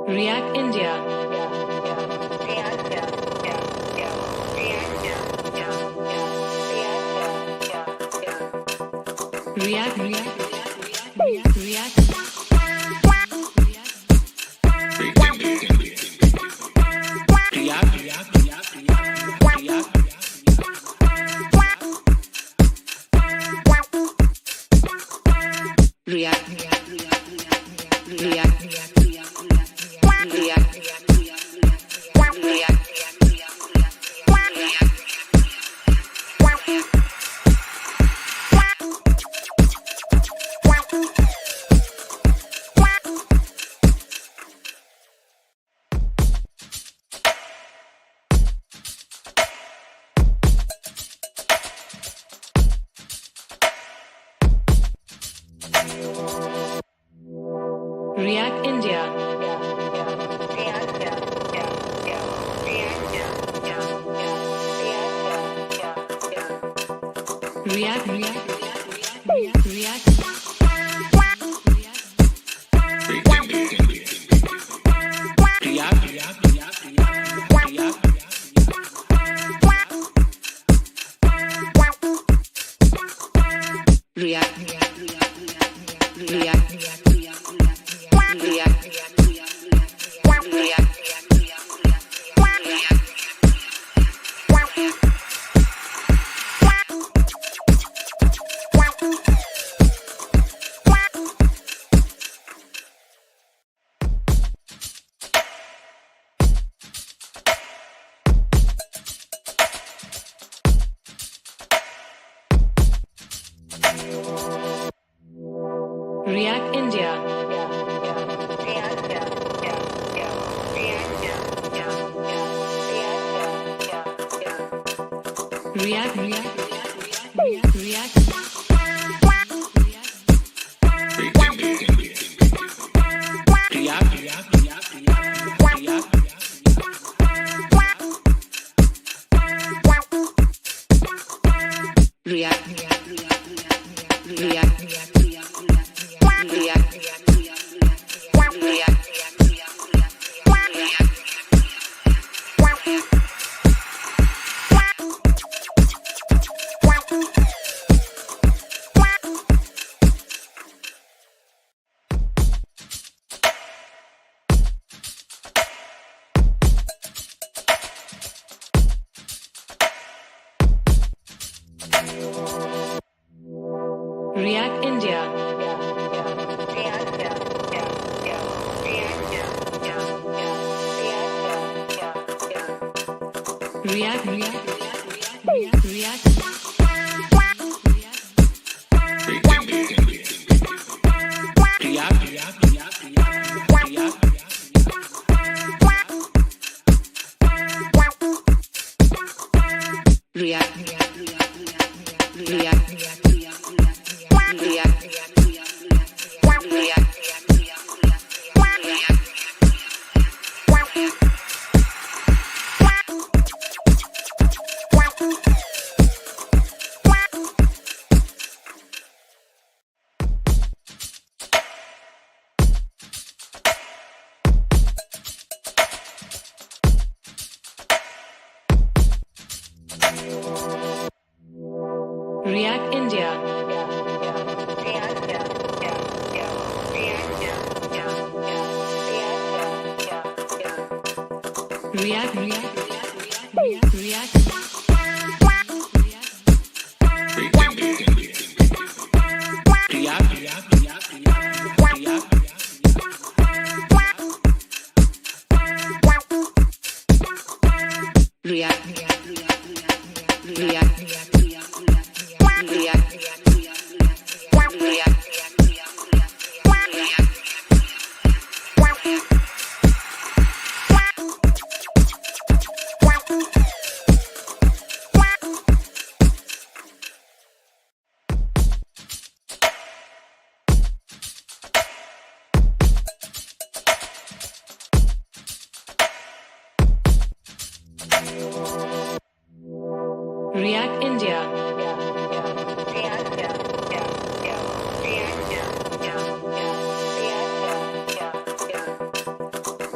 React India. React. React India. React. React India. React. React India. React. React India. React.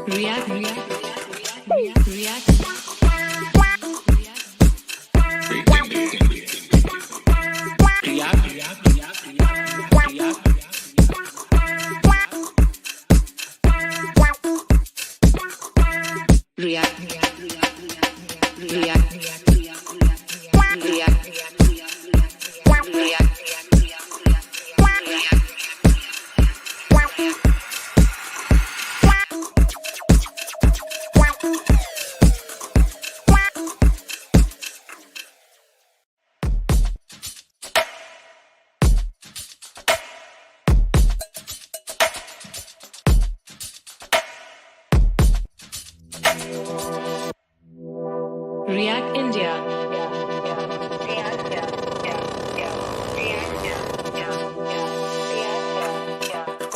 React. React India. React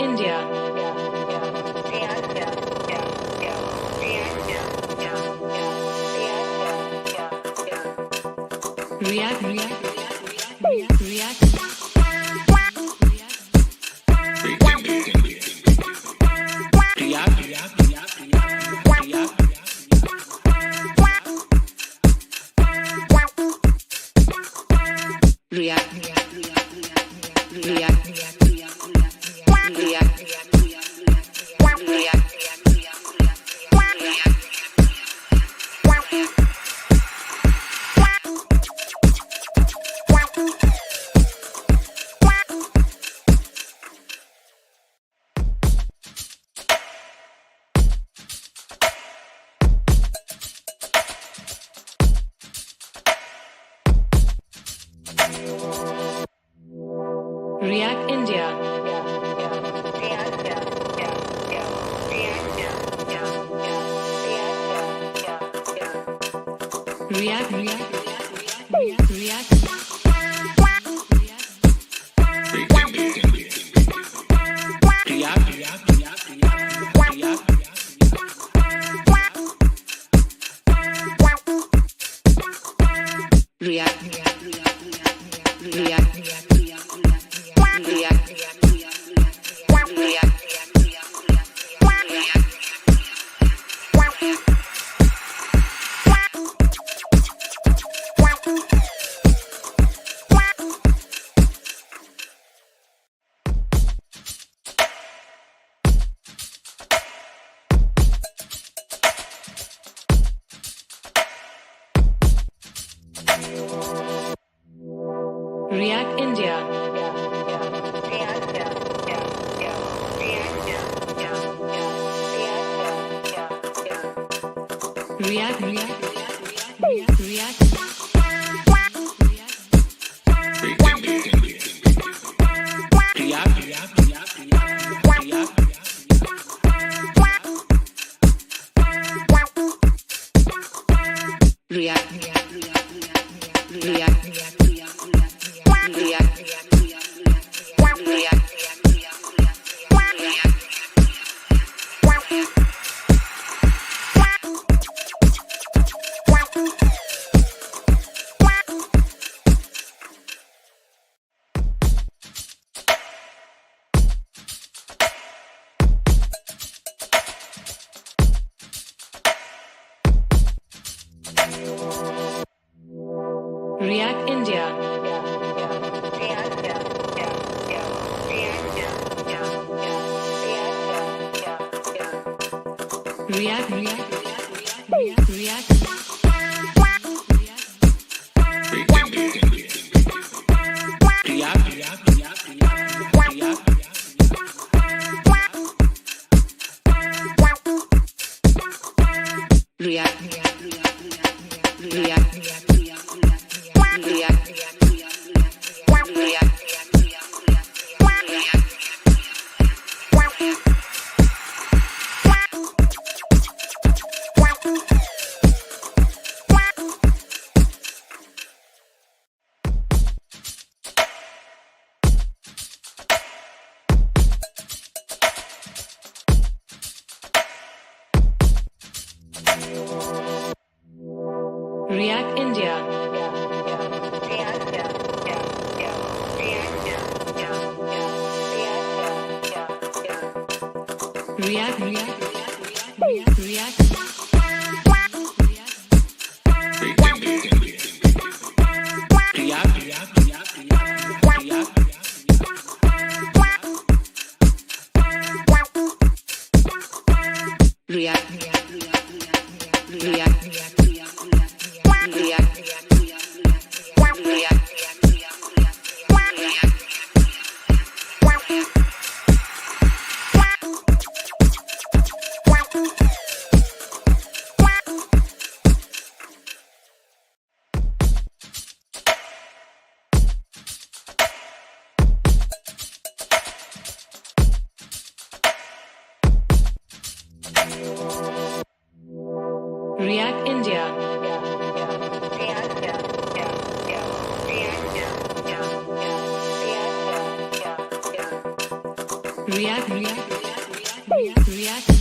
India. React India. React India. React India. React. React, react, react, react. React India. React, react, react, react.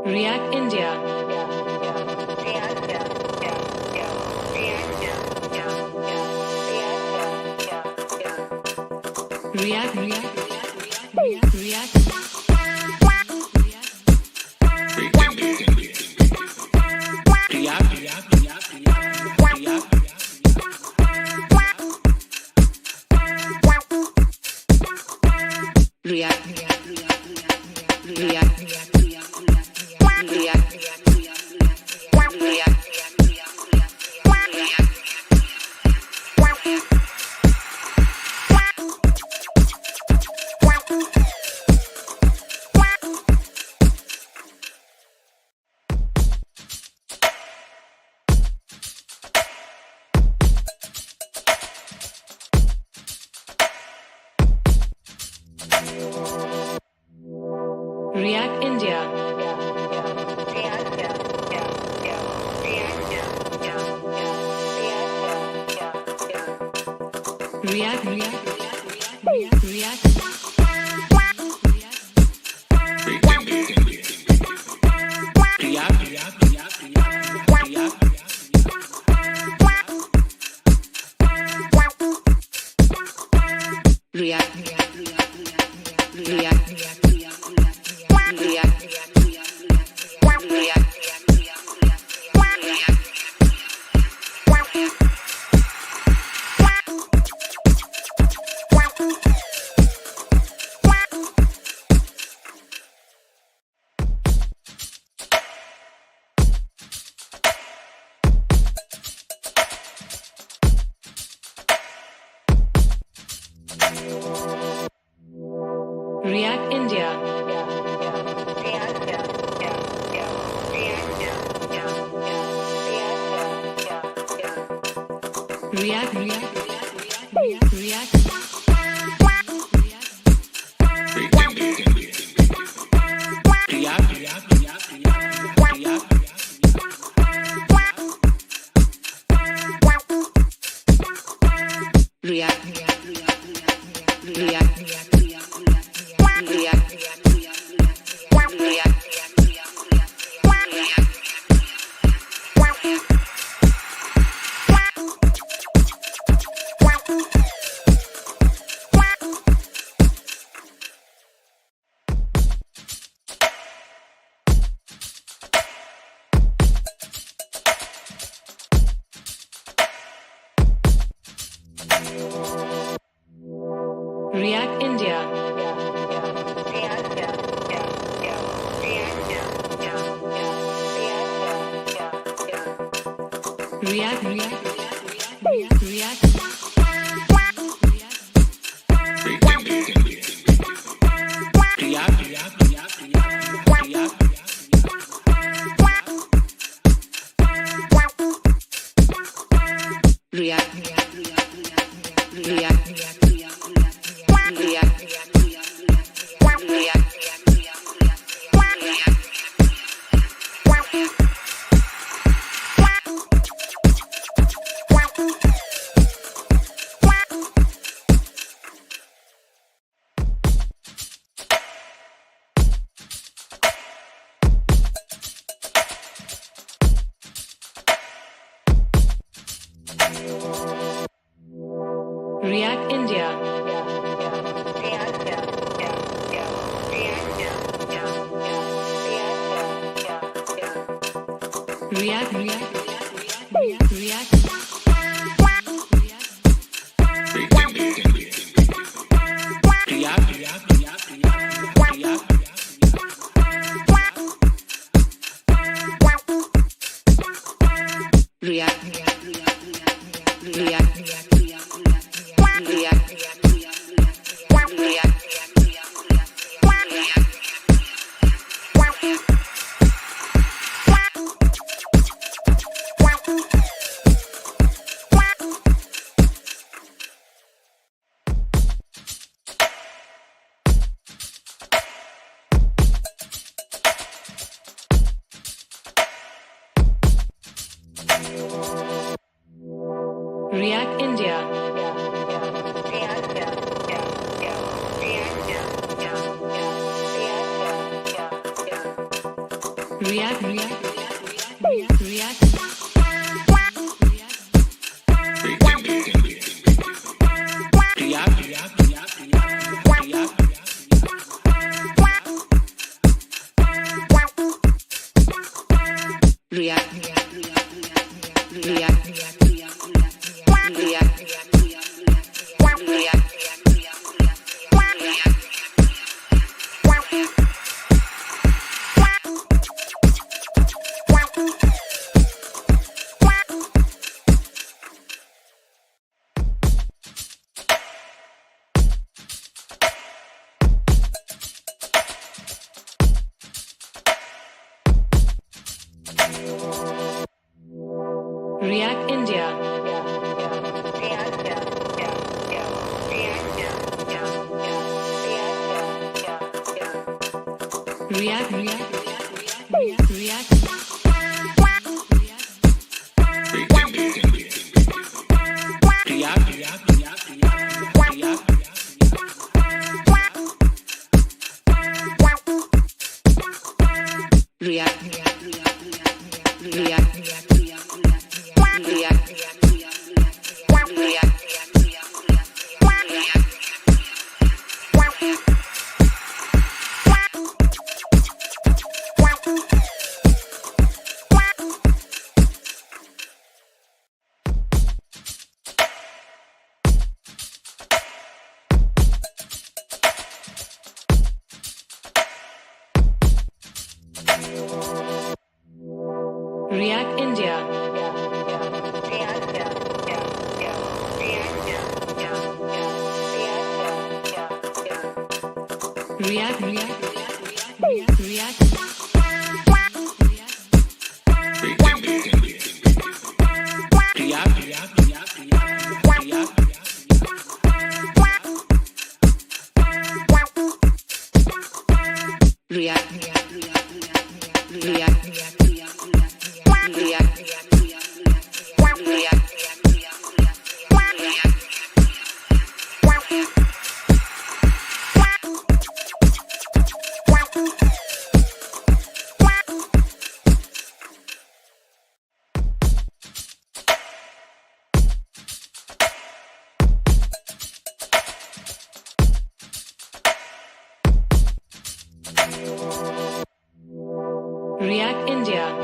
React India. React, react, react, react. React India. React, react, react, react. React India. React, react, react, react. React India. React, react, react, react. React, react, react, react. React India. React. React India. React. React India. React. React India. React. React India.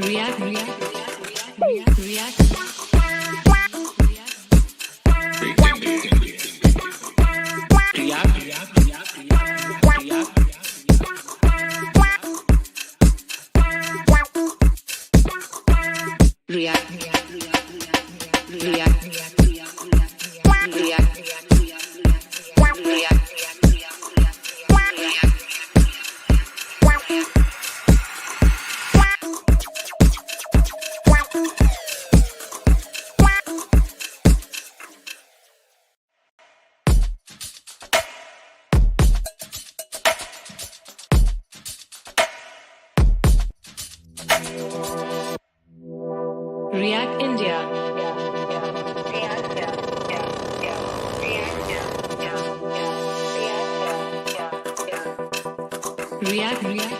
React. React. React India. React.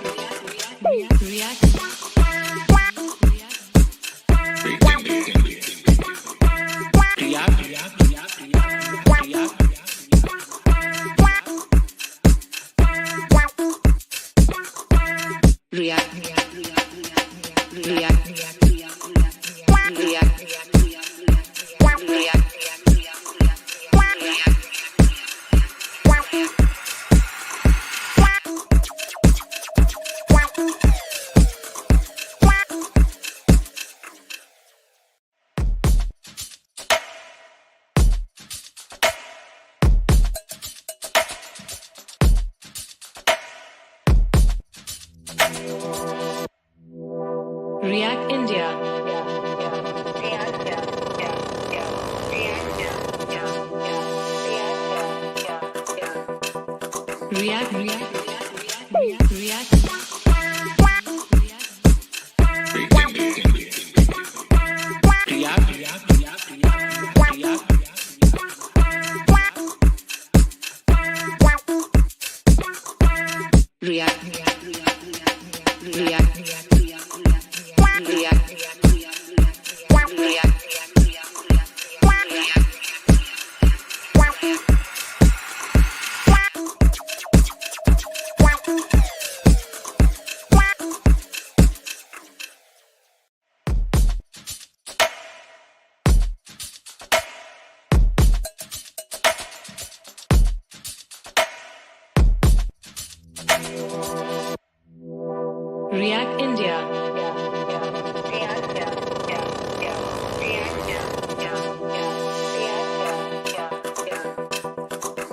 React India. React.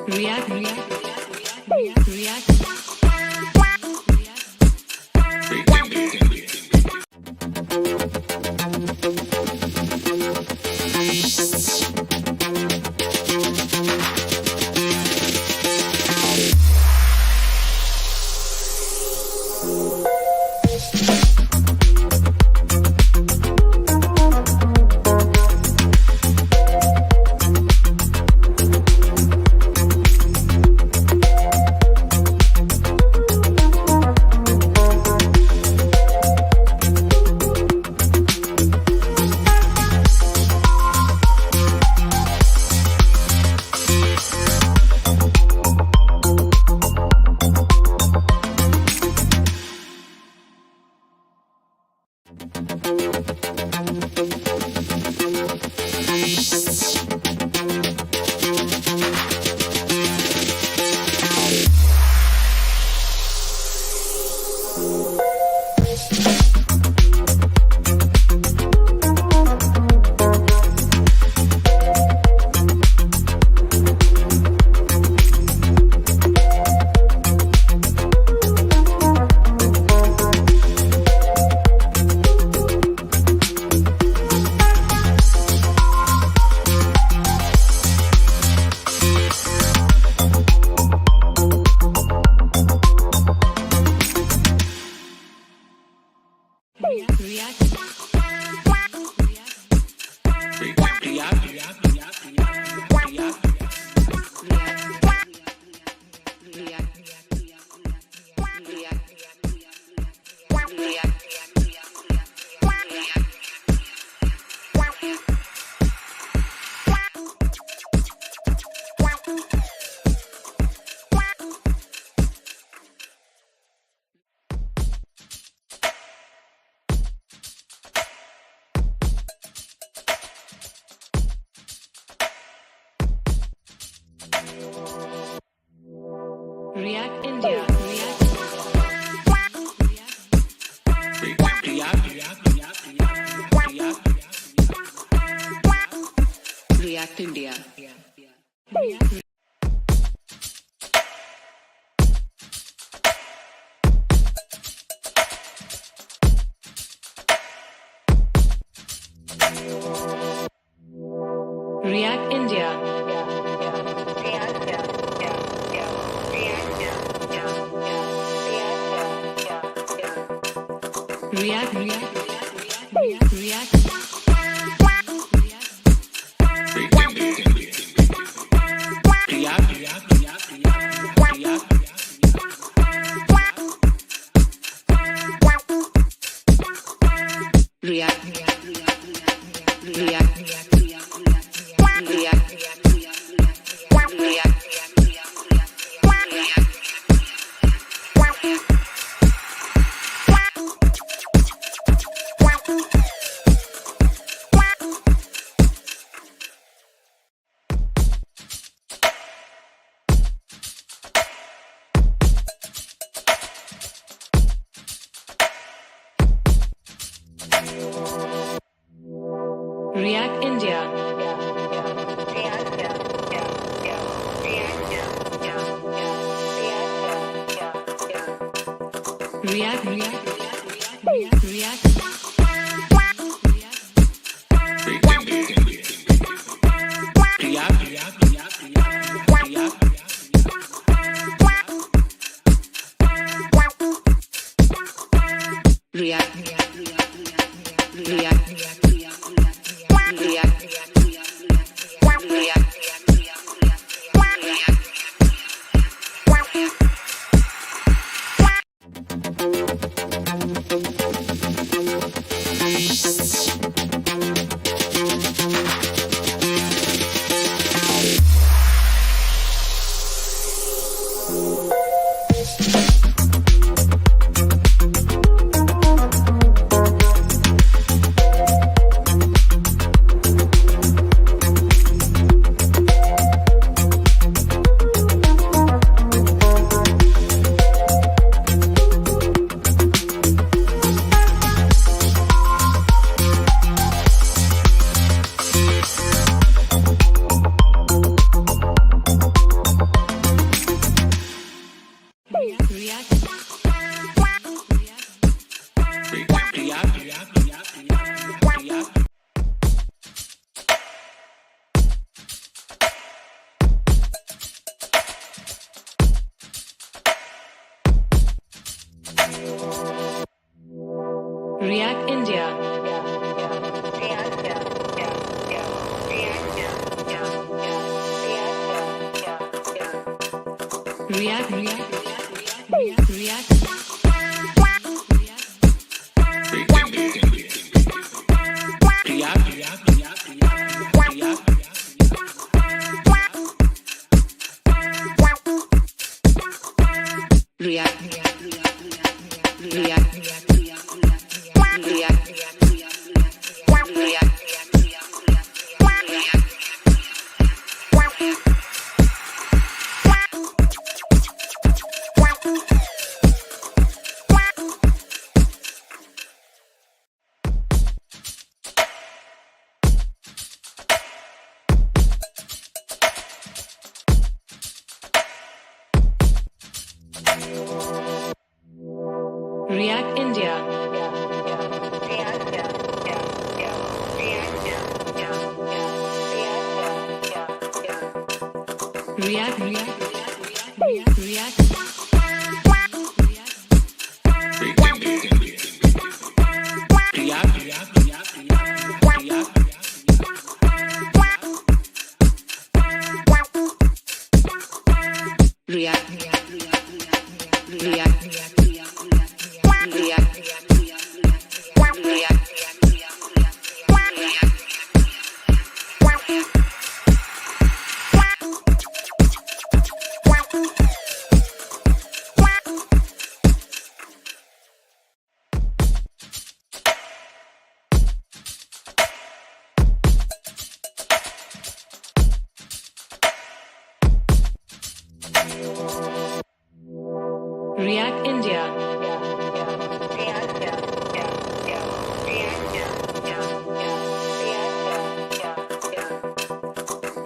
React India. React. React India. React India. React React India. React India. React India.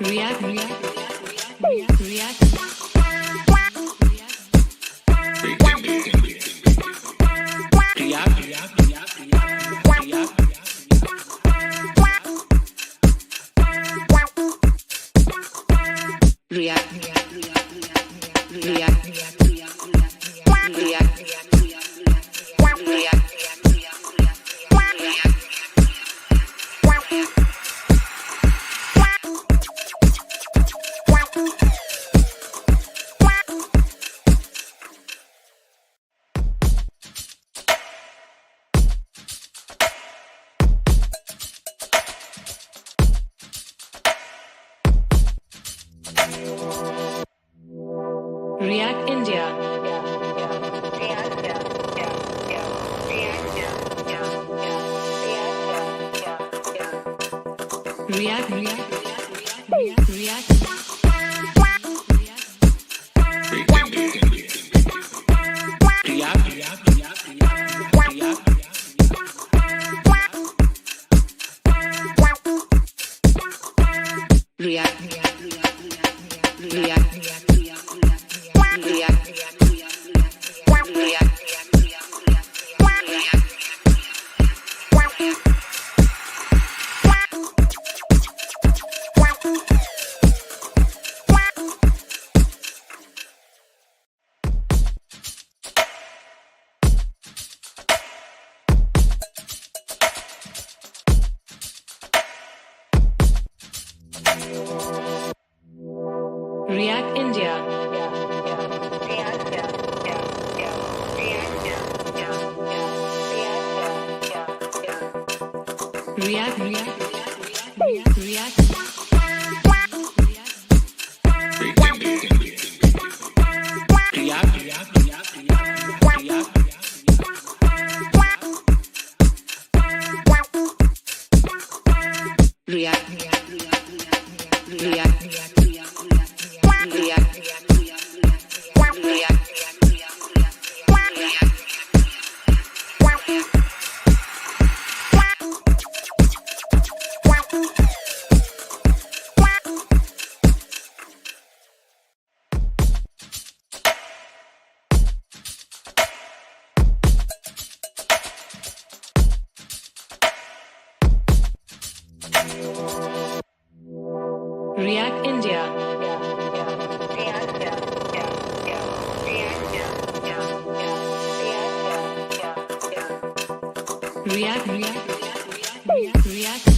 React. React. React India. React. React India. React. React India. React.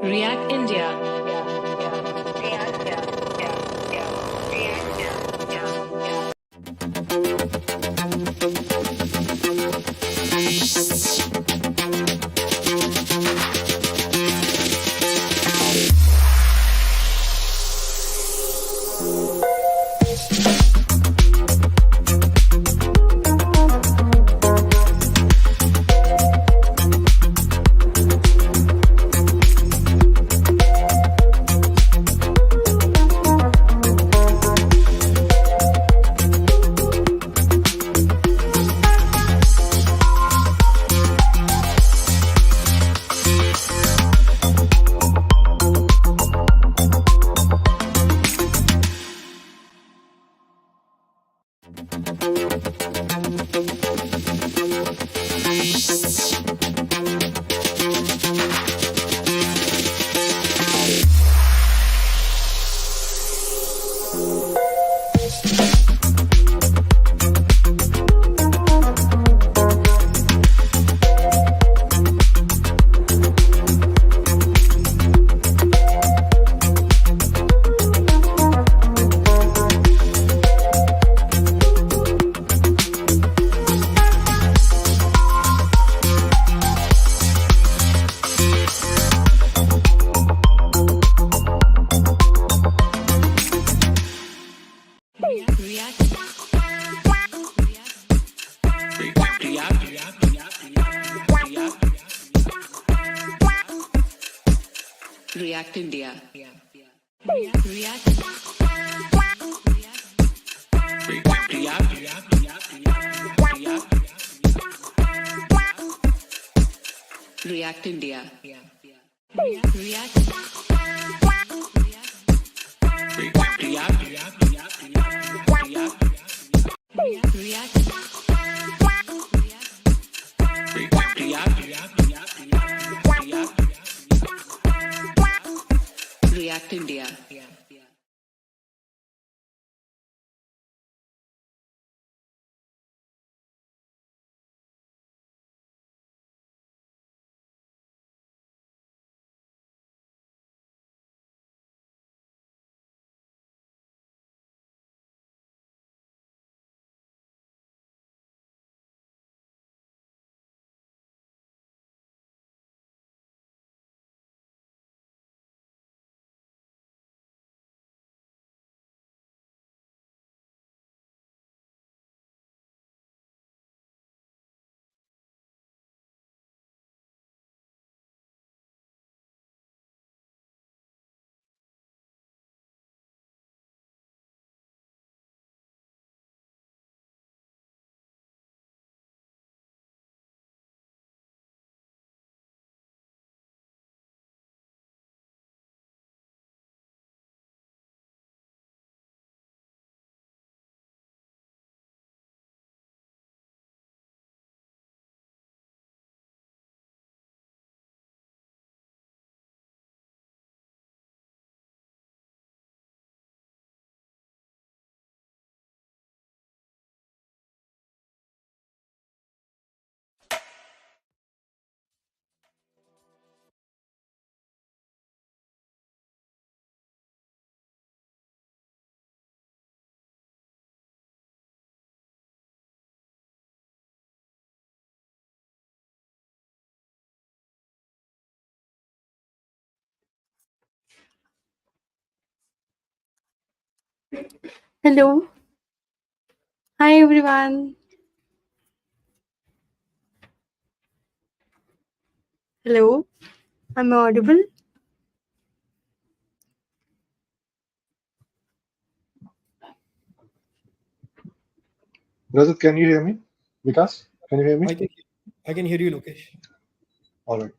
React India. React India. React. React India. React. React India. Hello. Hi everyone. Hello. I'm audible. Rajat, can you hear me? Vikas, can you hear me? I can hear you, Lokesh. All right.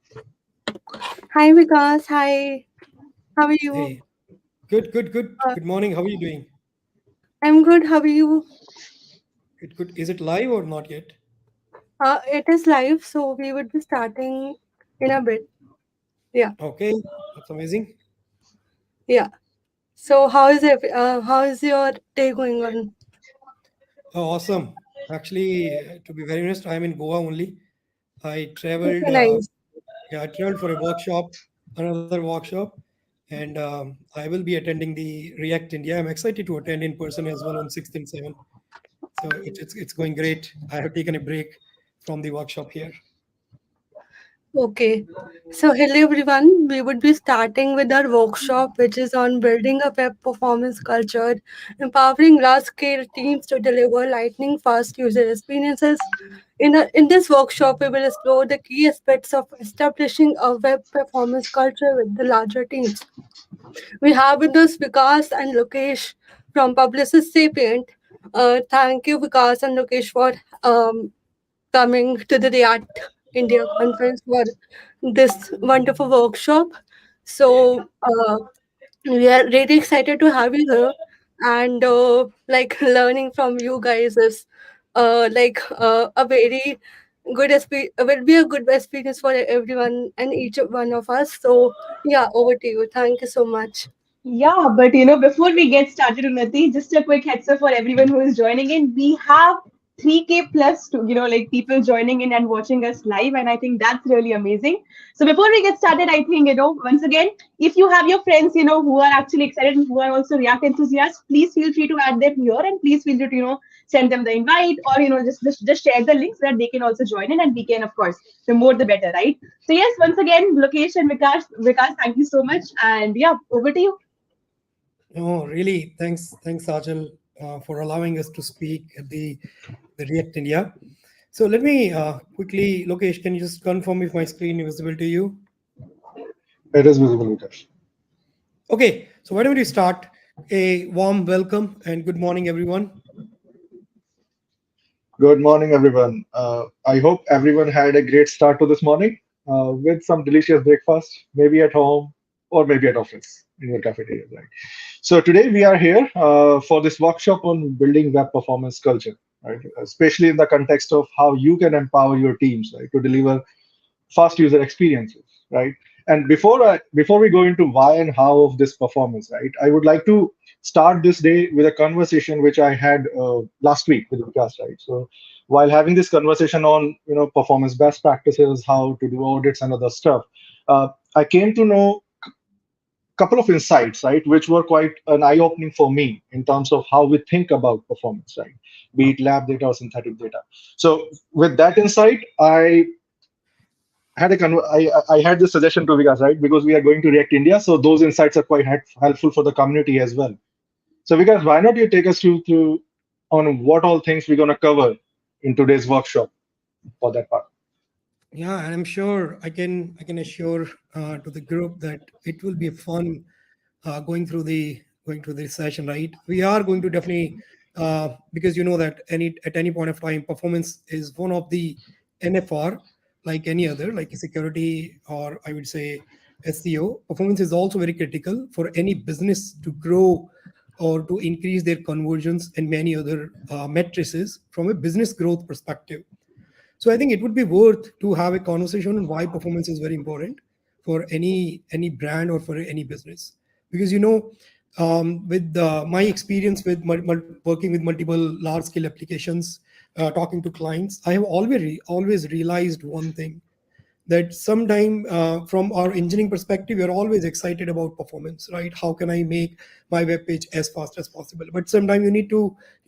Hi Vikas. Hi. How are you? Hey, good. Uh, Good morning. How are you doing? I'm good. How are you? Good. Is it live or not yet? It is live, so we would be starting in a bit. Yeah. Okay, that's amazing. Yeah. So how is your day going on? Oh, awesome. Actually, to be very honest, I'm in Goa only. I traveled. Okay, nice. Yeah, I traveled for a workshop, another workshop, and I will be attending the React India. I'm excited to attend in person as well on 6th and 7th. So it's going great. I have taken a break from the workshop here. Okay. So hello everyone. We would be starting with our workshop, which is on building a web performance culture, empowering large-scale teams to deliver lightning fast user experiences. In this workshop, we will explore the key aspects of establishing a web performance culture with the larger teams. We have with us Vikas and Lokesh from Publicis Sapient. Thank you, Vikas and Lokesh, for coming to the React India conference for this wonderful workshop. So, we are really excited to have you here, and like learning from you guys is a very will be a good experience for everyone and each one of us. So, yeah, over to you. Thank you so much. Yeah, but before we get started, Unnati, just a quick heads up for everyone who is joining in. We have 3K plus to, like people joining in and watching us live, and I think that's really amazing. So before we get started, I think, once again, if you have your friends, who are actually excited and who are also React enthusiasts, please feel free to add them here and please feel free to, send them the invite or, just share the link so that they can also join in and we can, of course, the more the better, right? So yes, once again, Lokesh and Vikas, thank you so much. And yeah, over to you. Oh, really? Thanks, Sajal, for allowing us to speak at the React India. So let me quickly, Lokesh, can you just confirm if my screen is visible to you? It is visible, Vikas. Okay, so why don't we start? A warm welcome and good morning, everyone. Good morning, everyone. I hope everyone had a great start to this morning with some delicious breakfast, maybe at home or maybe at office in your cafeteria, right? So today we are here for this workshop on building web performance culture, right? Especially in the context of how you can empower your teams, right, to deliver fast user experiences, right? And before we go into why and how of this performance, right, I would like to start this day with a conversation which I had last week with Vikas, right? So while having this conversation on performance best practices, how to do audits and other stuff, I came to know couple of insights, right, which were quite an eye-opening for me in terms of how we think about performance, right, be it lab data or synthetic data. So with that insight, I had this suggestion to Vikas, right? Because we are going to React India, so those insights are quite helpful for the community as well. So Vikas, why not you take us through on what all things we're going to cover in today's workshop for that part? Yeah, and I'm sure I can assure to the group that it will be fun going through this session. Right, we are going to definitely because you know that at any point of time, performance is one of the NFR, like any other, like security or I would say SEO. Performance is also very critical for any business to grow or to increase their conversions and many other matrices from a business growth perspective. So I think it would be worth to have a conversation on why performance is very important for any brand or for any business. Because with my experience with working with multiple large scale applications, talking to clients, I have always realized one thing, that sometime from our engineering perspective, we are always excited about performance, right? How can I make my web page as fast as possible? But sometimes you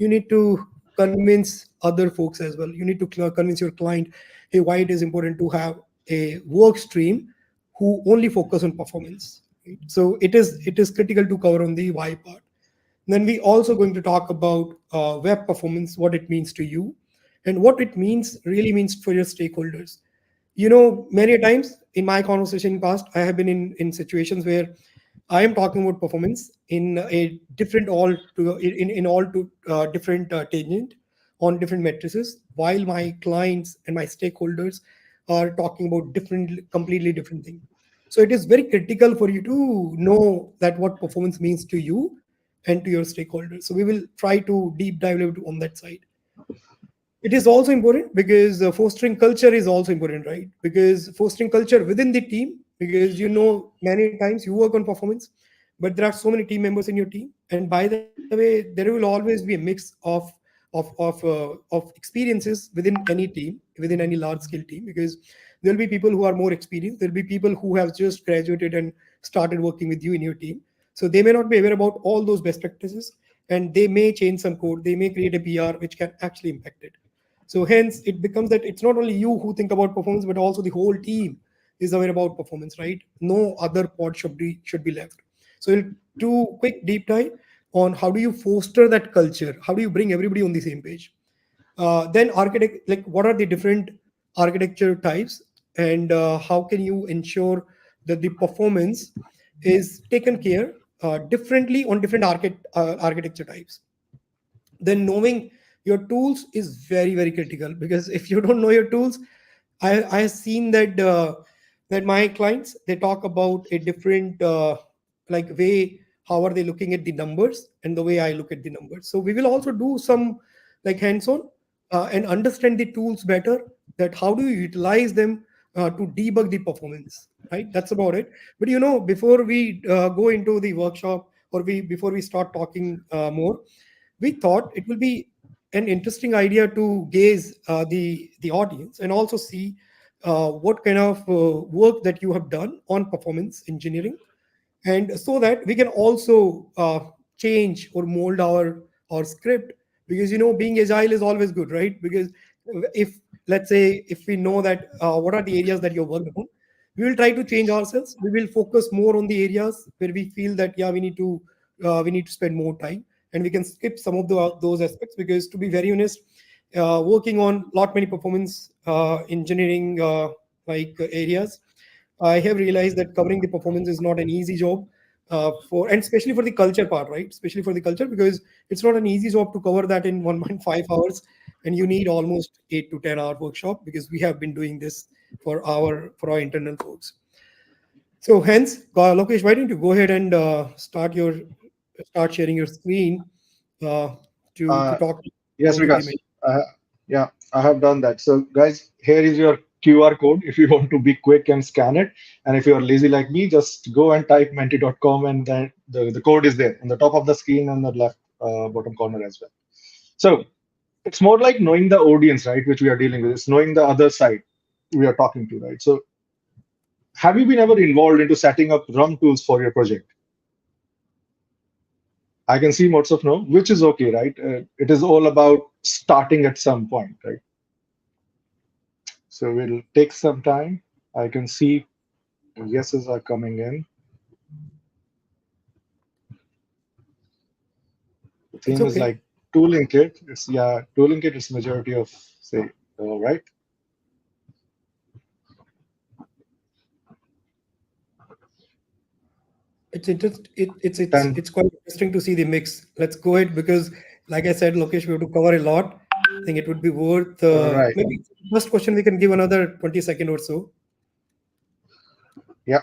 need to convince other folks as well. You need to convince your client, hey, why it is important to have a work stream who only focus on performance, right? So it is critical to cover on the why part. Then we also going to talk about web performance, what it means to you, and what it really means for your stakeholders. Many times in my conversation in past, I have been in situations where I am talking about performance in a different all to in all to different tangent on different matrices, while my clients and my stakeholders are talking about completely different thing. So it is very critical for you to know that what performance means to you and to your stakeholders. So we will try to deep dive on that side. It is also important because fostering culture is also important, right? Because fostering culture within the team, because many times you work on performance, but there are so many team members in your team, and by the way, there will always be a mix of experiences within any team, within any large scale team, because there'll be people who are more experienced, there'll be people who have just graduated and started working with you in your team, so they may not be aware about all those best practices, and they may change some code, they may create a PR which can actually impact it. So hence it becomes that it's not only you who think about performance, but also the whole team is aware about performance, right? No other pod should be left. So we'll do quick deep dive on how do you foster that culture, how do you bring everybody on the same page. Then architect, like what are the different architecture types, and how can you ensure that the performance is taken care differently on different architecture types. Then knowing your tools is very very critical, because if you don't know your tools, I have seen that my clients, they talk about a different like way, how are they looking at the numbers and the way I look at the numbers. So we will also do some like hands-on and understand the tools better, that how do you utilize them to debug the performance, right? That's about it. But before we go into the workshop, or before we start talking more, we thought it will be an interesting idea to gaze the audience and also see what kind of work that you have done on performance engineering, and so that we can also change or mold our script. Because being agile is always good, right? Because if, let's say, if we know that what are the areas that you're working on, we will try to change ourselves. We will focus more on the areas where we feel that, yeah, we need to spend more time, and we can skip some of those aspects. Because to be very honest, working on lot many performance engineering areas, I have realized that covering the performance is not an easy job and especially for the culture part, right? Especially for the culture, because it's not an easy job to cover that in 1.5 hours, and you need almost 8 to 10 hour workshop, because we have been doing this for our internal folks. So hence, Lokesh, why don't you go ahead and start sharing your screen to Uh, talk yes, about your Vikas. image. Yeah, I have done that. So, guys, here is your QR code if you want to be quick and scan it. And if you are lazy like me, just go and type menti.com, and then the code is there on the top of the screen and the left bottom corner as well. So, it's more like knowing the audience, right, which we are dealing with. It's knowing the other side we are talking to, right? So, have you been ever involved into setting up run tools for your project? I can see lots of no, which is okay, right? It is all about starting at some point, right? So we'll take some time. I can see yeses are coming in. The It's theme is okay. like tooling kit. It's tooling kit is majority of say, right? It's 10. it's quite interesting to see the mix. Let's go ahead, because, like I said, Lokesh, we have to cover a lot. I think it would be worth Right. maybe first question we can give another 20 seconds or so. Yeah.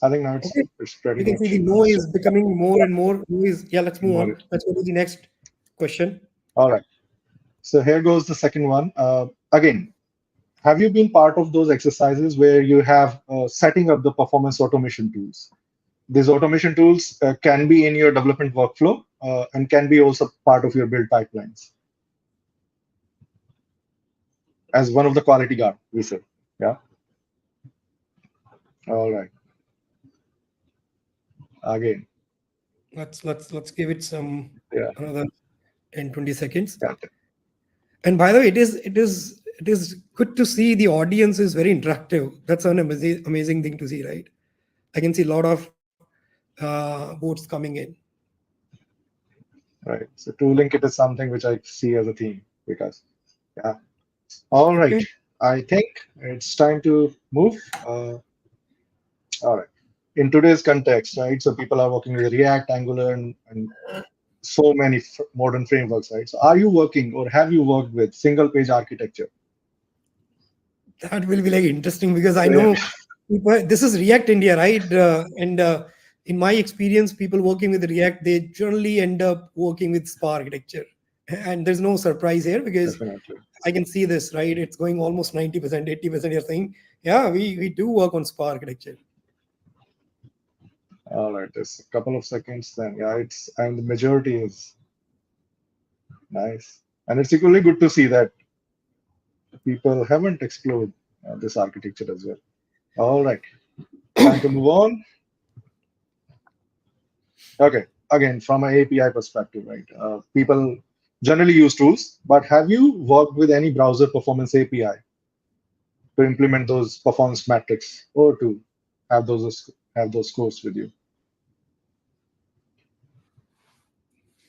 I think now Okay, it's pretty we can see much the noise becoming more and more noise. Yeah, let's move more on. it. Let's go to the next question. All right. So here goes the second one. Again, have you been part of those exercises where you have setting up the performance automation tools? These automation tools can be in your development workflow and can be also part of your build pipelines as one of the quality guard, we say. Yeah. All right. Again. Let's give it some Yeah. another 10-20 seconds. Yeah. And by the way, it is good to see the audience is very interactive. That's an amazing thing to see, right? I can see a lot of votes coming in. Right. So tooling kit is something which I see as a theme because, yeah. All right. Okay. I think it's time to move. All right. In today's context, right? So people are working with React, Angular, and so many modern frameworks, right? So are you working or have you worked with single page architecture? That will be like interesting, because I So yeah, know this is React India, right? And in my experience, people working with React, they generally end up working with SPA architecture. And there's no surprise here, because definitely. I can see this, right? It's going almost 90%, 80%. You're saying, yeah, we do work on SPA architecture. All right, just a couple of seconds then. Yeah, it's and the majority is nice. And it's equally good to see that people haven't explored this architecture as well. All right, time to move on. Okay, again, from an API perspective, right? People generally use tools, but have you worked with any browser performance API to implement those performance metrics or to have those scores with you?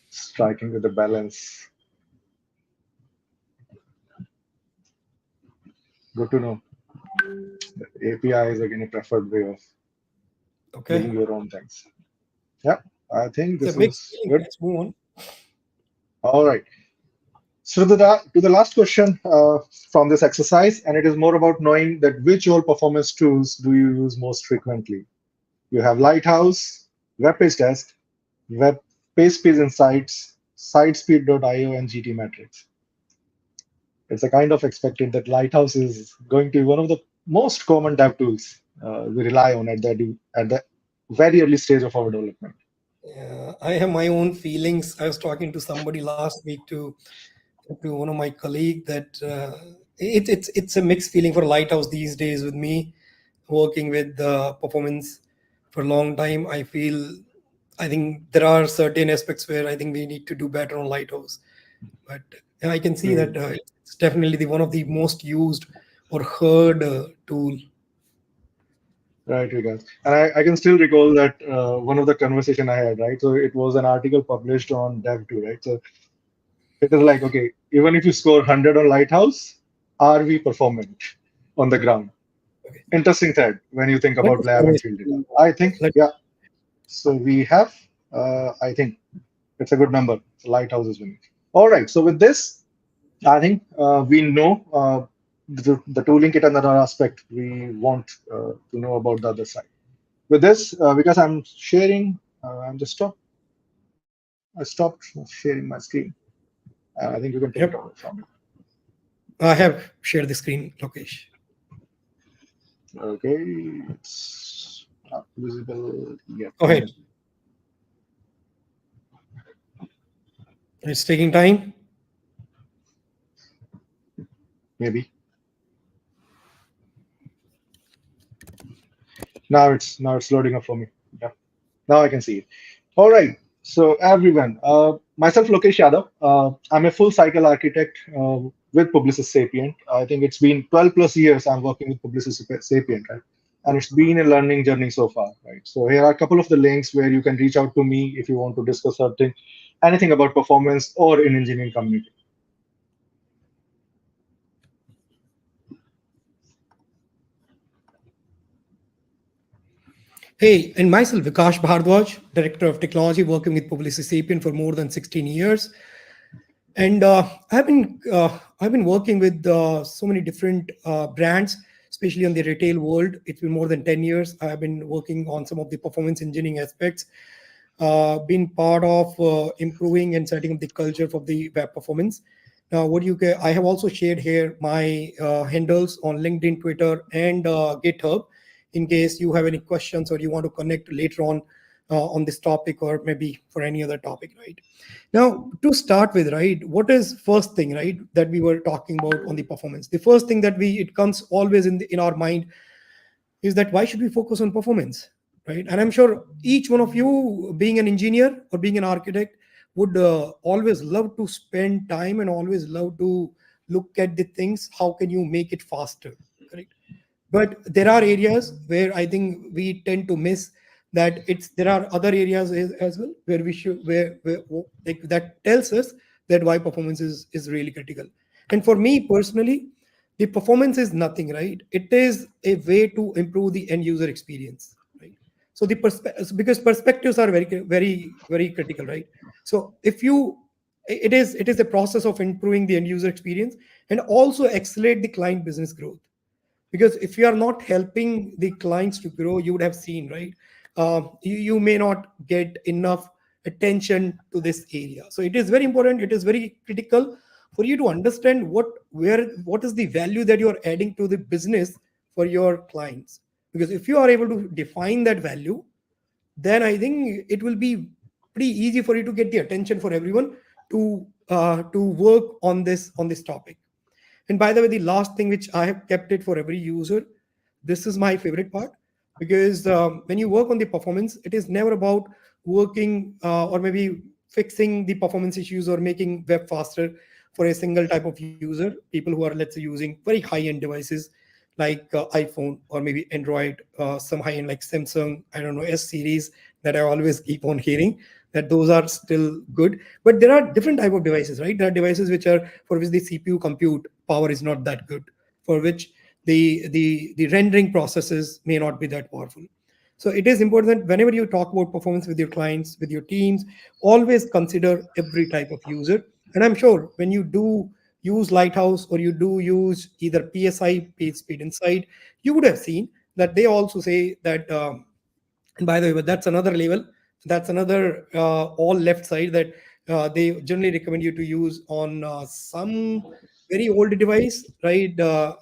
Striking with the balance. Good to know. API is again a preferred way of Okay. building your own things. Yeah, I think It's a this mixed is feeling. good. Let's move on. All right. So to the last question from this exercise, and it is more about knowing that which all performance tools do you use most frequently. You have Lighthouse, Web Page Test, Web Page Insights, SiteSpeed.io, and GT Metrics. It's a kind of expected that Lighthouse is going to be one of the most common dev tools we rely on at the very early stage of our development. I have my own feelings. I was talking to somebody last week, to one of my colleague, that it's a mixed feeling for Lighthouse these days. With me working with performance for a long time, I think there are certain aspects where I think we need to do better on Lighthouse. But I can see that it's definitely one of the most used or heard tool. Right, Vikas. And I can still recall that one of the conversation I had, right? So it was an article published on Dev2, right? So it is like, okay, even if you score 100 on Lighthouse, are we performant? on the ground. Okay. Interesting thread when you think What about is lab and field data. I think, Let- yeah. So we have, I think it's a good number. The lighthouse is winning. All right. So with this, I think we know the tooling kit and another aspect we want to know about the other side. With this, because I'm sharing, I'm just stopped. I stopped sharing my screen. I think you can take it Yep. over from me. I have shared the screen, Lokesh. Okay, it's not visible yet. Go ahead. It's taking time. Maybe now it's loading up for me. Yeah, now I can see it. All right. So everyone, myself Lokesh Yadav. I'm a full cycle architect with Publicis Sapient. I think it's been 12 plus years I'm working with Publicis Sapient, right? And it's been a learning journey so far, right? So here are a couple of the links where you can reach out to me if you want to discuss something, anything about performance or in engineering community. Hey, and myself, Vikash Bhardwaj, Director of Technology, working with Publicis Sapient for more than 16 years. And I've been working with so many different brands, especially on the retail world. It's been more than 10 years. I've been working on some of the performance engineering aspects, been part of improving and setting up the culture for the web performance. Now, I have also shared here my handles on LinkedIn, Twitter, and GitHub, in case you have any questions or you want to connect later on this topic or maybe for any other topic, right? Now, to start with, right, what is first thing, right, that we were talking about on the performance? The first thing that it comes always in our mind is that why should we focus on performance, right? And I'm sure each one of you, being an engineer or being an architect, would always love to spend time and always love to look at the things. How can you make it faster, correct? But there are areas where I think we tend to miss that. There are other areas as well where we should where like that tells us that why performance is really critical. And for me personally, the performance is nothing, right? It is a way to improve the end user experience, right? So because perspectives are very critical, right? So if you it is a process of improving the end user experience and also accelerate the client business growth. Because if you are not helping the clients to grow, you would have seen, right, you may not get enough attention to this area. So it is very important, it is very critical for you to understand what is the value that you are adding to the business for your clients. Because if you are able to define that value, then I think it will be pretty easy for you to get the attention for everyone to work on this topic. And by the way, the last thing which I have kept it for every user, this is my favorite part, because when you work on the performance, it is never about working or maybe fixing the performance issues or making web faster for a single type of user. People who are, let's say, using very high-end devices like iPhone or maybe Android, some high-end like Samsung, I don't know, S series that I always keep on hearing that those are still good. But there are different type of devices, right? There are devices which are for which the CPU compute power is not that good, for which the rendering processes may not be that powerful. So it is important that whenever you talk about performance with your clients, with your teams, always consider every type of user. And I'm sure when you do use Lighthouse or you do use either PSI, Page Speed Insight, you would have seen that they also say that and by the way, but that's another level. That's another all left side that they generally recommend you to use on some very old device, right?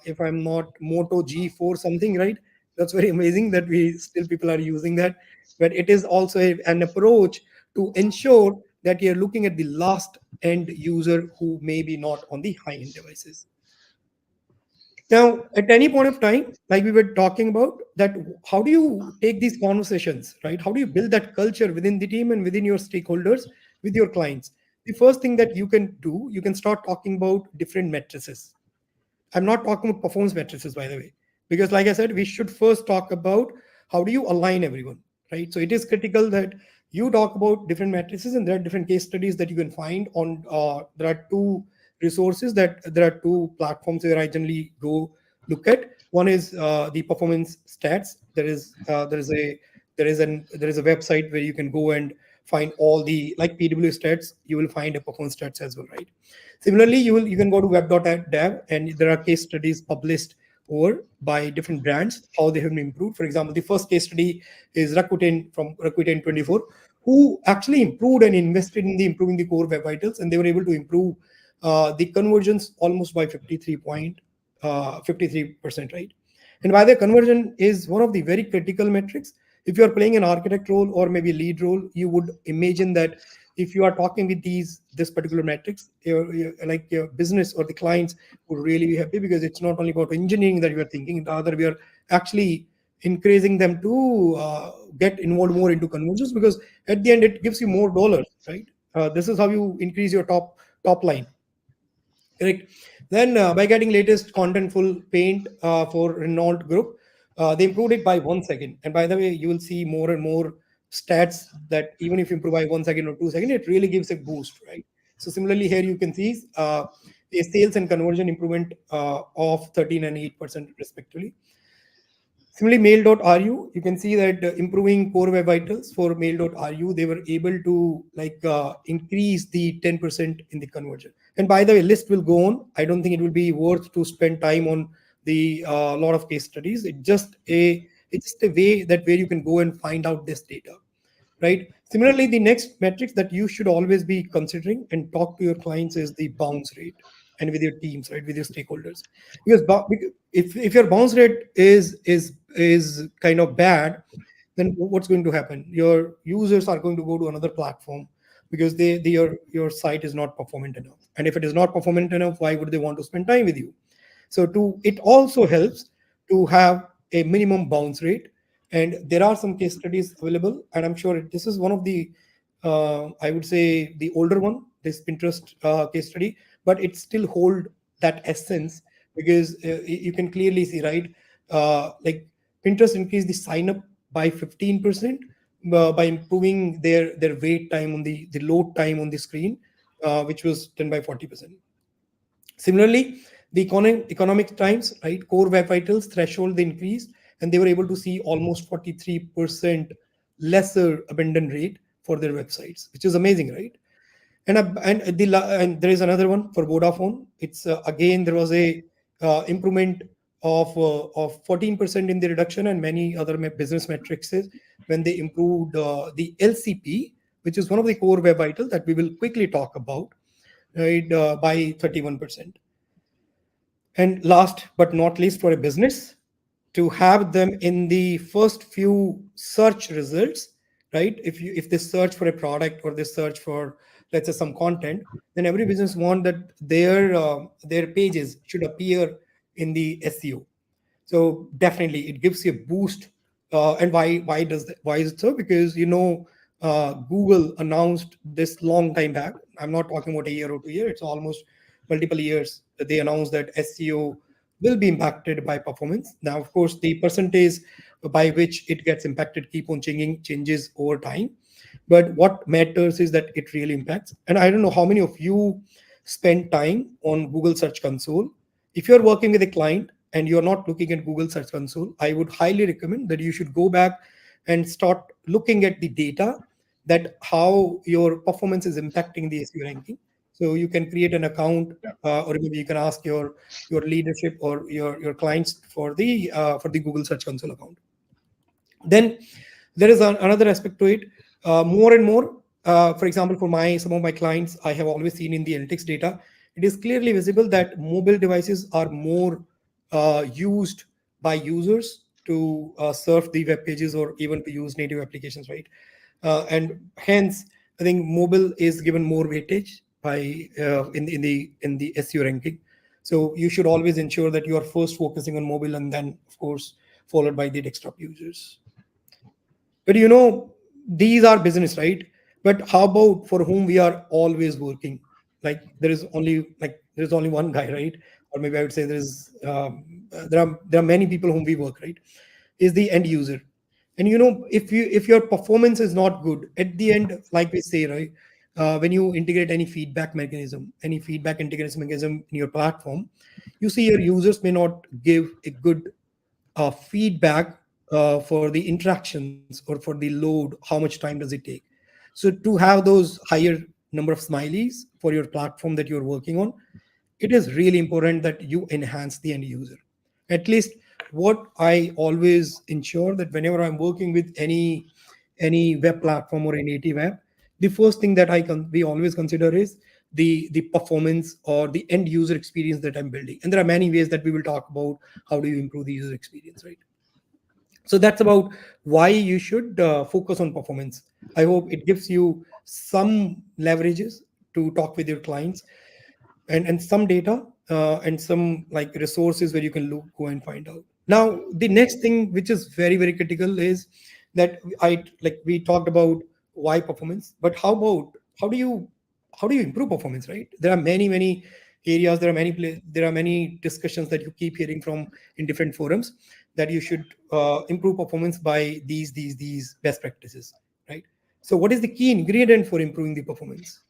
If I'm not Moto G4 something, right? That's very amazing that we still people are using that. But it is also an approach to ensure that you're looking at the last end user who may be not on the high end devices. Now, at any point of time, like we were talking about, that how do you take these conversations, right? How do you build that culture within the team and within your stakeholders, with your clients? The first thing that you can do, you can start talking about different matrices. I'm not talking about performance matrices, by the way, because like I said, we should first talk about how do you align everyone, right? So it is critical that you talk about different matrices, and there are different case studies that you can find on. There are two resources that there are two platforms where I generally go look at. One is the performance stats. There is a website where you can go and find all the, like PW stats. You will find a performance stats as well, right? Similarly, you can go to web.dev, and there are case studies published over by different brands, how they have been improved. For example, the first case study is Rakuten from Rakuten 24, who actually improved and invested in the improving the core web vitals, and they were able to improve the conversions almost by 53%, right? And by the conversion is one of the very critical metrics. If you are playing an architect role or maybe lead role, you would imagine that if you are talking with this particular metrics, like your business or the clients would really be happy, because it's not only about engineering that you are thinking, rather we are actually increasing them to get involved more into conversions, because at the end it gives you more dollars, right? This is how you increase your top line. Correct. Then by getting latest contentful paint for Renault Group, they improved it by 1 second. And by the way, you will see more and more stats that even if you improve by 1 second or 2 seconds, it really gives a boost, right? So similarly, here you can see the sales and conversion improvement of 13 and 8% respectively. Similarly, mail.ru, you can see that improving core web vitals for mail.ru, they were able to increase the 10% in the conversion. And by the way, list will go on. I don't think it will be worth to spend time on the lot of case studies. It's just a way that where you can go and find out this data, right? Similarly, the next metrics that you should always be considering and talk to your clients is the bounce rate, and with your teams, right, with your stakeholders. Because if your bounce rate is kind of bad, then what's going to happen? Your users are going to go to another platform, because your site is not performant enough. And if it is not performant enough, why would they want to spend time with you? So it also helps to have a minimum bounce rate. And there are some case studies available, and I'm sure this is one of the I would say the older one, this Pinterest case study, but it still hold that essence, because you can clearly see, right? Like Pinterest increased the sign up by 15% by improving their wait time on the load time on the screen, which was 10 by 40%. Similarly, the economic times, right, core web vitals threshold they increased, and they were able to see almost 43% lesser abandon rate for their websites, which is amazing, right? And there is another one for Vodafone. It's again there was a improvement of 14% in the reduction, and many other business metrics is when they improved the LCP, which is one of the core web vitals that we will quickly talk about, right, by 31%. And last but not least, for a business to have them in the first few search results, right? If they search for a product or they search for, let's say, some content, then every business want that their pages should appear in the SEO. So definitely it gives you a boost. And why is it so? Because Google announced this long time back. I'm not talking about a year or 2 years. It's almost multiple years that they announced that SEO will be impacted by performance. Now, of course, the percentage by which it gets impacted keep on changes over time. But what matters is that it really impacts. And I don't know how many of you spend time on Google Search Console. If you're working with a client and you're not looking at Google Search Console, I would highly recommend that you should go back and start looking at the data, that how your performance is impacting the SEO ranking. So you can create an account, or maybe you can ask your leadership or your clients for the Google Search Console account. Then there is another aspect to it. More and more, for example, for some of my clients, I have always seen in the analytics data, it is clearly visible that mobile devices are more used by users to surf the web pages or even to use native applications, right? And hence, I think mobile is given more weightage by in the SEO ranking. So you should always ensure that you are first focusing on mobile, and then, of course, followed by the desktop users. But these are business, right? But how about for whom we are always working? Like there's only one guy, right? Or maybe I would say there are many people whom we work, right? Is the end user. And if your performance is not good at the end, like we say, right, when you integrate any feedback integration mechanism in your platform, you see your users may not give a good feedback for the interactions or for the load, how much time does it take. So to have those higher number of smileys for your platform that you're working on, it is really important that you enhance the end user. At least what I always ensure that whenever I'm working with any web platform or a native app, the first thing that we always consider is the performance or the end user experience that I'm building. And there are many ways that we will talk about how do you improve the user experience, right? So that's about why you should focus on performance. I hope it gives you some leverages to talk with your clients, and some data and some like resources where you can go and find out. Now the next thing which is very very critical is that we talked about why performance, but how about how do you improve performance, right? There are many areas, there are many discussions that you keep hearing from in different forums, that you should improve performance by these best practices, right? So what is the key ingredient for improving the performance?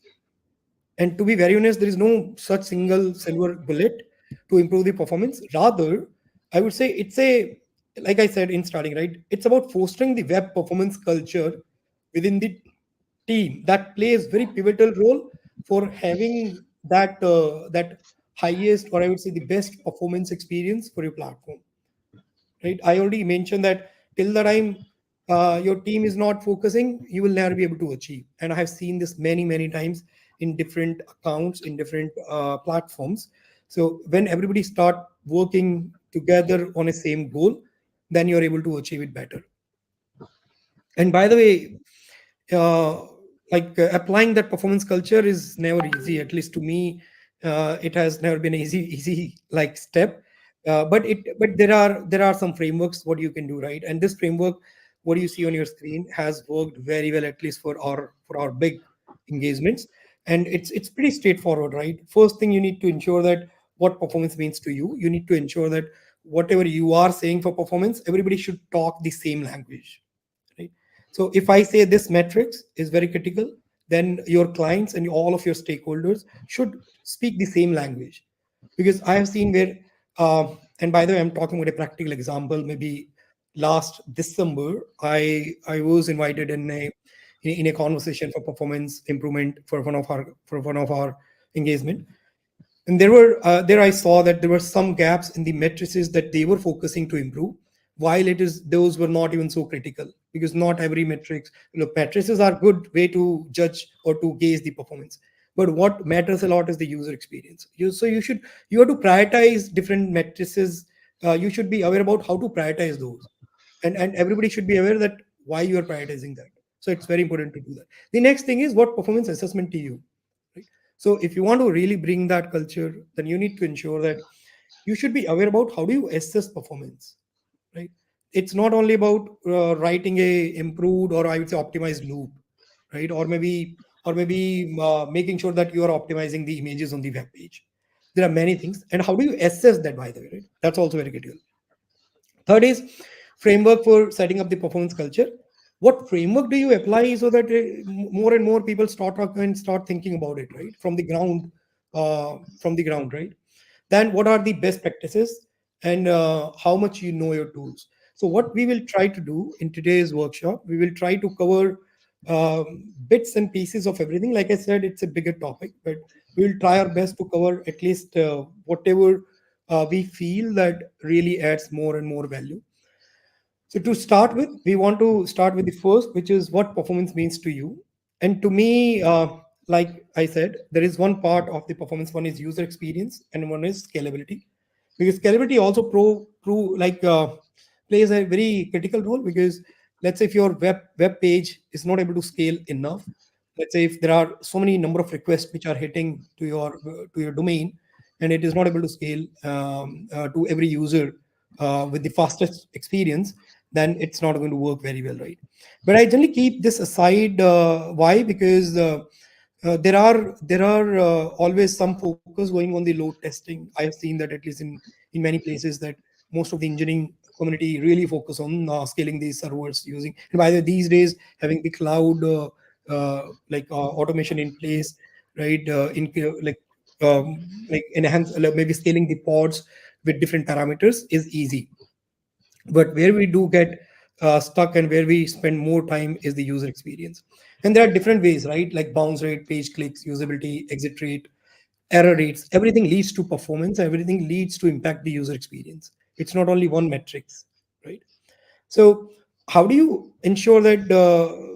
And to be very honest, there is no such single silver bullet to improve the performance. Rather, I would say it's a, like I said in starting, right? It's about fostering the web performance culture within the team that plays very pivotal role for having that highest, or I would say the best performance experience for your platform, right? I already mentioned that till the time your team is not focusing, you will never be able to achieve. And I have seen this many times in different accounts, in different platforms. So when everybody start working together on a same goal, then you're able to achieve it better. And by the way, uh, applying that performance culture is never easy. At least to me, it has never been an easy like step. But there are some frameworks what you can do, right? And this framework, what you see on your screen, has worked very well, at least for our big engagements. And it's pretty straightforward, right? First thing, you need to ensure that what performance means to you. You need to ensure that whatever you are saying for performance, everybody should talk the same language, right? So if I say this metrics is very critical, then your clients and all of your stakeholders should speak the same language. Because I have seen where, and by the way, I'm talking about a practical example. Maybe last December, I was invited in a conversation for performance improvement for one of our engagement. And there I saw that there were some gaps in the matrices that they were focusing to improve, while it is those were not even so critical, because not every metrics, look, matrices are good way to judge or to gauge the performance, but what matters a lot is the user experience. You have to prioritize different matrices. You should be aware about how to prioritize those, and everybody should be aware that why you are prioritizing that. So it's very important to do that. The next thing is what performance assessment to you, right? So if you want to really bring that culture, then you need to ensure that you should be aware about how do you assess performance, right? It's not only about writing a improved, or I would say optimized loop, right? Or maybe making sure that you are optimizing the images on the web page. There are many things, and how do you assess that, by the way, right? That's also very critical. Third is framework for setting up the performance culture. What framework do you apply so that more and more people start talking and start thinking about it, right? From the ground, right? Then what are the best practices, and how much you know your tools. So what we will try to do in today's workshop, we will try to cover bits and pieces of everything. Like I said, it's a bigger topic, but we will try our best to cover at least whatever we feel that really adds more and more value. So to start with, we want to start with the first, which is what performance means to you. And to me, like I said, there is one part of the performance. One is user experience, and one is scalability. Because scalability also plays a very critical role. Because let's say if your web page is not able to scale enough, let's say if there are so many number of requests which are hitting to your domain, and it is not able to scale to every user with the fastest experience, then it's not going to work very well, right? But I generally keep this aside. Why? Because there are always some focus going on the load testing. I have seen that at least in many places, that most of the engineering community really focus on scaling these servers using. And by the way, these days having the cloud automation in place, right? Like enhance, maybe scaling the pods with different parameters is easy. But where we do get stuck and where we spend more time is the user experience. And there are different ways, right? Like bounce rate, page clicks, usability, exit rate, error rates. Everything leads to performance. Everything leads to impact the user experience. It's not only one metrics, right? So how do you ensure that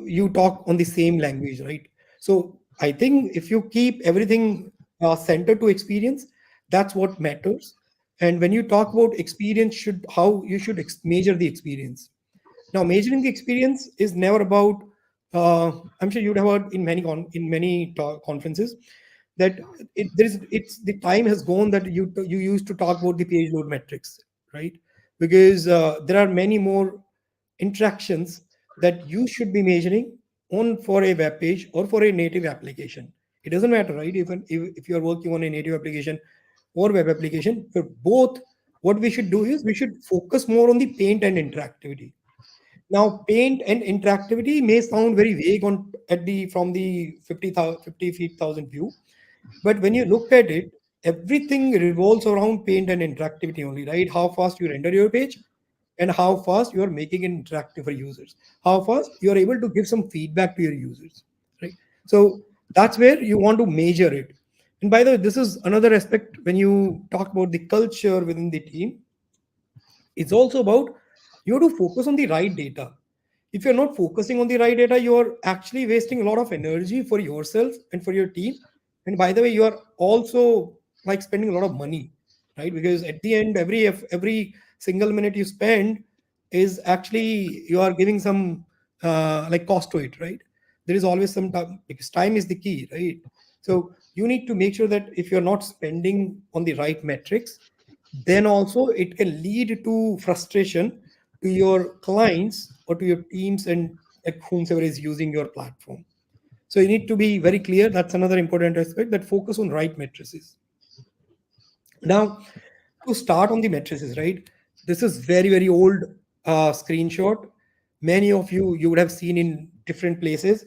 you talk on the same language, right? So I think if you keep everything centered to experience, that's what matters. And when you talk about experience, should how you should measure the experience. Now, measuring the experience is never about. I'm sure you'd have heard in many conferences that it's the time has gone that you used to talk about the page load metrics, right? Because there are many more interactions that you should be measuring on for a web page or for a native application. It doesn't matter, right? If you are working on a native application or web application, for both, what we should do is we should focus more on the paint and interactivity. Now, paint and interactivity may sound very vague on at the from the 50 feet thousand view, but when you look at it, everything revolves around paint and interactivity only, right? How fast you render your page and how fast you are making it interactive for users, how fast you are able to give some feedback to your users, right? So that's where you want to measure it. And by the way, this is another aspect when you talk about the culture within the team. It's also about you have to focus on the right data. If you're not focusing on the right data, you're actually wasting a lot of energy for yourself and for your team. And by the way, you are also like spending a lot of money, right? Because at the end, every single minute you spend is actually you are giving some like cost to it, right? There is always some time because time is the key, right? So you need to make sure that if you're not spending on the right metrics, then also it can lead to frustration to your clients or to your teams and like whomsoever is using your platform. So you need to be very clear. That's another important aspect, that focus on right matrices. Now, to start on the matrices, right? This is very old screenshot. Many of you would have seen in different places,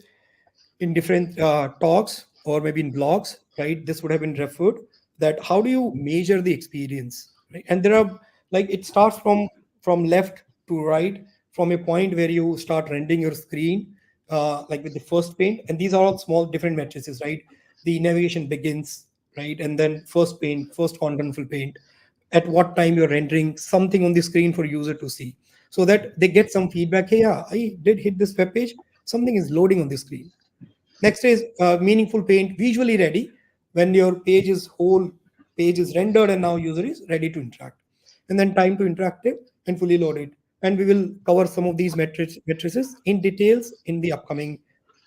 in different talks or maybe in blogs, right? This would have been referred that how do you measure the experience, right? And there are like it starts from left to right, from a point where you start rendering your screen, like with the first paint, and these are all small different matrices, right? The navigation begins, right, and then first paint, first contentful paint, at what time you're rendering something on the screen for user to see, so that they get some feedback. Hey, yeah, I did hit this web page, something is loading on the screen. Next is meaningful paint, visually ready, when your whole page is rendered and now user is ready to interact. And then time to interactive and fully loaded. And we will cover some of these matrices in details in the upcoming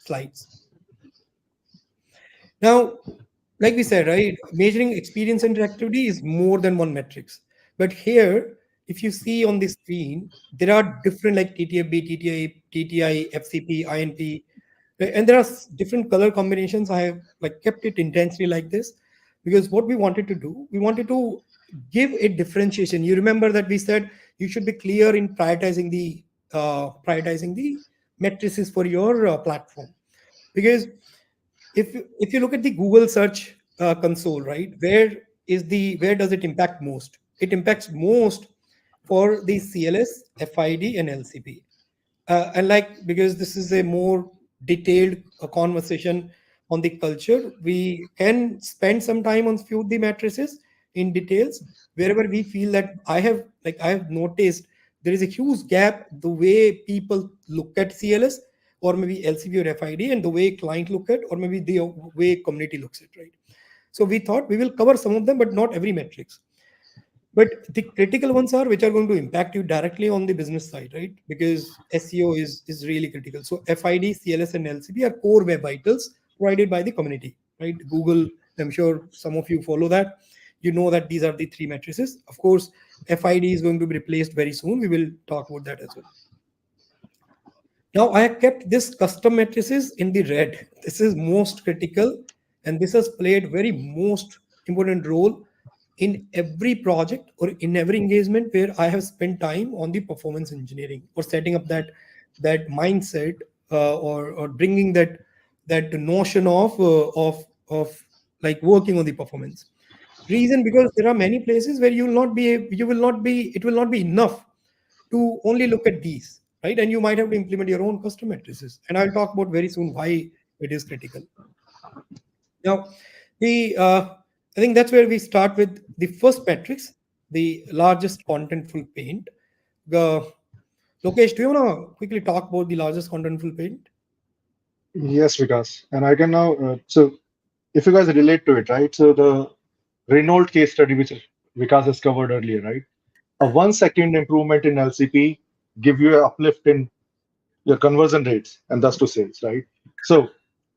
slides. Now, like we said, right, measuring experience interactivity is more than one metrics. But here, if you see on the screen, there are different like TTFB, TTI, FCP, INP, and there are different color combinations. I have like kept it intentionally like this because what we wanted to do, we wanted to give a differentiation. You remember that we said you should be clear in prioritizing the matrices for your platform, because if you look at the Google search console, right, where does it impact most? It impacts most for the CLS, FID, and LCP. And like because this is a more detailed conversation on the culture, we can spend some time on few of the matrices in details wherever we feel that I have noticed there is a huge gap the way people look at CLS or maybe LCP or FID and the way client look at or maybe the way community looks at, right? So we thought we will cover some of them, but not every metrics. But the critical ones are which are going to impact you directly on the business side, right? Because SEO is really critical. So FID, CLS, and LCP are core web vitals provided by the community, right? Google, I'm sure some of you follow that. You know that these are the three matrices. Of course, FID is going to be replaced very soon. We will talk about that as well. Now I have kept this custom matrices in the red. This is most critical, and this has played very most important role in every project or in every engagement where I have spent time on the performance engineering or setting up that mindset or bringing that that notion of like working on the performance. Reason, because there are many places where you will not be it will not be enough to only look at these, right? And you might have to implement your own custom matrices, and I'll talk about very soon why it is critical. Now, the I think that's where we start with the first matrix, the largest contentful paint. The Lokesh, do you want to quickly talk about the largest contentful paint? Yes, Vikas. And I can now, so if you guys relate to it, right? So the Renault case study, which Vikas has covered earlier, right? A 1 second improvement in LCP give you an uplift in your conversion rates and thus to sales, right? So,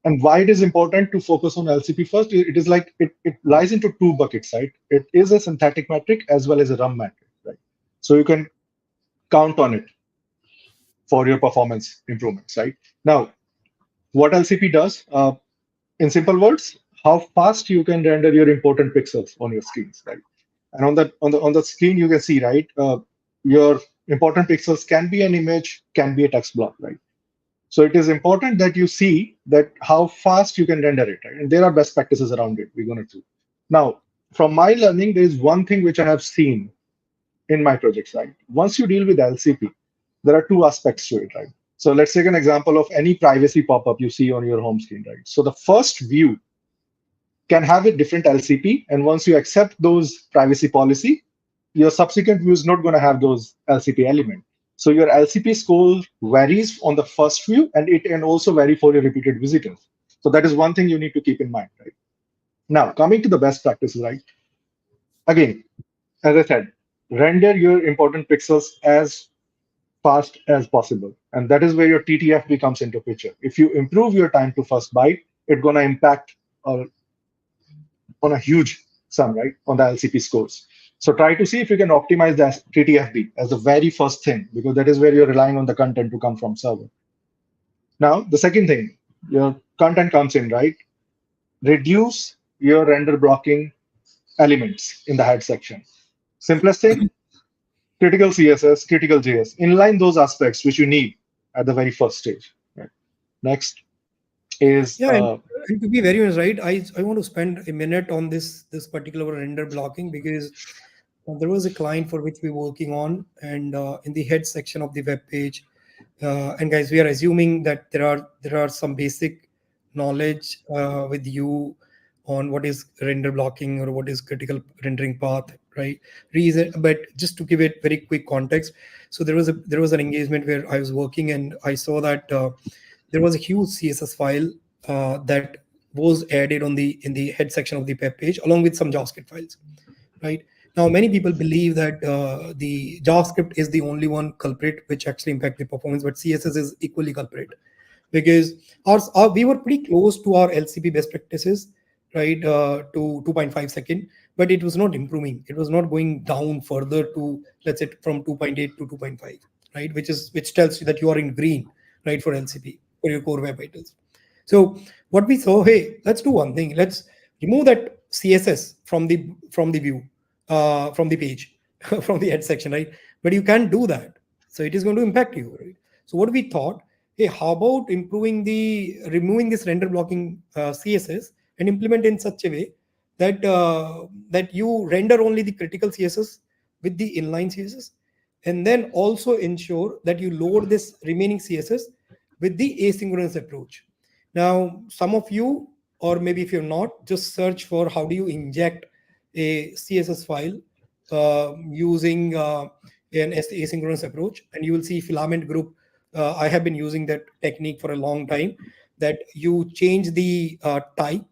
and why it is important to focus on LCP first, it is like it lies into two buckets, right? It is a synthetic metric as well as a RUM metric, right? So you can count on it for your performance improvements, right? Now, what LCP does, in simple words, how fast you can render your important pixels on your screens, right? And on the screen you can see, right, your important pixels can be an image, can be a text block, right? So it is important that you see that how fast you can render it, right? And there are best practices around it we're going to do. Now, from my learning, there is one thing which I have seen in my projects, right? Once you deal with LCP, there are two aspects to it, right? So let's take an example of any privacy pop-up you see on your home screen, right? So the first view can have a different LCP, and once you accept those privacy policy, your subsequent view is not going to have those LCP element. So your LCP score varies on the first view, and it can also vary for your repeated visitors. So that is one thing you need to keep in mind, right? Now, coming to the best practices, right? Again, as I said, render your important pixels as fast as possible. And that is where your TTFB comes into picture. If you improve your time to first byte, it's going to impact on a huge sum, right, on the LCP scores. So try to see if you can optimize the TTFB as the very first thing, because that is where you're relying on the content to come from server. Now, the second thing, your content comes in, right? Reduce your render blocking elements in the head section. Simplest thing, critical CSS, critical JS. Inline those aspects which you need at the very first stage. Right? Next is Yeah, and to be very honest, right, I want to spend a minute on this particular render blocking, because there was a client for which we were working on, and in the head section of the web page, and guys, we are assuming that there are some basic knowledge with you on what is render blocking or what is critical rendering path, right? Reason, but just to give it very quick context, so there was an engagement where I was working, and I saw that there was a huge CSS file that was added on the in the head section of the web page along with some JavaScript files, right? Now, many people believe that the JavaScript is the only one culprit which actually impact the performance, but CSS is equally culprit, because we were pretty close to our LCP best practices, right, to 2.5 second, but it was not improving. It was not going down further to, let's say, from 2.8 to 2.5, right, which tells you that you are in green, right, for LCP, for your core web vitals. So what we saw, hey, let's do one thing. Let's remove that CSS from the view, from the page, from the head section, right? But you can't do that, so it is going to impact you, right? So what we thought, hey, how about removing this render blocking CSS and implement in such a way that that you render only the critical CSS with the inline CSS, and then also ensure that you load this remaining CSS with the asynchronous approach. Now, some of you, or maybe if you're not, just search for how do you inject a CSS file using an asynchronous approach, and you will see filament group. I have been using that technique for a long time, that you change the type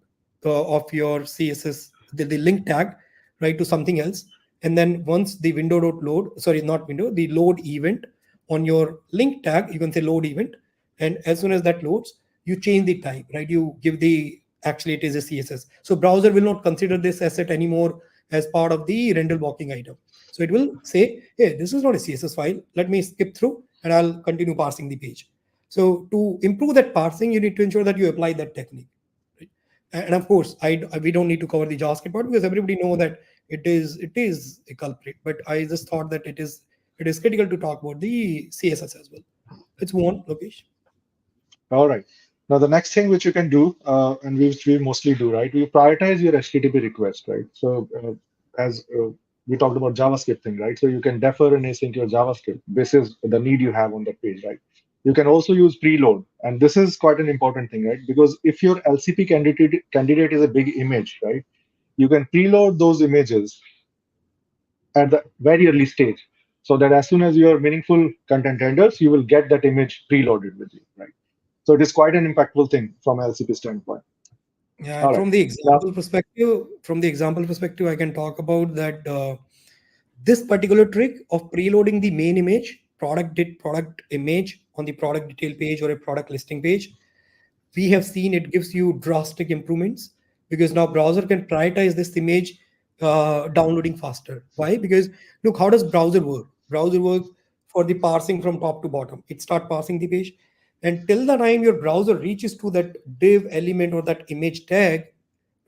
of your CSS, the link tag, right, to something else. And then once the window dot load, sorry, not window, the load event on your link tag, you can say load event. And as soon as that loads, you change the type, right? You give the, actually it is a CSS. So browser will not consider this asset anymore as part of the render blocking item. So it will say, hey, this is not a CSS file. Let me skip through and I'll continue parsing the page. So to improve that parsing, you need to ensure that you apply that technique. Right? And of course, we don't need to cover the JavaScript part, because everybody know that it is a culprit. But I just thought that it is critical to talk about the CSS as well. Let's move on, Lokesh. all right. Now, the next thing which you can do, and which we mostly do, right? We prioritize your HTTP request, right? So, as we talked about JavaScript thing, right? So you can defer and async your JavaScript. This is the need you have on that page, right? You can also use preload, and this is quite an important thing, right? Because if your LCP candidate is a big image, right? You can preload those images at the very early stage, so that as soon as your meaningful content renders, you will get that image preloaded with you, right? So it is quite an impactful thing from LCP standpoint. Yeah, All and right. Now, from the example perspective, I can talk about that this particular trick of preloading the main image, product image on the product detail page or a product listing page, we have seen it gives you drastic improvements because now browser can prioritize this image downloading faster. Why? Because look, how does browser work? Browser works for the parsing from top to bottom. It start parsing the page, and till the time your browser reaches to that div element or that image tag,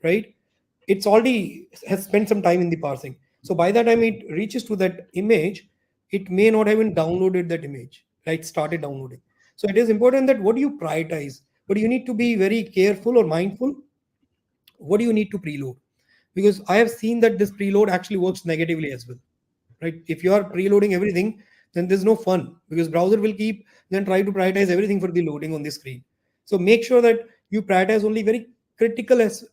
right? It's already has spent some time in the parsing. So by the time it reaches to that image, it may not have even downloaded that image, right? Started downloading. So it is important that what do you prioritize, but you need to be very careful or mindful. What do you need to preload? Because I have seen that this preload actually works negatively as well, right? If you are preloading everything, then there's no fun because browser will keep then try to prioritize everything for the loading on the screen. So make sure that you prioritize only very critical as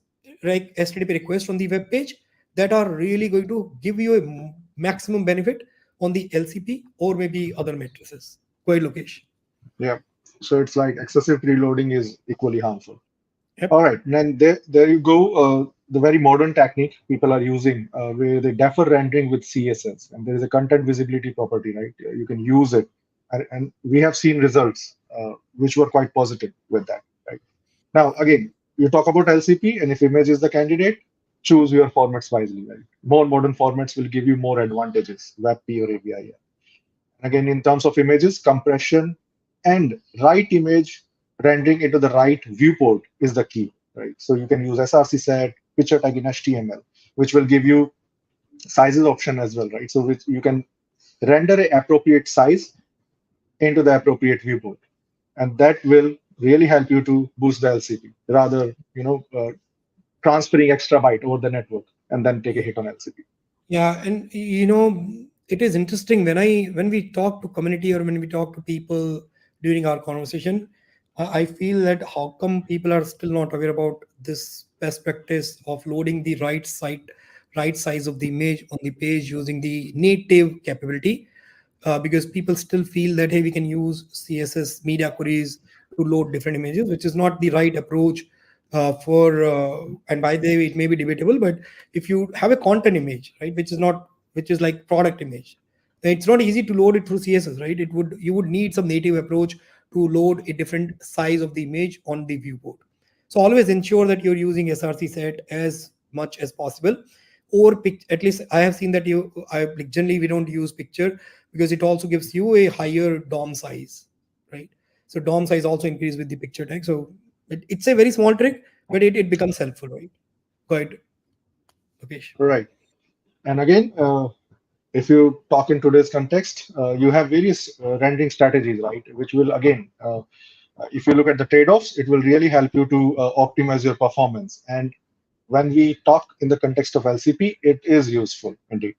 like HTTP requests on the web page that are really going to give you a maximum benefit on the LCP or maybe other matrices. Query location. yeah. So it's like excessive preloading is equally harmful. Yep. All right. And there you go. The very modern technique people are using where they defer rendering with CSS. And there is a content visibility property, right? You can use it. And we have seen results which were quite positive with that, right? Now, again, you talk about LCP, and if image is the candidate, choose your formats wisely, right? More modern formats will give you more advantages, WebP or AVI. Again, in terms of images, compression and right image rendering into the right viewport is the key, right? So you can use SRC set, picture tag in HTML, which will give you sizes option as well, right? So which you can render a appropriate size into the appropriate viewport, and that will really help you to boost the LCP rather, transferring extra byte over the network and then take a hit on LCP. Yeah, and it is interesting when we talk to community or when we talk to people during our conversation, I feel that how come people are still not aware about this best practice of loading the right size of the image on the page using the native capability, because people still feel that hey, we can use CSS media queries to load different images, which is not the right approach for. And by the way, it may be debatable, but if you have a content image, right, which is like product image, it's not easy to load it through CSS, right? You would need some native approach to load a different size of the image on the viewport. So always ensure that you're using SRC set as much as possible, or at least I have seen that like generally we don't use picture because it also gives you a higher DOM size, right? So DOM size also increase with the picture tag. So it's a very small trick, but it becomes helpful, right? Go ahead, Lokesh. Right. And again, if you talk in today's context, you have various rendering strategies, right? Which will again, if you look at the trade-offs, it will really help you to optimize your performance. And when we talk in the context of LCP, it is useful indeed.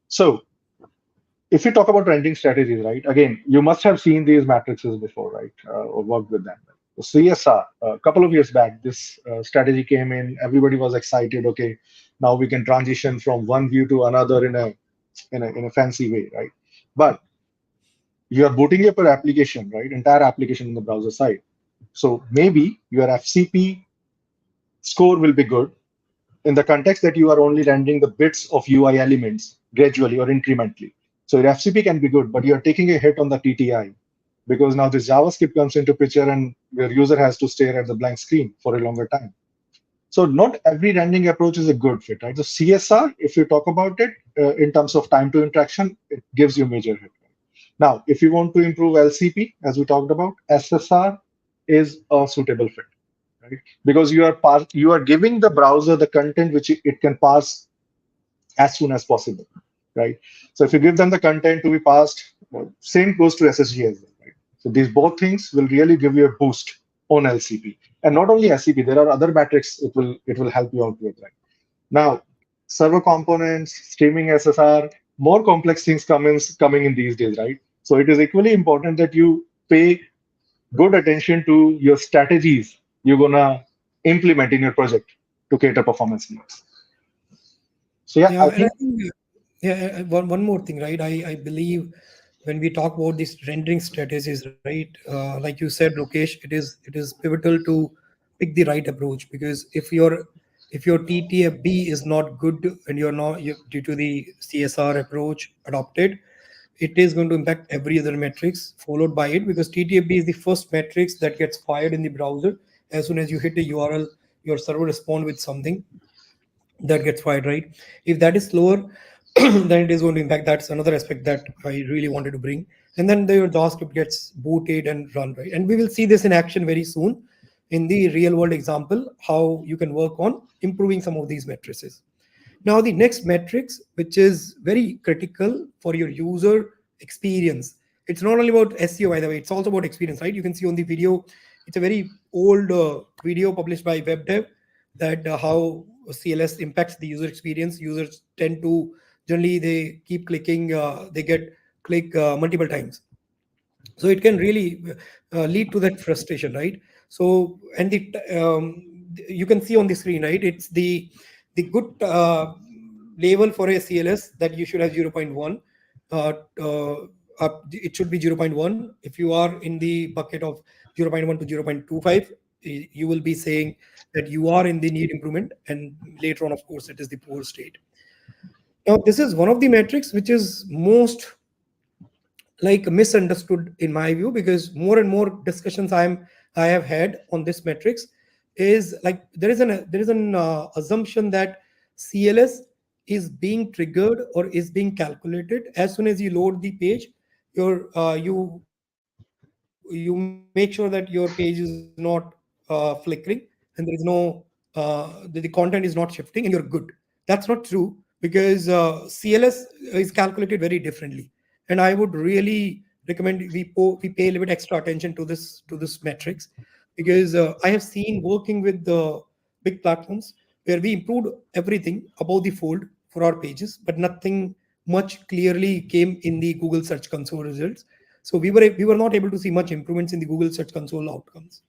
So if you talk about rendering strategies, right? Again, you must have seen these matrices before, right? Or worked with them. CSR, a couple of years back, this strategy came in. Everybody was excited. Okay, now we can transition from one view to another in a fancy way, right? But you are booting up your application, right? Entire application in the browser side. So maybe your FCP score will be good in the context that you are only rendering the bits of UI elements gradually or incrementally. So your FCP can be good, but you're taking a hit on the TTI because now this JavaScript comes into picture and your user has to stare at the blank screen for a longer time. So not every rendering approach is a good fit, right? So CSR, if you talk about it in terms of time to interaction, it gives you major hit. Now, if you want to improve LCP, as we talked about, SSR is a suitable fit, right? Because you are giving the browser the content which it can parse as soon as possible, right? So if you give them the content to be parsed, same goes to SSG as well, right? So these both things will really give you a boost own LCP. And not only SCP, there are other metrics it will help you out with, right? Now, server components, streaming SSR, more complex things coming in these days, right? So it is equally important that you pay good attention to your strategies you're gonna implement in your project to cater performance needs. So yeah, Yeah, I and I think think one more thing, right? I believe when we talk about these rendering strategies, right? Like you said, Lokesh, it is pivotal to pick the right approach, because if your TTFB is not good and due to the CSR approach adopted, it is going to impact every other metrics followed by it, because TTFB is the first metrics that gets fired in the browser. As soon as you hit a URL, your server respond with something that gets fired, right? If that is slower, then it is going to impact. That's another aspect that I really wanted to bring. And then your JavaScript gets booted and run, right? And we will see this in action very soon in the real world example, how you can work on improving some of these matrices. Now, the next metrics, which is very critical for your user experience. It's not only about SEO, by the way, it's also about experience, right? You can see on the video, it's a very old video published by WebDev, that how CLS impacts the user experience. Users tend to, generally, they keep clicking, they get click multiple times. So it can really lead to that frustration, right? So, and you can see on the screen, right? It's the good level for a CLS that you should have 0.1. It should be 0.1. If you are in the bucket of 0.1 to 0.25, you will be saying that you are in the need improvement, and later on, of course, it is the poor state. Now, this is one of the metrics which is most like misunderstood in my view, because more and more discussions I have had on this metrics is like there is an assumption that CLS is being triggered or is being calculated as soon as you load the page. You make sure that your page is not flickering, and there is no the content is not shifting, and you're good. That's not true, because CLS is calculated very differently. And I would really recommend we pay a little bit extra attention to this metrics, because I have seen working with the big platforms where we improved everything above the fold for our pages, but nothing much clearly came in the Google Search Console results. So we were not able to see much improvements in the Google Search Console outcomes,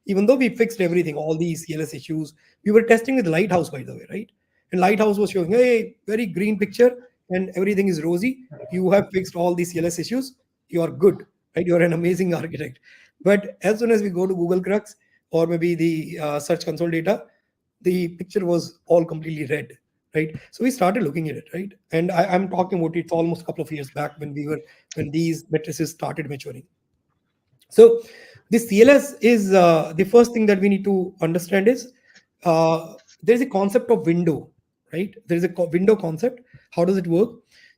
even though we fixed everything, all these CLS issues. We were testing with Lighthouse, by the way, right? And Lighthouse was showing, hey, very green picture and everything is rosy. You have fixed all these CLS issues. You are good, right? You are an amazing architect. But as soon as we go to Google Crux or maybe the Search Console data, the picture was all completely red, right? So we started looking at it, right? And I'm talking about it's almost a couple of years back when these matrices started maturing. So this CLS is the first thing that we need to understand is there is a concept of window, right? There is a window concept. How does it work?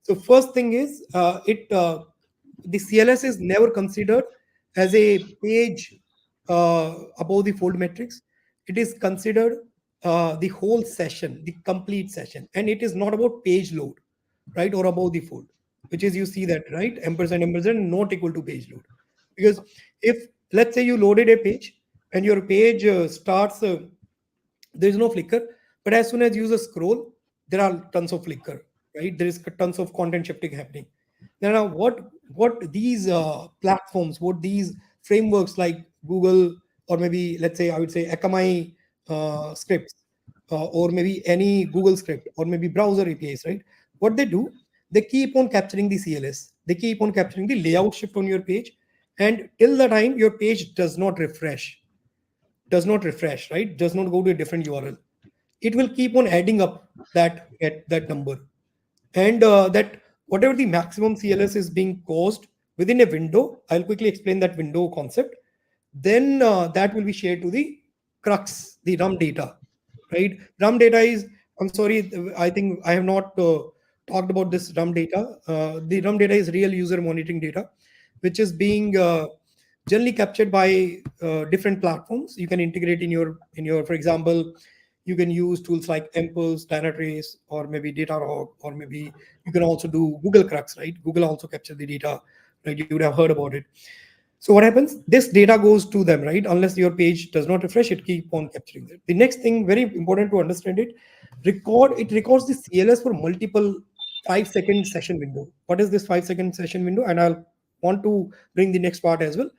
So first thing is the CLS is never considered as a page above the fold metrics. It is considered the whole session, the complete session, and it is not about page load, right, or above the fold, which is you see that, right, ampersand not equal to page load. Because if let's say you loaded a page and your page starts there is no flicker, but as soon as users scroll, there are tons of flicker, right? There is tons of content shifting happening. Now what these platforms, what these frameworks like Google, or maybe let's say I would say Akamai scripts, or maybe any Google script, or maybe browser APIs, right? What they do, they keep on capturing the CLS, they keep on capturing the layout shift on your page, and till the time your page does not refresh, right? Does not go to a different URL. It will keep on adding up that number, and that whatever the maximum CLS is being caused within a window. I'll quickly explain that window concept. Then that will be shared to the crux, the RAM data, right? RAM data is, I'm sorry, I think I have not talked about this RAM data. The RAM data is real user monitoring data, which is being generally captured by different platforms. You can integrate in your, for example, you can use tools like Impulse, Dynatrace, or maybe Datalog, or maybe you can also do Google Crux, right? Google also capture the data, right? You would have heard about it. So what happens? This data goes to them, right? Unless your page does not refresh, it keep on capturing that. The next thing, very important to understand it, records the CLS for multiple 5-second session window. What is this 5-second session window? And I'll want to bring the next part as well.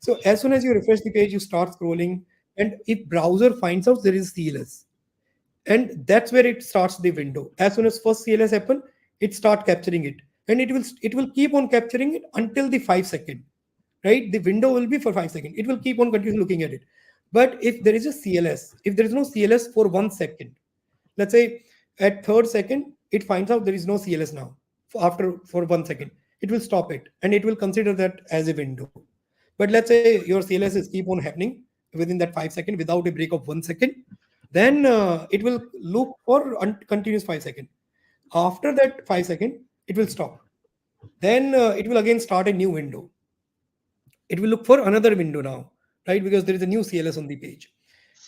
So as soon as you refresh the page, you start scrolling, and if browser finds out there is CLS, and that's where it starts the window. As soon as first CLS happen, it start capturing it, and it will keep on capturing it until the 5 second, right? The window will be for 5 seconds. It will keep on continuously looking at it. But if there is a CLS, if there is no CLS for 1 second, let's say at third second, it finds out there is no CLS now. For 1 second, it will stop it and it will consider that as a window. But let's say your CLS is keep on happening within that 5 second without a break of 1 second, then it will look for continuous 5 second. After that 5 second, it will stop. Then it will again start a new window. It will look for another window now, right? Because there is a new CLS on the page.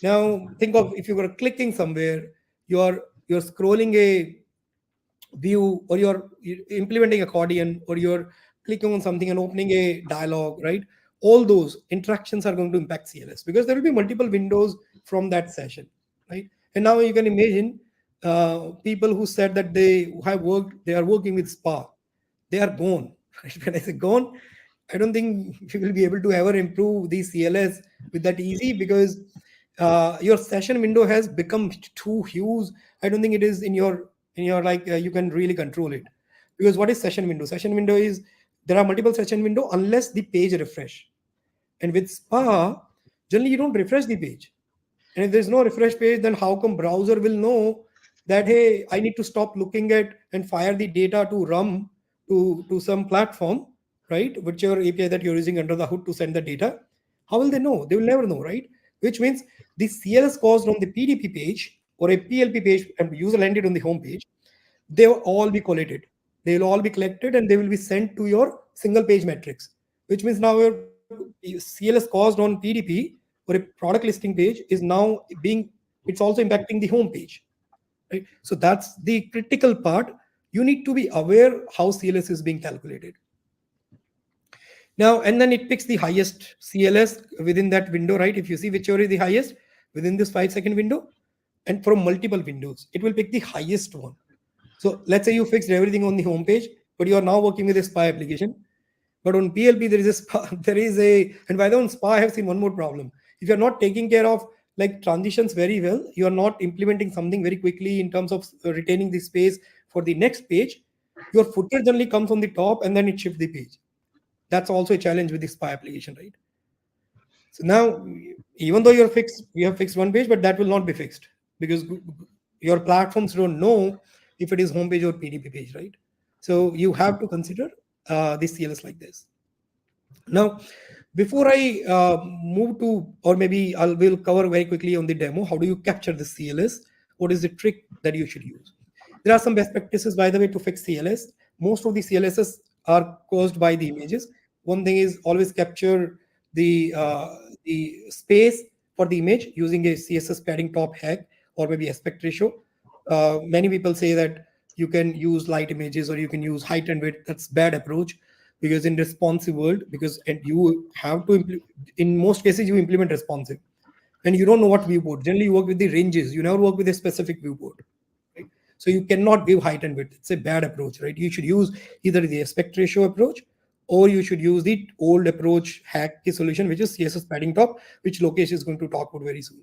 Now think of, if you are clicking somewhere, you're scrolling a view, or you're implementing accordion, or you're clicking on something and opening a dialogue, right? All those interactions are going to impact CLS because there will be multiple windows from that session, right? And now you can imagine people who said that they are working with spa, they are gone. Right? When I say gone, I don't think you will be able to ever improve the CLS with that easy, because your session window has become too huge. I don't think it is in your like you can really control it. Because what is session window? Session window is, there are multiple session window unless the page refresh. And with spa, generally you don't refresh the page. And if there's no refresh page, then how come browser will know that, hey, I need to stop looking at and fire the data to RUM to some platform, right? Whichever API that you're using under the hood to send the data. How will they know? They will never know, right? Which means the CLS caused on the PDP page or a PLP page and user landed on the home page, they will all be collated. They will all be collected and they will be sent to your single page metrics, which means now your CLS caused on PDP or a product listing page is now it's also impacting the home page, right? So that's the critical part. You need to be aware how CLS is being calculated. Now, and then it picks the highest CLS within that window, right? If you see whichever is the highest within this 5-second window, and from multiple windows, it will pick the highest one. So let's say you fixed everything on the home page, but you are now working with a SPA application. But on PLP, there is a SPA, and by the way, on SPA, I have seen one more problem. If you're not taking care of like transitions very well, you are not implementing something very quickly in terms of retaining the space for the next page, your footer generally comes on the top and then it shifts the page. That's also a challenge with the SPA application, right? So now, even though you have fixed one page, but that will not be fixed because your platforms don't know if it is home page or PDP page, right? So you have to consider the CLS like this. Now, before I move to, or maybe we'll cover very quickly on the demo, how do you capture the CLS? What is the trick that you should use? There are some best practices, by the way, to fix CLS. Most of the CLSs are caused by the images. One thing is always capture the space for the image using a CSS padding top hack or maybe aspect ratio. Many people say that you can use light images or you can use height and width. That's bad approach, because in responsive world, and you have to in most cases you implement responsive and you don't know what viewport. Generally you work with the ranges, you never work with a specific viewport, right? So you cannot give height and width. It's a bad approach, right? You should use either the aspect ratio approach or you should use the old approach hack solution, which is CSS padding top, which Lokesh is going to talk about very soon.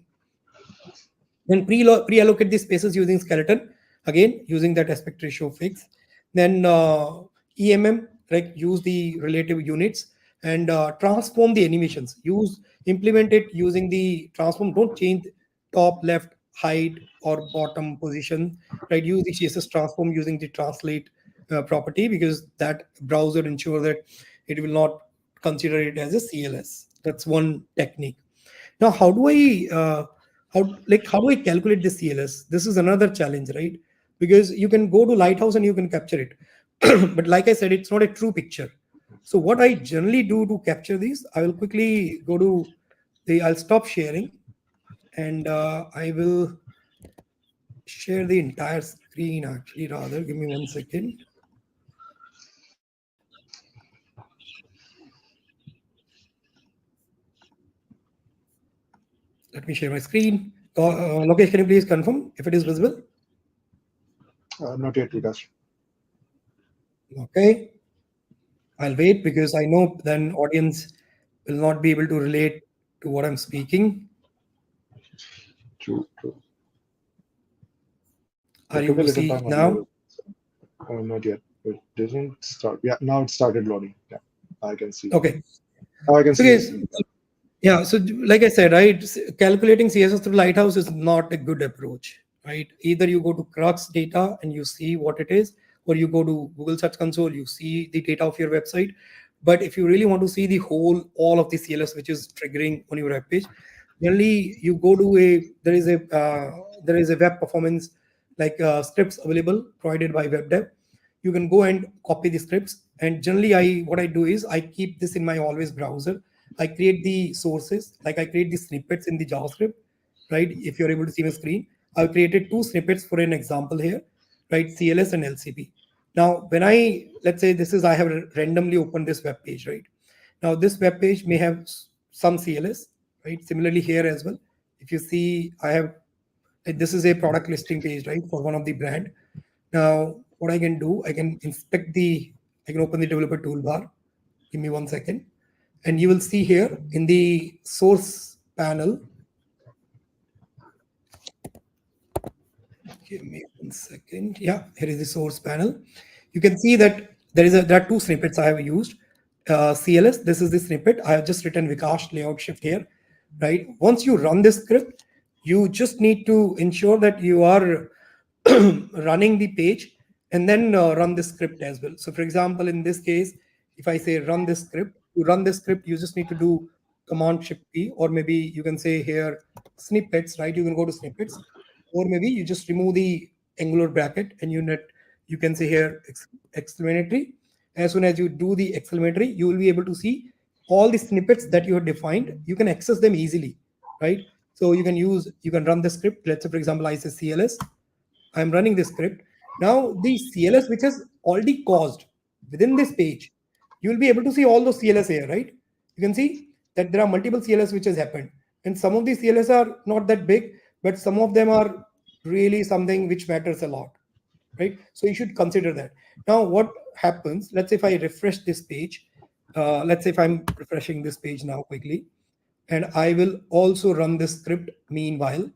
Then pre-allocate the spaces using skeleton, again using that aspect ratio fix. Then EMM, like use the relative units, and transform the animations. Implement it using the transform. Don't change top, left, height, or bottom position. Right? Use the CSS transform using the translate property, because that browser ensure that it will not consider it as a CLS. That's one technique. Now, how do I calculate the CLS? This is another challenge, right? Because you can go to Lighthouse and you can capture it. But like I said, it's not a true picture. So what I generally do to capture these, I will quickly go to I'll stop sharing and I will share the entire screen actually, rather. Give me 1 second. Let me share my screen. Lokesh, can you please confirm if it is visible? Not yet, Vikas. Okay. I'll wait because I know then audience will not be able to relate to what I'm speaking. True. Are It you took a able to little see time now? earlier. Not yet. It didn't start. Yeah, now it started loading. Yeah, I can see. Okay. Now I can see Okay. the screen. Yeah. So like I said, right, calculating CSS through Lighthouse is not a good approach, right? Either you go to Crux data and you see what it is, or you go to Google Search Console, you see the data of your website. But if you really want to see the whole, all of the CLS which is triggering on your web page, generally you go to there is a web performance like scripts available provided by WebDev. You can go and copy the scripts. And generally, what I do is I keep this in my always browser. I create the sources, like I create the snippets in the JavaScript, right? If you're able to see my screen, I've created 2 snippets for an example here, right? CLS and LCP. Now, when let's say I have randomly opened this web page, right? Now, this web page may have some CLS, right? Similarly here as well. If you see, this is a product listing page, right? For one of the brand. Now, what I can do, I can open the developer toolbar. Give me 1 second. And you will see here in the source panel. Give me 1 second. Yeah, here is the source panel. You can see that there are 2 snippets I have used. CLS, this is the snippet. I have just written Vikash layout shift here, right? Once you run this script, you just need to ensure that you are running the page and then run the script as well. So for example, in this case, if I say run this script, to run this script, you just need to do Command Shift P, or maybe you can say here snippets, right? You can go to snippets, or maybe you just remove the angular bracket and you can say here exclamatory. As soon as you do the exclamatory, you will be able to see all the snippets that you have defined. You can access them easily, right? So you can run the script. Let's say, for example, I say CLS. I'm running this script. Now the CLS which has already caused within this page, you will be able to see all those CLS here, right? You can see that there are multiple CLS which has happened. And some of these CLS are not that big, but some of them are really something which matters a lot, right? So you should consider that. Now what happens, let's say if I refresh this page, let's say if I'm refreshing this page now quickly, and I will also run this script meanwhile.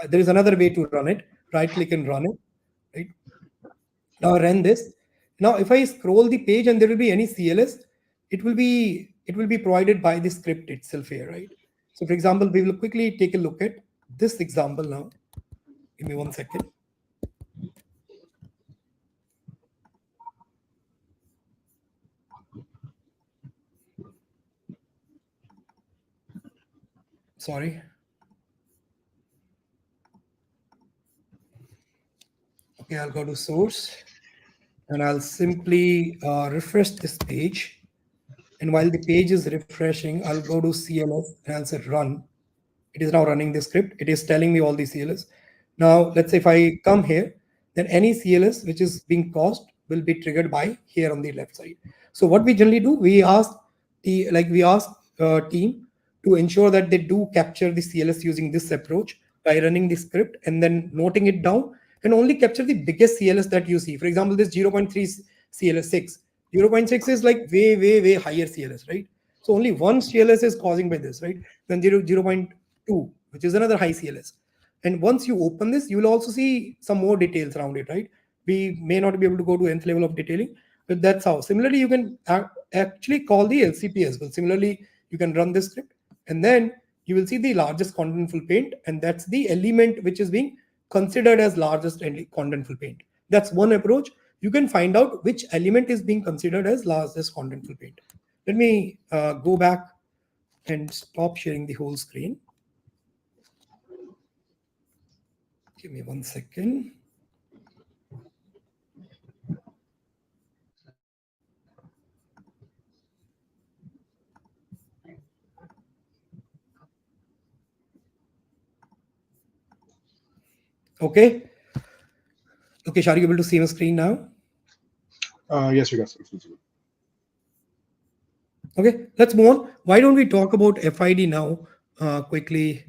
There is another way to run it. Right click and run it, right? Now run this. Now if I scroll the page and there will be any CLS, it will be provided by the script itself here, right? So for example, we will quickly take a look at this example now. Give me 1 second. Sorry. Okay, I'll go to source and I'll simply refresh this page. And while the page is refreshing, I'll go to CLS and I'll say run. It is now running the script. It is telling me all the CLS. Now, let's say if I come here, then any CLS which is being caused will be triggered by here on the left side. So what we generally do, we ask team to ensure that they do capture the CLS using this approach by running the script and then noting it down and only capture the biggest CLS that you see. For example, this 0.3 CLS 6. 0.6 is like way higher CLS, right? So only one CLS is causing by this, right? Then 0.2, which is another high CLS. And once you open this, you will also see some more details around it, right? We may not be able to go to nth level of detailing, but that's how. Similarly, you can actually call the LCP as well. Similarly, you can run this script and then you will see the largest contentful paint, and that's the element which is being considered as largest contentful paint. That's one approach. You can find out which element is being considered as largest contentful paint. Let me go back and stop sharing the whole screen. Give me 1 second. Okay. Okay, are you able to see my screen now? Yes, Vikas. It's visible. Okay, let's move on. Why don't we talk about FID now quickly?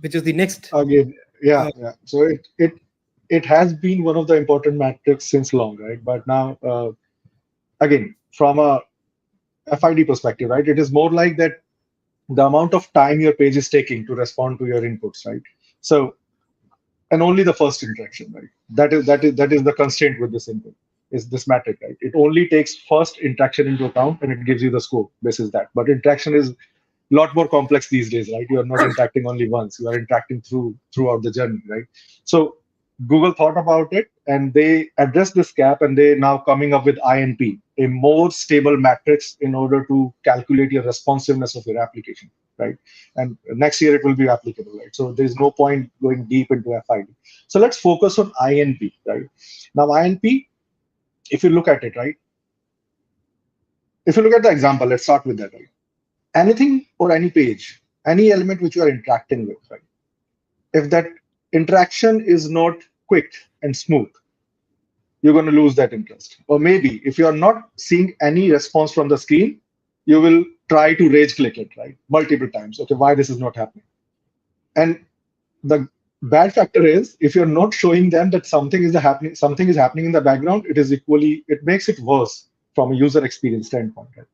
which is the next. Again, yeah, Uh, yeah. So it has been one of the important metrics since long, right? But now, again, from a FID perspective, right, it is more like that the amount of time your page is taking to respond to your inputs, right? So, and only the first interaction, right? That is the constraint with this input, is this metric, right? It only takes first interaction into account and it gives you the score basis that. But interaction is a lot more complex these days, right? You are not interacting only once, you are interacting throughout the journey, right? So Google thought about it and they addressed this gap, and they now coming up with INP, a more stable matrix in order to calculate your responsiveness of your application, right? And next year it will be applicable, right? So there is no point going deep into FID. So let's focus on INP, right? Now INP, if you look at it, right? If you look at the example, let's start with that, right? Anything or any page, any element which you are interacting with, right? If that interaction is not quick and smooth, you're going to lose that interest. Or maybe if you're not seeing any response from the screen, you will try to rage click it, right? Multiple times. Okay, why this is not happening? And the bad factor is if you're not showing them that something is happening in the background, it makes it worse from a user experience standpoint, right?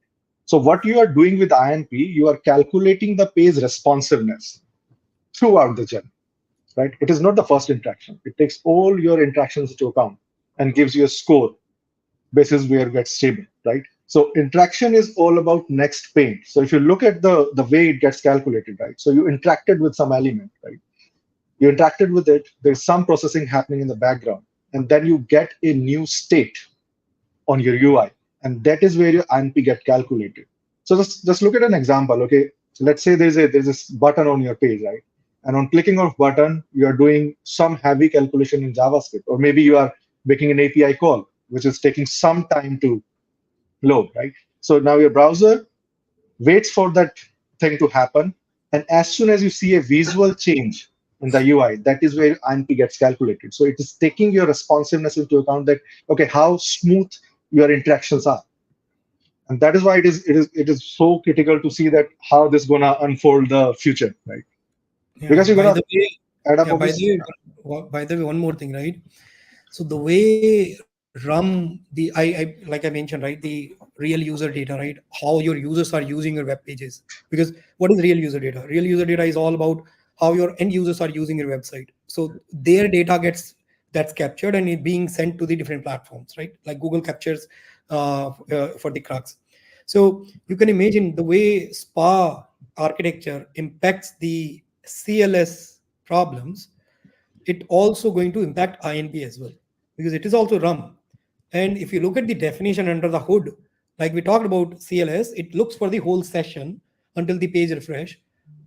So what you are doing with INP, you are calculating the page responsiveness throughout the journey, right? It is not the first interaction. It takes all your interactions into account and gives you a score basis where it gets stable, right? So interaction is all about next paint. So if you look at the way it gets calculated, right? So you interacted with some element, right? You interacted with it, there's some processing happening in the background, and then you get a new state on your UI, and that is where your INP get calculated. So just look at an example, okay? So let's say there's this button on your page, right? And on clicking of button, you are doing some heavy calculation in JavaScript, or maybe you are making an API call, which is taking some time to load, right? So now your browser waits for that thing to happen, and as soon as you see a visual change in the UI, that is where INP gets calculated. So it is taking your responsiveness into account, that okay, how smooth your interactions are, and that is why it is so critical to see that how this gonna unfold the future, right? yeah, Because you're by gonna the way, add up yeah, of this. by the way, one more thing, right? So the way like I mentioned, right, the real user data, right? How your users are using your web pages. Because what is real user data? Real user data is all about how your end users are using your website. So their data that's captured and it being sent to the different platforms, right? Like Google captures for the crux. So you can imagine the way SPA architecture impacts the CLS problems, it also going to impact INP as well, because it is also RUM. And if you look at the definition under the hood, like we talked about CLS, it looks for the whole session until the page refresh.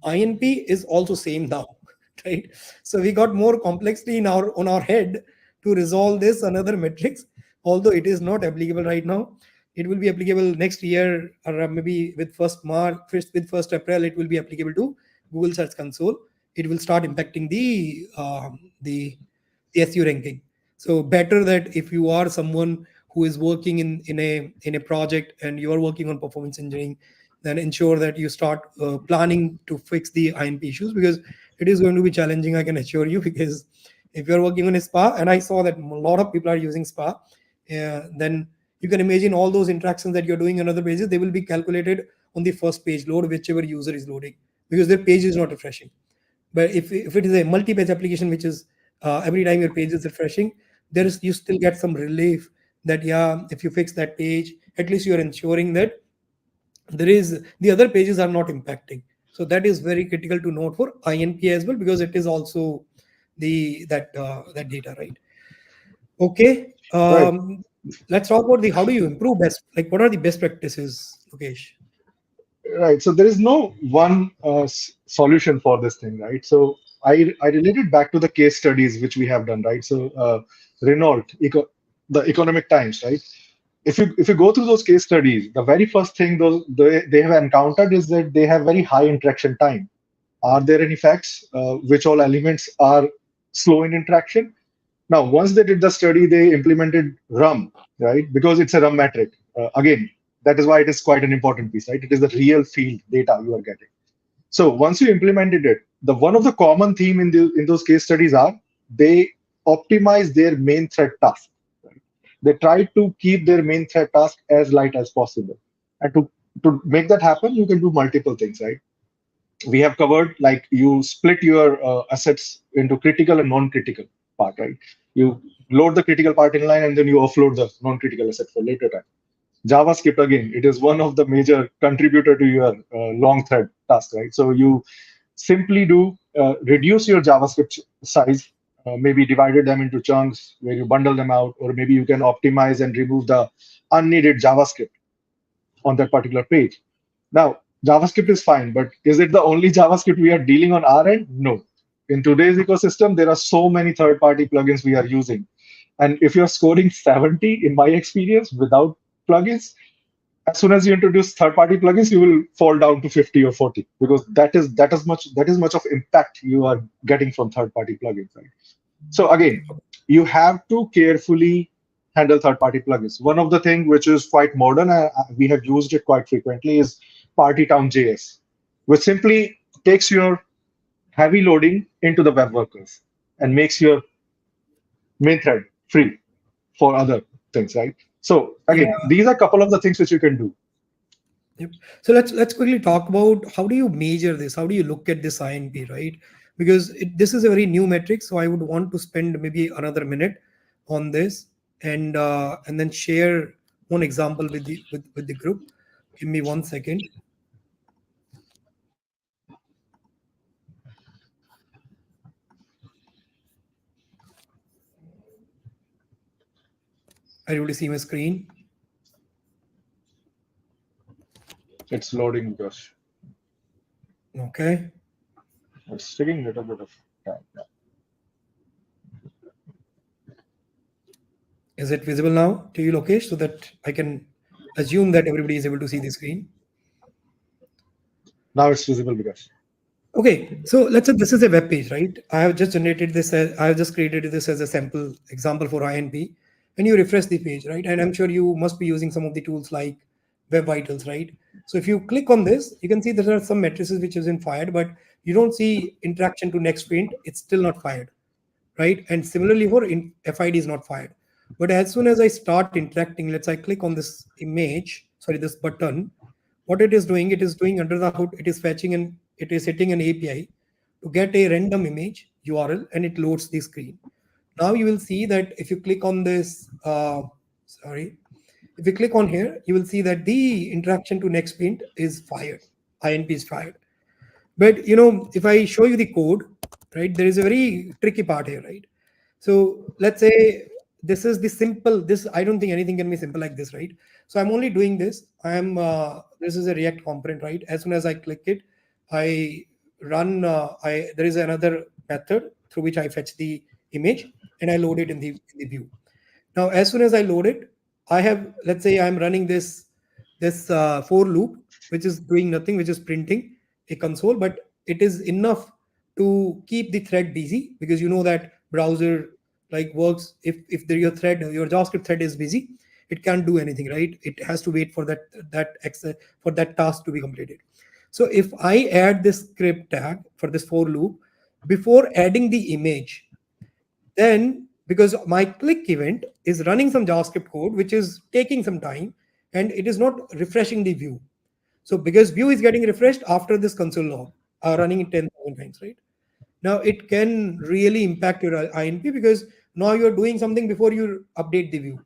INP is also same now, right? So we got more complexity on our head to resolve this another metrics, although it is not applicable right now. It will be applicable next year, or maybe with first April, it will be applicable to Google Search Console. It will start impacting the SEO ranking. So better that if you are someone who is working in a project and you are working on performance engineering, then ensure that you start planning to fix the INP issues, because it is going to be challenging, I can assure you. Because if you're working on a SPA, and I saw that a lot of people are using SPA, then you can imagine all those interactions that you're doing on other pages, they will be calculated on the first page load, whichever user is loading, because their page is not refreshing. But if it is a multi-page application, which is every time your page is refreshing, you still get some relief that, yeah, if you fix that page, at least you're ensuring that the other pages are not impacting. So that is very critical to note for INP as well, because it is also that data, right? Okay. Right. Let's talk about how do you improve like what are the best practices, Lokesh? Right. So there is no one solution for this thing, right? So I related back to the case studies which we have done, right? So Renault, the Economic Times, right? If you go through those case studies, the very first thing they have encountered is that they have very high interaction time. Are there any facts which all elements are slow in interaction? Now, once they did the study, they implemented RUM, right? Because it's a RUM metric. Again, that is why it is quite an important piece, right? It is the real field data you are getting. So once you implemented it, the one of the common theme in those case studies are they optimize their main thread task. Right? They try to keep their main thread task as light as possible. And to make that happen, you can do multiple things, right? We have covered like you split your assets into critical and non-critical part, right? You load the critical part in line and then you offload the non-critical asset for later time. JavaScript again, it is one of the major contributor to your long thread task, right? So you simply do reduce your JavaScript size, maybe divided them into chunks where you bundle them out, or maybe you can optimize and remove the unneeded JavaScript on that particular page. Now, JavaScript is fine, but is it the only JavaScript we are dealing on our end? No. In today's ecosystem, there are so many third-party plugins we are using. And if you're scoring 70, in my experience, without plugins, as soon as you introduce third-party plugins, you will fall down to 50 or 40 because that is much of impact you are getting from third-party plugins. Right? So again, you have to carefully handle third-party plugins. One of the things which is quite modern, we have used it quite frequently, is PartyTown.js, which simply takes your heavy loading into the web workers and makes your main thread free for other things, right? So again, these are a couple of the things which you can do. Yep. So let's quickly talk about how do you measure this? How do you look at this INP, right? Because this is a very new metric, so I would want to spend maybe another minute on this and then share one example with the group. Give me 1 second. Are you able to see my screen? It's loading, Josh. Okay. It's taking a little bit of time. Yeah. Is it visible now to you, Lokesh, so that I can assume that everybody is able to see the screen? Now it's visible, because Okay, so let's say this is a web page, right? I have just generated this, I have just created this as a sample example for INP, and you refresh the page, right? And I'm sure you must be using some of the tools like Web Vitals, right? So if you click on this, you can see there are some matrices which isn't fired, but you don't see interaction to next print, it's still not fired, right? And similarly for FID is not fired. But as soon as I start interacting, let's say I click on this image, sorry, this button, what it is doing under the hood, it is fetching and it is hitting an API to get a random image URL and it loads the screen. Now you will see that if you click on this, if you click on here, you will see that the interaction to next print is fired, INP is fired. But if I show you the code, right, there is a very tricky part here, right? So let's say this is the simple, I don't think anything can be simple like this, right? So I'm only doing this. This is a React component, right? As soon as I click it, I run, there is another method through which I fetch the image and I load it in the view. Now, as soon as I load it, I have, let's say I'm running this for loop, which is doing nothing, which is printing a console, but it is enough to keep the thread busy, because you know that browser like works if your JavaScript thread is busy, it can't do anything, right? It has to wait for that task to be completed. So if I add this script tag for this for loop before adding the image, then because my click event is running some JavaScript code which is taking some time and it is not refreshing the view. So because view is getting refreshed after this console log running it 10,000 times, right? Now it can really impact your INP because now you're doing something before you update the view.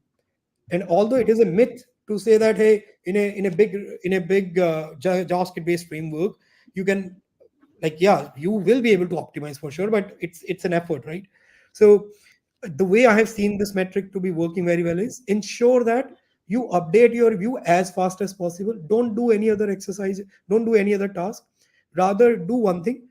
And although it is a myth to say that, hey, in a big JavaScript based framework, you can you will be able to optimize for sure, but it's an effort, right? So the way I have seen this metric to be working very well is ensure that you update your view as fast as possible. Don't do any other exercise, don't do any other task. Rather do one thing,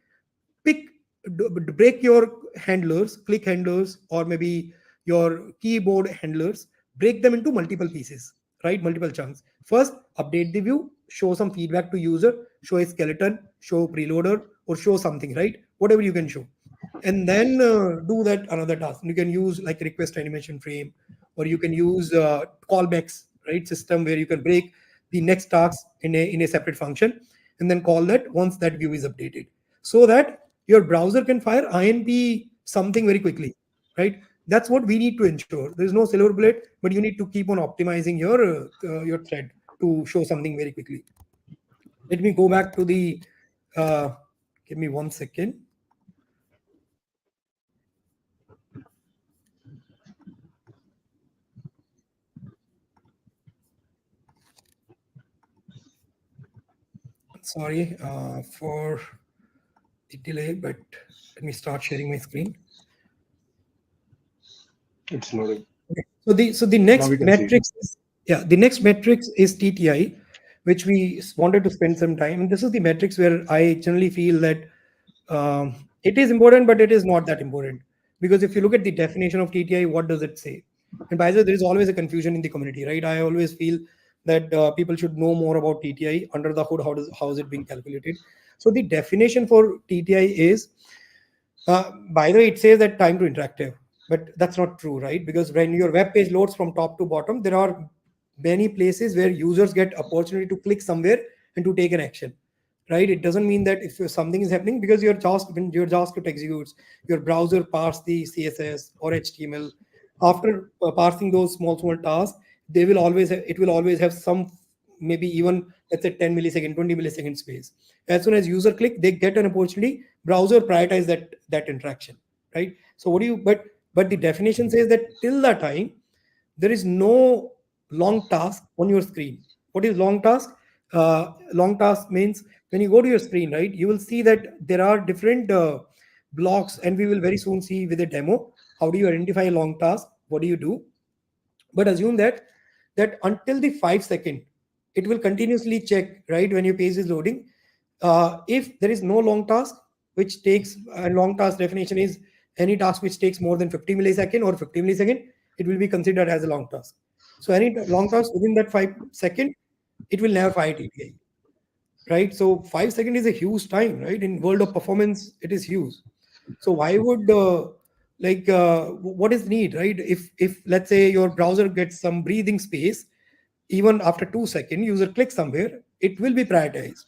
break your handlers, click handlers, or maybe your keyboard handlers, break them into multiple pieces, right? Multiple chunks. First, update the view, show some feedback to user, show a skeleton, show preloader, or show something, right? Whatever you can show. And then do that another task. You can use like request animation frame, or you can use callbacks, right? System where you can break the next task in a separate function. and then call that once that view is updated, so that your browser can fire INP something very quickly, right? That's what we need to ensure. There's no silver bullet, but you need to keep on optimizing your thread to show something very quickly. Let me go back to the, give me 1 second. Sorry for the delay, but let me start sharing my screen. It's loading. Okay. So the Now next we can see. metrics is, yeah, the next metrics is TTI, which we wanted to spend some time. And this is the metrics where I generally feel that it is important, but it is not that important. Because if you look at the definition of TTI, what does it say? And by the way, there is always a confusion in the community, right? I always feel that people should know more about TTI under the hood. How is it being calculated? So the definition for TTI is, by the way, it says that time to interactive, but that's not true, right? Because when your web page loads from top to bottom, there are many places where users get opportunity to click somewhere and to take an action, right? It doesn't mean that if something is happening, because when your JavaScript executes, your browser parse the CSS or HTML. After parsing those small tasks, it will always have some, maybe even, let's say, 10 millisecond, 20 millisecond space. As soon as user click, they get an opportunity, browser prioritize that interaction, right? So but the definition says that till that time there is no long task on your screen. What is long task? Long task means when you go to your screen, right, you will see that there are different blocks, and we will very soon see with a demo how do you identify a long task, what do you do. But assume that until the 5 second, it will continuously check, right, when your page is loading. If there is no long task, which takes a long task definition is any task which takes more than 50 millisecond or 50 millisecond, it will be considered as a long task. So any long task within that 5 second, it will never fire TTI, right? So 5 seconds is a huge time, right? In world of performance, it is huge. So why would what is need, right? If let's say your browser gets some breathing space, even after 2 seconds, user clicks somewhere, it will be prioritized,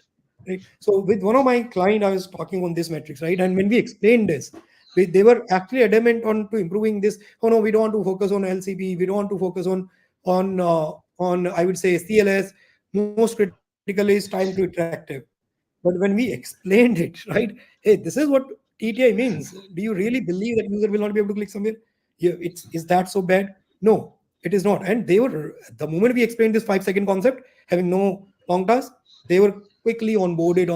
right? So with one of my client, I was talking on this metrics, right? And when we explained this, they were actually adamant on to improving this. Oh no, we don't want to focus on LCP. We don't want to focus on I would say CLS. Most critical is time to interactive. But when we explained it, right? Hey, this is what TTI means. Do you really believe that user will not be able to click somewhere? Yeah, is that so bad? No, it is not. And they were, the moment we explained this 5 second concept, having no long task, they were quickly onboarded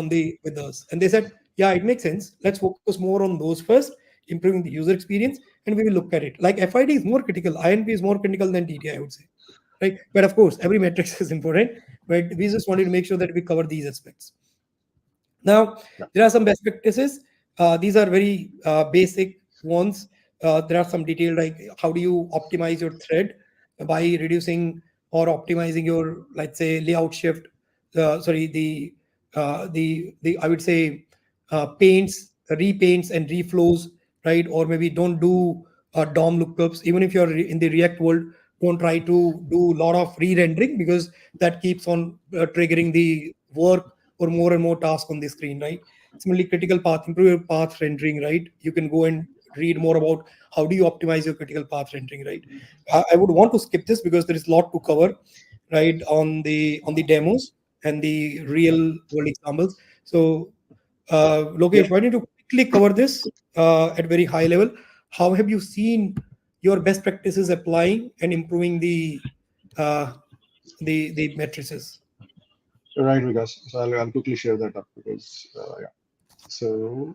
with us. And they said, yeah, it makes sense. Let's focus more on those first, improving the user experience, and we will look at it. Like FID is more critical, INP is more critical than TTI, I would say. Right. But of course, every metric is important. But we just wanted to make sure that we cover these aspects. Now, there are some best practices. These are very basic ones. There are some detail, like how do you optimize your thread by reducing or optimizing your, let's say, layout shift. The I would say paints, repaints, and reflows, right? Or maybe don't do DOM lookups. Even if you're in the React world, don't try to do a lot of re-rendering, because that keeps on triggering the work or more and more tasks on the screen, right? Similarly, critical path, improve your path rendering, right? You can go and read more about how do you optimize your critical path rendering, right? I would want to skip this because there is a lot to cover, right, on the demos and the real world examples. So, Lokesh, why don't you quickly cover this at very high level? How have you seen your best practices applying and improving the matrices? Right, Vikas. So I'll quickly share that up because yeah. So,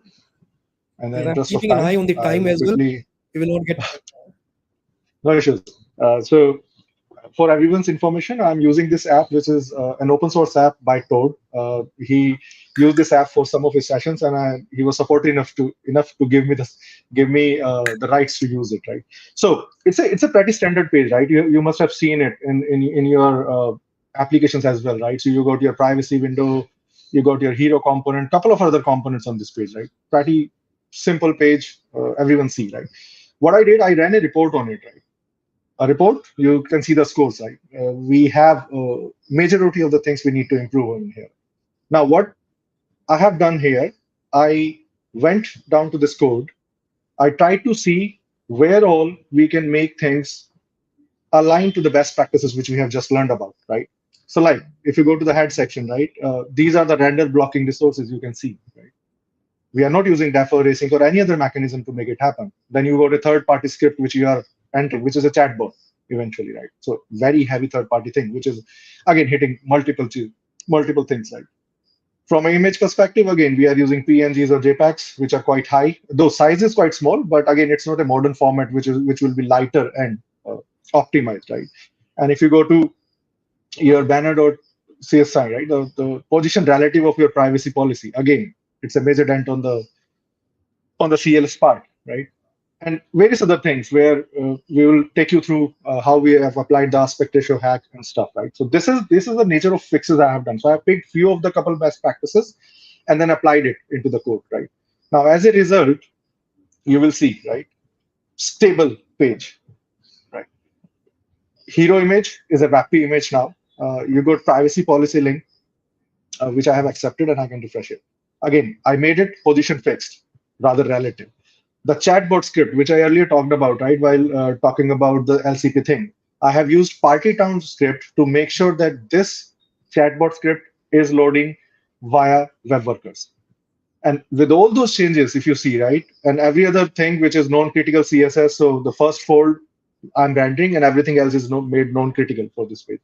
in the Because I'm interest of keeping an eye time, on the time I'll as well. quickly. We will not get. No issues. So, for everyone's information, I'm using this app, which is an open source app by Toad. He used this app for some of his sessions, and he was supportive enough to give me the rights to use it. Right. So it's a pretty standard page, right? You must have seen it in your applications as well, right? So you go to your privacy window, you go to your hero component, couple of other components on this page, right? Pretty simple page, everyone see, right? What I did, I ran a report on it, right? A report, you can see the scores, right? We have majority of the things we need to improve on here. Now, what I have done here, I went down to this code. I tried to see where all we can make things align to the best practices which we have just learned about, right? So, like if you go to the head section, right, these are the render blocking resources you can see, right? We are not using defer racing or any other mechanism to make it happen. Then you go to third-party script which you are entering, which is a chatbot eventually, right? So very heavy third-party thing, which is again hitting multiple things, right? From an image perspective, again, we are using PNGs or JPEGs, which are quite high. Though size is quite small, but again, it's not a modern format, which will be lighter and optimized, right? And if you go to your banner.csi, right, the position relative of your privacy policy, again, it's a major dent on the CLS part, right? And various other things where we will take you through how we have applied the aspect ratio hack and stuff, right? So this is the nature of fixes I have done. So I have picked few of the couple best practices and then applied it into the code, right? Now, as a result, you will see, right, stable page, right? Hero image is a WAPI image now. You got privacy policy link, which I have accepted, and I can refresh it. Again, I made it position fixed, rather relative. The chatbot script, which I earlier talked about, right, while talking about the LCP thing, I have used party town script to make sure that this chatbot script is loading via web workers. And with all those changes, if you see, right, and every other thing which is non-critical CSS, so the first fold I'm rendering and everything else is made non-critical for this page.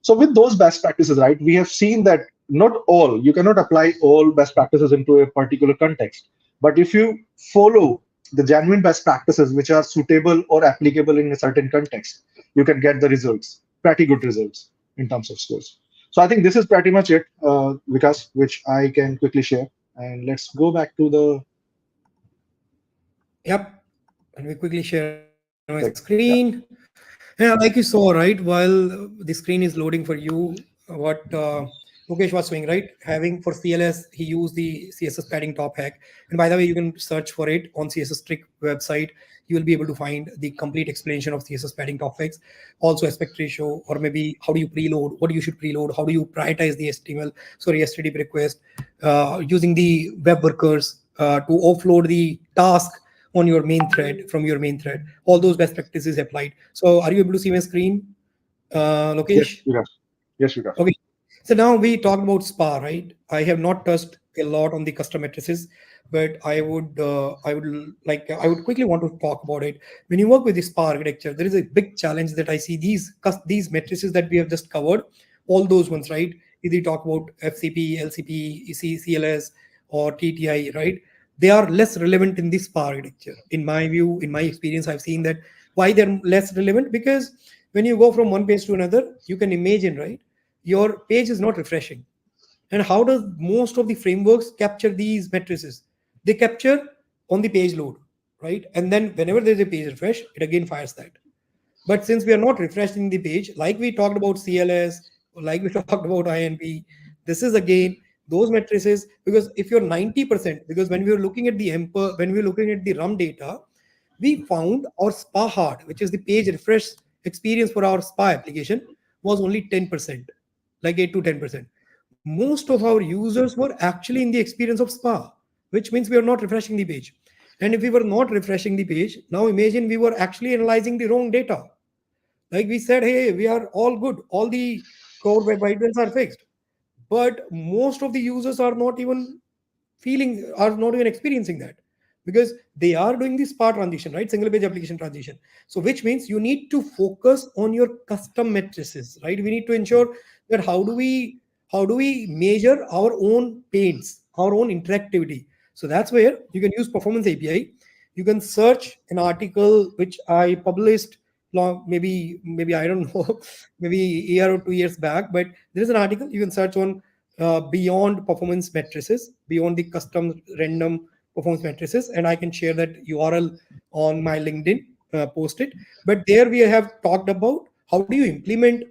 So with those best practices, right, we have seen that you cannot apply all best practices into a particular context. But if you follow the genuine best practices which are suitable or applicable in a certain context, you can get the results, pretty good results in terms of scores. So I think this is pretty much it, Vikas, which I can quickly share. And let's go back to the. Yep. And we quickly share my Yeah. screen. Yeah, like you saw, right, while the screen is loading for you, what Mukesh was saying, right? Having for CLS, he used the CSS padding top hack. And by the way, you can search for it on CSS Trick website. You will be able to find the complete explanation of CSS padding top hacks, also aspect ratio, or maybe how do you preload, what you should preload, how do you prioritize the HTML, sorry, HTTP request, using the web workers to offload the task on your main thread from your main thread. All those best practices applied. So are you able to see my screen, Lokesh? Yes, Vikas. Yes, Vikas. Okay. So now we talked about SPA, right? I have not touched a lot on the custom matrices, but I would quickly want to talk about it. When you work with the SPA architecture, there is a big challenge that I see. These matrices that we have just covered, all those ones, right? Either you talk about FCP, LCP, CLS, or TTI, right? They are less relevant in this SPA architecture. In my view, in my experience, I've seen that why they're less relevant, because when you go from one page to another, you can imagine, right? Your page is not refreshing. And how does most of the frameworks capture these matrices? They capture on the page load, right? And then whenever there's a page refresh, it again fires that. But since we are not refreshing the page, like we talked about CLS, like we talked about INP, this is again those matrices, because if you're 90%, because when we were looking at the when we were looking at the RUM data, we found our SPA hard, which is the page refresh experience for our SPA application, was only 10%, like 8 to 10%. Most of our users were actually in the experience of SPA, which means we are not refreshing the page. And if we were not refreshing the page, now imagine we were actually analyzing the wrong data. Like we said, hey, we are all good. All the core web vitals are fixed. But most of the users are not even experiencing that, because they are doing the SPA transition, right? Single page application transition. So which means you need to focus on your custom matrices, right? We need to ensure that how do we measure our own pains, our own interactivity. So that's where you can use performance API. You can search an article which I published maybe I don't know, maybe a year or 2 years back, but there is an article you can search on beyond performance matrices, beyond the custom random performance matrices, and I can share that URL on my LinkedIn, post it. But there we have talked about how do you implement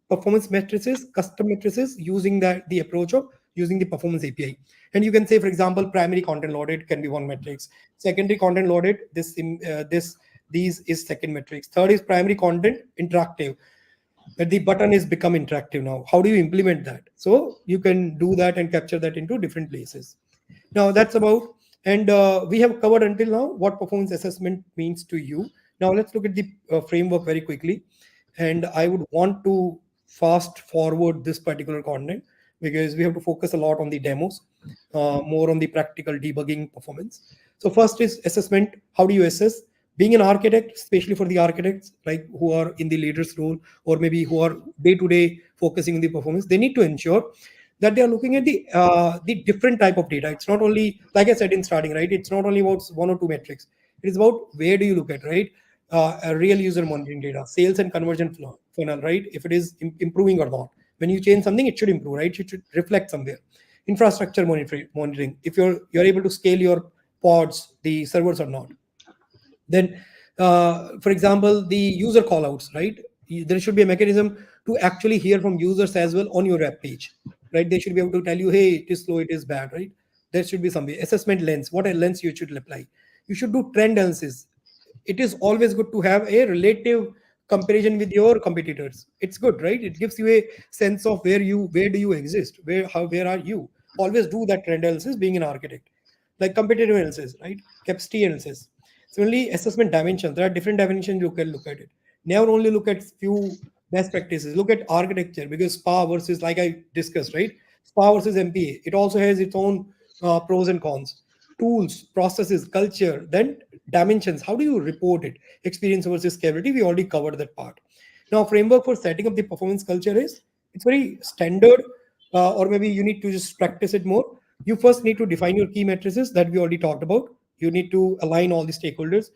performance matrices, custom matrices, using the approach of using the performance API. And you can say, for example, primary content loaded can be one matrix, secondary content loaded, these is second matrix, third is primary content interactive. that the button is become interactive now. How do you implement that? So you can do that and capture that into different places. Now that's about, and we have covered until now what performance assessment means to you. Now let's look at the framework very quickly. And I would want to fast forward this particular content because we have to focus a lot on the demos, more on the practical debugging performance. So first is assessment. How do you assess? Being an architect, especially for the architects like who are in the leaders role or maybe who are day to day focusing on the performance, they need to ensure that they are looking at the different type of data. It's not only, like I said in starting, right? It's not only about one or two metrics. It is about where do you look at, right? A real user monitoring data, sales and conversion funnel, right? If it is improving or not. When you change something, it should improve, right? It should reflect somewhere. Infrastructure monitoring. If you're able to scale your pods, the servers or not. Then, for example, the user callouts, right? There should be a mechanism to actually hear from users as well on your web page, right? They should be able to tell you, hey, it is slow, it is bad, right? There should be some way. Assessment lens, what a lens you should apply. You should do trend analysis. It is always good to have a relative comparison with your competitors. It's good, right? It gives you a sense of where do you exist, where are you. Always do that trend analysis being an architect. Like competitive analysis, right? Capacity analysis. Similarly, assessment dimensions. There are different dimensions you can look at it. Never only look at few best practices. Look at architecture because SPA versus, like I discussed, right? SPA versus MPA. It also has its own pros and cons. Tools, processes, culture, then dimensions. How do you report it? Experience versus scalability. We already covered that part. Now, framework for setting up the performance culture is it's very standard, or maybe you need to just practice it more. You first need to define your key matrices that we already talked about. You need to align all the stakeholders.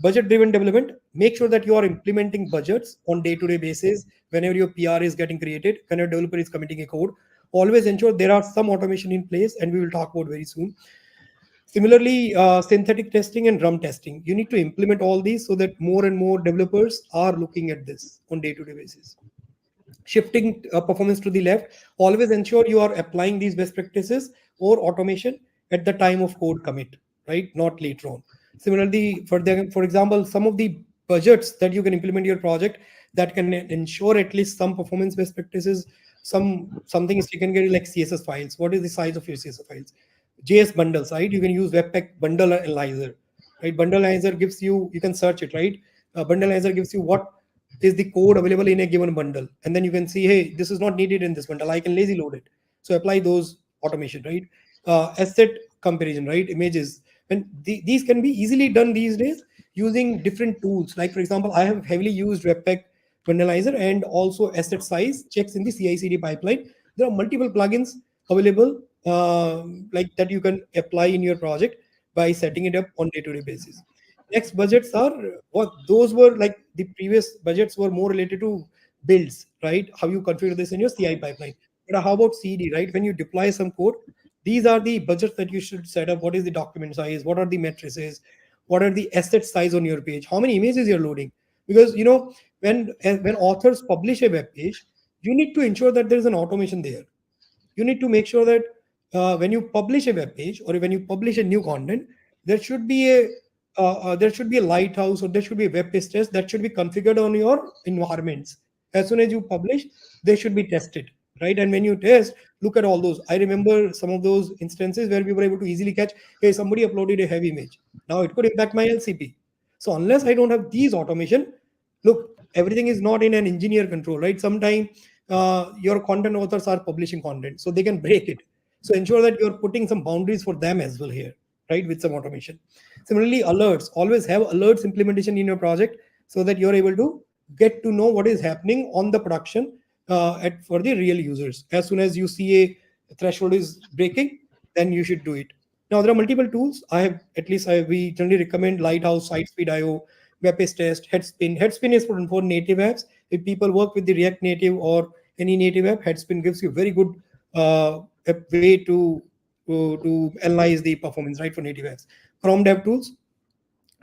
Budget driven development, make sure that you are implementing budgets on day-to-day basis whenever your PR is getting created, when your developer is committing a code. Always ensure there are some automation in place, and we will talk about very soon. Similarly, synthetic testing and drum testing. You need to implement all these so that more and more developers are looking at this on day-to-day basis. Shifting performance to the left, always ensure you are applying these best practices or automation at the time of code commit, right? Not later on. Similarly, for example, some of the budgets that you can implement your project that can ensure at least some performance best practices, something is you can get like CSS files. What is the size of your CSS files? JS bundles, right? You can use Webpack bundle analyzer, right? Bundle analyzer gives you can search it, right? Bundle analyzer gives you what is the code available in a given bundle, and then you can see, hey, this is not needed in this bundle. I can lazy load it. So apply those automation, right? Asset comparison, right? Images, and these can be easily done these days using different tools. Like for example, I have heavily used Webpack Vandalizer and also asset size checks in the CI/CD pipeline. There are multiple plugins available like that you can apply in your project by setting it up on day-to-day basis. Next, budgets are what those were like the previous budgets were more related to builds, right? How you configure this in your CI pipeline. But how about CD, right? When you deploy some code, these are the budgets that you should set up. What is the document size? What are the matrices? What are the asset size on your page? How many images you're loading? Because when authors publish a web page, you need to ensure that there is an automation there. You need to make sure that when you publish a web page or when you publish a new content, there should be a lighthouse or there should be a web page test that should be configured on your environments. As soon as you publish, they should be tested, right? And when you test, look at all those. I remember some of those instances where we were able to easily catch, hey, somebody uploaded a heavy image. Now it could impact my LCP. So unless I don't have these automation, look, everything is not in an engineer control, right? Sometimes your content authors are publishing content, so they can break it. So ensure that you're putting some boundaries for them as well here, right? With some automation. Similarly, alerts. Always have alerts implementation in your project so that you're able to get to know what is happening on the production for the real users. As soon as you see a threshold is breaking, then you should do it. Now there are multiple tools. We generally recommend Lighthouse, SiteSpeed.io, Web-based test, Headspin. Headspin is for native apps. If people work with the React Native or any native app, Headspin gives you very good a way to analyze the performance, right, for native apps. Chrome Dev Tools.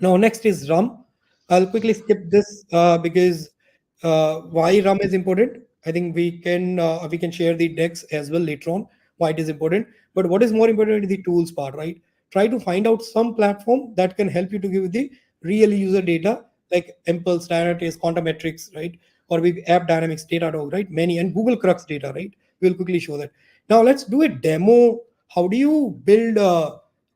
Now next is RUM. I'll quickly skip this because why RUM is important. I think we can share the decks as well later on why it is important. But what is more important is the tools part, right? Try to find out some platform that can help you to give the real user data like Impulse, Dynatrace, Quantum Metrics, right? or maybe App Dynamics, Datadog, right? Many, and Google Crux data, right? We'll quickly show that. Now let's do a demo. How do you build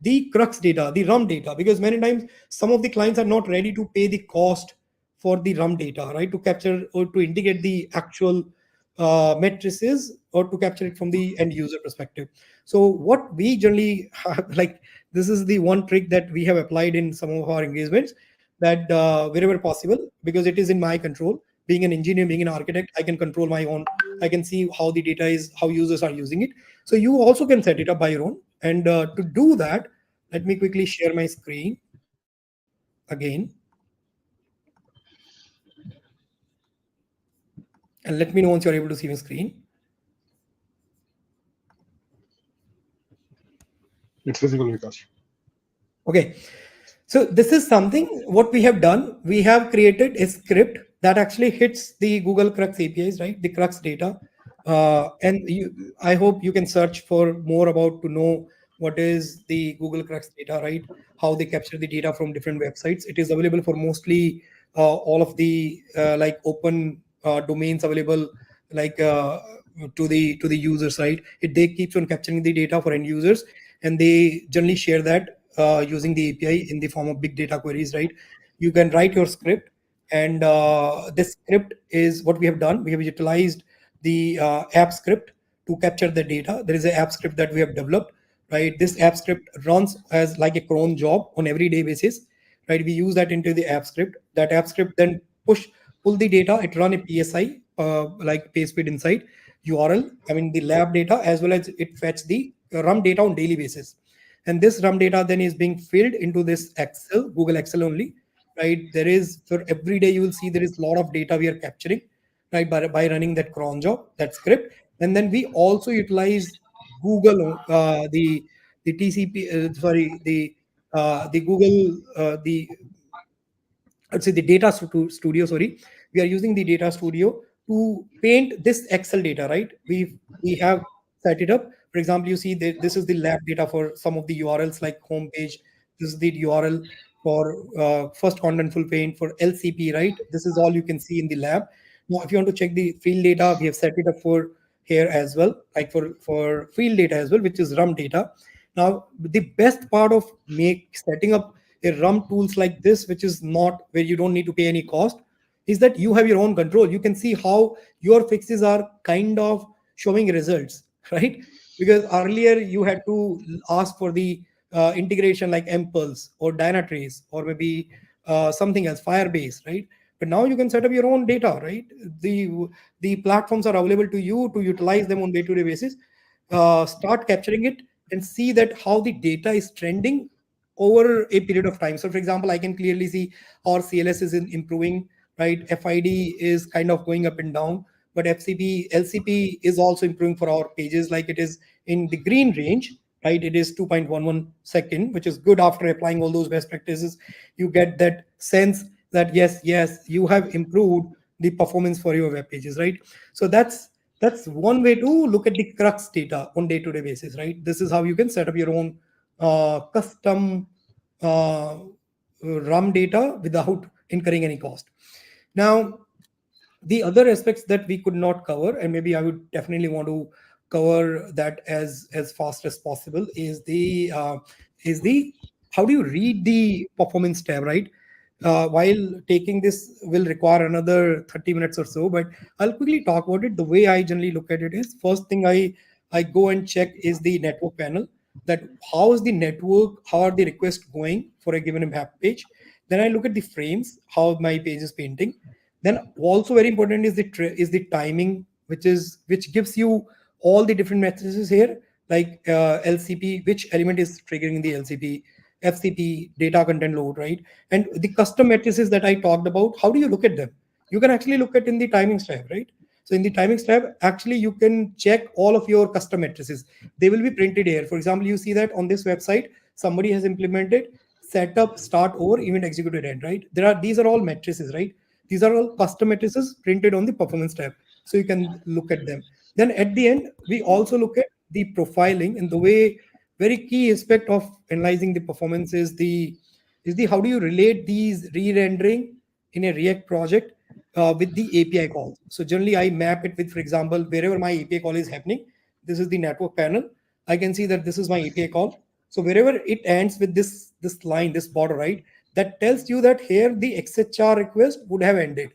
the Crux data, the RUM data? Because many times some of the clients are not ready to pay the cost for the RUM data, right? To capture or to integrate the actual matrices, or to capture it from the end user perspective. So what we generally have, like, this is the one trick that we have applied in some of our engagements, that wherever possible, because it is in my control, being an engineer, being an architect, I can control my own. I can see how the data is, how users are using it. So you also can set it up by your own. And to do that, let me quickly share my screen again. And let me know once you're able to see my screen. It's visible, Vikas. Okay. So this is something what we have done. We have created a script that actually hits the Google Crux APIs, right? The Crux data. I hope you can search for more about to know what is the Google Crux data, right? How they capture the data from different websites. It is available for mostly all of the like open domains available, like to the users, right? They keeps on capturing the data for end users, and they generally share that using the API in the form of big data queries, right? You can write your script, and this script is what we have done. We have utilized the app script to capture the data. There is an app script that we have developed, right? This app script runs as like a cron job on everyday basis, right? We use that into the app script. That app script then pull the data. It run a PSI, like page speed insight URL. I mean the lab data, as well as it fetch the RUM data on daily basis. And this RUM data then is being filled into this Excel, Google Excel only, right? There is, for every day you will see there is a lot of data we are capturing, right? By running that cron job, that script. And then we also utilize Google, the TCP, the Google, let's say the data studio, sorry. We are using the data studio to paint this Excel data, right? We have set it up. For example, you see that this is the lab data for some of the URLs like homepage. This is the URL for first contentful paint for LCP, right? This is all you can see in the lab. Now, if you want to check the field data, we have set it up for here as well, like for field data as well, which is RUM data. Now, the best part of setting up a RUM tools like this, which is not where you don't need to pay any cost, is that you have your own control. You can see how your fixes are kind of showing results, right? Because earlier you had to ask for the integration like Impulse or Dynatrace or maybe something else, Firebase, right? But now you can set up your own data, right? The platforms are available to you to utilize them on day-to-day basis. Start capturing it and see that how the data is trending over a period of time. So for example, I can clearly see our CLS is improving, right? FID is kind of going up and down, but LCP is also improving for our pages, like it is in the green range, right? It is 2.11 second, which is good. After applying all those best practices, you get that sense that yes, you have improved the performance for your web pages, right? So that's one way to look at the Crux data on day-to-day basis, right? This is how you can set up your own custom RUM data without incurring any cost. Now, the other aspects that we could not cover, and maybe I would definitely want to cover that as fast as possible, is the how do you read the performance tab, right? While taking this will require another 30 minutes or so, but I'll quickly talk about it. The way I generally look at it is, first thing I go and check is the network panel, that how is the network, how are the requests going for a given map page. Then I look at the frames, how my page is painting. Then also very important is the timing, which gives you all the different matrices here, like LCP, which element is triggering the LCP, FCP, data content load, right? And the custom matrices that I talked about, how do you look at them? You can actually look at in the timings tab, right? So in the timings tab, actually you can check all of your custom matrices. They will be printed here. For example, you see that on this website, somebody has implemented setup, start over, event executed end, right? These are all matrices, right? These are all custom matrices printed on the performance tab. So you can look at them. Then at the end, we also look at the profiling, and the way very key aspect of analyzing the performance is the how do you relate these re-rendering in a React project with the API calls. So generally I map it with, for example, wherever my API call is happening, this is the network panel. I can see that this is my API call. So wherever it ends with this line, this border, right, that tells you that here the XHR request would have ended.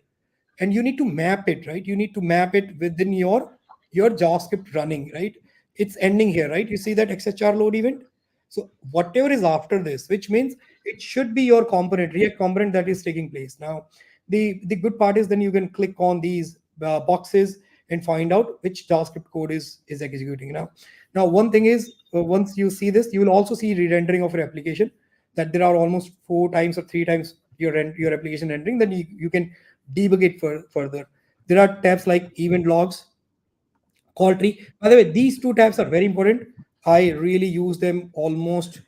And you need to map it, right? You need to map it within your JavaScript running, right? It's ending here, right? You see that XHR load event. So whatever is after this, which means it should be your component, React component, that is taking place. Now the good part is then you can click on these boxes and find out which JavaScript code is executing. Now one thing is, once you see this, you will also see re-rendering of your application, that there are almost 4 times or 3 times your application rendering. Then you can debug it further. There are tabs like event logs, call tree. By the way, these 2 tabs are very important. I really use them almost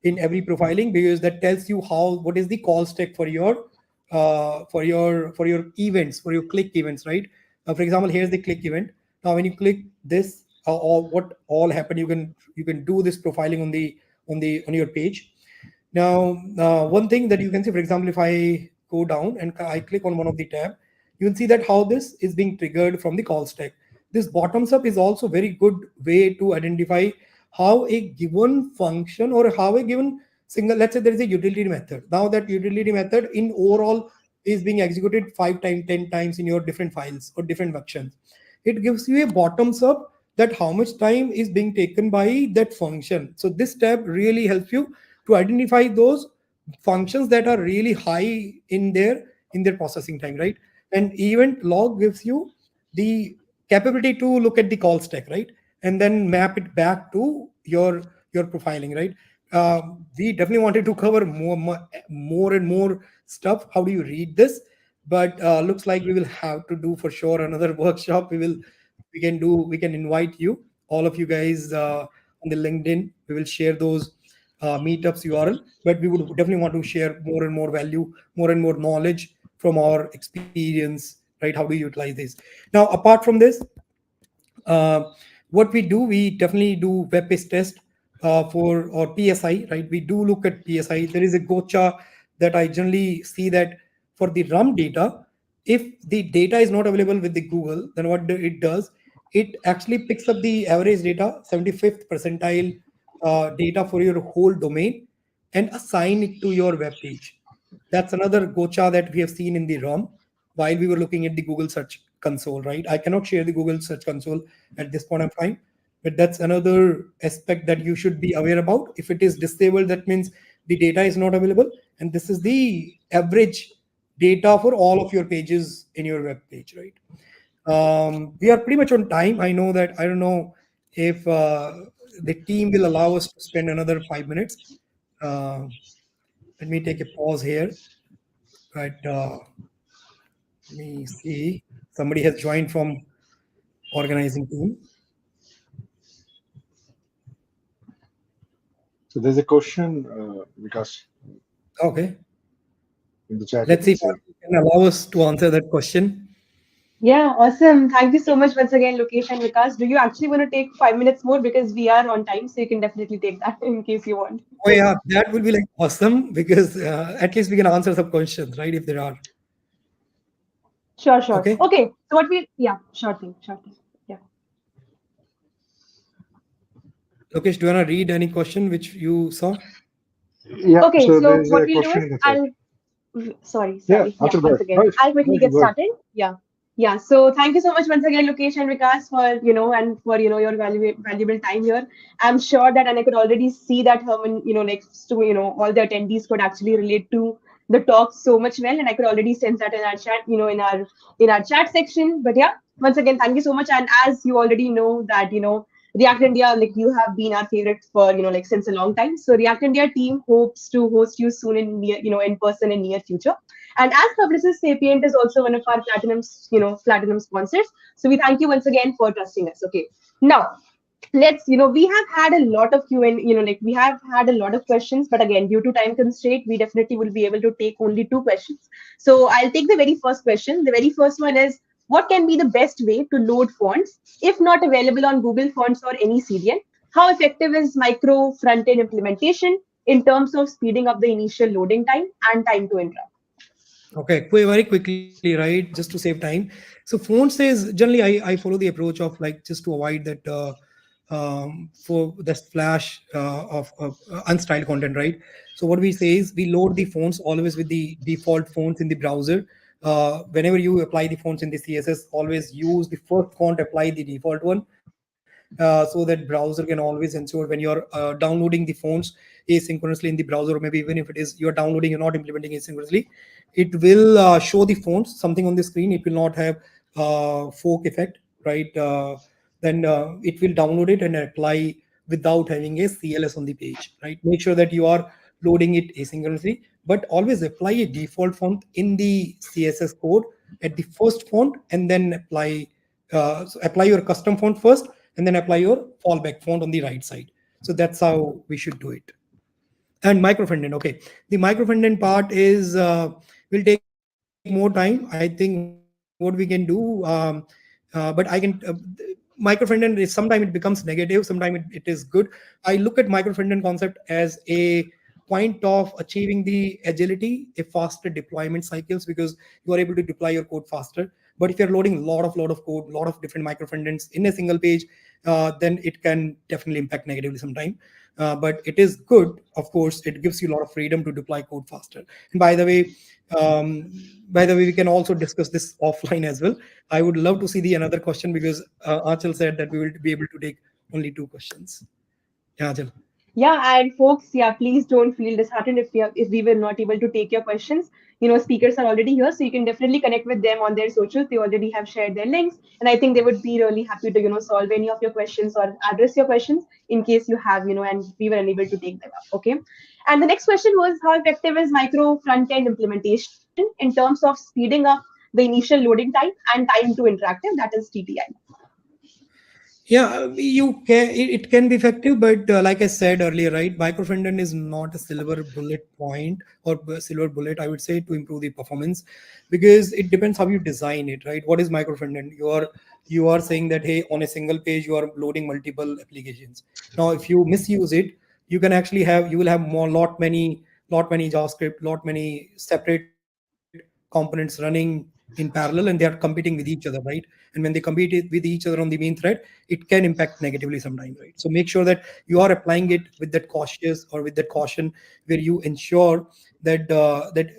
in every profiling, because that tells you what is the call stack for your events, for your click events, right? For example, here's the click event. Now when you click this, or what all happened, you can do this profiling on your page. Now one thing that you can see, for example, if I go down and I click on one of the tab, you will see that how this is being triggered from the call stack. This bottoms up is also very good way to identify how a given function or how a given single, let's say there is a utility method. Now that utility method in overall is being executed 5 times, 10 times in your different files or different functions. It gives you a bottoms up that how much time is being taken by that function. So this tab really helps you to identify those functions that are really high in their processing time, right? And event log gives you the capability to look at the call stack, right, and then map it back to your profiling, right? We definitely wanted to cover more and more stuff. How do you read this? But looks like we will have to do for sure another workshop. We can invite you, all of you guys, on the LinkedIn. We will share those meetups URL, but we would definitely want to share more and more value, more and more knowledge from our experience, right? How do you utilize this? Now, apart from this, what we do, we definitely do web-based test or PSI, right? We do look at PSI. There is a gotcha that I generally see that for the RAM data, if the data is not available with the Google, then what it does, it actually picks up the average data, 75th percentile data for your whole domain, and assign it to your web page. That's another gotcha that we have seen in the ROM while we were looking at the Google Search Console, right? I cannot share the Google Search Console at this point of time, but that's another aspect that you should be aware about. If it is disabled, that means the data is not available, and this is the average data for all of your pages in your web page, right? We are pretty much on time. I know that. I don't know if the team will allow us to spend another 5 minutes. Let me take a pause here. Right. Let me see. Somebody has joined from organizing team. So there's a question, Vikas. Okay. In the chat. Let's see if you can allow us to answer that question. Yeah, awesome. Thank you so much once again, Lokesh and Vikas. Do you actually want to take 5 minutes more, because we are on time, so you can definitely take that in case you want. Oh yeah, that would be like awesome, because at least we can answer some questions, right? If there are. Sure, sure. Okay. Okay. So sure thing. Yeah. Lokesh, do you want to read any question which you saw? Yeah. Okay, So so there's what a we'll do question is in the chat. sorry. Yeah, after Once that. again, Right. I'll quickly get Right. started. Yeah. So thank you so much once again, Lokesh and Vikas, for and for your valuable time here. I'm sure that, and I could already see that Herman, next to all the attendees could actually relate to the talk so much well, and I could already sense that in our chat, in our chat section. But yeah, once again, thank you so much. And as you already know that React India, like you have been our favorite for since a long time. So React India team hopes to host you soon in in person in near future. And as Publicis, Sapient is also one of our platinum sponsors. So we thank you once again for trusting us. Okay, now let's we have had a lot of Q&A, we have had a lot of questions, but again, due to time constraint, we definitely will be able to take only 2 questions. So I'll take the very first question. The very first one is, what can be the best way to load fonts if not available on Google Fonts or any CDN? How effective is micro front-end implementation in terms of speeding up the initial loading time and time to interrupt? Okay, very quickly, right? Just to save time. So font says generally I follow the approach of like just to avoid that for the splash of unstyled content, right? So what we say is we load the fonts always with the default fonts in the browser. Whenever you apply the fonts in the CSS, always use the first font, apply the default one, so that browser can always ensure when you're downloading the fonts asynchronously in the browser, or maybe even if it is you're downloading, you're not implementing asynchronously, it will show the fonts something on the screen. It will not have fork effect, right? Then it will download it and apply without having a CLS on the page, right? Make sure that you are loading it asynchronously, but always apply a default font in the CSS code at the first font, and then apply your custom font first, and then apply your fallback font on the right side. So that's how we should do it. And microfrontend, okay. The microfrontend part is will take more time. I think what we can do, but I can. Microfrontend is sometimes it becomes negative, sometimes it is good. I look at microfrontend concept as a point of achieving the agility, a faster deployment cycles, because you are able to deploy your code faster. But if you're loading a lot of code, a lot of different microfrontends in a single page, then it can definitely impact negatively sometime. But it is good, of course. It gives you a lot of freedom to deploy code faster. And by the way, we can also discuss this offline as well. I would love to see the another question, because Achal said that we will be able to take only two questions. Yeah, Achal. Yeah, and folks, yeah, please don't feel disheartened if we were not able to take your questions. Speakers are already here, so you can definitely connect with them on their socials. They already have shared their links, and I think they would be really happy to solve any of your questions or address your questions in case you have and we were unable to take them up. Okay. And the next question was, how effective is micro front end implementation in terms of speeding up the initial loading time and time to interactive? That is TTI. Yeah, you can. It can be effective, but like I said earlier, right? Microfrontend is not a silver bullet point or silver bullet, I would say, to improve the performance, because it depends how you design it, right? What is microfrontend? You are saying that hey, on a single page you are loading multiple applications. Now, if you misuse it, you will have lot many JavaScript, lot many separate components running in parallel, and they are competing with each other, right? And when they compete with each other on the main thread, it can impact negatively sometimes, right? So make sure that you are applying it with that cautious or with that caution, where you ensure that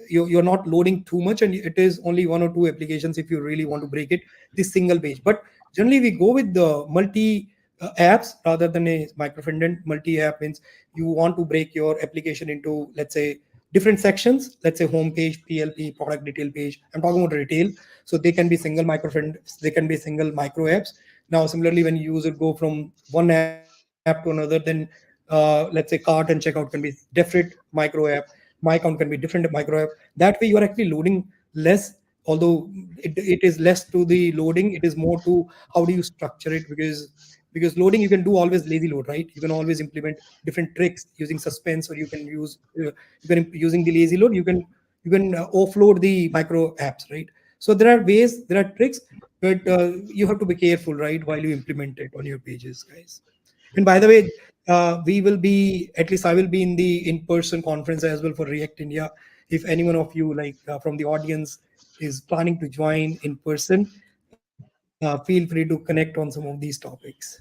you're not loading too much, and it is only one or two applications if you really want to break it this single page. But generally we go with the multi apps rather than a microfrontend. Multi app means you want to break your application into, let's say, different sections. Let's say home page, PLP, product detail page. I'm talking about retail, so they can be single microfriend, they can be single micro apps. Now similarly, when user go from one app to another, then let's say cart and checkout can be different micro app, my account can be different micro app. That way you are actually loading less, although it is less to the loading, it is more to how do you structure it. Because loading, you can do always lazy load, right? You can always implement different tricks using suspense, or you can use using the lazy load, you can offload the micro apps, right? So there are ways, there are tricks, but you have to be careful, right, while you implement it on your pages, guys. And by the way, we will be, at least I will be in the in-person conference as well for React India. If anyone of you like from the audience is planning to join in person, feel free to connect on some of these topics.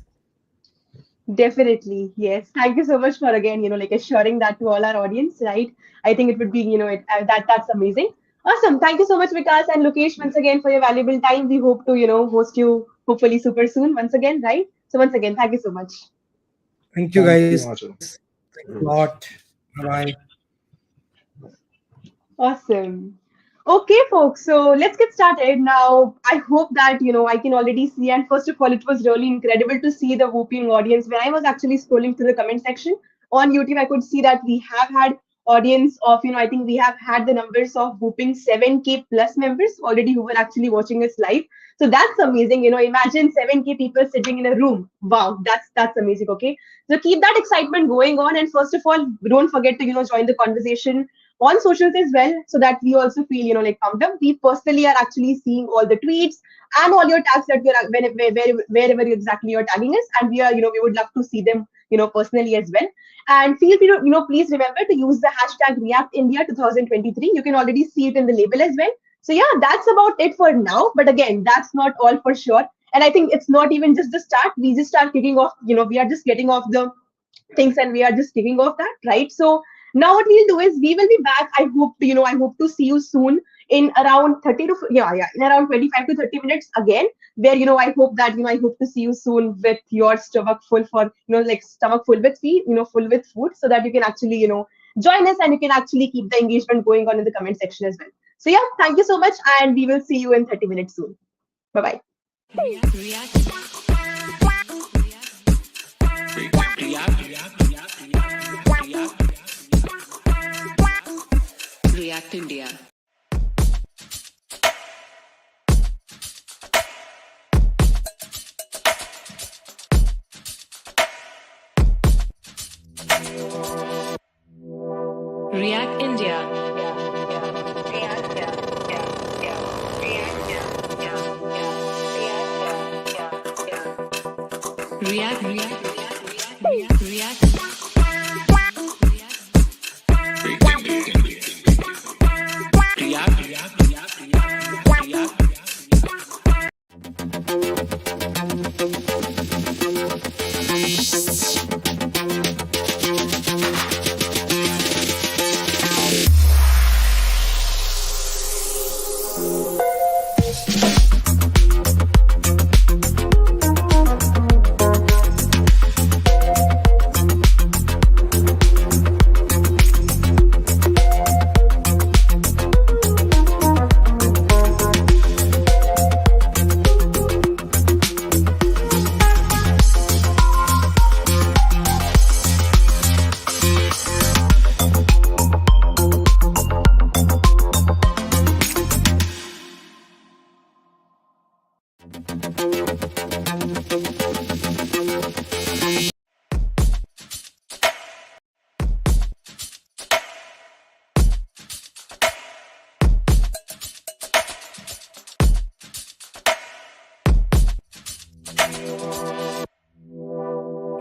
Definitely, yes. Thank you so much for again, like assuring that to all our audience, right? I think it would be, that's amazing. Awesome. Thank you so much, Vikas and Lokesh, once again for your valuable time. We hope to, host you hopefully super soon once again, right? So once again, thank you so much. Thank you, Thank you, guys. Achal. Thanks a lot. Bye. Awesome. Okay, folks. So let's get started now. I hope that I can already see. And first of all, it was really incredible to see the whooping audience. When I was actually scrolling through the comment section on YouTube, I could see that we have had audience of I think we have had the numbers of whooping 7K plus members already who were actually watching us live. So that's amazing. Imagine 7K people sitting in a room. Wow, that's amazing. Okay, so keep that excitement going on. And first of all, don't forget to join the conversation on socials as well, so that we also feel, like pumped up. We personally are actually seeing all the tweets and all your tags that wherever exactly you're tagging us, and we are, we would love to see them, personally as well. And feel free to, please remember to use the hashtag React India 2023. You can already see it in the label as well. So yeah, that's about it for now. But again, that's not all for sure. And I think it's not even just the start. We just start kicking off, we are just getting off the things and we are just kicking off that, right? So now what we'll do is we will be back. I hope to see you soon in around 30 to in around 25 to 30 minutes again, where I hope that I hope to see you soon with your stomach full for like stomach full with feed, full with food, so that you can actually join us and you can actually keep the engagement going on in the comment section as well. So yeah, thank you so much, and we will see you in 30 minutes soon. Bye bye. React India. React India. React.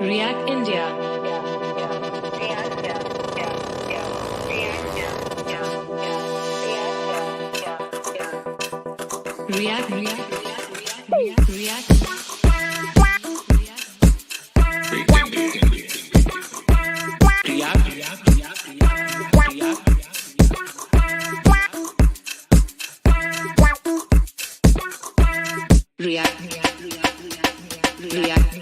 React India. React.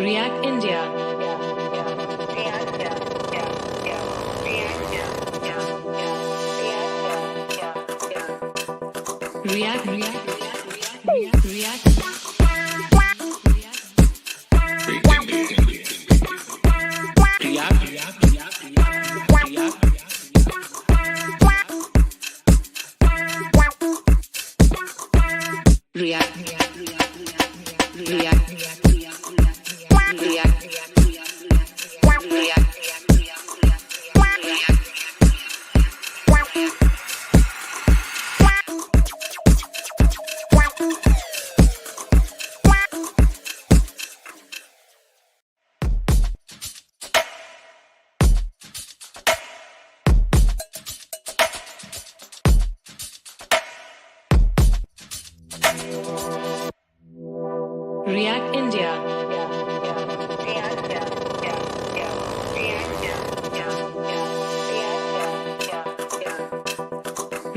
React India. React India. React.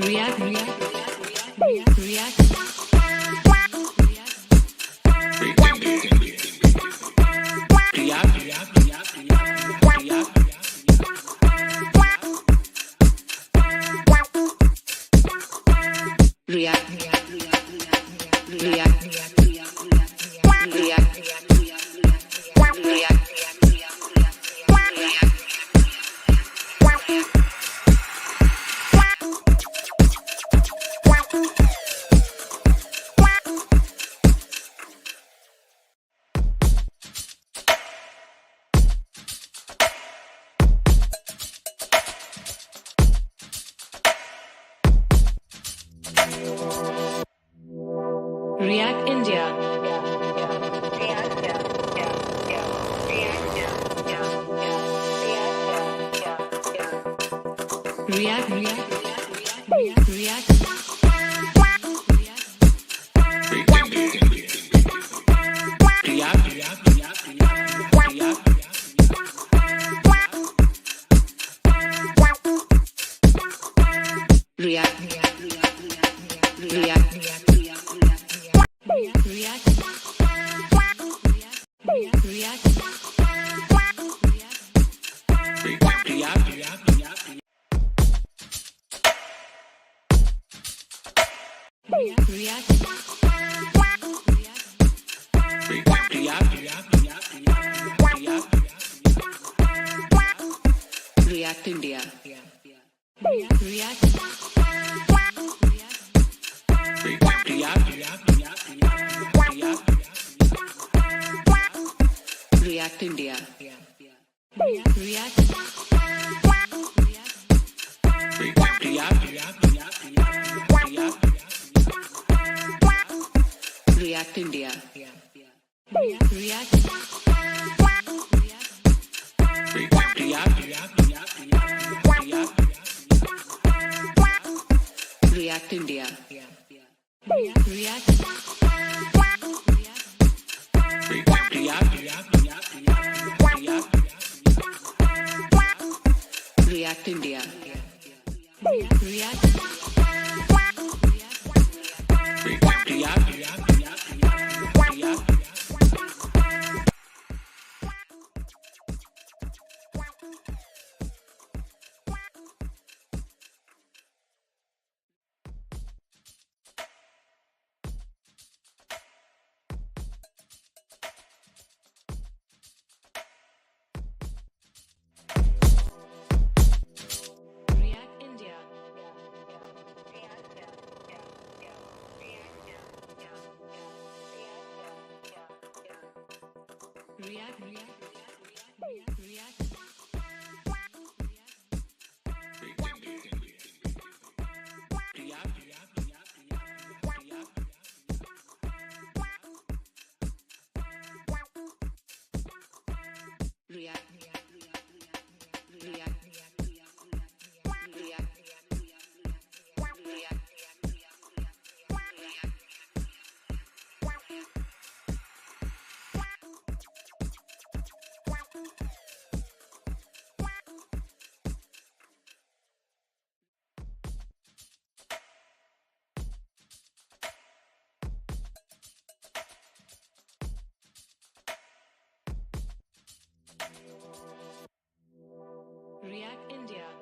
React. React. React India. React. React India. React India. React India. React India. React India. React India.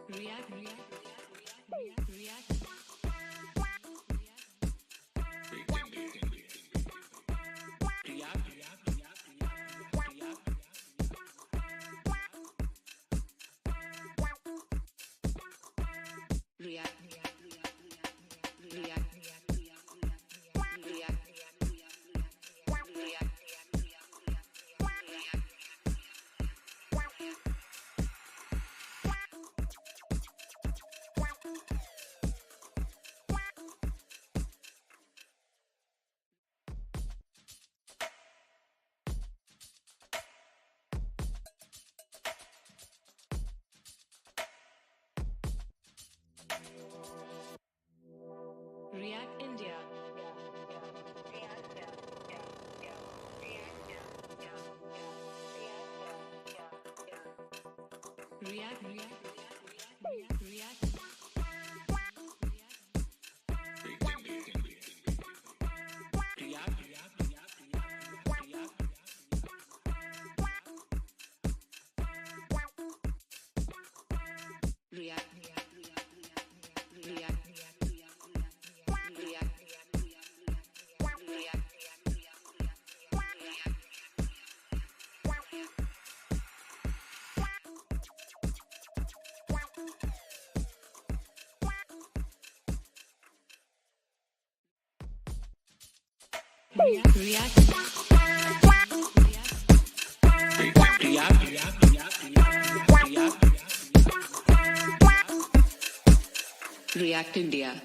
React. React India. React India.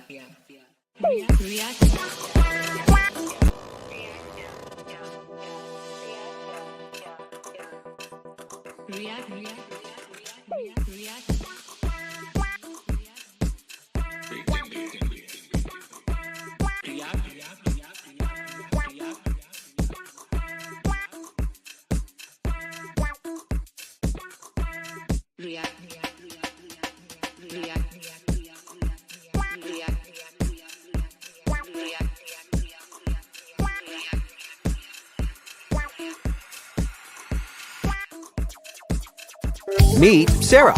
Meet Sarah.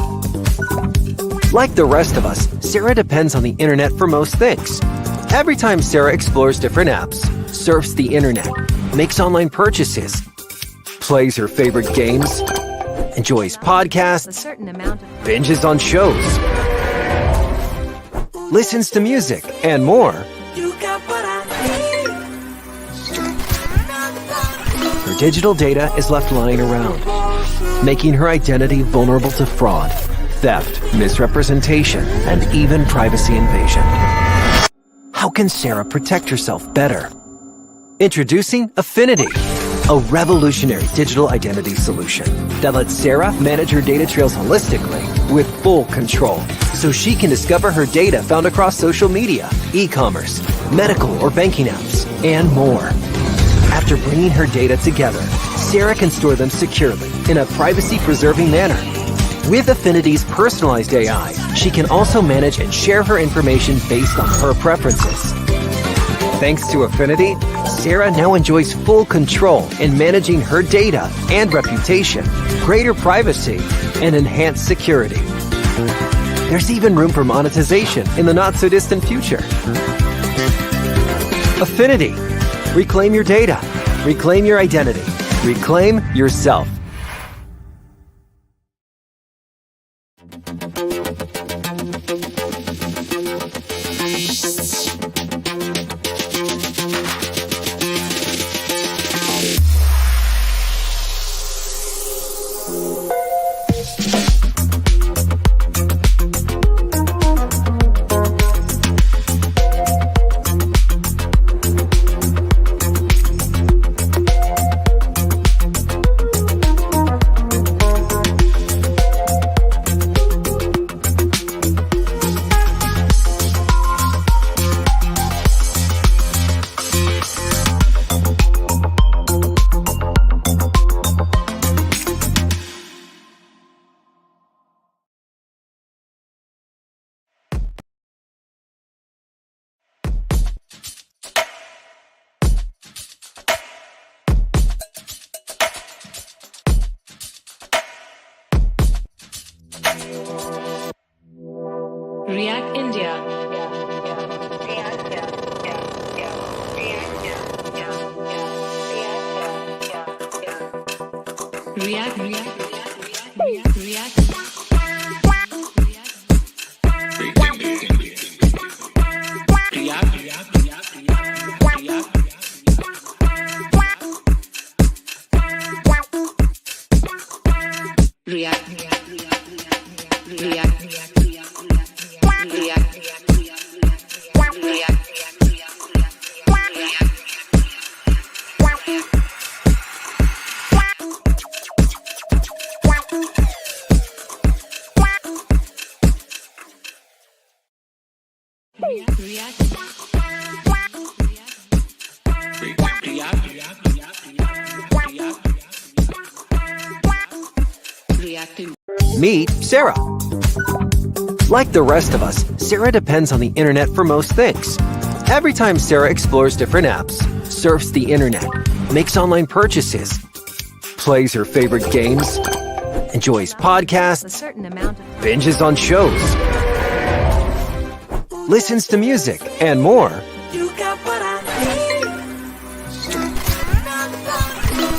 Like the rest of us, Sarah depends on the internet for most things. Every time Sarah explores different apps, surfs the internet, makes online purchases, plays her favorite games, enjoys podcasts, binges on shows, listens to music, and more. Her digital data is left lying around, making her identity vulnerable to fraud, theft, misrepresentation, and even privacy invasion. How can Sarah protect herself better? Introducing Affinidi, a revolutionary digital identity solution that lets Sarah manage her data trails holistically with full control, so she can discover her data found across social media, e-commerce, medical or banking apps, and more. After bringing her data together, Sarah can store them securely in a privacy-preserving manner. With Affinidi's personalized AI, she can also manage and share her information based on her preferences. Thanks to Affinidi, Sarah now enjoys full control in managing her data and reputation, greater privacy, and enhanced security. There's even room for monetization in the not-so-distant future. Affinidi. Reclaim your data. Reclaim your identity. Reclaim yourself. React. React. Meet Sarah. Like the rest of us, Sarah depends on the internet for most things. Every time Sarah explores different apps, surfs the internet, makes online purchases, plays her favorite games, enjoys podcasts, binges on shows, listens to music, and more,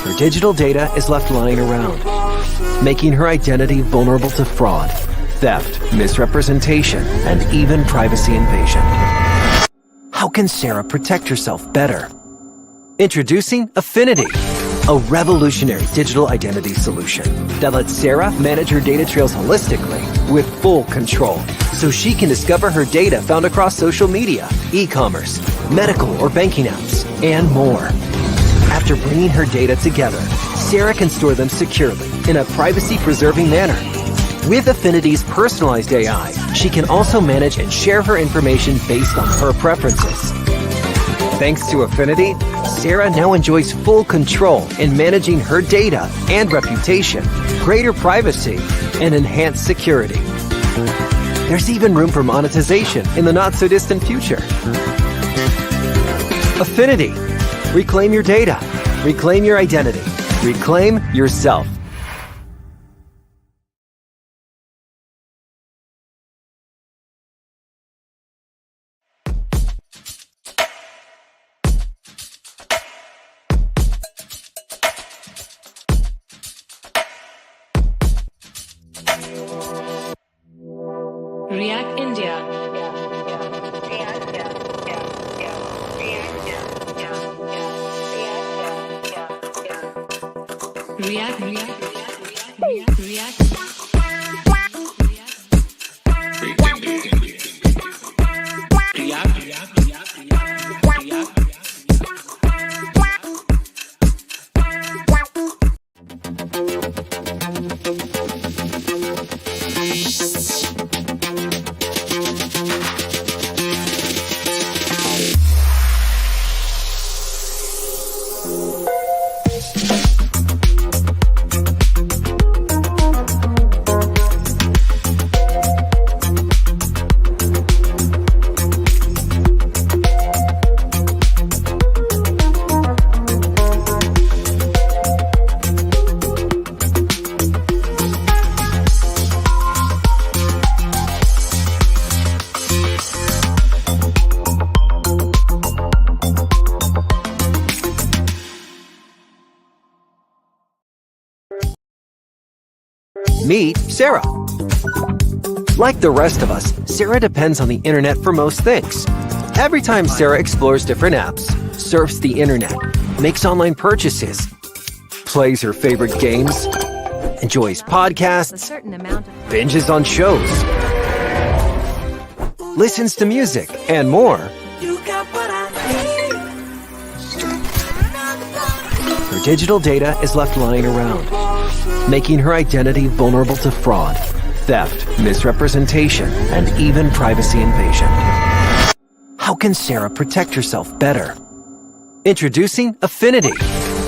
her digital data is left lying around, making her identity vulnerable to fraud, theft, misrepresentation, and even privacy invasion. How can Sarah protect herself better? Introducing Affinidi, a revolutionary digital identity solution that lets Sarah manage her data trails holistically with full control, so she can discover her data found across social media, e-commerce, medical or banking apps, and more. After bringing her data together, Sarah can store them securely in a privacy-preserving manner. With Affinidi's personalized AI, she can also manage and share her information based on her preferences. Thanks to Affinidi, Sarah now enjoys full control in managing her data and reputation, greater privacy, and enhanced security. There's even room for monetization in the not-so-distant future. Affinidi. Reclaim your data. Reclaim your identity. Reclaim yourself. React India. React. Meet Sarah. Like the rest of us, Sarah depends on the internet for most things. Every time Sarah explores different apps, surfs the internet, makes online purchases, plays her favorite games, enjoys podcasts, binges on shows, listens to music, and more, her digital data is left lying around, making her identity vulnerable to fraud, theft, misrepresentation, and even privacy invasion. How can Sarah protect herself better? Introducing Affinidi,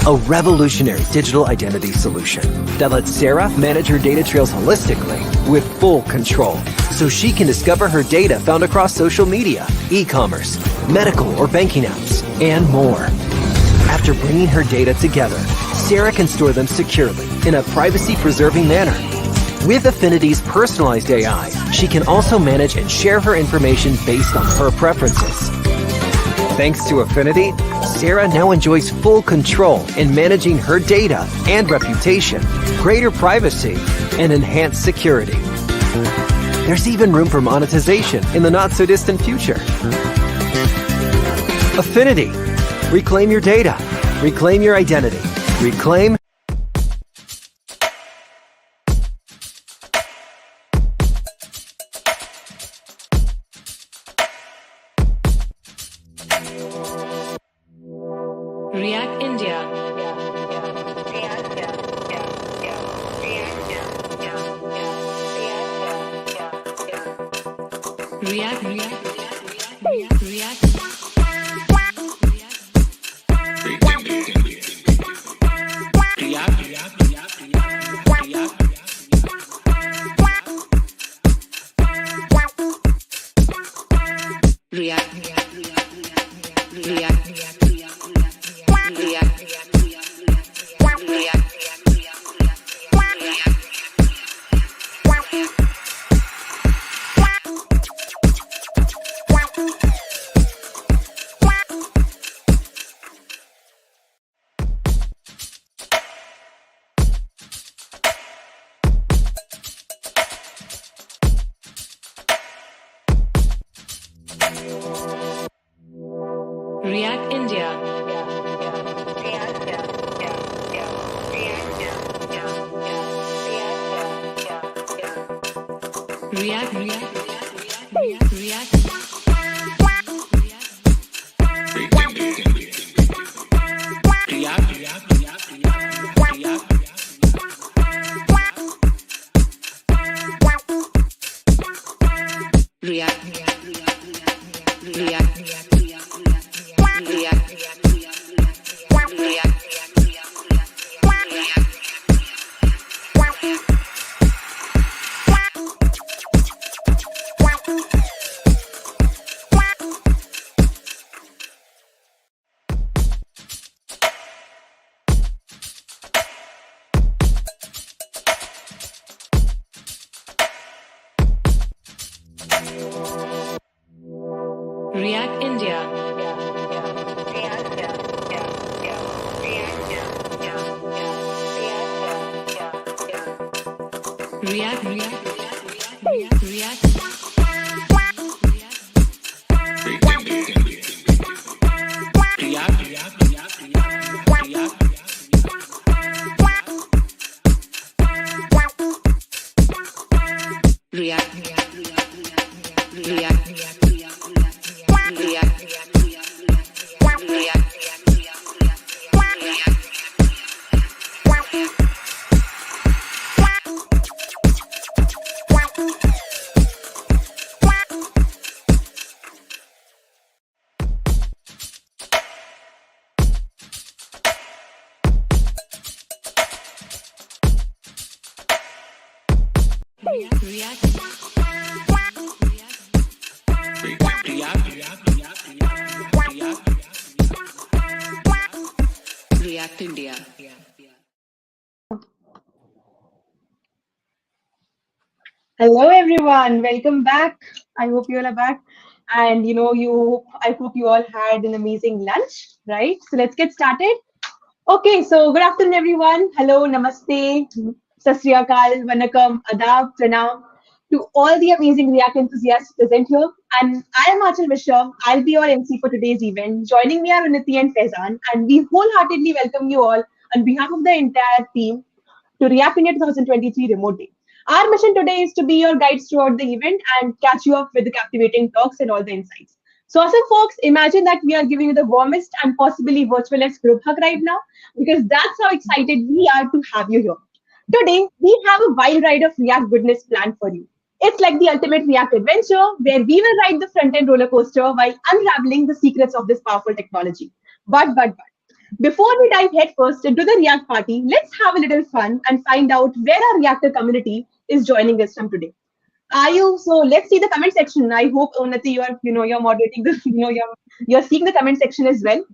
a revolutionary digital identity solution that lets Sarah manage her data trails holistically with full control, so she can discover her data found across social media, e-commerce, medical or banking apps, and more. After bringing her data together, Sarah can store them securely in a privacy-preserving manner. With Affinidi's personalized AI, she can also manage and share her information based on her preferences. Thanks to Affinidi, Sarah now enjoys full control in managing her data and reputation, greater privacy, and enhanced security. There's even room for monetization in the not-so-distant future. Affinidi. Reclaim your data. Reclaim your identity. Reclaim React India. React, React, React. React, React, React India. React, React, React. React, React, React India. React, React, React. React, React, React India. Hello everyone, welcome back. I hope you all are back. And I hope you all had an amazing lunch, right? So let's get started. Okay, so good afternoon everyone. Hello, namaste, sat sri akal, vanakkam, adab, pranam to all the amazing React enthusiasts present here. And I am Achal Mishra. I'll be your MC for today's event. Joining me are Unity and Faizan, and we wholeheartedly welcome you all on behalf of the entire team to React India 2023 Remote Day. Our mission today is to be your guides throughout the event and catch you up with the captivating talks and all the insights. So awesome folks, imagine that we are giving you the warmest and possibly virtualest group hug right now, because that's how excited we are to have you here. Today, we have a wild ride of React goodness planned for you. It's like the ultimate React adventure where we will ride the front-end roller coaster while unraveling the secrets of this powerful technology. But, before we dive headfirst into the React party, let's have a little fun and find out where our Reactor community is joining us from today. Are you? So let's see the comment section. I hope Unnati, you're moderating this. You're seeing the comment section as well.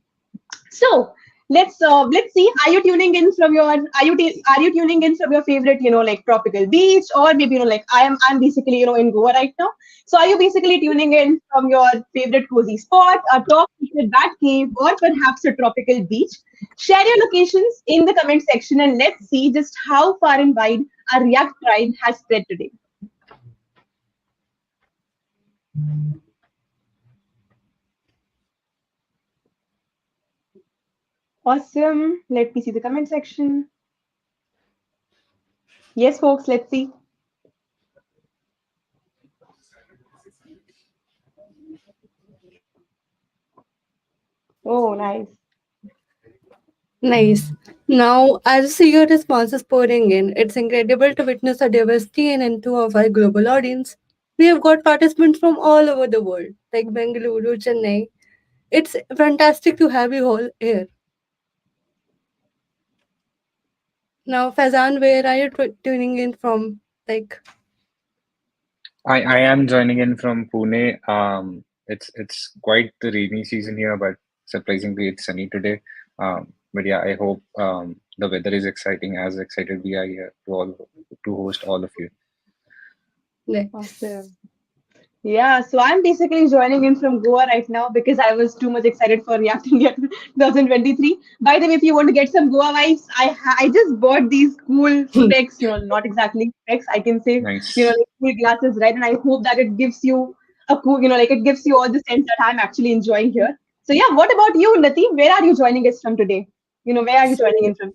So Let's see. Are you tuning in from your are you tuning in from your favorite like tropical beach, or maybe like I'm basically in Goa right now. So are you basically tuning in from your favorite cozy spot, a top secret bat cave, or perhaps a tropical beach? Share your locations in the comment section and let's see just how far and wide our React tribe has spread today. Awesome. Let me see the comment section. Yes, folks, let's see. Oh, nice. Nice. Now, as I see your responses pouring in, it's incredible to witness the diversity and into of our global audience. We have got participants from all over the world, like Bengaluru, Chennai. It's fantastic to have you all here. Now, Fazan, where are you tuning in from? Like, I am joining in from Pune. It's quite the rainy season here, but surprisingly it's sunny today. But yeah, I hope the weather is exciting, as excited we are here to host all of you. like Awesome. Yeah, so I'm basically joining in from Goa right now because I was too much excited for React India 2023. By the way, if you want to get some Goa vibes, I just bought these cool specs, not exactly specs, I can say, Nice. like cool glasses, right? And I hope that it gives you a cool, like it gives you all the sense that I'm actually enjoying here. So yeah, what about you, Nati? Where are you joining us from today? Where are you joining so, in from?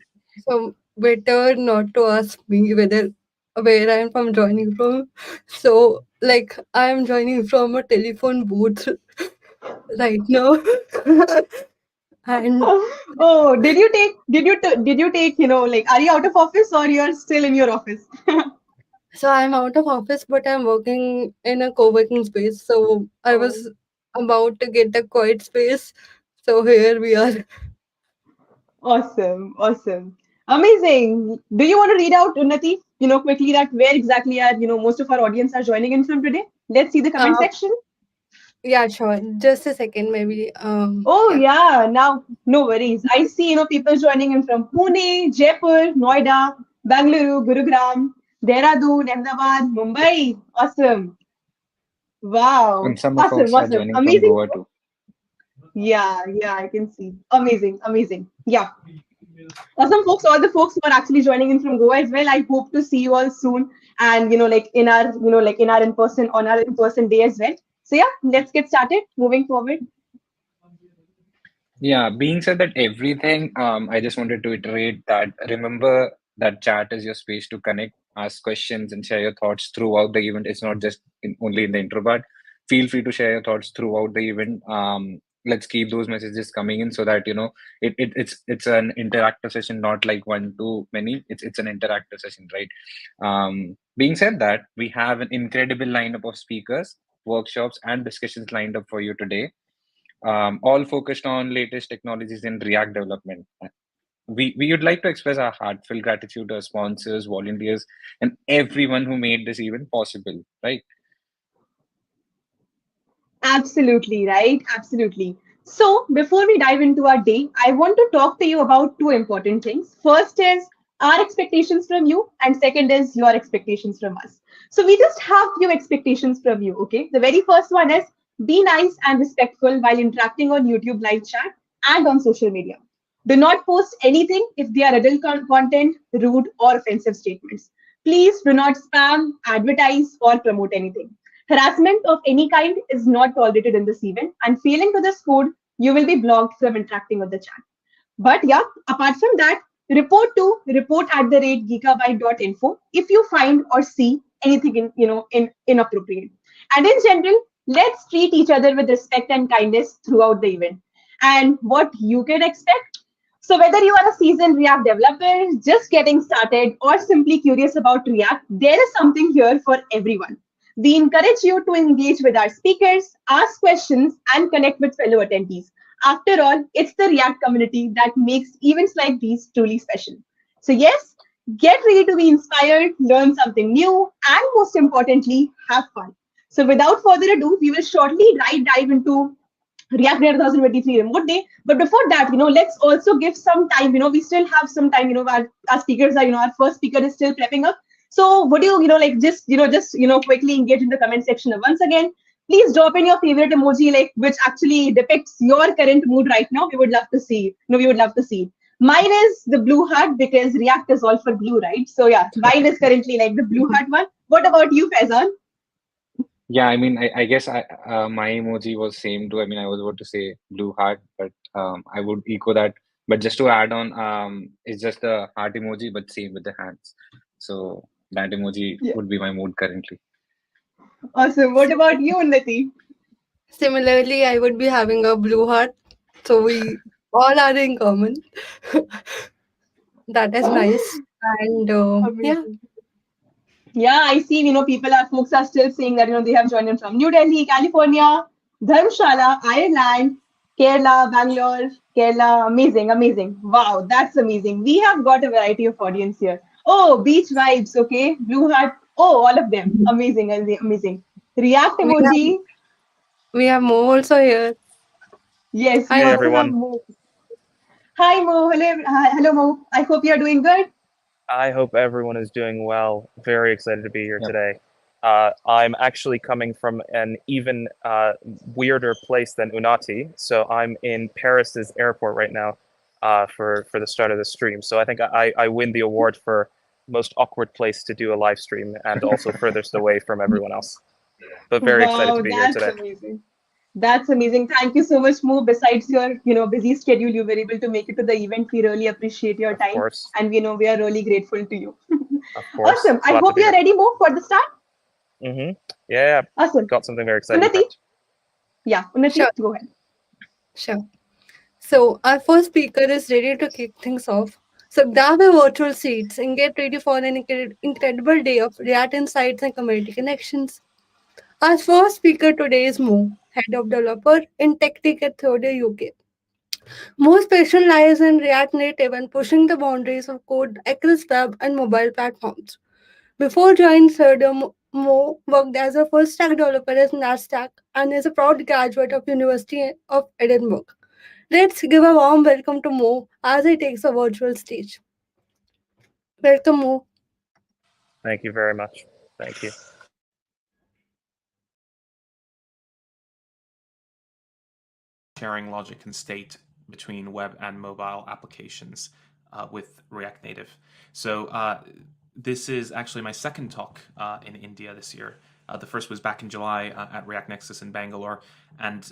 so better not to ask me whether where I am from joining from. So, like, I am joining from a telephone booth right now, and Oh, did you take, like, are you out of office or you're still in your office? so I'm out of office, but I'm working in a co-working space. So I Oh, was about to get a quiet space. So here we are. awesome, awesome. Amazing. Do you want to read out, Unnati, quickly that where exactly are, most of our audience are joining in from today? Let's see the comment Uh, section. yeah, sure. Just a second, maybe. Oh, Yeah. yeah. Now, no worries. I see, people joining in from Pune, Jaipur, Noida, Bangalore, Gurugram, Dehradun, Ahmedabad, Mumbai. Awesome. And Wow. some of Awesome, folks are awesome. joining from Amazing. Goa too. Yeah, yeah, I can see. Amazing, amazing. Yeah. Awesome, folks. All the folks who are actually joining in from Goa as well. I hope to see you all soon. And like in our, like in our in-person on our in-person day as well. So yeah, let's get started. Moving forward. Yeah, being said that everything, I just wanted to iterate that remember that chat is your space to connect, ask questions, and share your thoughts throughout the event. It's not just only in the intro, but feel free to share your thoughts throughout the event. Let's keep those messages coming in so that it's an interactive session, not like one to many. It's an interactive session, right? Being said that, we have an incredible lineup of speakers, workshops, and discussions lined up for you today, all focused on latest technologies in React development. We would like to express our heartfelt gratitude to our sponsors, volunteers, and everyone who made this event possible, right? Absolutely, right? Absolutely. So, before we dive into our day, I want to talk to you about two important things. First is our expectations from you, and second is your expectations from us. So, we just have few expectations from you, okay? The very first one is be nice and respectful while interacting on YouTube live chat and on social media. Do not post anything if they are adult content, rude, or offensive statements. Please do not spam, advertise, or promote anything. Harassment of any kind is not tolerated in this event, and failing to this code, you will be blocked from interacting with the chat. But yeah, apart from that, report at the rate geekabyte.info if you find or see anything in inappropriate. And in general, let's treat each other with respect and kindness throughout the event. And what you can expect. So whether you are a seasoned React developer, just getting started, or simply curious about React, there is something here for everyone. We encourage you to engage with our speakers, ask questions, and connect with fellow attendees. After all, it's the React community that makes events like these truly special. So, yes, get ready to be inspired, learn something new, and most importantly, have fun. So, without further ado, we will shortly dive into React Native 2023 remote day. But before that, let's also give some time. We still have some time. Our speakers are, our first speaker is still prepping up. So would you, just quickly engage in the comment section once again? Please drop in your favorite emoji, like which actually depicts your current mood right now. We would love to see. We would love to see. Mine is the blue heart because React is all for blue, right? So yeah, mine is currently like the blue heart one. What about you, Faizan? Yeah, I mean, I guess my emoji was same too. I mean, I was about to say blue heart, but I would echo that. But just to add on, it's just a heart emoji, but same with the hands. So that emoji Yeah. would be my mood currently. Awesome. What about you, Unnati? Similarly, I would be having a blue heart, so we all are in common. That is nice. And yeah, Amazing. Yeah, I see, folks are still saying that, they have joined in from New Delhi, California, Dharamshala, Ireland, Kerala, Bangalore, Kerala. Amazing, amazing. Wow, that's amazing. We have got a variety of audience here. Oh, beach vibes, okay. Blue heart. Oh, all of them. Amazing, amazing. React we have emoji. we have Mo also here. Yes, we Hi, Hey Mo. also have everyone. Mo. Hi, Mo. Hello, Mo. I hope you're doing good. I hope everyone is doing well. Very excited to be here Yeah. today. I'm actually coming from an even weirder place than Unati. So I'm in Paris's airport right now for the start of the stream. So I think I win the award for most awkward place to do a live stream and also furthest away from everyone else. But very excited to Wow, be here that's today. amazing. That's amazing. Thank you so much, Mo. Besides your, busy schedule, you were able to make it to the event. We really appreciate your Of time, course. and we are really grateful to you. Of course. Awesome. I Glad to hope be you're here. ready, Mo, for the start. Yeah. Awesome. Got something very exciting Unnati? prepped. Yeah, Unnati, Sure, go ahead. sure. So our first speaker is ready to kick things off. So grab your virtual seats and get ready for an incredible day of React insights and community connections. Our first speaker today is Mo, head of developer in TechTech at Third UK. Mo specializes in React Native and pushing the boundaries of code across web and mobile platforms. Before joining Third, Mo worked as a full stack developer at Nasdaq and is a proud graduate of University of Edinburgh. Let's give a warm welcome to Mo as he takes a virtual stage. Welcome, Mo. Thank you very much. Thank you. Sharing logic and state between web and mobile applications with React Native. So this is actually my second talk in India this year. The first was back in July at React Nexus in Bangalore, and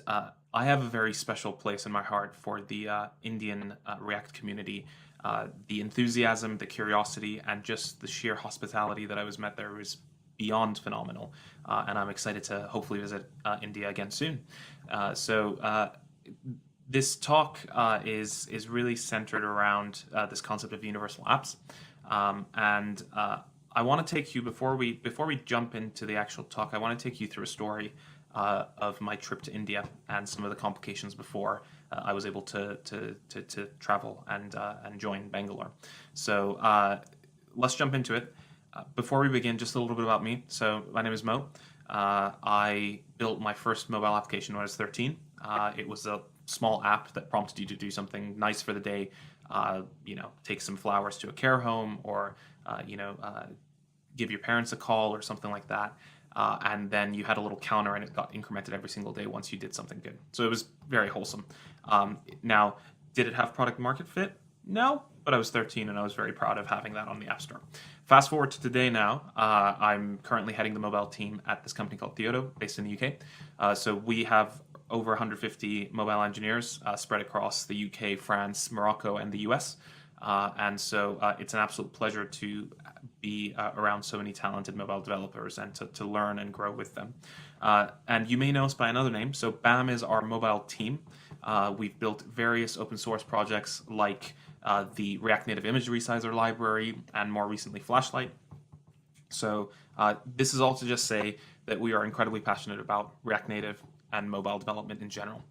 I have a very special place in my heart for the Indian React community. The enthusiasm, the curiosity, and just the sheer hospitality that I was met there was beyond phenomenal, and I'm excited to hopefully visit India again soon. This talk is really centered around this concept of universal apps, and I want to take you before we jump into the actual talk. I want to take you through a story of my trip to India and some of the complications before I was able to travel and join Bangalore. So let's jump into it. Before we begin, just a little bit about me. So my name is Mo. I built my first mobile application when I was 13. It was a small app that prompted you to do something nice for the day. Take some flowers to a care home, or give your parents a call or something like that. And then you had a little counter, and it got incremented every single day once you did something good. So it was very wholesome. Now, did it have product market fit? No, but I was 13 and I was very proud of having that on the App Store. Fast forward to today now, I'm currently heading the mobile team at this company called Theodo, based in the UK. So we have over 150 mobile engineers spread across the UK, France, Morocco, and the US. And so it's an absolute pleasure to be around so many talented mobile developers and to learn and grow with them. And you may know us by another name. So BAM is our mobile team. We've built various open source projects like the React Native Image Resizer library and more recently Flashlight. So this is all to just say that we are incredibly passionate about React Native and mobile development in general.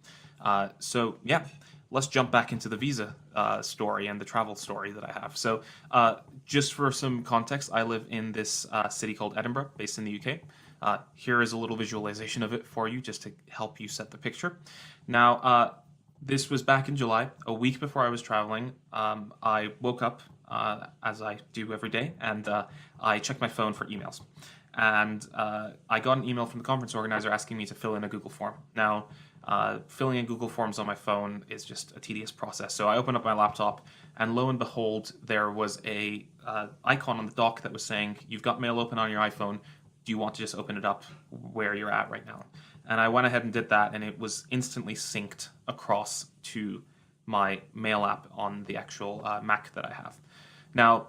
So yeah, let's jump back into the visa story and the travel story that I have. So just for some context, I live in this city called Edinburgh, based in the UK. Here is a little visualization of it for you just to help you set the picture. Now, this was back in July, a week before I was traveling. I woke up, as I do every day, and I checked my phone for emails. And I got an email from the conference organizer asking me to fill in a Google form. Now, filling in Google Forms on my phone is just a tedious process. So I opened up my laptop, and lo and behold, there was a icon on the dock that was saying, "You've got mail open on your iPhone. Do you want to just open it up where you're at right now?" And I went ahead and did that, and it was instantly synced across to my mail app on the actual Mac that I have. Now,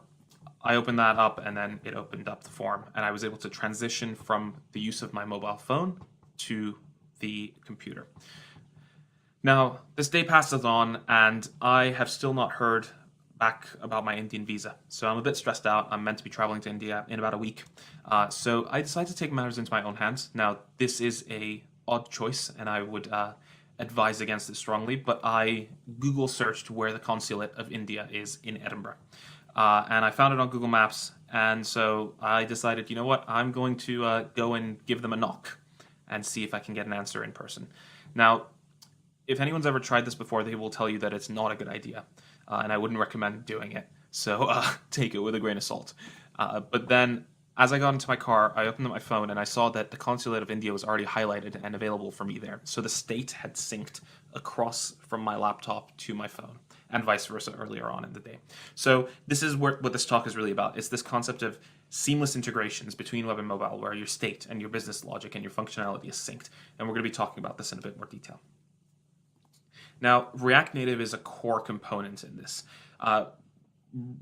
I opened that up, and then it opened up the form, and I was able to transition from the use of my mobile phone to the computer. Now, this day passes on, and I have still not heard back about my Indian visa. So I'm a bit stressed out. I'm meant to be traveling to India in about a week. So I decided to take matters into my own hands. Now, this is a odd choice, and I would advise against it strongly, but I Google searched where the consulate of India is in Edinburgh. And I found it on Google Maps, and so I decided, you know what, I'm going to go and give them a knock and see if I can get an answer in person. Now, if anyone's ever tried this before, they will tell you that it's not a good idea, and I wouldn't recommend doing it. So take it with a grain of salt. But then, as I got into my car, I opened up my phone and I saw that the consulate of India was already highlighted and available for me there. So the state had synced across from my laptop to my phone, and vice versa earlier on in the day. So this is what this talk is really about. It's this concept of seamless integrations between web and mobile, where your state and your business logic and your functionality is synced. And we're going to be talking about this in a bit more detail. Now, React Native is a core component in this.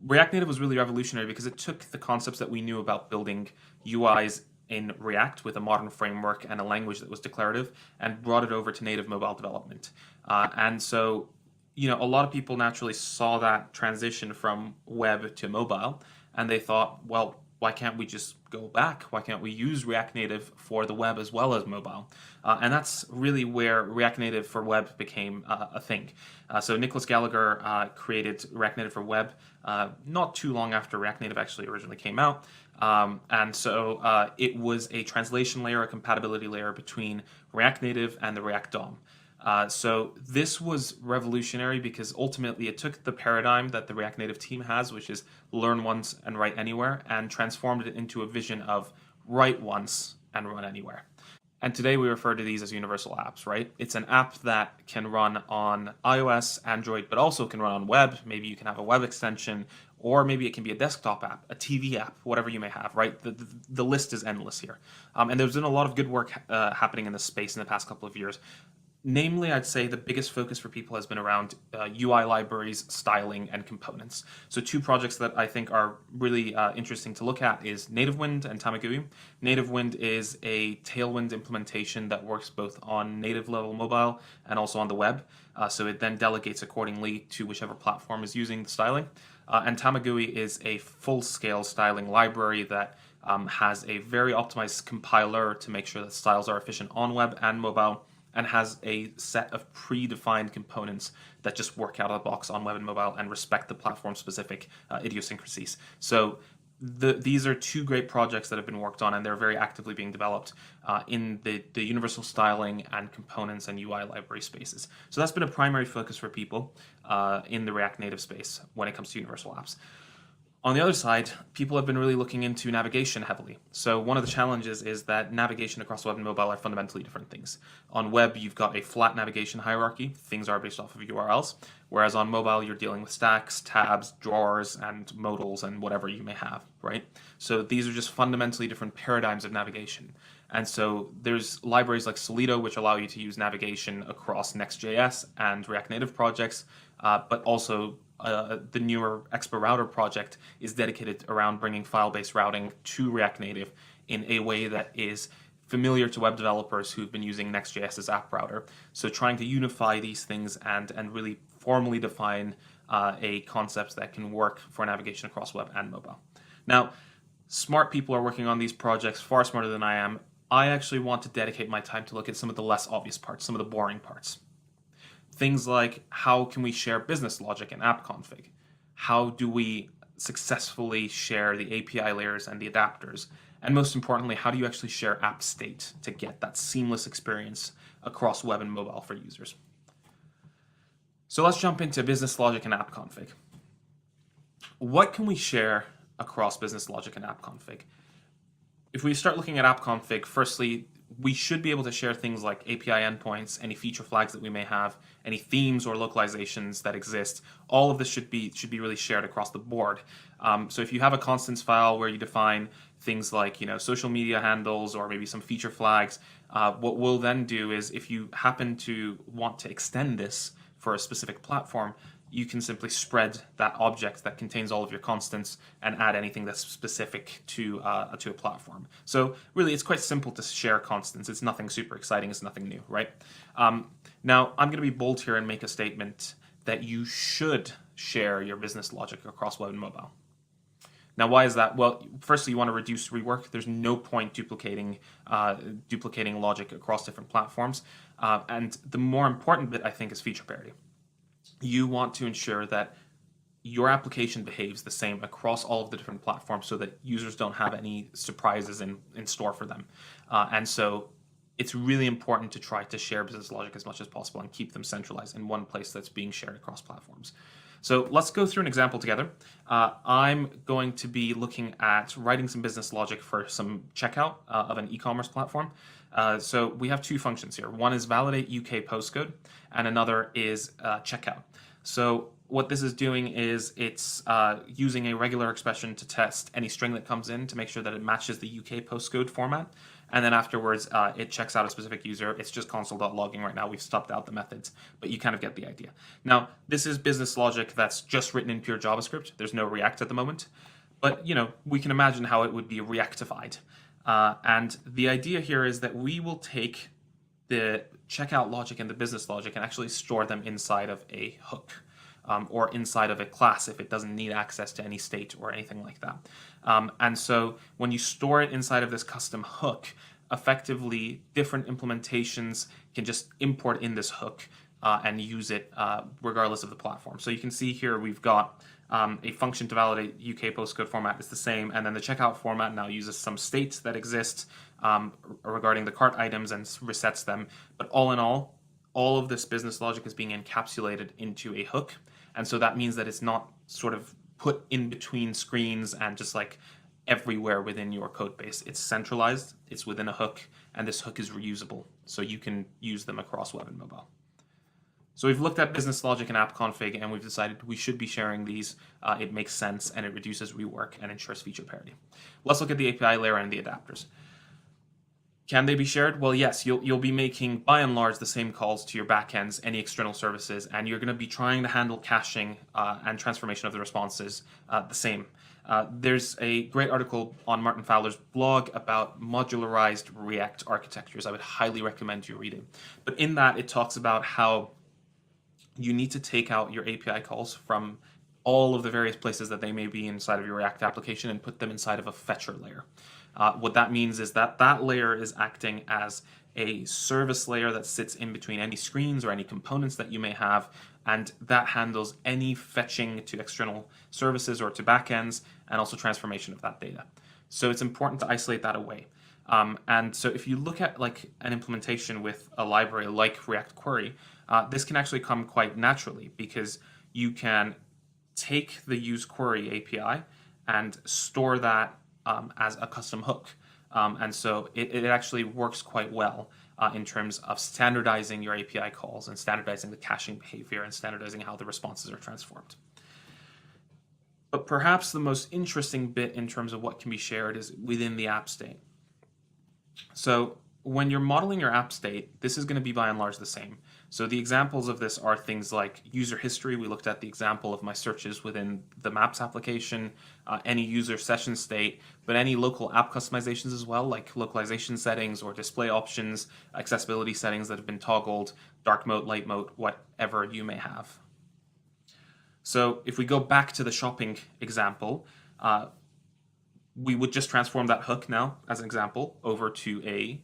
React Native was really revolutionary because it took the concepts that we knew about building UIs in React with a modern framework and a language that was declarative and brought it over to native mobile development. And so, a lot of people naturally saw that transition from web to mobile, and they thought, well, why can't we just go back? Why can't we use React Native for the web as well as mobile? And that's really where React Native for web became a thing. So Nicholas Gallagher created React Native for web not too long after React Native actually originally came out. And so it was a translation layer, a compatibility layer between React Native and the React DOM. So this was revolutionary because ultimately it took the paradigm that the React Native team has, which is learn once and write anywhere, and transformed it into a vision of write once and run anywhere. And today we refer to these as universal apps, right? It's an app that can run on iOS, Android, but also can run on web. Maybe you can have a web extension, or maybe it can be a desktop app, a TV app, whatever you may have, right? The list is endless here. And there's been a lot of good work happening in this space in the past couple of years. Namely, I'd say the biggest focus for people has been around UI libraries, styling, and components. So two projects that I think are really interesting to look at is NativeWind and Tamagui. NativeWind is a Tailwind implementation that works both on native level mobile and also on the web. So it then delegates accordingly to whichever platform is using the styling. And Tamagui is a full-scale styling library that has a very optimized compiler to make sure that styles are efficient on web and mobile, and has a set of predefined components that just work out of the box on web and mobile and respect the platform-specific idiosyncrasies. So these are two great projects that have been worked on, and they're very actively being developed in the universal styling and components and UI library spaces. So that's been a primary focus for people in the React Native space when it comes to universal apps. On the other side, people have been really looking into navigation heavily. So one of the challenges is that navigation across web and mobile are fundamentally different things. On web, you've got a flat navigation hierarchy. Things are based off of URLs. Whereas on mobile, you're dealing with stacks, tabs, drawers, and modals, and whatever you may have, right? So these are just fundamentally different paradigms of navigation. And so there's libraries like Solido, which allow you to use navigation across Next.js and React Native projects, but also the newer Expo Router project is dedicated around bringing file-based routing to React Native in a way that is familiar to web developers who've been using Next.js's app router. So trying to unify these things and really formally define a concept that can work for navigation across web and mobile. Now, smart people are working on these projects far smarter than I am. I actually want to dedicate my time to look at some of the less obvious parts, some of the boring parts. Things like, how can we share business logic and app config? How do we successfully share the API layers and the adapters? And most importantly, how do you actually share app state to get that seamless experience across web and mobile for users? So let's jump into business logic and app config. What can we share across business logic and app config? If we start looking at app config, firstly, we should be able to share things like API endpoints, any feature flags that we may have, any themes or localizations that exist. All of this should be really shared across the board. So if you have a constants file where you define things like social media handles or maybe some feature flags, what we'll then do is if you happen to want to extend this for a specific platform, you can simply spread that object that contains all of your constants and add anything that's specific to a platform. So really, it's quite simple to share constants. It's nothing super exciting. It's nothing new, right? Now, I'm going to be bold here and make a statement that you should share your business logic across web and mobile. Now, why is that? Well, firstly, you want to reduce rework. There's no point duplicating logic across different platforms. And the more important bit, I think, is feature parity. You want to ensure that your application behaves the same across all of the different platforms so that users don't have any surprises in store for them. And so it's really important to try to share business logic as much as possible and keep them centralized in one place that's being shared across platforms. So let's go through an example together. I'm going to be looking at writing some business logic for some checkout of an e-commerce platform. So we have two functions here. One is validate UK postcode, and another is checkout. So what this is doing is it's using a regular expression to test any string that comes in to make sure that it matches the UK postcode format. And then afterwards, it checks out a specific user. It's just console.logging right now. We've stopped out the methods, but you kind of get the idea. Now, this is business logic that's just written in pure JavaScript. There's no React at the moment. But, we can imagine how it would be Reactified. And the idea here is that we will take the checkout logic and the business logic and actually store them inside of a hook. Or inside of a class if it doesn't need access to any state or anything like that. And so when you store it inside of this custom hook, effectively different implementations can just import in this hook and use it regardless of the platform. So you can see here we've got a function to validate UK postcode format is the same, and then the checkout format now uses some state that exists regarding the cart items and resets them. But all in all of this business logic is being encapsulated into a hook. And so that means that it's not sort of put in between screens and just like everywhere within your code base. It's centralized, it's within a hook, and this hook is reusable. So you can use them across web and mobile. So we've looked at business logic and app config, and we've decided we should be sharing these. It makes sense, and it reduces rework and ensures feature parity. Let's look at the API layer and the adapters. Can they be shared? Well, yes, you'll be making, by and large, the same calls to your backends, any external services, and you're going to be trying to handle caching and transformation of the responses the same. There's a great article on Martin Fowler's blog about modularized React architectures. I would highly recommend you read it. But in that, it talks about how you need to take out your API calls from all of the various places that they may be inside of your React application and put them inside of a fetcher layer. What that means is that that layer is acting as a service layer that sits in between any screens or any components that you may have, and that handles any fetching to external services or to backends, and also transformation of that data. So it's important to isolate that away. And so if you look at like an implementation with a library like React Query, this can actually come quite naturally because you can take the use query API and store that as a custom hook. And so it actually works quite well in terms of standardizing your API calls and standardizing the caching behavior and standardizing how the responses are transformed. But perhaps the most interesting bit in terms of what can be shared is within the app state. So when you're modeling your app state, this is going to be by and large the same. So the examples of this are things like user history. We looked at the example of my searches within the Maps application, any user session state, but any local app customizations as well, like localization settings or display options, accessibility settings that have been toggled, dark mode, light mode, whatever you may have. So if we go back to the shopping example, we would just transform that hook now, as an example, over to a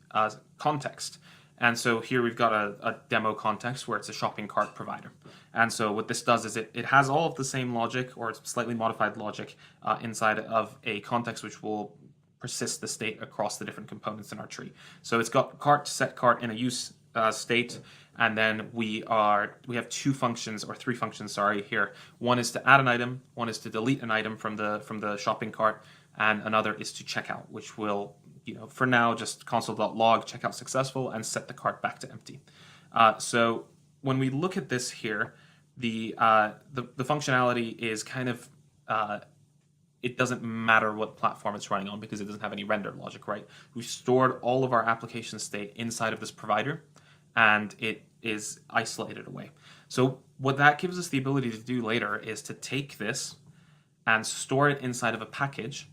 context. And so here we've got a demo context where it's a shopping cart provider. And so what this does is it has all of the same logic or slightly modified logic inside of a context which will persist the state across the different components in our tree. So it's got cart, set cart in a use state, and then we have two functions, or three functions, sorry, here. One is to add an item, one is to delete an item from the shopping cart, and another is to checkout, which will, for now, just console.log checkout successful and set the cart back to empty. So when we look at this here, the functionality is kind of it doesn't matter what platform it's running on because it doesn't have any render logic, right? We've stored all of our application state inside of this provider, and it is isolated away. So what that gives us the ability to do later is to take this and store it inside of a package.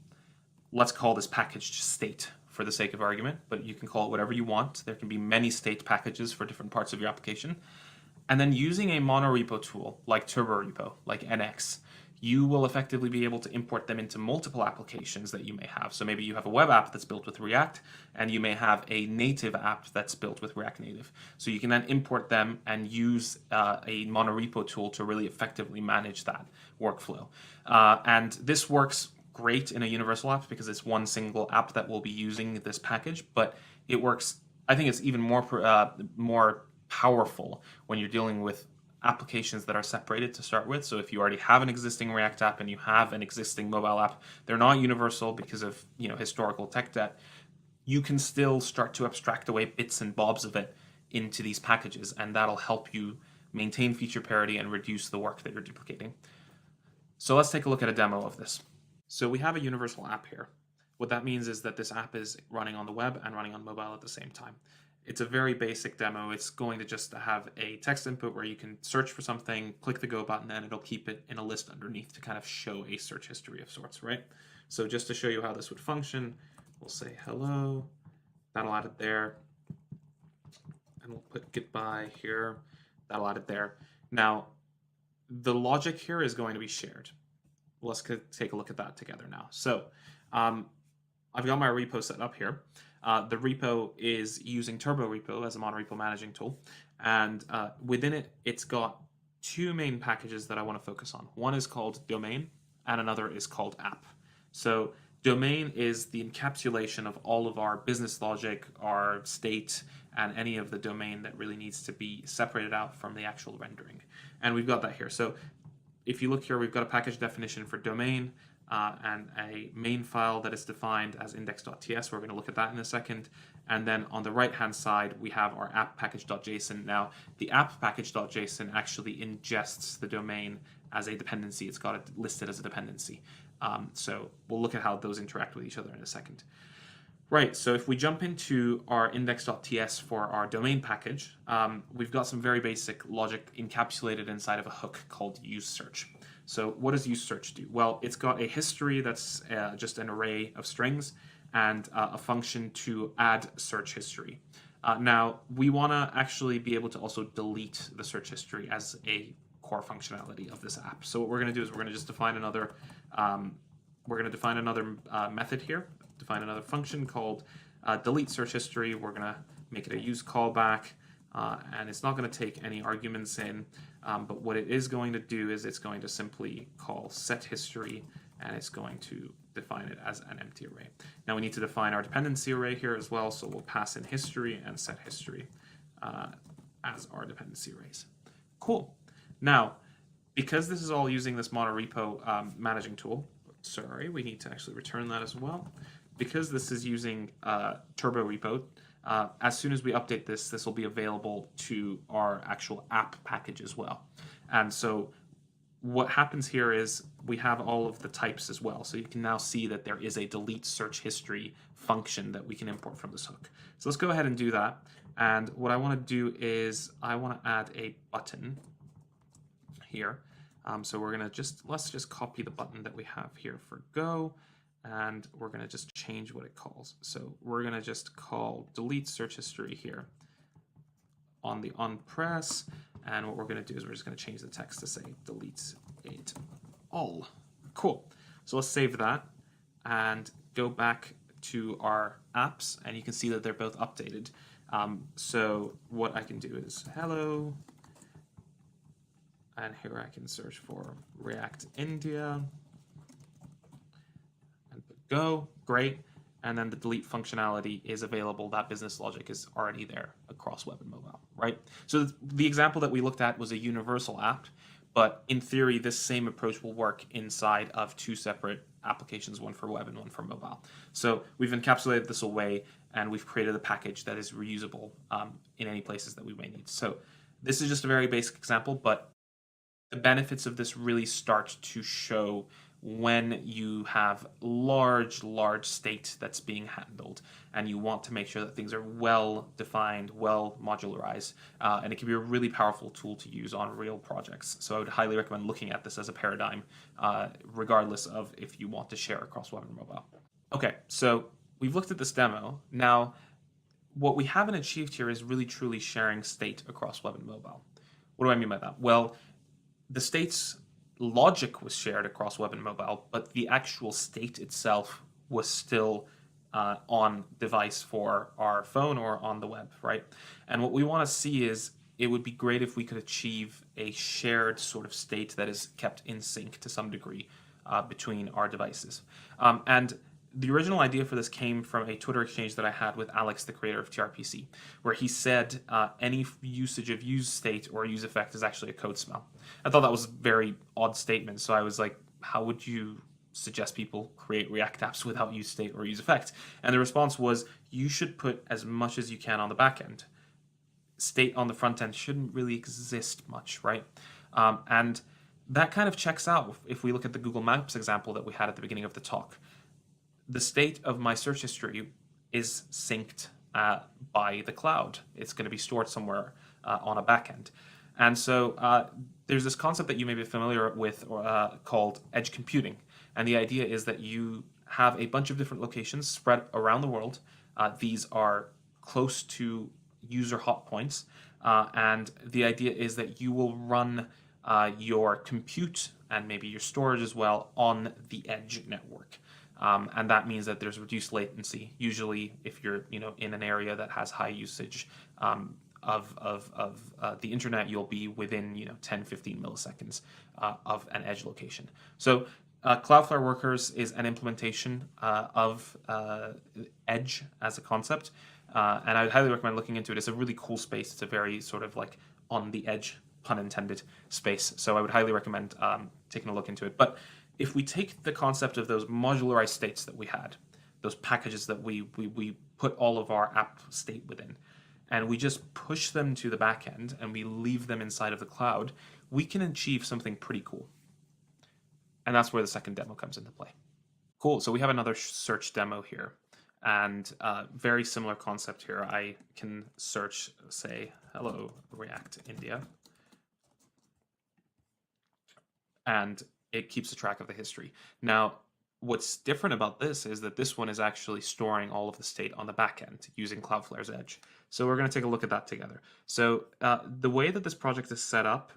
Let's call this package state for the sake of argument, but you can call it whatever you want. There can be many state packages for different parts of your application. And then using a monorepo tool like TurboRepo, like NX, you will effectively be able to import them into multiple applications that you may have. So maybe you have a web app that's built with React, and you may have a native app that's built with React Native. So you can then import them and use a monorepo tool to really effectively manage that workflow. And this works great in a universal app because it's one single app that will be using this package, but it works, I think it's even more powerful when you're dealing with applications that are separated to start with. So if you already have an existing React app and you have an existing mobile app, they're not universal because of historical tech debt. You can still start to abstract away bits and bobs of it into these packages, and that'll help you maintain feature parity and reduce the work that you're duplicating. So let's take a look at a demo of this. So we have a universal app here. What that means is that this app is running on the web and running on mobile at the same time. It's a very basic demo. It's going to just have a text input where you can search for something, click the go button, and it'll keep it in a list underneath to kind of show a search history of sorts, right? So just to show you how this would function, we'll say hello, that'll add it there, and we'll put goodbye here, that'll add it there. Now, the logic here is going to be shared. Let's take a look at that together now. So I've got my repo set up here. The repo is using TurboRepo as a monorepo managing tool. And within it, it's got two main packages that I want to focus on. One is called domain, and another is called app. So domain is the encapsulation of all of our business logic, our state, and any of the domain that really needs to be separated out from the actual rendering. And we've got that here. So if you look here, we've got a package definition for domain, and a main file that is defined as index.ts. We're going to look at that in a second. And then on the right-hand side, we have our app package.json. Now, the app package.json actually ingests the domain as a dependency. It's got it listed as a dependency. So we'll look at how those interact with each other in a second. Right, so if we jump into our index.ts for our domain package, we've got some very basic logic encapsulated inside of a hook called useSearch. So what does useSearch do? Well, it's got a history that's just an array of strings and a function to add search history. Now, we want to actually be able to also delete the search history as a core functionality of this app. So what we're going to do is we're going to just define another method here, define another function called delete search history. We're going to make it a use callback. And it's not going to take any arguments in, but what it is going to do is it's going to simply call set history, and it's going to define it as an empty array. Now we need to define our dependency array here as well, so we'll pass in history and set history as our dependency arrays. Cool. Now, because this is all using this monorepo managing tool, sorry, we need to actually return that as well. Because this is using TurboRepo, as soon as we update this, this will be available to our actual app package as well. And so what happens here is we have all of the types as well. So you can now see that there is a delete search history function that we can import from this hook. So let's go ahead and do that. And what I want to do is I want to add a button here. So we're going to let's just copy the button that we have here for Go. And we're going to just change what it calls. So we're going to just call delete search history here on the onPress. And what we're going to do is we're just going to change the text to say delete it all. Cool. So let's save that and go back to our apps. And you can see that they're both updated. So what I can do is hello. And here I can search for React India. Go, great. and then the delete functionality is available. That business logic is already there across web and mobile, right? So the example that we looked at was a universal app, but in theory, this same approach will work inside of two separate applications, one for web and one for mobile. So we've encapsulated this away, and we've created a package that is reusable in any places that we may need. So this is just a very basic example, but the benefits of this really start to show when you have large state that's being handled, and you want to make sure that things are well defined, well modularized, and it can be a really powerful tool to use on real projects. So I would highly recommend looking at this as a paradigm, regardless of if you want to share across web and mobile. Okay, so we've looked at this demo. Now, what we haven't achieved here is really truly sharing state across web and mobile. What do I mean by that? Well, the state's logic was shared across web and mobile, but the actual state itself was still on device for our phone or on the web, right? And what we want to see is it would be great if we could achieve a shared sort of state that is kept in sync to some degree between our devices. And the original idea for this came from a Twitter exchange that I had with Alex, the creator of TRPC, where he said any usage of use state or use effect is actually a code smell. I thought that was a very odd statement, so I was like, how would you suggest people create React apps without use state or use effect? And the response was, you should put as much as you can on the back end. State on the front end shouldn't really exist much, right? And that kind of checks out if we look at the Google Maps example that we had at the beginning of the talk. The state of my search history is synced by the cloud. It's going to be stored somewhere on a backend. And so there's this concept that you may be familiar with called edge computing. And the idea is that you have a bunch of different locations spread around the world. These are close to user hot points. And the idea is that you will run your compute and maybe your storage as well on the edge network. And that means that there's reduced latency. Usually, if you're in an area that has high usage of the internet, you'll be within 10-15 milliseconds of an edge location. So Cloudflare Workers is an implementation of edge as a concept, and I would highly recommend looking into it. It's a really cool space. It's a very sort of like on the edge, pun intended, space. So I would highly recommend taking a look into it. But if we take the concept of those modularized states that we had, those packages that we put all of our app state within, and we just push them to the back end and we leave them inside of the cloud, we can achieve something pretty cool. And that's where the second demo comes into play. Cool, so we have another search demo here. And very similar concept here. I can search, say, hello, React India. And it keeps a track of the history. Now, what's different about this is that this one is actually storing all of the state on the back end using Cloudflare's Edge. So we're going to take a look at that together. So the way that this project is set up,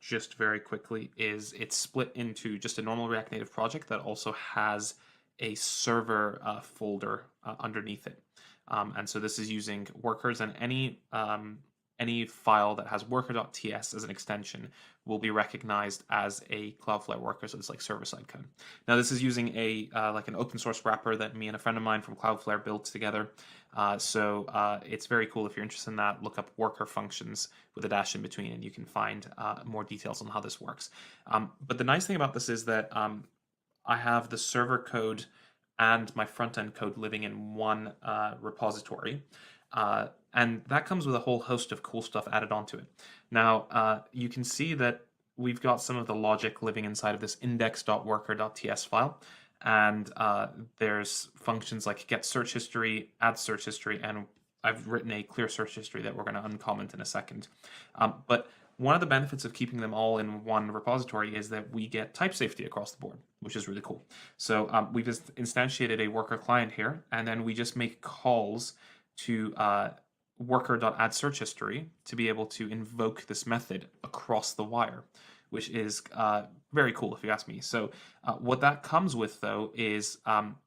just very quickly, is it's split into just a normal React Native project that also has a server folder underneath it. And so this is using workers, and any file that has worker.ts as an extension will be recognized as a Cloudflare worker, so it's like server-side code. Now this is using a like an open source wrapper that me and a friend of mine from Cloudflare built together. So it's very cool. If you're interested in that, look up worker functions with a dash in between, and you can find more details on how this works. But the nice thing about this is that I have the server code and my front-end code living in one repository. And that comes with a whole host of cool stuff added onto it. Now, you can see that we've got some of the logic living inside of this index.worker.ts file. And there's functions like get search history, add search history, and I've written a clear search history that we're going to uncomment in a second. But one of the benefits of keeping them all in one repository is that we get type safety across the board, which is really cool. So we've just instantiated a worker client here, and then we just make calls to worker.addSearchHistory to be able to invoke this method across the wire, which is very cool if you ask me. So what that comes with, though, is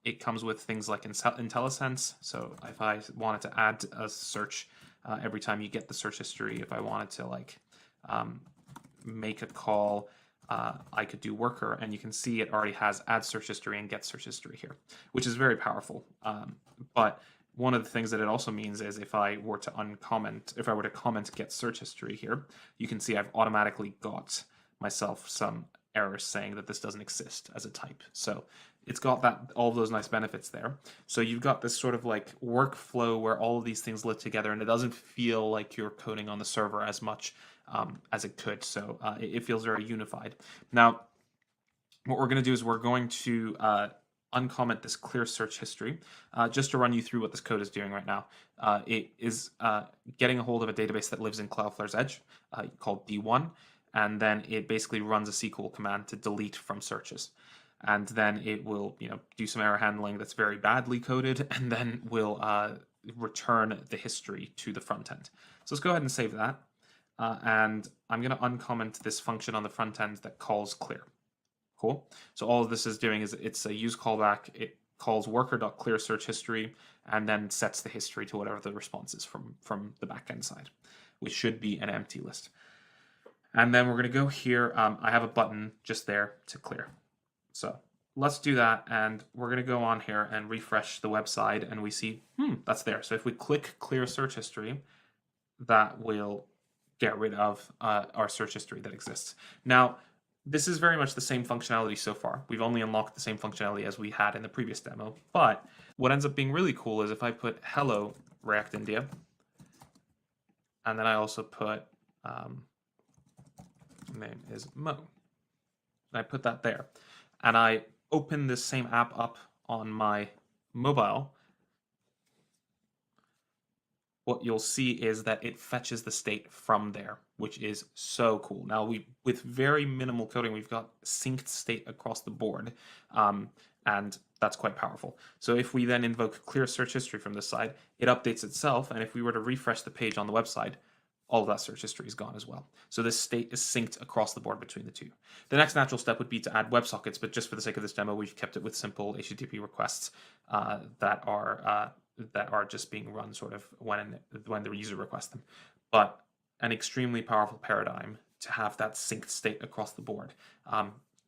it comes with things like IntelliSense. So if I wanted to add a search every time you get the search history, if I wanted to like make a call I could do worker, and you can see it already has add search history and get search history here, which is very powerful. But one of the things that it also means is if I were to comment get search history here, you can see I've automatically got myself some errors saying that this doesn't exist as a type. So it's got all of those nice benefits there. So you've got this sort of like workflow where all of these things live together, and it doesn't feel like you're coding on the server as much as it could. So it feels very unified. Now, what we're going to do is we're going to uncomment this clear search history, just to run you through what this code is doing right now. It is getting a hold of a database that lives in Cloudflare's edge called D1, and then it basically runs a SQL command to delete from searches. And then it will, do some error handling that's very badly coded, and then will return the history to the front end. So let's go ahead and save that. And I'm going to uncomment this function on the front end that calls clear. Cool. So all of this is doing is it's a use callback. It calls worker.clear search history and then sets the history to whatever the response is from the backend side, which should be an empty list. And then we're going to go here. I have a button just there to clear. So let's do that. And we're going to go on here and refresh the website, and we see, that's there. So if we click clear search history, that will get rid of our search history that exists. Now, this is very much the same functionality so far. We've only unlocked the same functionality as we had in the previous demo. But what ends up being really cool is if I put hello React India, and then I also put name is Mo. And I put that there. And I open this same app up on my mobile. What you'll see is that it fetches the state from there, which is so cool. Now, with very minimal coding, we've got synced state across the board, and that's quite powerful. So if we then invoke clear search history from this side, it updates itself, and if we were to refresh the page on the website, all of that search history is gone as well. So this state is synced across the board between the two. The next natural step would be to add WebSockets, but just for the sake of this demo, we've kept it with simple HTTP requests that are just being run sort of when the user requests them. But an extremely powerful paradigm to have that synced state across the board,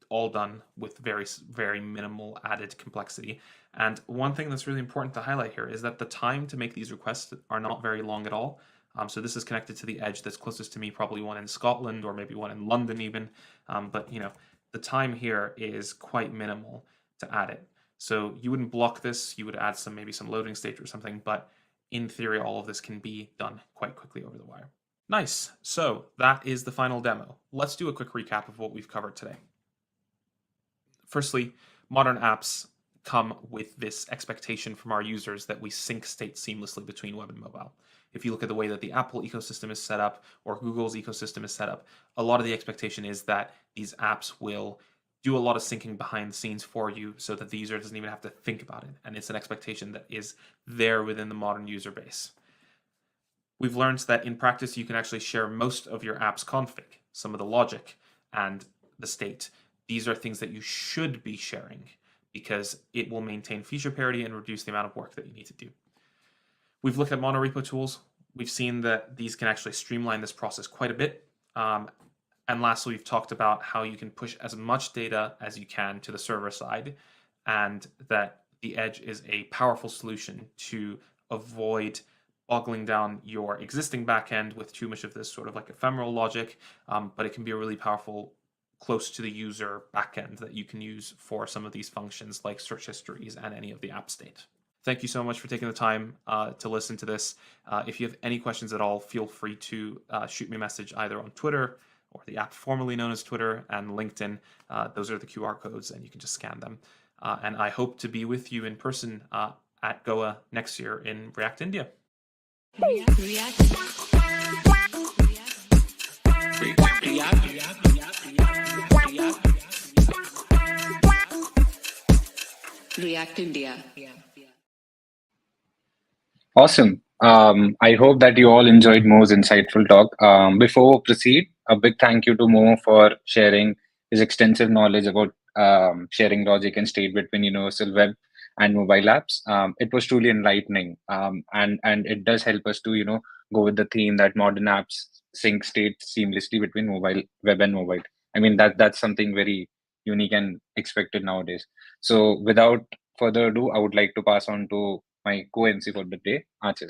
all done with very, very minimal added complexity. And one thing that's really important to highlight here is that the time to make these requests are not very long at all. So this is connected to the edge that's closest to me, probably one in Scotland or maybe one in London even. But the time here is quite minimal to add it. So you wouldn't block this, you would add maybe some loading state or something, but in theory, all of this can be done quite quickly over the wire. Nice. So that is the final demo. Let's do a quick recap of what we've covered today. Firstly, modern apps come with this expectation from our users that we sync state seamlessly between web and mobile. If you look at the way that the Apple ecosystem is set up or Google's ecosystem is set up, a lot of the expectation is that these apps will do a lot of syncing behind the scenes for you so that the user doesn't even have to think about it. And it's an expectation that is there within the modern user base. We've learned that in practice, you can actually share most of your app's config, some of the logic and the state. These are things that you should be sharing because it will maintain feature parity and reduce the amount of work that you need to do. We've looked at monorepo tools. We've seen that these can actually streamline this process quite a bit. And lastly, we've talked about how you can push as much data as you can to the server side, and that the edge is a powerful solution to avoid boggling down your existing backend with too much of this sort of like ephemeral logic, but it can be a really powerful close to the user backend that you can use for some of these functions like search histories and any of the app state. Thank you so much for taking the time to listen to this. If you have any questions at all, feel free to shoot me a message either on Twitter or the app formerly known as Twitter and LinkedIn. Those are the QR codes and you can just scan them. And I hope to be with you in person at Goa next year in React India. React India. Awesome. I hope that you all enjoyed Mo's insightful talk. Before we proceed, a big thank you to Mo for sharing his extensive knowledge about sharing logic and state between universal web and mobile apps. It was truly enlightening, and it does help us to go with the theme that modern apps sync state seamlessly between web and mobile. I mean, that's something very unique and expected nowadays. So without further ado, I would like to pass on to my co-MC for the day, Achal.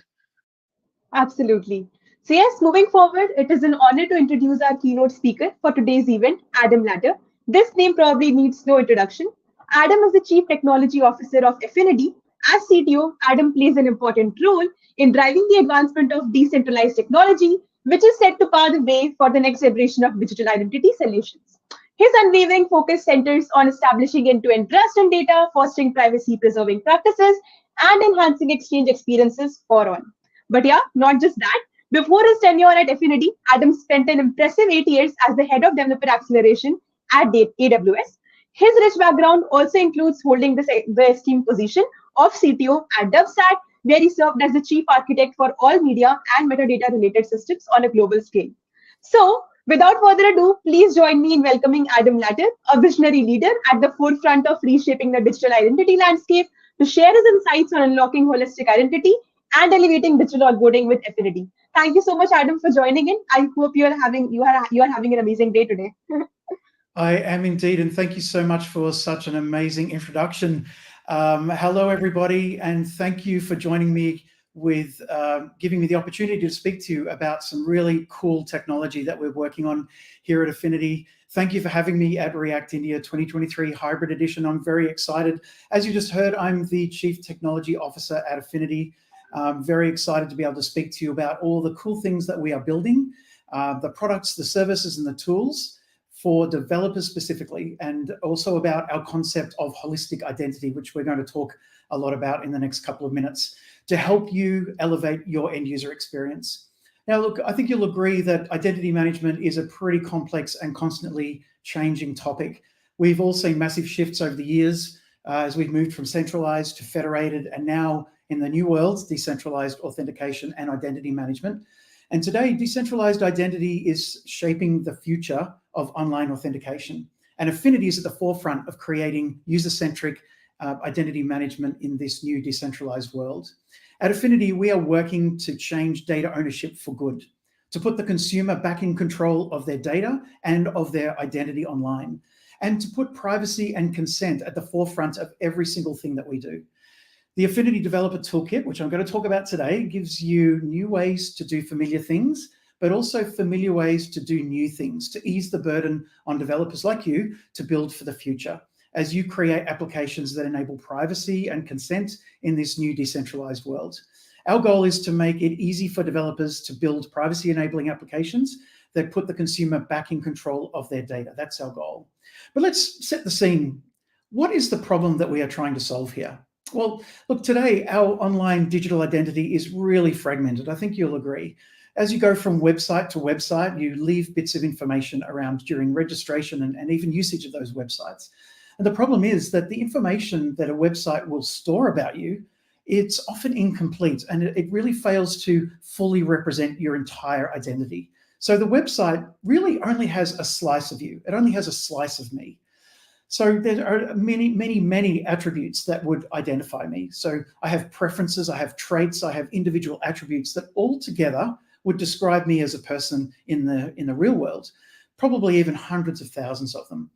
Absolutely. So, yes, moving forward, it is an honor to introduce our keynote speaker for today's event, Adam Latter. This name probably needs no introduction. Adam is the Chief Technology Officer of Affinidi. As CTO, Adam plays an important role in driving the advancement of decentralized technology, which is set to pave the way for the next generation of digital identity solutions. His unwavering focus centers on establishing end-to-end trust in data, fostering privacy-preserving practices, and enhancing exchange experiences for all. But yeah, not just that. Before his tenure at Affinity, Adam spent an impressive 8 years as the head of developer acceleration at AWS. His rich background also includes holding the esteemed position of CTO at DevSat, where he served as the chief architect for all media and metadata related systems on a global scale. So, without further ado, please join me in welcoming Adam Latter, a visionary leader at the forefront of reshaping the digital identity landscape, to share his insights on unlocking holistic identity and elevating digital onboarding with Affinity. Thank you so much, Adam, for joining in. I hope you are having an amazing day today. I am indeed, and thank you so much for such an amazing introduction. Hello, everybody, and thank you for joining me with giving me the opportunity to speak to you about some really cool technology that we're working on here at Affinity. Thank you for having me at React India 2023 Hybrid Edition. I'm very excited. As you just heard, I'm the Chief Technology Officer at Affinity. I'm very excited to be able to speak to you about all the cool things that we are building, the products, the services, and the tools for developers specifically, and also about our concept of holistic identity, which we're going to talk a lot about in the next couple of minutes, to help you elevate your end user experience. Now, look, I think you'll agree that identity management is a pretty complex and constantly changing topic. We've all seen massive shifts over the years as we've moved from centralized to federated, and now in the new world, decentralized authentication and identity management. And today, decentralized identity is shaping the future of online authentication. And Affinity is at the forefront of creating user-centric identity management in this new decentralized world. At Affinity, we are working to change data ownership for good, to put the consumer back in control of their data and of their identity online, and to put privacy and consent at the forefront of every single thing that we do. The Affinity Developer Toolkit, which I'm going to talk about today, gives you new ways to do familiar things, but also familiar ways to do new things, to ease the burden on developers like you to build for the future as you create applications that enable privacy and consent in this new decentralized world. Our goal is to make it easy for developers to build privacy-enabling applications that put the consumer back in control of their data. That's our goal. But let's set the scene. What is the problem that we are trying to solve here? Well, look, today our online digital identity is really fragmented. I think you'll agree. As you go from website to website, you leave bits of information around during registration and even usage of those websites. And the problem is that the information that a website will store about you, it's often incomplete, and it really fails to fully represent your entire identity. So the website really only has a slice of you. It only has a slice of me. So there are many attributes that would identify me. So I have preferences, I have traits, I have individual attributes that all together would describe me as a person in the real world, probably even hundreds of thousands of them.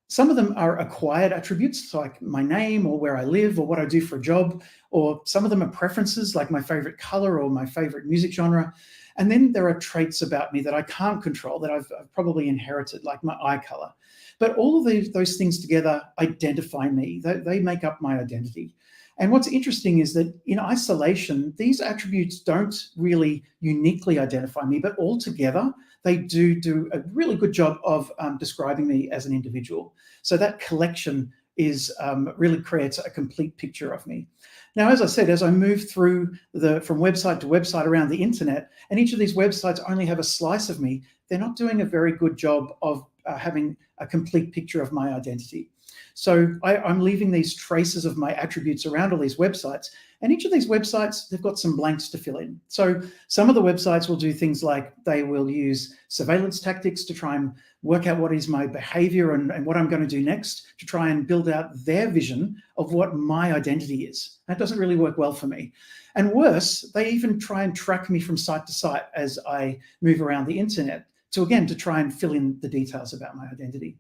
Some of them are acquired attributes, like my name or where I live or what I do for a job, or some of them are preferences, like my favorite color or my favorite music genre. And then there are traits about me that I can't control, that I've probably inherited, like my eye color. But all of those things together identify me. They make up my identity. And what's interesting is that in isolation, these attributes don't really uniquely identify me, but all together, they do a really good job of describing me as an individual. So that collection is really creates a complete picture of me. Now, as I said, as I move through from website to website around the internet, and each of these websites only have a slice of me, they're not doing a very good job of having a complete picture of my identity. So I'm leaving these traces of my attributes around all these websites, and each of these websites, they've got some blanks to fill in. So some of the websites will do things like they will use surveillance tactics to try and work out what is my behavior and what I'm going to do next, to try and build out their vision of what my identity is. That doesn't really work well for me. And worse, they even try and track me from site to site as I move around the internet, to try and fill in the details about my identity.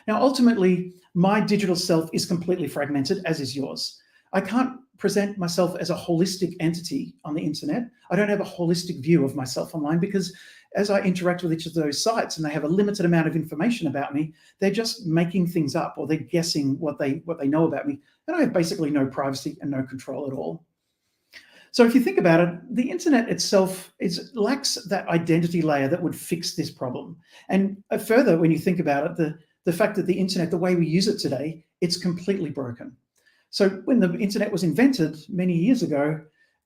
Now, ultimately, my digital self is completely fragmented, as is yours. I can't present myself as a holistic entity on the internet. I don't have a holistic view of myself online because as I interact with each of those sites and they have a limited amount of information about me, they're just making things up or they're guessing what they know about me. And I have basically no privacy and no control at all. So if you think about it, the internet itself lacks that identity layer that would fix this problem. And further, when you think about it, the fact that the internet, the way we use it today, it's completely broken. So when the internet was invented many years ago,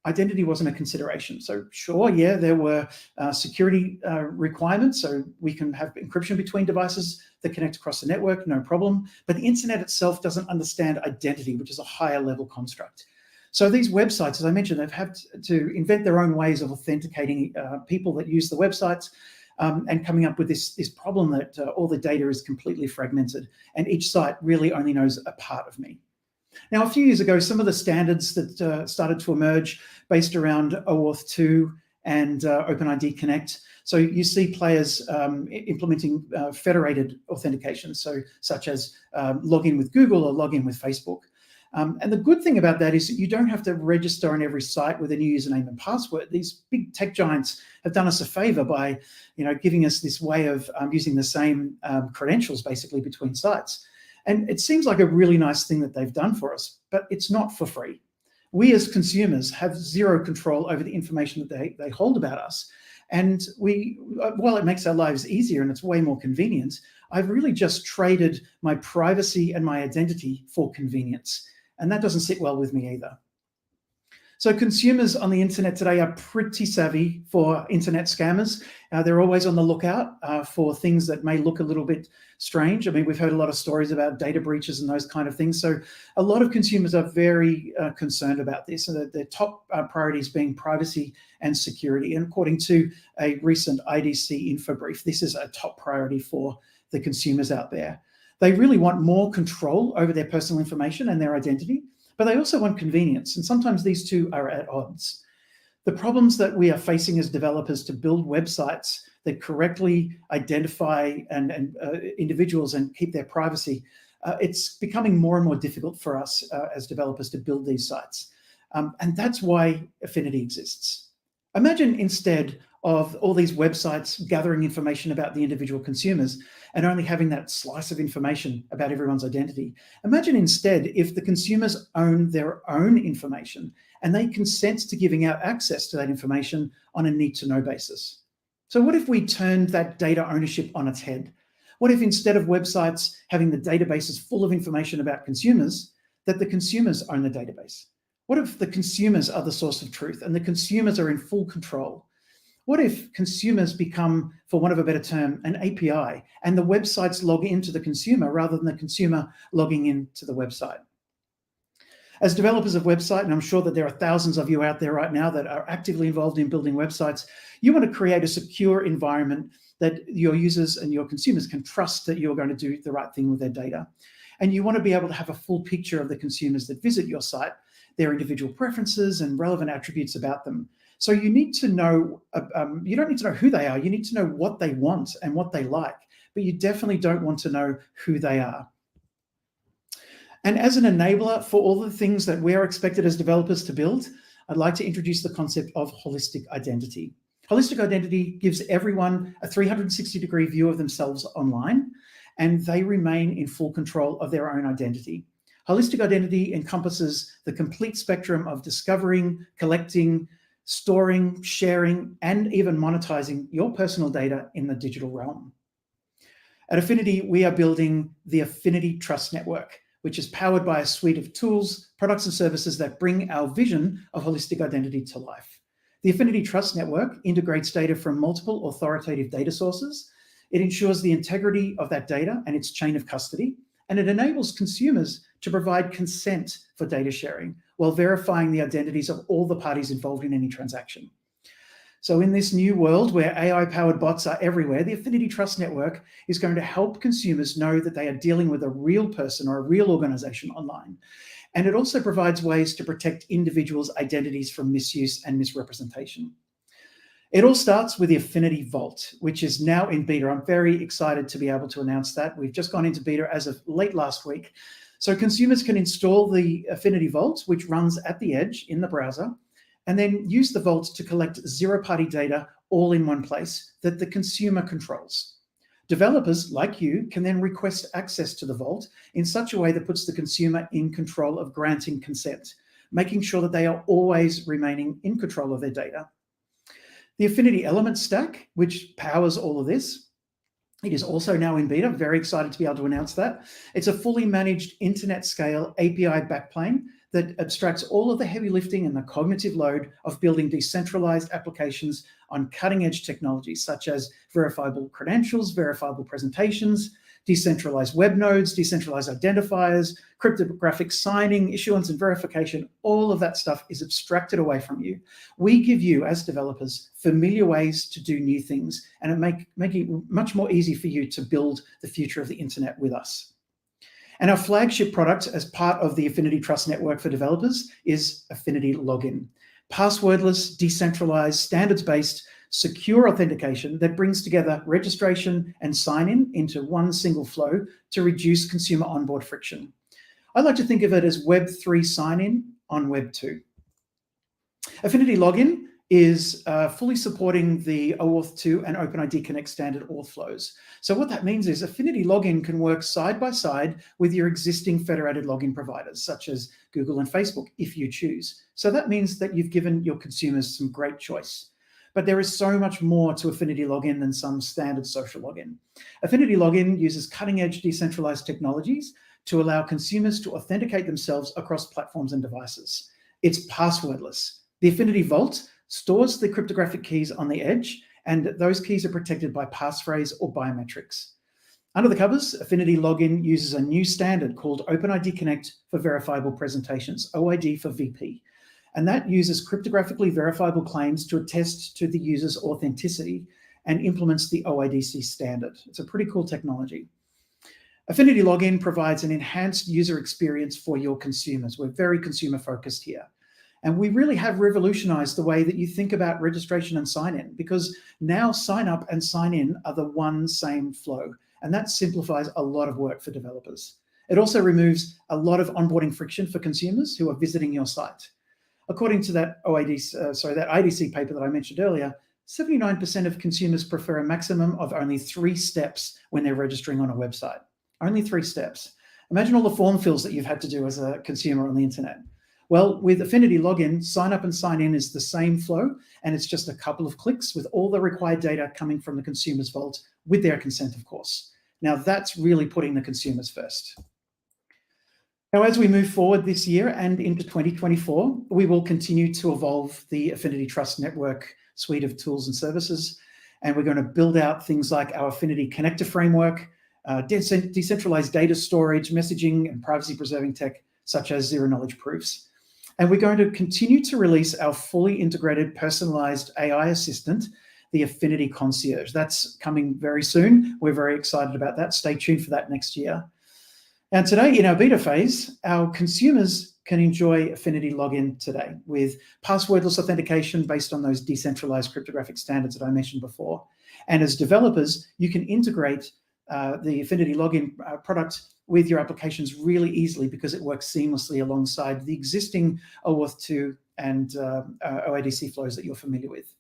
identity wasn't a consideration. So sure, yeah, there were security requirements. So we can have encryption between devices that connect across the network, no problem. But the internet itself doesn't understand identity, which is a higher level construct. So these websites, as I mentioned, they've had to invent their own ways of authenticating people that use the websites and coming up with this problem that all the data is completely fragmented and each site really only knows a part of me. Now, a few years ago, some of the standards that started to emerge based around OAuth 2 and OpenID Connect. So you see players implementing federated authentication, such as login with Google or login with Facebook. And the good thing about that is that you don't have to register on every site with a new username and password. These big tech giants have done us a favor by, giving us this way of using the same credentials basically between sites. And it seems like a really nice thing that they've done for us, but it's not for free. We as consumers have zero control over the information that they hold about us. And while it makes our lives easier and it's way more convenient, I've really just traded my privacy and my identity for convenience. And that doesn't sit well with me either. So consumers on the internet today are pretty savvy for internet scammers. They're always on the lookout for things that may look a little bit strange. I mean, we've heard a lot of stories about data breaches and those kind of things. So a lot of consumers are very concerned about this. And their top priorities being privacy and security. And according to a recent IDC info brief, this is a top priority for the consumers out there. They really want more control over their personal information and their identity, but they also want convenience. And sometimes these two are at odds. The problems that we are facing as developers to build websites that correctly identify individuals and keep their privacy, it's becoming more and more difficult for us as developers to build these sites. And that's why Affinidi exists. Imagine instead of all these websites gathering information about the individual consumers and only having that slice of information about everyone's identity. Imagine instead if the consumers own their own information and they consent to giving out access to that information on a need-to-know basis. So what if we turned that data ownership on its head? What if instead of websites having the databases full of information about consumers, that the consumers own the database? What if the consumers are the source of truth and the consumers are in full control? What if consumers become, for want of a better term, an API and the websites log into the consumer rather than the consumer logging into the website? As developers of website, and I'm sure that there are thousands of you out there right now that are actively involved in building websites, you want to create a secure environment that your users and your consumers can trust that you're going to do the right thing with their data. And you want to be able to have a full picture of the consumers that visit your site, their individual preferences and relevant attributes about them. So you need to know, you don't need to know who they are, you need to know what they want and what they like, but you definitely don't want to know who they are. And as an enabler for all the things that we're expected as developers to build, I'd like to introduce the concept of holistic identity. Holistic identity gives everyone a 360-degree view of themselves online, and they remain in full control of their own identity. Holistic identity encompasses the complete spectrum of discovering, collecting, storing, sharing, and even monetizing your personal data in the digital realm. At Affinidi, we are building the Affinidi Trust Network, which is powered by a suite of tools, products, and services that bring our vision of holistic identity to life. The Affinidi Trust Network integrates data from multiple authoritative data sources. It ensures the integrity of that data and its chain of custody, and it enables consumers to provide consent for data sharing while verifying the identities of all the parties involved in any transaction. So in this new world where AI-powered bots are everywhere, the Affinidi Trust Network is going to help consumers know that they are dealing with a real person or a real organization online. And it also provides ways to protect individuals' identities from misuse and misrepresentation. It all starts with the Affinidi Vault, which is now in beta. I'm very excited to be able to announce that. We've just gone into beta as of late last week. So consumers can install the Affinidi Vault, which runs at the edge in the browser, and then use the Vault to collect zero-party data all in one place that the consumer controls. Developers like you can then request access to the Vault in such a way that puts the consumer in control of granting consent, making sure that they are always remaining in control of their data. The Affinidi Element Stack, which powers all of this, it is also now in beta. Very excited to be able to announce that. It's a fully managed internet-scale API backplane that abstracts all of the heavy lifting and the cognitive load of building decentralized applications on cutting-edge technologies such as verifiable credentials, verifiable presentations, decentralized web nodes, decentralized identifiers, cryptographic signing, issuance and verification. All of that stuff is abstracted away from you. We give you, as developers, familiar ways to do new things, and it make it much more easy for you to build the future of the internet with us. And our flagship product as part of the Affinidi Trust Network for developers is Affinidi Login. Passwordless, decentralized, standards-based, secure authentication that brings together registration and sign-in into one single flow to reduce consumer onboard friction. I like to think of it as Web3 sign-in on Web2. Affinidi Login is fully supporting the OAuth 2 and OpenID Connect standard auth flows. So what that means is Affinidi Login can work side by side with your existing federated login providers, such as Google and Facebook, if you choose. So that means that you've given your consumers some great choice. But there is so much more to Affinidi Login than some standard social login. Affinidi Login uses cutting-edge decentralized technologies to allow consumers to authenticate themselves across platforms and devices. It's passwordless. The Affinidi Vault stores the cryptographic keys on the edge, and those keys are protected by passphrase or biometrics. Under the covers, Affinidi Login uses a new standard called OpenID Connect for verifiable presentations, OID for VP. And that uses cryptographically verifiable claims to attest to the user's authenticity and implements the OIDC standard. It's a pretty cool technology. Affinidi Login provides an enhanced user experience for your consumers. We're very consumer focused here. And we really have revolutionized the way that you think about registration and sign-in, because now sign up and sign in are the one same flow. And that simplifies a lot of work for developers. It also removes a lot of onboarding friction for consumers who are visiting your site. According to that IDC paper that I mentioned earlier, 79% of consumers prefer a maximum of only 3 steps when they're registering on a website. Only 3 steps. Imagine all the form fills that you've had to do as a consumer on the internet. Well, with Affinidi Login, sign up and sign in is the same flow, and it's just a couple of clicks with all the required data coming from the consumer's vault with their consent, of course. Now that's really putting the consumers first. Now, as we move forward this year and into 2024, we will continue to evolve the Affinidi Trust Network suite of tools and services, and we're going to build out things like our Affinidi Connector framework, decentralized data storage, messaging, and privacy-preserving tech such as zero-knowledge proofs. And we're going to continue to release our fully integrated personalized AI assistant, the Affinidi Concierge. That's coming very soon. We're very excited about that. Stay tuned for that next year. And today, in our beta phase, our consumers can enjoy Affinidi Login today with passwordless authentication based on those decentralized cryptographic standards that I mentioned before. And as developers, you can integrate the Affinidi Login product with your applications really easily because it works seamlessly alongside the existing OAuth 2 and OIDC flows that you're familiar with.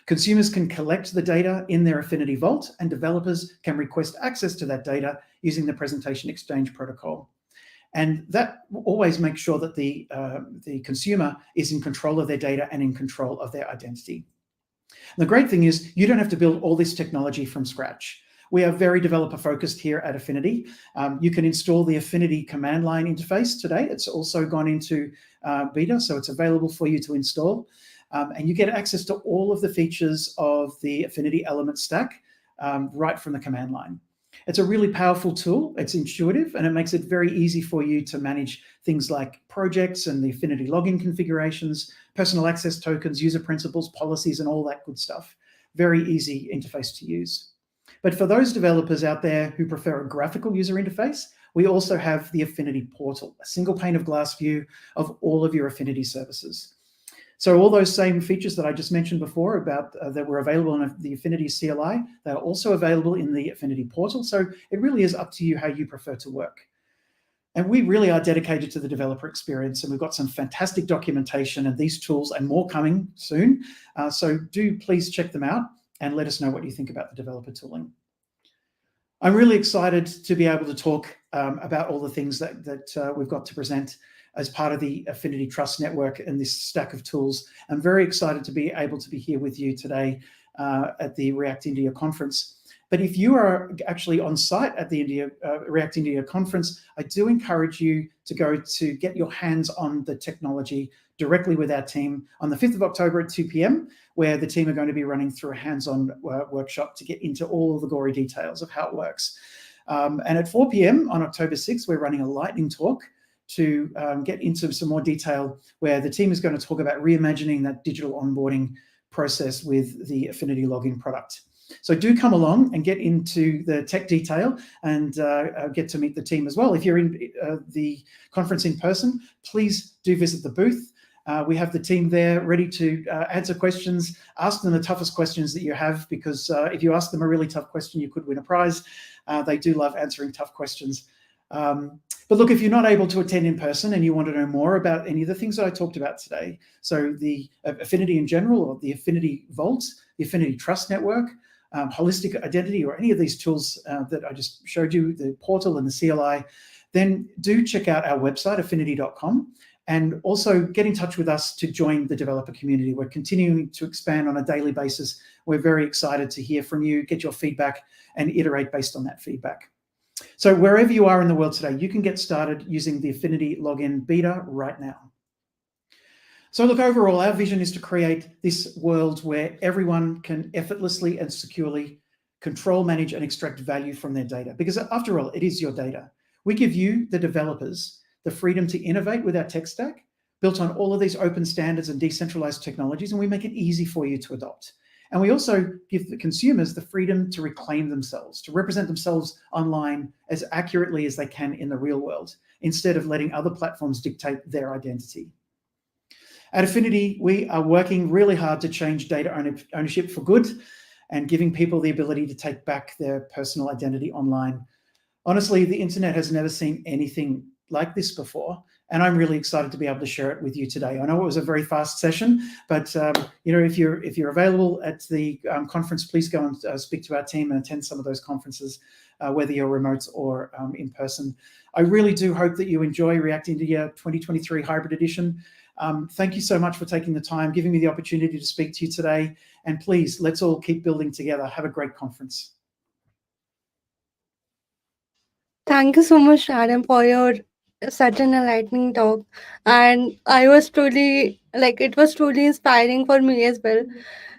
Consumers can collect the data in their Affinidi Vault, and developers can request access to that data using the Presentation Exchange Protocol. And that always makes sure that the consumer is in control of their data and in control of their identity. And the great thing is you don't have to build all this technology from scratch. We are very developer focused here at Affinidi. You can install the Affinidi command line interface today. It's also gone into beta, so it's available for you to install. And you get access to all of the features of the Affinidi Element Stack right from the command line. It's a really powerful tool. It's intuitive, and it makes it very easy for you to manage things like projects and the Affinidi login configurations, personal access tokens, user principals, policies, and all that good stuff. Very easy interface to use. But for those developers out there who prefer a graphical user interface, we also have the Affinidi portal, a single pane of glass view of all of your Affinidi services. So all those same features that I just mentioned before about that were available in the Affinidi CLI, they're also available in the Affinidi portal. So it really is up to you how you prefer to work. And we really are dedicated to the developer experience, and we've got some fantastic documentation and these tools and more coming soon. So do please check them out and let us know what you think about the developer tooling. I'm really excited to be able to talk about all the things that we've got to present as part of the Affinidi Trust Network and this stack of tools. I'm very excited to be able to be here with you today at the React India conference. But if you are actually on site at the React India conference, I do encourage you to go to get your hands on the technology directly with our team on the 5th of October at 2 p.m, where the team are going to be running through a hands-on workshop to get into all of the gory details of how it works. And at 4 p.m. on October 6th, we're running a lightning talk to get into some more detail, where the team is going to talk about reimagining that digital onboarding process with the Affinidi login product. So do come along and get into the tech detail and get to meet the team as well. If you're in the conference in person, please do visit the booth. We have the team there ready to answer questions. Ask them the toughest questions that you have, because if you ask them a really tough question, you could win a prize. They do love answering tough questions. But look, if you're not able to attend in person and you want to know more about any of the things that I talked about today, so the Affinidi in general, or the Affinidi Vault, the Affinidi Trust Network, holistic identity, or any of these tools that I just showed you, the portal and the CLI, then do check out our website, affinidi.com, and also get in touch with us to join the developer community. We're continuing to expand on a daily basis. We're very excited to hear from you, get your feedback, and iterate based on that feedback. So wherever you are in the world today, you can get started using the Affinidi login beta right now. So look, overall, our vision is to create this world where everyone can effortlessly and securely control, manage, and extract value from their data. Because after all, it is your data. We give you, the developers, the freedom to innovate with our tech stack, built on all of these open standards and decentralized technologies, and we make it easy for you to adopt. And we also give the consumers the freedom to reclaim themselves, to represent themselves online as accurately as they can in the real world, instead of letting other platforms dictate their identity. At Affinidi, we are working really hard to change data ownership for good and giving people the ability to take back their personal identity online. Honestly, the internet has never seen anything like this before, and I'm really excited to be able to share it with you today. I know it was a very fast session, but if you're available at the conference, please go and speak to our team and attend some of those conferences, whether you're remote or in person. I really do hope that you enjoy React India 2023 Hybrid Edition. Thank you so much for taking the time, giving me the opportunity to speak to you today. And please, let's all keep building together. Have a great conference. Thank you so much, Adam, for your such an enlightening talk. And I was truly, it was truly inspiring for me as well.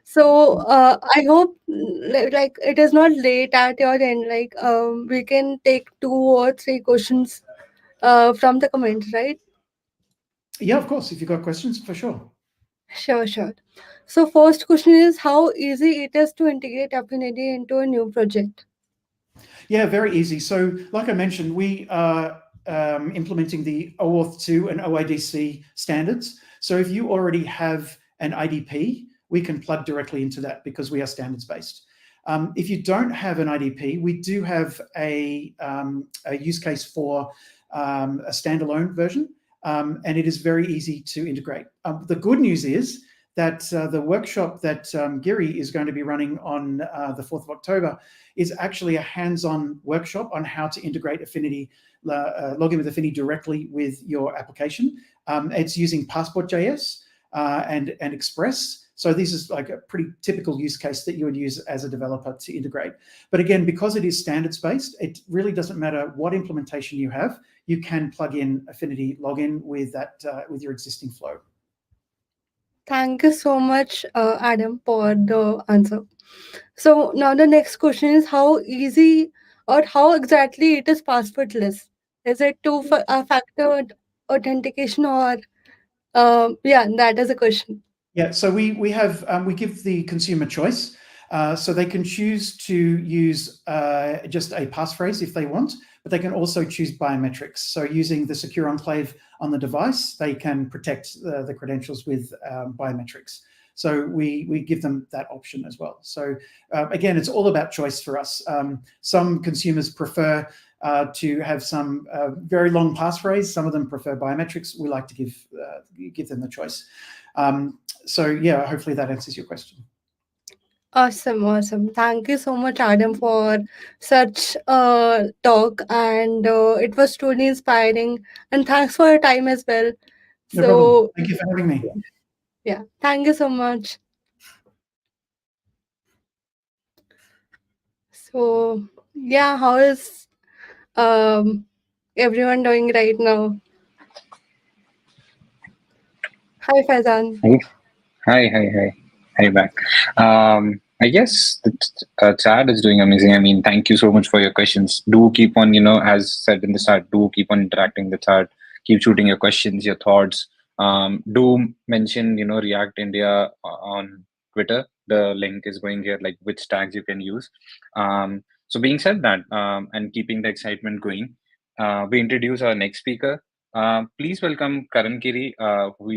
So I hope it is not late at your end. We can take 2 or 3 questions from the comments, right? Yeah, of course. If you've got questions, for sure. Sure, sure. So first question is, how easy it is to integrate Affinidi into a new project? Yeah, very easy. So like I mentioned, we are implementing the OAuth 2 and OIDC standards. So if you already have an IDP, we can plug directly into that because we are standards-based. If you don't have an IDP, we do have a use case for a standalone version, and it is very easy to integrate. The good news is that the workshop that Giri is going to be running on the 4th of October is actually a hands-on workshop on how to integrate Affinidi, log in with Affinidi directly with your application. It's using Passport.js and Express. So this is like a pretty typical use case that you would use as a developer to integrate. But again, because it is standards-based, it really doesn't matter what implementation you have. You can plug in Affinidi login with that with your existing flow. Thank you so much, Adam, for the answer. So now the next question is, how easy or how exactly it is passwordless? Is it two-factor authentication, or that is a question. Yeah, so we give the consumer choice. So they can choose to use just a passphrase if they want, but they can also choose biometrics. So using the secure enclave on the device, they can protect the credentials with biometrics. So we give them that option as well. So again, it's all about choice for us. Some consumers prefer to have some very long passphrase. Some of them prefer biometrics. We like to give them the choice. So yeah, hopefully that answers your question. Awesome. Thank you so much, Adam, for such a talk, and it was truly inspiring. And thanks for your time as well. No problem. So, Thank you for having me. yeah, thank you so much. So, yeah, how is everyone doing right now? Hi, Faizan. Hi, back. I guess the chat is doing amazing. I mean, thank you so much for your questions. Do keep on, as said in the start, do keep on interacting with the chat. Keep shooting your questions, your thoughts. Do mention, React India on Twitter. The link is going here, like which tags you can use. So being said that, and keeping the excitement going, we introduce our next speaker. Please welcome Karan Kiri, who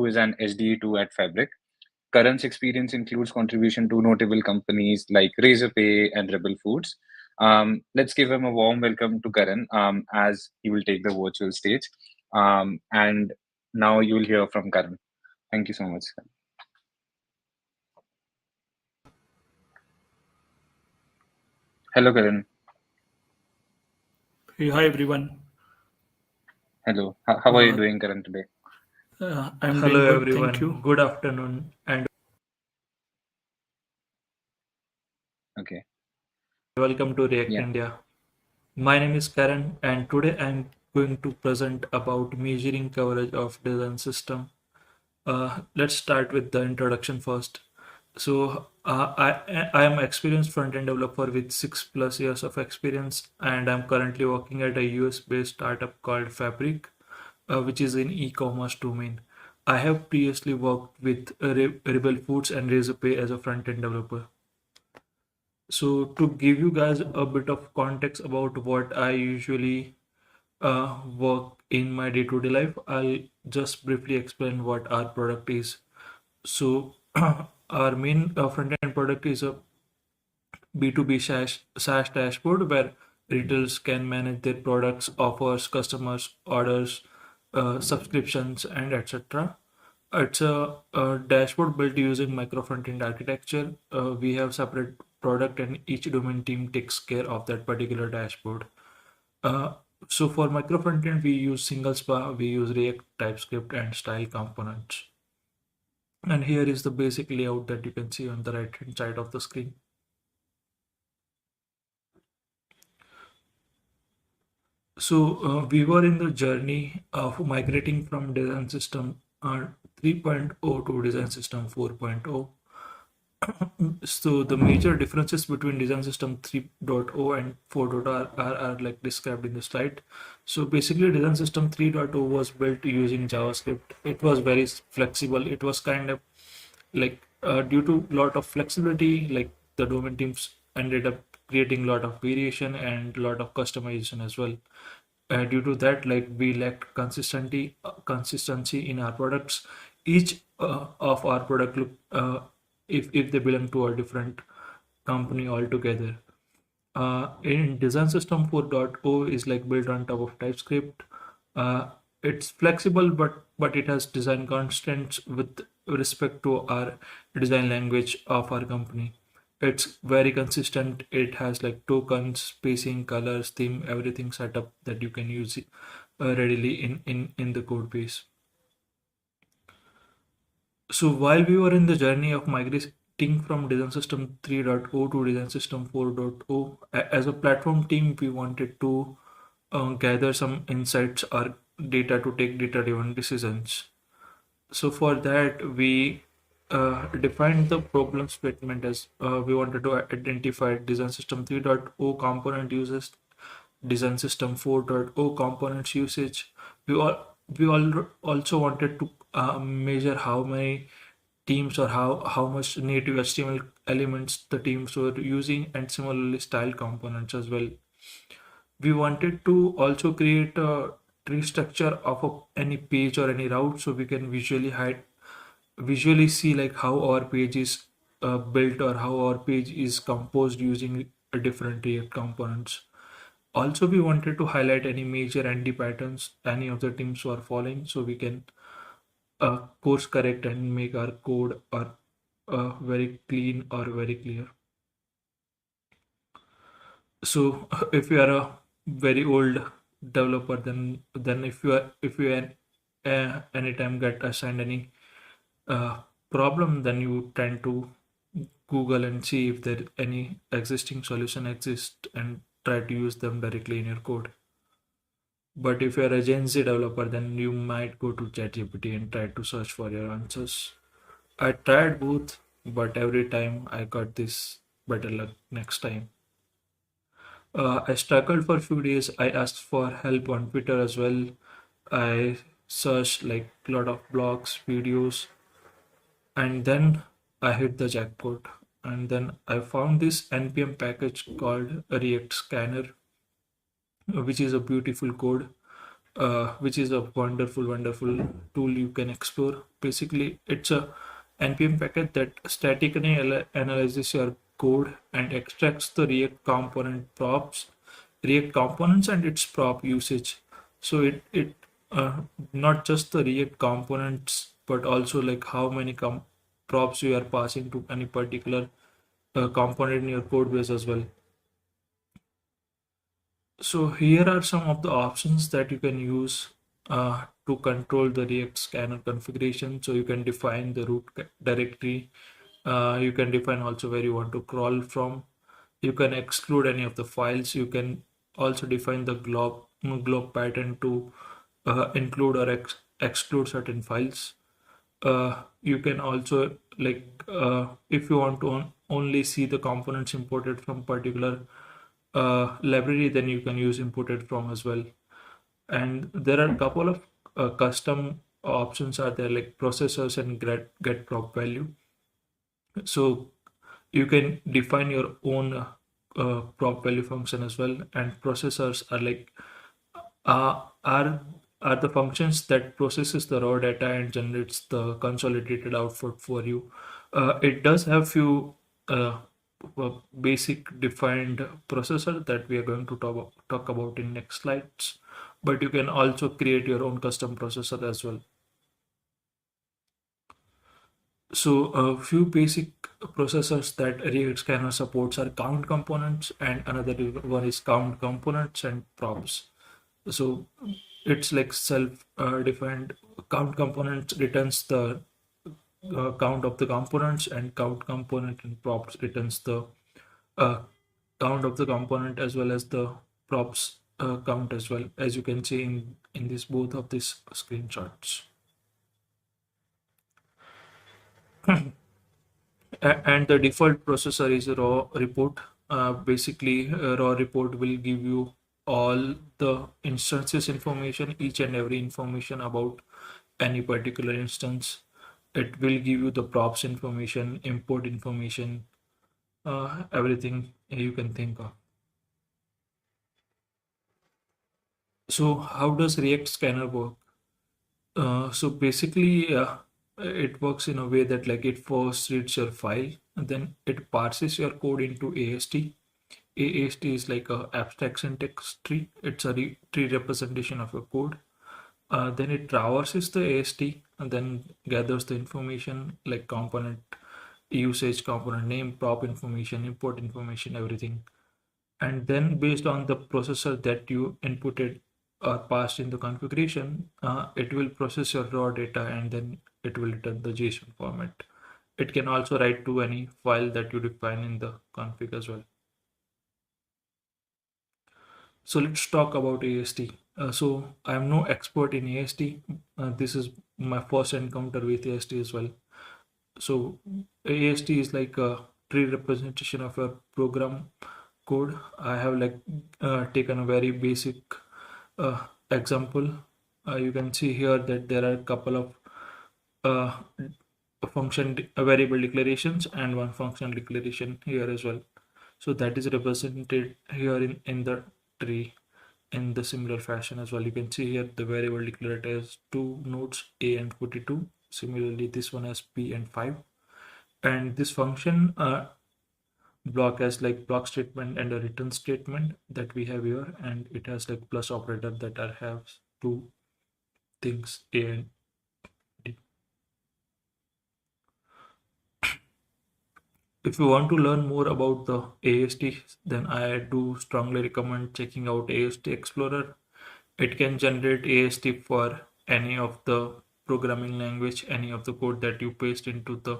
is an SDE2 at Fabric. Karan's experience includes contribution to notable companies like Razorpay and Rebel Foods. Let's give him a warm welcome to Karan as he will take the virtual stage. And now you will hear from Karan. Thank you so much. Hello, Karan. Hey, hi everyone. Hello. How are you doing, Karan, today? I'm doing good, everyone. Thank you. Good afternoon. And Okay. welcome to React Yeah. India. My name is Karan, and today I'm going to present about measuring coverage of design system. Let's start with the introduction first. So I am experienced front-end developer with 6+ years of experience, and I'm currently working at a US-based startup called Fabric, which is in e-commerce domain. I have previously worked with Rebel Foods and Razorpay as a front-end developer. So to give you guys a bit of context about what I usually work in my day-to-day life, I'll just briefly explain what our product is. So our main front-end product is a B2B SaaS dashboard where retailers can manage their products, offers, customers, orders, subscriptions, and etc. It's a dashboard built using micro front-end architecture. We have separate product, and each domain team takes care of that particular dashboard. Uh, so for micro front-end, we use single SPA, we use React, TypeScript, and style components. And here is the basic layout that you can see on the right-hand side of the screen. So we were in the journey of migrating from design system 3.0 to design system 4.0. So the major differences between design system 3.0 and 4.0 are like described in the slide. So basically design system 3.0 was built using JavaScript. It was very flexible. It was kind of like due to lot of flexibility, like the domain teams ended up creating a lot of variation and a lot of customization as well. Due to that, like we lacked consistency in our products. Each of our product look if they belong to a different company altogether. In design system 4.0 is like built on top of TypeScript. It's flexible, but it has design constraints with respect to our design language of our company. It's very consistent. It has like tokens, spacing, colors, theme, everything set up that you can use readily in the code base. So while we were in the journey of migrating from design system 3.0 to design system 4.0, as a platform team, we wanted to gather some insights or data to take data-driven decisions. So for that, we defined the problem statement as we wanted to identify design system 3.0 component uses, design system 4.0 components usage. We also wanted to measure how many teams or how much native HTML elements the teams were using, and similarly style components as well. We wanted to also create a tree structure of any page or any route, so we can visually see like how our page is built or how our page is composed using different React components. Also, we wanted to highlight any major anti patterns any of the teams were following, so we can course correct and make our code or very clean or very clear. So if you are a very old developer, then if you anytime get assigned any problem, then you tend to Google and see if there any existing solution exists and try to use them directly in your code. But if you're a Gen Z developer, then you might go to ChatGPT and try to search for your answers. I tried both, but every time I got this better luck next time. I struggled for a few days. I asked for help on Twitter as well. I searched like a lot of blogs, videos, and then I hit the jackpot. And then I found this NPM package called React Scanner, which is a beautiful code, which is a wonderful tool you can explore. Basically, it's a NPM package that statically analyzes your code and extracts the React components and its prop usage. So it not just the React components, but also like how many props you are passing to any particular component in your code base as well. So here are some of the options that you can use to control the React scanner configuration. So you can define the root directory. You can define also where you want to crawl from. You can exclude any of the files. You can also define the glob pattern to include or exclude certain files. You can also if you want to only see the components imported from particular library, then you can use imported from as well. And there are a couple of custom options are there, like processors and get prop value. So you can define your own prop value function as well. And processors are like are the functions that processes the raw data and generates the consolidated output for you. It does have few basic defined processor that we are going to talk about in next slides, but you can also create your own custom processor as well. So a few basic processors that React Scanner supports are count components, and another one is count components and props. So it's like self-defined. Count component returns the count of the components, and count component and props returns the count of the component as well as the props count as well, as you can see in this both of these screenshots. And the default processor is a raw report. Basically, a raw report will give you all the instances information, each and every information about any particular instance. It will give you the props information, import information, everything you can think of. So how does React Scanner work? So basically, it works in a way that like it first reads your file and then it parses your code into AST. AST is like a abstract syntax tree. It's a tree representation of your code. Then it traverses the AST and then gathers the information like component usage, component name, prop information, import information, everything. And then based on the processor that you inputted or passed in the configuration, it will process your raw data and then it will return the JSON format. It can also write to any file that you define in the config as well. So let's talk about AST. So I'm no expert in AST. This is my first encounter with AST as well. So AST is like a tree representation of your program code. I have like taken a very basic example. You can see here that there are a couple of variable declarations and one function declaration here as well. So that is represented here in the tree in the similar fashion as well. You can see here the variable declared has two nodes, A and 42. Similarly, this one has B and 5. And this function block has like block statement and a return statement that we have here, and it has like plus operator that have two things, A and D. If you want to learn more about the AST, then I do strongly recommend checking out AST Explorer. It can generate AST for any of the programming language, any of the code that you paste into the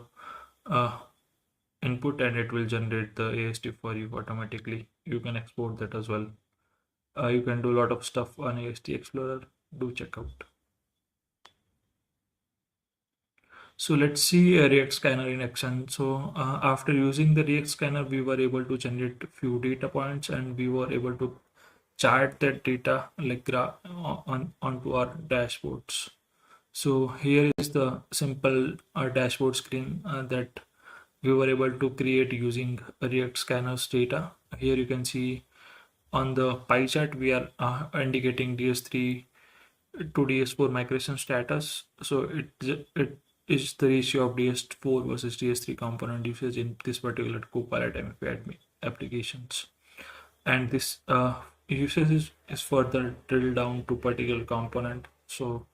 input, and it will generate the AST for you automatically. You can export that as well. You can do a lot of stuff on AST Explorer. Do check out. So let's see a React Scanner in action. So after using the React Scanner, we were able to generate a few data points, and we were able to chart that data like onto our dashboards. So here is the simple dashboard screen that we were able to create using React Scanners data. Here you can see on the pie chart we are indicating DS3 to DS4 migration status. So it is the ratio of DS4 versus DS3 component usage in this particular Copilot MFA applications. And this usage is further drilled down to particular component. So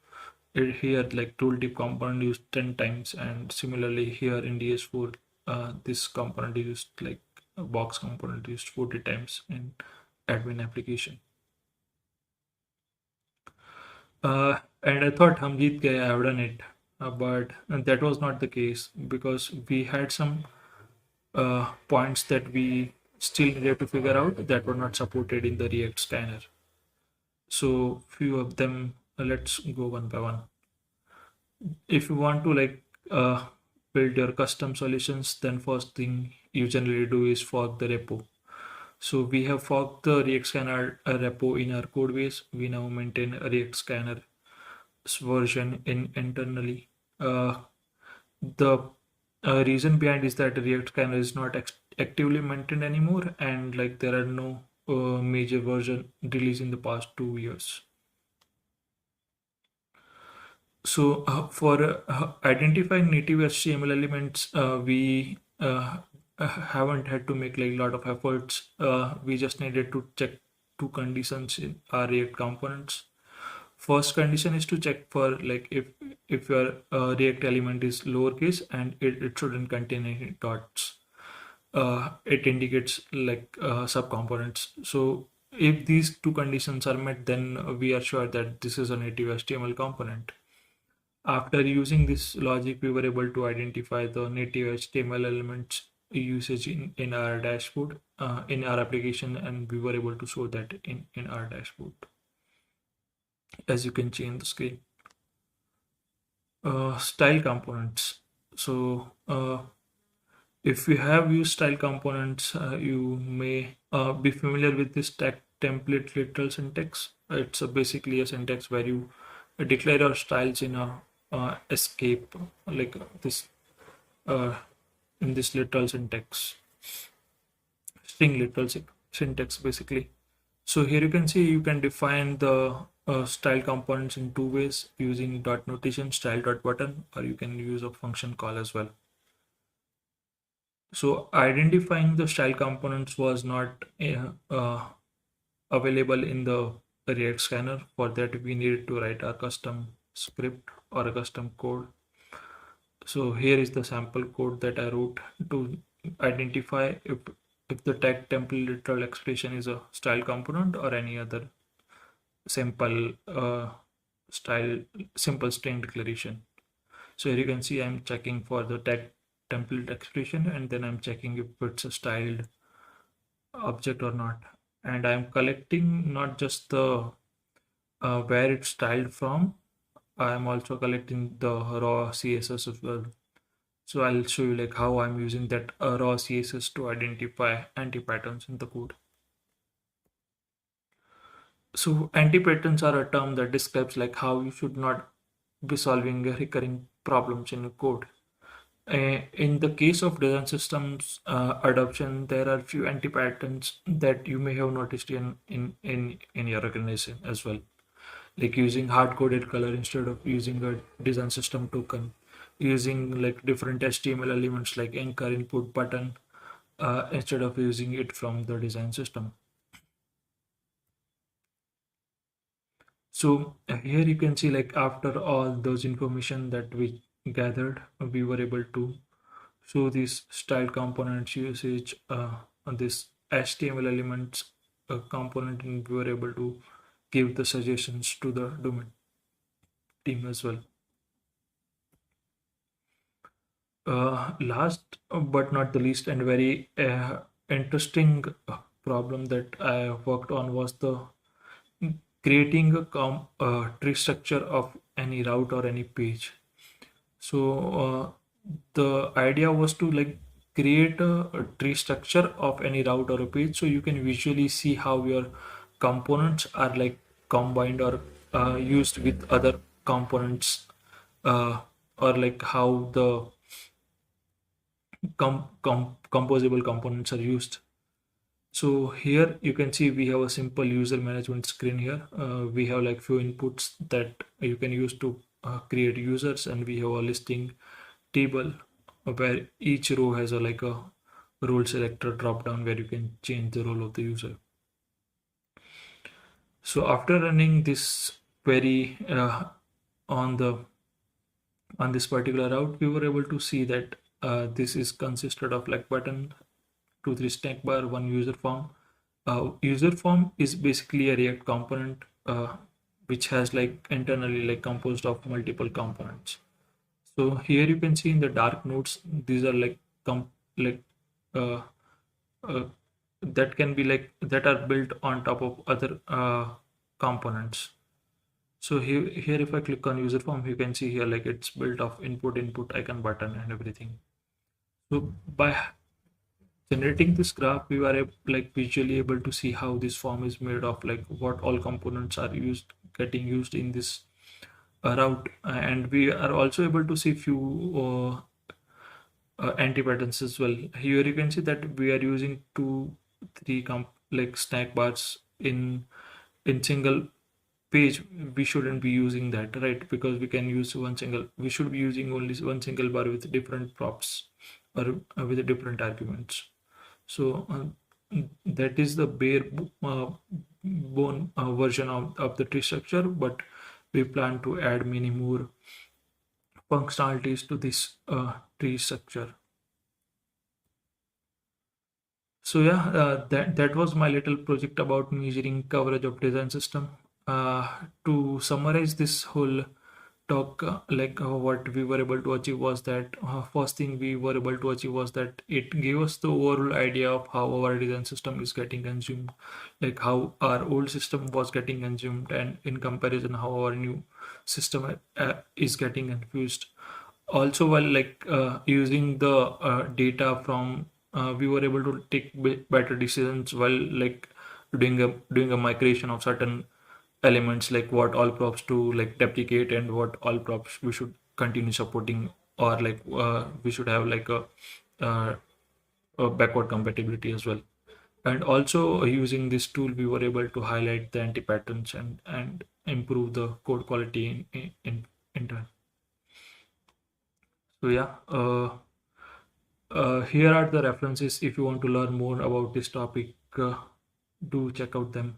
here like tooltip component used 10 times, and similarly here in DS4 this component is used, like a box component used 40 times in admin application. And I thought Hamjeet I have done it, but that was not the case, because we had some points that we still needed to figure out that were not supported in the React Scanner. So few of them, let's go one by one. If you want to like build your custom solutions, then first thing you generally do is fork the repo. So we have forked the React Scanner repo in our code base. We now maintain a React Scanner version internally. The reason behind is that React Scanner is not actively maintained anymore, and like there are no major version released in the past 2 years. So for identifying native HTML elements, we haven't had to make like a lot of efforts. We just needed to check two conditions in our React components. First condition is to check for like if your React element is lowercase and it shouldn't contain any dots. It indicates like subcomponents. So if these two conditions are met, then we are sure that this is a native HTML component. After using this logic, we were able to identify the native HTML elements usage in our dashboard, in our application, and we were able to show that in our dashboard, as you can see in the screen. Style components. So if you have used style components, you may be familiar with this template literal syntax. It's basically a syntax where you declare your styles in a escape, like this in this literal syntax, string literal syntax basically. So here you can see you can define the style components in two ways, using dot notation style.button, or you can use a function call as well. So identifying the style components was not available in the React Scanner. For that we needed to write a custom script or a custom code. So here is the sample code that I wrote to identify if the tag template literal expression is a style component or any other simple simple string declaration. So here you can see I'm checking for the tag template expression, and then I'm checking if it's a styled object or not. And I'm collecting not just the where it's styled from, I'm also collecting the raw CSS as well. So I'll show you like how I'm using that raw CSS to identify anti-patterns in the code. So anti-patterns are a term that describes like how you should not be solving recurring problems in your code. in the case of design systems adoption, there are few anti-patterns that you may have noticed in your organization as well, like using hard-coded color instead of using a design system token, using like different HTML elements like anchor input button instead of using it from the design system. So here you can see, like after all those information that we gathered, we were able to show these style components usage on this HTML elements component, and we were able to give the suggestions to the domain team as well. Last but not the least, and very interesting problem that I worked on was the creating a tree structure of any route or any page. So the idea was to like create a tree structure of any route or a page, so you can visually see how your components are like combined or used with other components, or like how the composable components are used. So here you can see we have a simple user management screen here. We have like few inputs that you can use to create users, and we have a listing table where each row has a like a role selector drop down where you can change the role of the user. So after running this query on this particular route, we were able to see that this is consisted of like button, 2 3 snack bar, one user form. User form is basically a React component which has like internally like composed of multiple components. So here you can see in the dark nodes, these are like uh, uh, that can be like that are built on top of other components. So here if I click on user form, you can see here like it's built of input icon button and everything. So by generating this graph, we were like visually able to see how this form is made of, like what all components are getting used in this route, and we are also able to see few anti-patterns as well. Here you can see that we are using 2 3 like snack bars in single page. We shouldn't be using that, right? Because we should be using only one single bar with different props or with different arguments. So that is the bare bone version of the tree structure, but we plan to add many more functionalities to this tree structure. So yeah, that was my little project about measuring coverage of design system. To summarize this whole talk, what we were able to achieve was that first thing we were able to achieve was that it gave us the overall idea of how our design system is getting consumed, like how our old system was getting consumed, and in comparison how our new system is getting confused. Also, while like using the data from we were able to take better decisions while like doing a migration of certain elements, like what all props to like deprecate and what all props we should continue supporting, or like we should have like a backward compatibility as well. And also using this tool, we were able to highlight the anti-patterns and improve the code quality in turn. So yeah, here are the references if you want to learn more about this topic. Do check out them.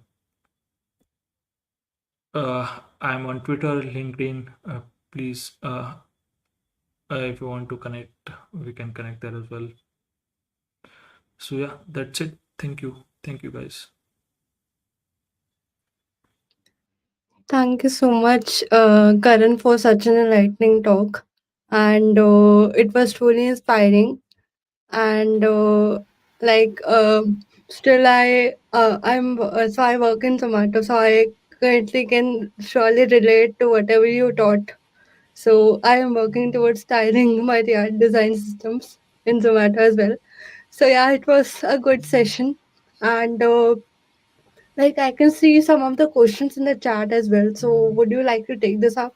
I'm on Twitter, LinkedIn. Please, if you want to connect, we can connect there as well. So yeah, that's it. Thank you guys. Thank you so much, Karan, for such an enlightening talk. And it was truly inspiring. And still, I work in Zomato, so I currently can surely relate to whatever you taught. So I am working towards styling my design systems in Zomato as well. So yeah, it was a good session, and I can see some of the questions in the chat as well. So would you like to take this up?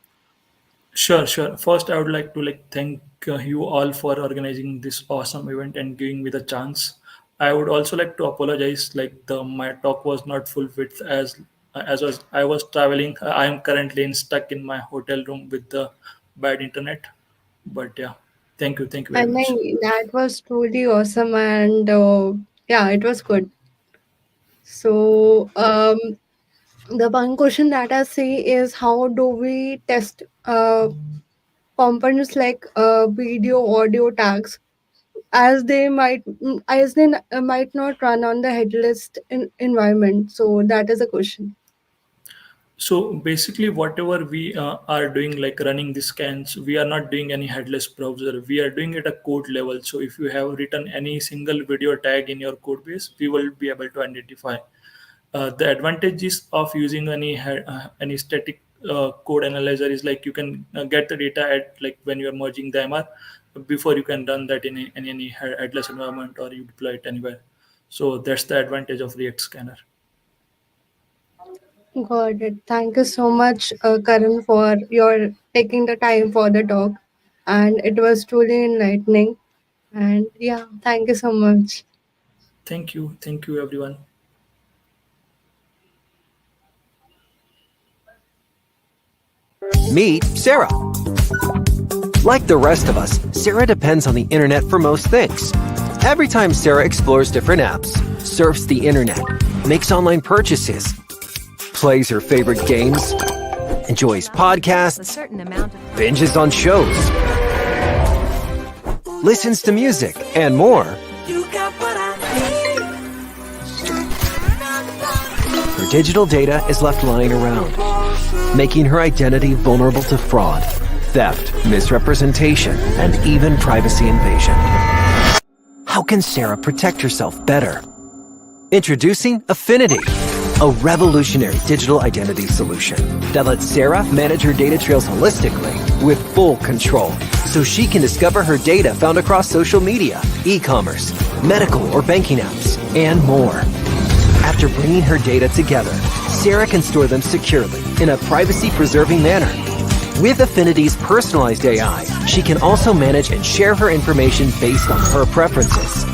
Sure. First, I would like to like thank you all for organizing this awesome event and giving me the chance. I would also like to apologize. My talk was not full width as I was traveling. I am currently stuck in my hotel room with the bad internet. But yeah, thank you I very much. mean, that was truly awesome, and yeah, it was good. So, the one question that I see is how do we test components like video, audio tags, as they might not run on the headless environment. So that is a question. So basically, whatever we are doing, like running the scans, we are not doing any headless browser. We are doing it at code level. So if you have written any single video tag in your code base, we will be able to identify. The advantages of using any static code analyzer is like you can get the data at like when you are merging the MR before you can run that in any headless environment or you deploy it anywhere. So that's the advantage of React Scanner. Got it. Thank you so much, Karan, for your taking the time for the talk, and it was truly enlightening. And yeah, thank you so much. Thank you everyone. Meet Sarah. Like the rest of us, Sarah depends on the internet for most things. Every time Sarah explores different apps, surfs the internet, makes online purchases, plays her favorite games, enjoys podcasts, binges on shows, listens to music, and more, her digital data is left lying around, making her identity vulnerable to fraud, theft, misrepresentation, and even privacy invasion. How can Sarah protect herself better? Introducing Affinidi, a revolutionary digital identity solution that lets Sarah manage her data trails holistically with full control, so she can discover her data found across social media, e-commerce, medical or banking apps, and more. After bringing her data together, Sarah can store them securely in a privacy-preserving manner. With Affinidi's personalized AI, she can also manage and share her information based on her preferences.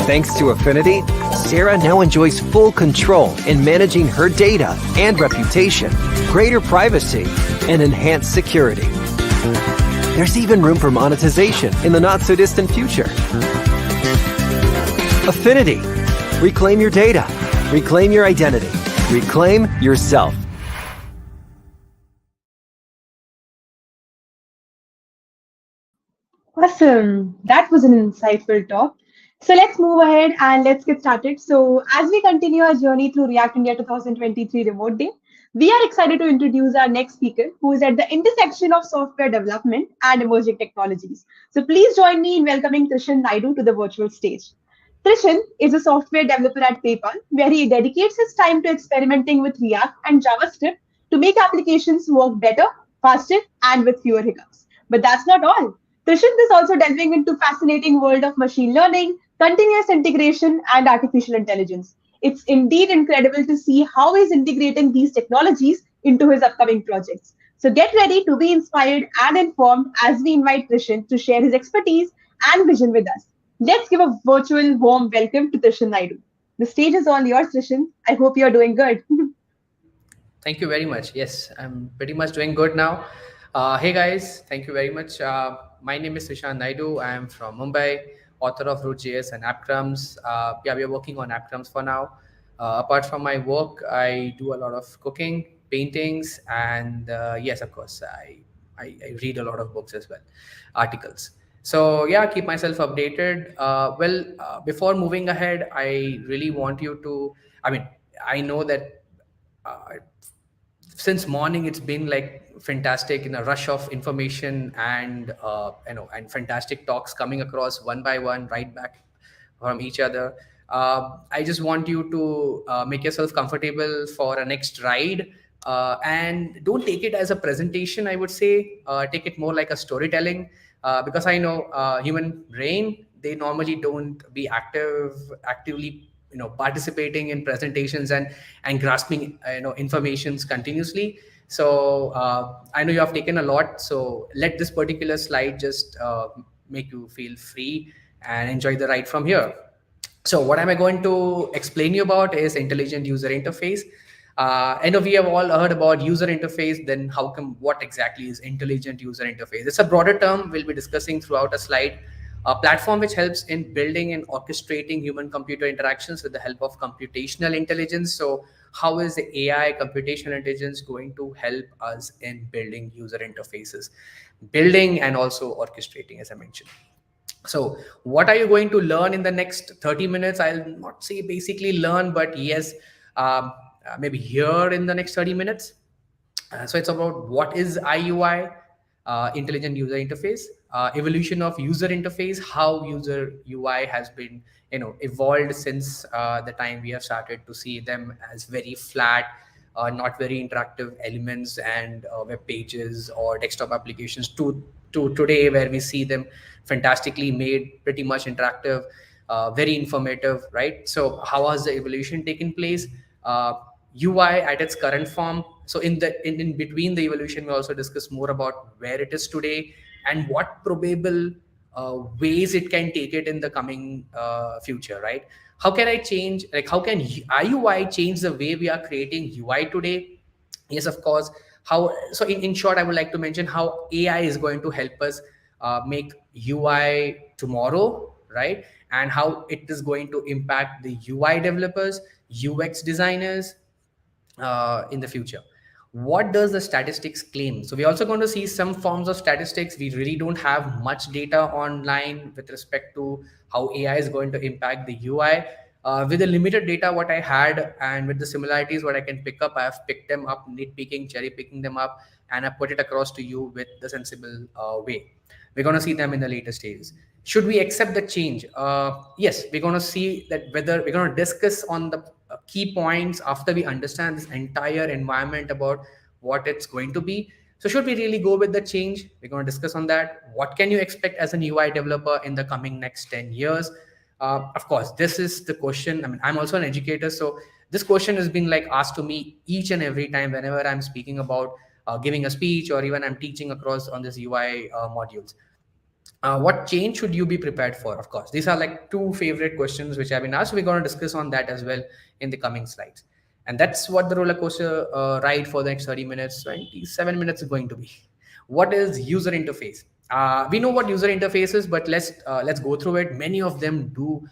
Thanks to Affinidi, Sarah now enjoys full control in managing her data and reputation, greater privacy, and enhanced security. There's even room for monetization in the not-so-distant future. Affinidi. Reclaim your data. Reclaim your identity. Reclaim yourself. Awesome. That was an insightful talk. So let's move ahead and let's get started. So as we continue our journey through React India 2023 Remote Day, we are excited to introduce our next speaker who is at the intersection of software development and emerging technologies. So please join me in welcoming Trishan Naidu to the virtual stage. Trishan is a software developer at PayPal, where he dedicates his time to experimenting with React and JavaScript to make applications work better, faster, and with fewer hiccups. But that's not all. Trishan is also delving into fascinating world of machine learning, continuous integration, and artificial intelligence. It's indeed incredible to see how he's integrating these technologies into his upcoming projects. So get ready to be inspired and informed as we invite Trishan to share his expertise and vision with us. Let's give a virtual warm welcome to Trishan Naidu. The stage is all yours, Trishan. I hope you're doing good. Thank you very much. Yes, I'm pretty much doing good now. Hey guys, thank you very much. My name is Trishan Naidu. I am from Mumbai, author of Root.js and AppCrumbs. Yeah, we are working on AppCrumbs for now. Apart from my work, I do a lot of cooking, paintings, and yes, of course, I read a lot of books as well, articles. So yeah, keep myself updated. Before moving ahead, I really want you to, I know that since morning it's been like fantastic in a rush of information and and fantastic talks coming across one by one right back from each other. I just want you to make yourself comfortable for a next ride, and don't take it as a presentation. I would say take it more like a storytelling, because I know human brain, they normally don't be actively participating in presentations and grasping informations continuously. So I know you have taken a lot. So let this particular slide just make you feel free and enjoy the ride from here. So what am I going to explain you about is intelligent user interface. I know we have all heard about user interface. Then what exactly is intelligent user interface? It's a broader term we'll be discussing throughout a slide. A platform which helps in building and orchestrating human-computer interactions with the help of computational intelligence. So how is the AI, computational intelligence, going to help us in building user interfaces, building and also orchestrating, as I mentioned? So what are you going to learn in the next 30 minutes? I'll not say basically learn, but yes, maybe here in the next 30 minutes. So it's about what is IUI, intelligent user interface, evolution of user interface, how user UI has been evolved since the time we have started to see them as very flat, not very interactive elements and web pages or desktop applications to today, where we see them fantastically made, pretty much interactive, very informative, right? So how has the evolution taken place? UI at its current form. So in between the evolution, we also discuss more about where it is today and what probable ways it can take it in the coming future, right? How can I change, like how can IUI change the way we are creating UI today? Yes, of course. So in short, I would like to mention how AI is going to help us make UI tomorrow, right? And how it is going to impact the UI developers, UX designers in the future. What does the statistics claim? So we're also going to see some forms of statistics. We really don't have much data online with respect to how AI is going to impact the UI. With the limited data what I had and with the similarities what I can pick up, I have picked them up, nitpicking, cherry picking them up, and I put it across to you with the sensible way. We're going to see them in the later stages. Should we accept the change? Yes, we're going to see that whether we're going to discuss on the key points after we understand this entire environment about what it's going to be. So should we really go with the change? We're going to discuss on that. What can you expect as an UI developer in the coming next 10 years? Of course, this is the question. I mean, I'm also an educator, so this question has been like asked to me each and every time whenever I'm speaking about giving a speech or even I'm teaching across on this UI modules. What change should you be prepared for? Of course, these are like two favorite questions which have been asked. We're going to discuss on that as well in the coming slides. And that's what the roller coaster ride for the next 30 minutes, 27 minutes is going to be. What is user interface? We know what user interface is, but let's go through it. Many of them do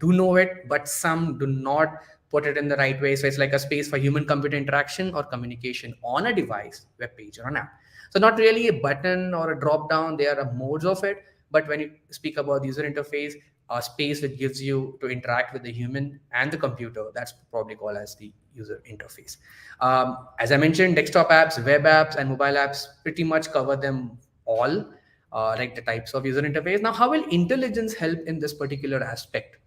know it, but some do not put it in the right way. So it's like a space for human-computer interaction or communication on a device, web page, or an app. So not really a button or a drop down, there are modes of it. But when you speak about user interface, a space that gives you to interact with the human and the computer, that's probably called as the user interface. As I mentioned, desktop apps, web apps, and mobile apps pretty much cover them all, like the types of user interface. Now, how will intelligence help in this particular aspect?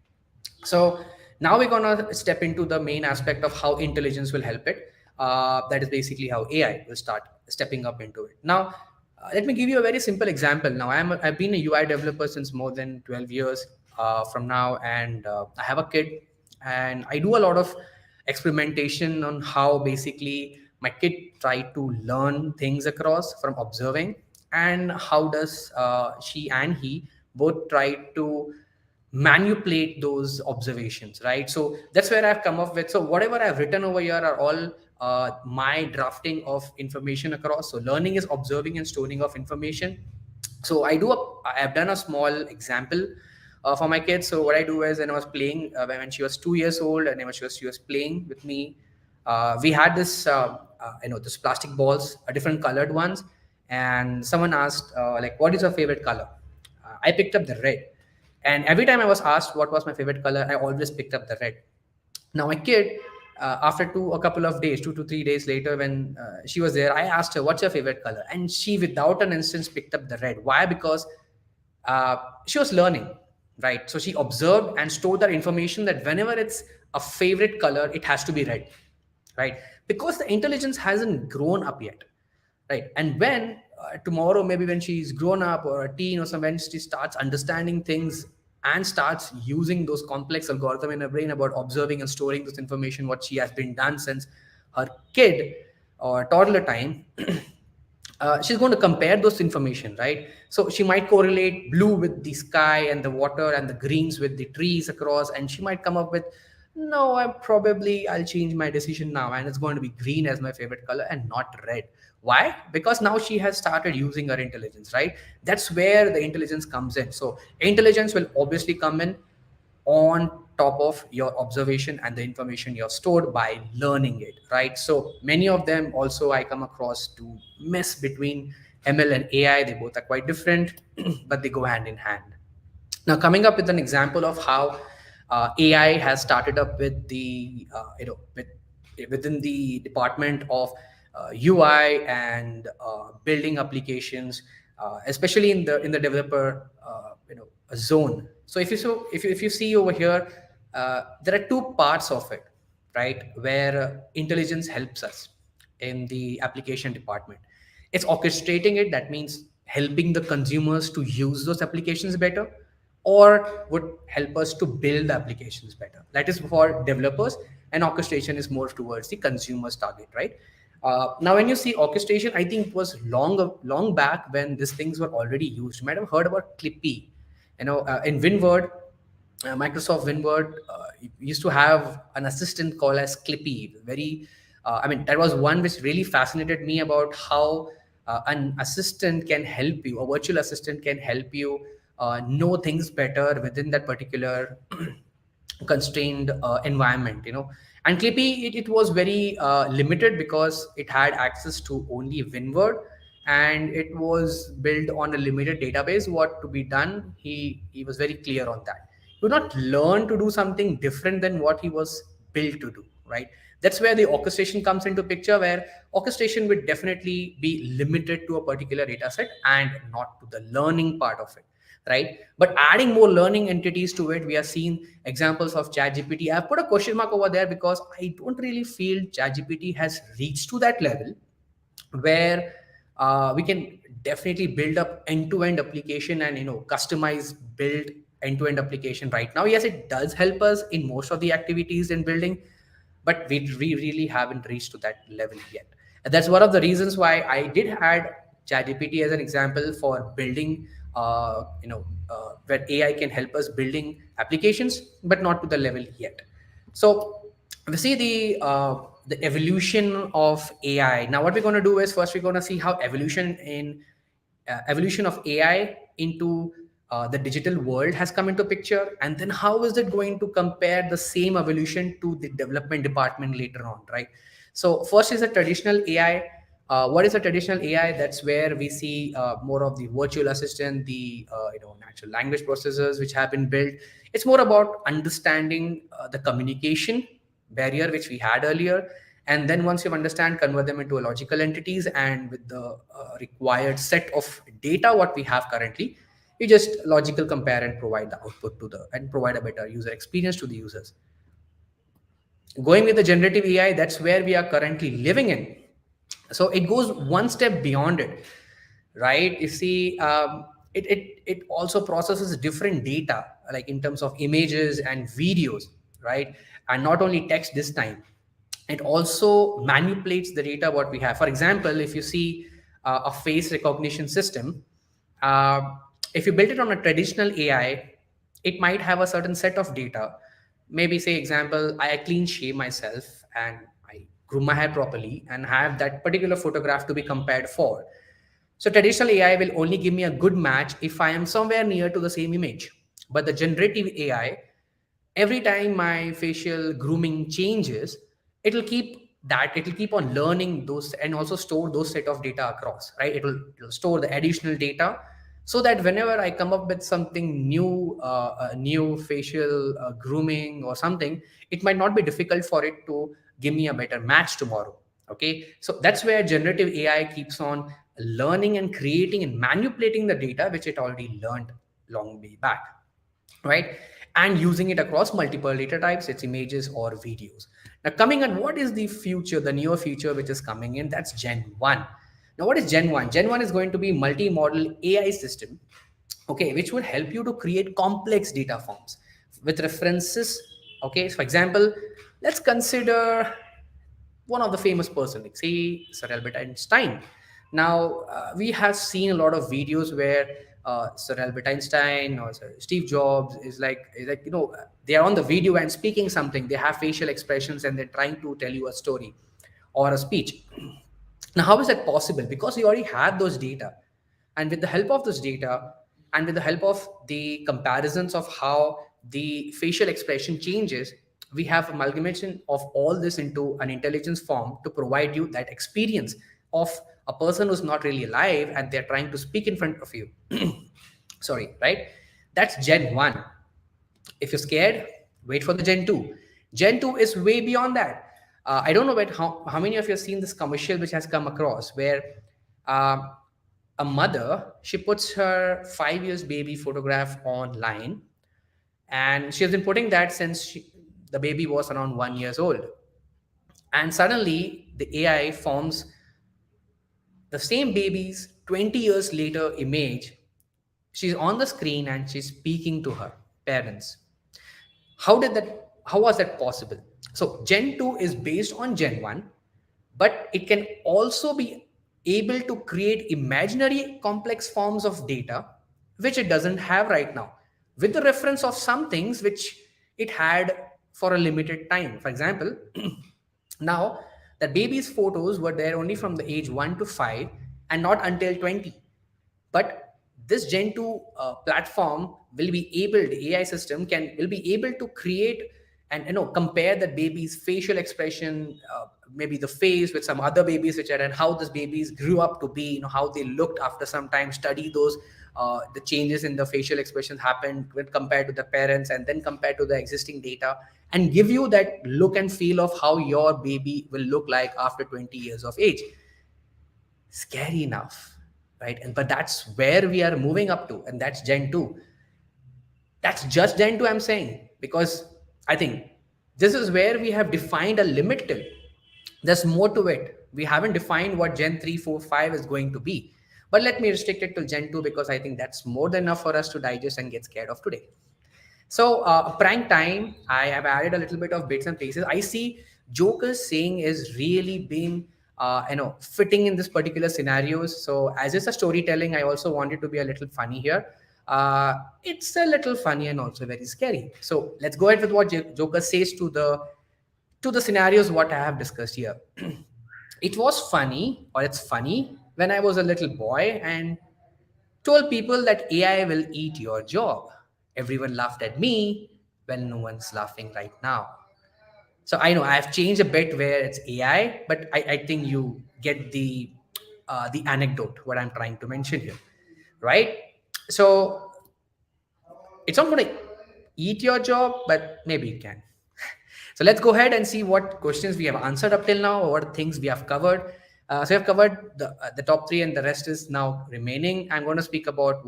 So now we're going to step into the main aspect of how intelligence will help it. That is basically how AI will start stepping up into it. Now, let me give you a very simple example. Now, I've been a UI developer since more than 12 years from now, and I have a kid, and I do a lot of experimentation on how basically my kid try to learn things across from observing, and how does she and he both try to manipulate those observations, right? So that's where I've come up with. So whatever I've written over here are all my drafting of information across. So learning is observing and storing of information. So I've done a small example for my kids. So what I do is, when I was playing, when she was 2 years old, and she was playing with me, we had this, this plastic balls, different colored ones. And someone asked, like, what is your favorite color? I picked up the red. And every time I was asked what was my favorite color, I always picked up the red. Now my kid, after a couple of days, 2 to 3 days later, when she was there, I asked her, what's your favorite color? And she, without an instance, picked up the red. Why? Because she was learning, right? So she observed and stored that information that whenever it's a favorite color, it has to be red, right? Because the intelligence hasn't grown up yet, right? And when tomorrow, maybe when she's grown up or a teen or something, when she starts understanding things and starts using those complex algorithm in her brain about observing and storing this information, what she has been done since her kid, or toddler time, she's going to compare those information, right? So she might correlate blue with the sky and the water and the greens with the trees across, and she might come up with, no, I'll change my decision now, and it's going to be green as my favorite color and not red. Why? Because now she has started using her intelligence, right? That's where the intelligence comes in. So intelligence will obviously come in on top of your observation and the information you're stored by learning it, right? So many of them also I come across to mess between ML and AI. They both are quite different, but they go hand in hand. Now, coming up with an example of how AI has started up with the within the department of UI and building applications, especially in the developer zone. So if you see over here, there are two parts of it, right, where intelligence helps us in the application department. It's orchestrating it. That means helping the consumers to use those applications better, or would help us to build the applications better. That is for developers, and orchestration is more towards the consumers target, right? Now, when you see orchestration, I think it was long back when these things were already used. You might have heard about Clippy. In WinWord, Microsoft WinWord used to have an assistant called as Clippy. That was one which really fascinated me about how an assistant can help you, a virtual assistant can help you know things better within that particular constrained environment. And Clippy, it was very limited because it had access to only WinWord, and it was built on a limited database. What to be done, he was very clear on that. He would not learn to do something different than what he was built to do, right? That's where the orchestration comes into picture, where orchestration would definitely be limited to a particular data set and not to the learning part of it, right? But adding more learning entities to it, we are seeing examples of ChatGPT. I've put a question mark over there because I don't really feel ChatGPT has reached to that level where we can definitely build up end-to-end application and customize build end-to-end application right now. Yes, it does help us in most of the activities in building, but we really haven't reached to that level yet. And that's one of the reasons why I did add ChatGPT as an example for building where AI can help us building applications, but not to the level yet. So we see the evolution of AI. Now, what we're going to do is first we're going to see how evolution of AI into the digital world has come into picture, and then how is it going to compare the same evolution to the development department later on, right? So first is a traditional AI. What is a traditional AI? That's where we see more of the virtual assistant, the natural language processors which have been built. It's more about understanding the communication barrier which we had earlier, and then once you understand, convert them into logical entities, and with the required set of data what we have currently, you just logical compare and provide the output and provide a better user experience to the users. Going with the generative AI, that's where we are currently living in. So it goes one step beyond it, right? You see, it also processes different data, like in terms of images and videos, right? And not only text this time, it also manipulates the data what we have. For example, if you see a face recognition system, if you build it on a traditional AI, it might have a certain set of data. Maybe say example, I clean shave myself and I groom my hair properly and have that particular photograph to be compared for. So traditional AI will only give me a good match if I am somewhere near to the same image. But the generative AI, every time my facial grooming changes, it'll keep on learning those and also store those set of data across, right? It'll store the additional data so that whenever I come up with something new, a new facial grooming or something, it might not be difficult for it to give me a better match tomorrow. Okay, so that's where generative AI keeps on learning and creating and manipulating the data which it already learned long way back, right? And using it across multiple data types, its images or videos. Now, coming on, what is the future, the newer future which is coming in? That's Gen 1. Now, what is Gen 1? Gen 1 is going to be multi-model AI system, okay, which will help you to create complex data forms with references. Okay, so for example, let's consider one of the famous person, like say Sir Albert Einstein. Now we have seen a lot of videos where Sir Albert Einstein or Sir Steve Jobs is like they are on the video and speaking something. They have facial expressions and they're trying to tell you a story or a speech. Now, how is that possible? Because we already have those data, and with the help of this data and with the help of the comparisons of how the facial expression changes, we have amalgamation of all this into an intelligence form to provide you that experience of a person who's not really alive and they're trying to speak in front of you. Sorry, right? That's Gen 1. If you're scared, wait for the Gen 2. Gen 2 is way beyond that. I don't know how many of you have seen this commercial which has come across where a mother, she puts her 5 years baby photograph online, and she has been putting that since the baby was around 1 year old. And suddenly the AI forms the same baby's 20 years later image. She's on the screen and she's speaking to her parents. How was that possible? So Gen 2 is based on Gen 1, but it can also be able to create imaginary complex forms of data, which it doesn't have right now, with the reference of some things which it had for a limited time. For example, now the baby's photos were there only from the age 1 to 5 and not until 20. But this Gen 2 platform will be able, the AI system will be able to create and compare that baby's facial expression, maybe the face with some other babies which are, and how this babies grew up to be, how they looked after some time, study those the changes in the facial expressions happened when compared to the parents, and then compared to the existing data, and give you that look and feel of how your baby will look like after 20 years of age. Scary enough, right? But that's where we are moving up to, and that's Gen 2. That's just Gen 2, I'm saying, because I think this is where we have defined a limit till. There's more to it. We haven't defined what Gen 3, 4, 5 is going to be. But let me restrict it to Gen 2 because I think that's more than enough for us to digest and get scared of today. So prank time, I have added a little bit of bits and pieces. I see Joker's saying is really being fitting in this particular scenarios. So as it's a storytelling, I also wanted to be a little funny here. It's a little funny and also very scary. So let's go ahead with what Joker says to the scenarios what I have discussed here. It was funny, or it's funny, when I was a little boy and told people that AI will eat your job. Everyone laughed at me when no one's laughing right now. So I know I have changed a bit where it's AI, but I think you get the anecdote, what I'm trying to mention here, right? So it's not going to eat your job, but maybe it can. So let's go ahead and see what questions we have answered up till now, or what things we have covered. So we have covered the top 3, and the rest is now remaining. I'm going to speak about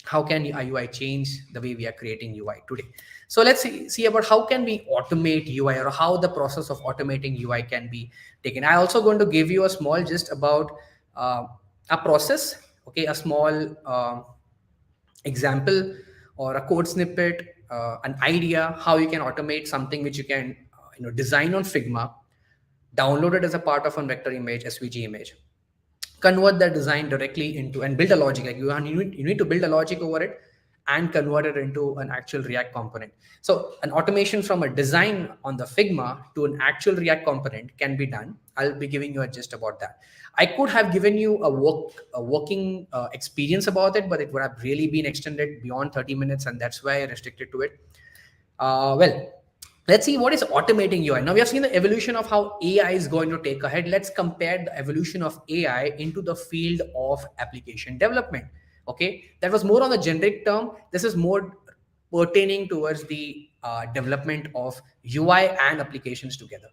how can UI change the way we are creating UI today. So let's see about how can we automate UI, or how the process of automating UI can be taken. I'm also going to give you a small gist about a process, okay, a small example or a code snippet, an idea, how you can automate something which you can design on Figma, download it as a part of a vector image, SVG image, convert that design directly into, and build a logic. Like you need to build a logic over it and convert it into an actual React component. So an automation from a design on the Figma to an actual React component can be done. I'll be giving you a gist about that. I could have given you a working experience about it, but it would have really been extended beyond 30 minutes, and that's why I restricted to it. Well, let's see what is automating UI. Now we have seen the evolution of how AI is going to take ahead. Let's compare the evolution of AI into the field of application development. Okay, that was more on the generic term. This is more pertaining towards the development of UI and applications together.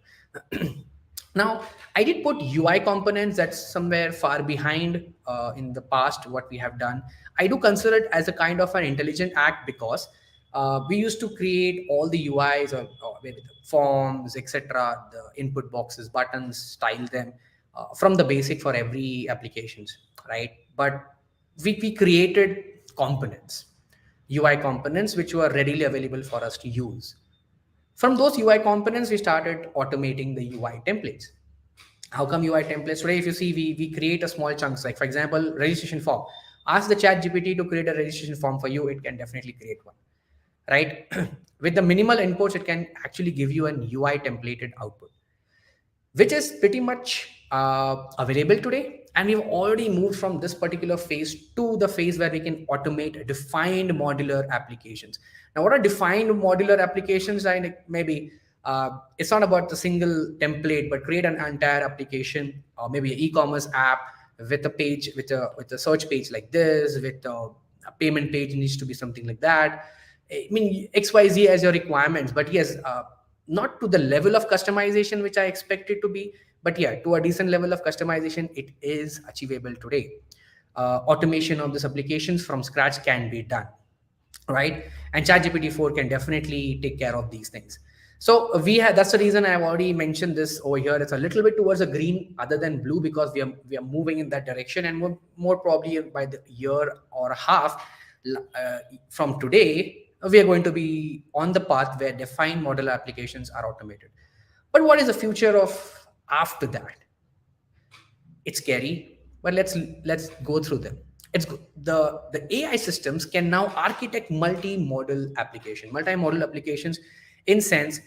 Now, I did put UI components that's somewhere far behind in the past what we have done. I do consider it as a kind of an intelligent act because we used to create all the UIs or maybe the forms, etc., the input boxes, buttons, style them from the basic for every applications, right? But we created components, UI components, which were readily available for us to use. From those UI components, we started automating the UI templates. How come UI templates? Today, if you see, we create a small chunks, like for example, registration form. Ask the chat GPT to create a registration form for you. It can definitely create one, right? With the minimal inputs, it can actually give you an UI templated output, which is pretty much available today. And we've already moved from this particular phase to the phase where we can automate defined modular applications. Now, what are defined modular applications? Maybe it's not about the single template, but create an entire application, or maybe an e-commerce app with a page, with a search page like this, with a payment page needs to be something like that. I mean, XYZ as your requirements, but yes, not to the level of customization which I expect it to be, but yeah, to a decent level of customization, it is achievable today. Automation of these applications from scratch can be done, right? And ChatGPT 4 can definitely take care of these things. So that's the reason I've already mentioned this over here. It's a little bit towards a green other than blue, because we are moving in that direction, and more probably by the year or a half from today, we are going to be on the path where defined modular applications are automated. But what is the future of after that? It's scary, but let's go through them. It's the AI systems can now architect multi-modal applications in sense,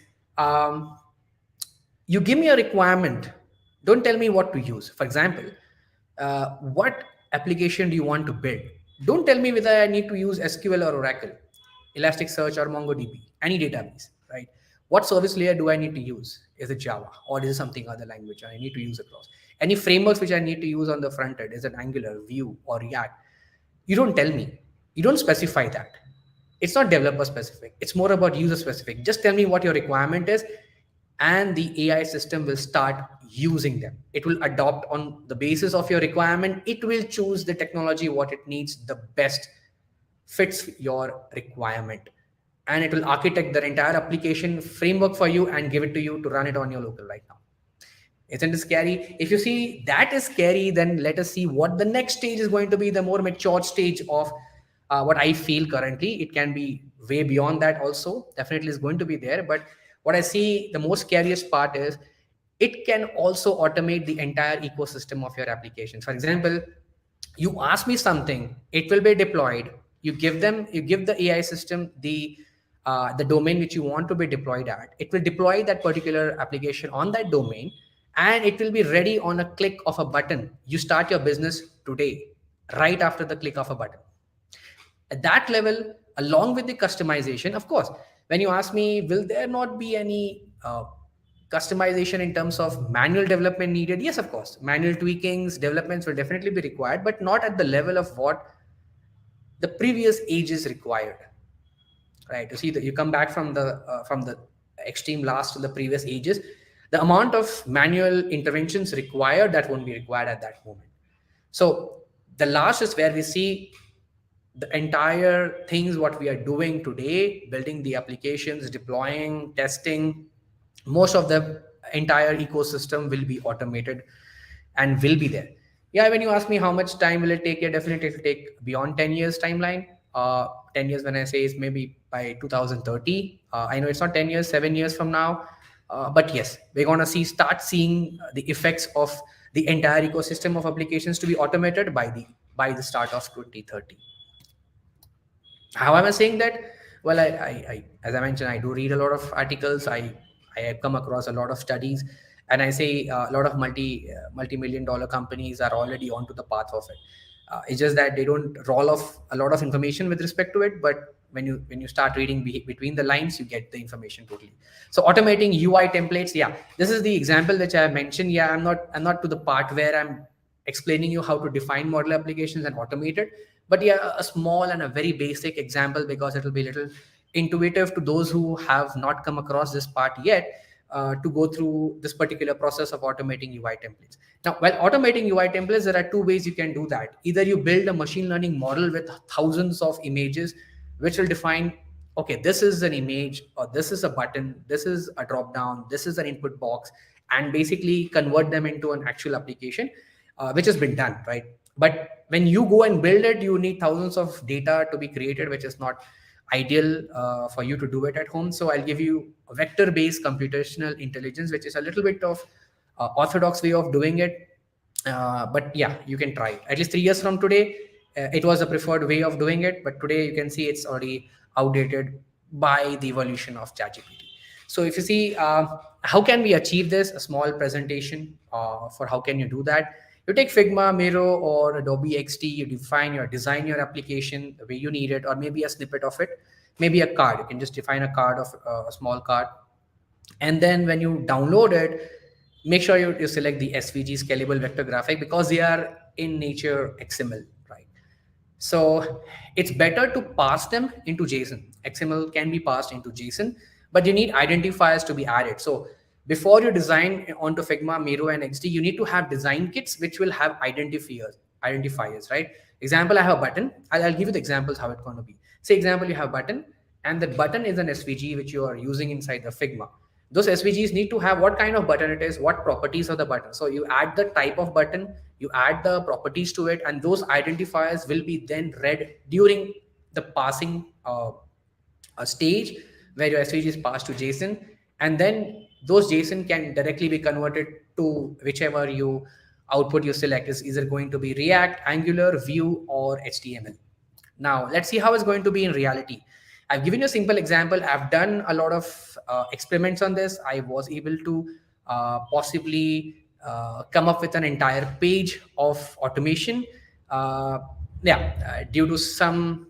you give me a requirement, don't tell me what to use. For example, what application do you want to build? Don't tell me whether I need to use SQL or Oracle, Elasticsearch or MongoDB, any database, right? What service layer do I need to use? Is it Java, or is it something other language I need to use across? Any frameworks which I need to use on the front end, is it Angular, Vue, or React? You don't tell me. You don't specify that. It's not developer specific. It's more about user specific. Just tell me what your requirement is, and the AI system will start using them. It will adopt on the basis of your requirement. It will choose the technology, what it needs, the best fits your requirement. And it will architect the entire application framework for you and give it to you to run it on your local right now. Isn't it scary? If you see that is scary, then let us see what the next stage is going to be, the more mature stage of what I feel currently. It can be way beyond that also. Definitely is going to be there. But what I see, the most scariest part is it can also automate the entire ecosystem of your applications. For example, you ask me something, it will be deployed. You give the AI system the domain which you want to be deployed at. It will deploy that particular application on that domain, and it will be ready on a click of a button. You start your business today, right after the click of a button. At that level, along with the customization, of course, when you ask me, will there not be any customization in terms of manual development needed? Yes, of course. Manual tweakings, developments will definitely be required, but not at the level of what the previous ages required. Right? You see that you come back from the extreme last to the previous ages, the amount of manual interventions required, that won't be required at that moment. So the last is where we see the entire things what we are doing today, building the applications, deploying, testing, most of the entire ecosystem will be automated and will be there. Yeah, when you ask me how much time will it take, yeah, definitely it will take beyond 10 years timeline. 10 years when I say is maybe by 2030. I know it's not 10 years, 7 years from now. But yes, we're going to start seeing the effects of the entire ecosystem of applications to be automated by the start of 2030. How am I saying that? Well, I as I mentioned, I do read a lot of articles. I have come across a lot of studies, and I say a lot of multi-million-dollar companies are already onto the path of it. It's just that they don't roll off a lot of information with respect to it, but when you start reading between the lines, you get the information totally. So automating UI templates, yeah, this is the example which I mentioned. Yeah, I'm not to the part where I'm explaining you how to define model applications and automate it, but yeah, a small and a very basic example, because it will be a little intuitive to those who have not come across this part yet, to go through this particular process of automating UI templates. Now, while automating UI templates, there are two ways you can do that. Either you build a machine learning model with thousands of images, which will define, okay, this is an image, or this is a button, this is a drop down, this is an input box, and basically convert them into an actual application, which has been done, right? But when you go and build it, you need thousands of data to be created, which is not ideal for you to do it at home. So I'll give you a vector-based computational intelligence, which is a little bit of orthodox way of doing it. But yeah, you can try it. At least 3 years from today, it was a preferred way of doing it. But today you can see it's already outdated by the evolution of ChatGPT. So if you see, how can we achieve this? A small presentation for how can you do that. You take Figma, Miro, or Adobe XD, you design your application the way you need it, or maybe a snippet of it, maybe a card. You can just define a card of a small card. And then when you download it, make sure you select the SVG scalable vector graphic, because they are in nature XML, right? So it's better to pass them into JSON. XML can be passed into JSON, but you need identifiers to be added. So before you design onto Figma, Miro, and XD, you need to have design kits which will have identifiers, right? Example, I have a button. I'll give you the examples how it's going to be. Say example, you have a button, and that button is an SVG which you are using inside the Figma. Those SVGs need to have what kind of button it is, what properties of the button. So you add the type of button, you add the properties to it, and those identifiers will be then read during the passing stage where your SVG is passed to JSON. And then those JSON can directly be converted to whichever output you select, is either going to be React, Angular, Vue, or HTML. Now let's see how it's going to be in reality. I've given you a simple example. I've done a lot of experiments on this. I was able to possibly come up with an entire page of automation. Due to some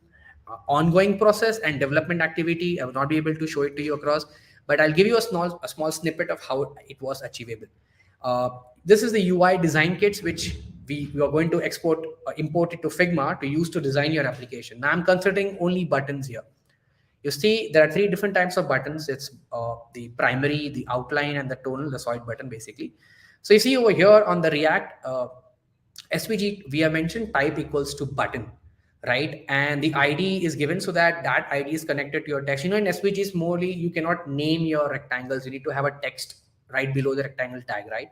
ongoing process and development activity, I will not be able to show it to you across, but I'll give you a small snippet of how it was achievable. This is the UI design kits, which we are going to import it to Figma to use to design your application. Now I'm considering only buttons here. You see, there are 3 different types of buttons. It's the primary, the outline, and the tonal, the solid button, basically. So you see over here on the React SVG, we have mentioned type equals to button, right? And the ID is given so that ID is connected to your text. In SVGs, morely, you cannot name your rectangles. You need to have a text right below the rectangle tag, right?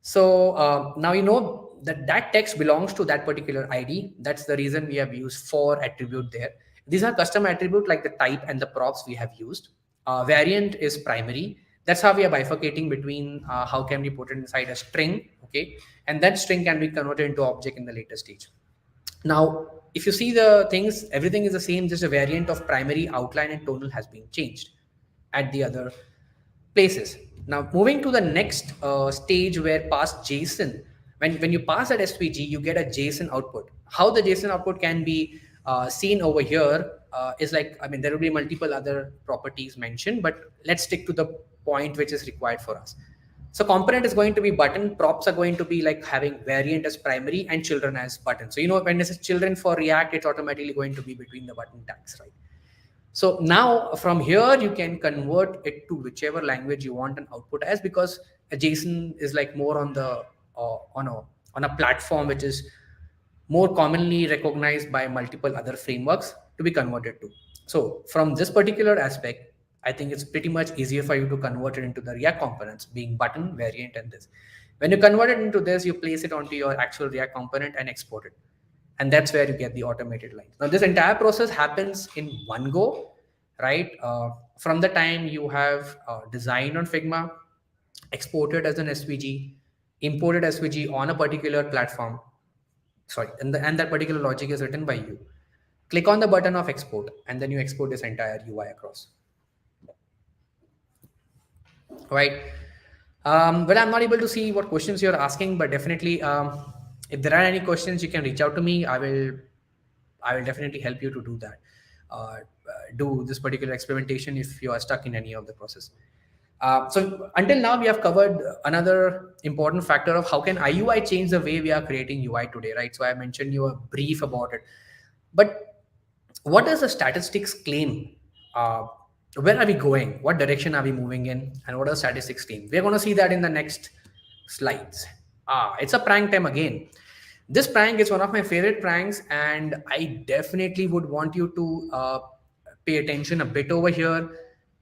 So now you know that text belongs to that particular ID. That's the reason we have used for attribute there. These are custom attributes like the type and the props we have used. Variant is primary. That's how we are bifurcating between how can we put it inside a string, okay? And that string can be converted into object in the later stage. Now, if you see the things, everything is the same, just a variant of primary, outline, and tonal has been changed at the other places. Now, moving to the next stage where pass JSON. When you pass that SVG, you get a JSON output. How the JSON output can be seen over here is like, I mean, there will be multiple other properties mentioned, but let's stick to the point which is required for us. So component is going to be button, props are going to be like having variant as primary and children as button. So, when it says children for React, it's automatically going to be between the button tags, right? So now from here, you can convert it to whichever language you want an output as, because a JSON is like more on the on a platform which is more commonly recognized by multiple other frameworks to be converted to. So from this particular aspect, I think it's pretty much easier for you to convert it into the React components, being button, variant, and this. When you convert it into this, you place it onto your actual React component and export it. And that's where you get the automated lines. Now, this entire process happens in one go, right? From the time you have designed on Figma, exported as an SVG, imported SVG on a particular platform, and that particular logic is written by you. Click on the button of export, and then you export this entire UI across. Right. But I'm not able to see what questions you're asking, but definitely, if there are any questions, you can reach out to me. I will definitely help you to do that. Do this particular experimentation if you are stuck in any of the process. So until now, we have covered another important factor of how can IUI change the way we are creating UI today, right? So I mentioned you a brief about it. But what does the statistics claim? Where are we going? What direction are we moving in? And what does statistics claim? We're going to see that in the next slides. It's a prank time again. This prank is one of my favorite pranks, and I definitely would want you to pay attention a bit over here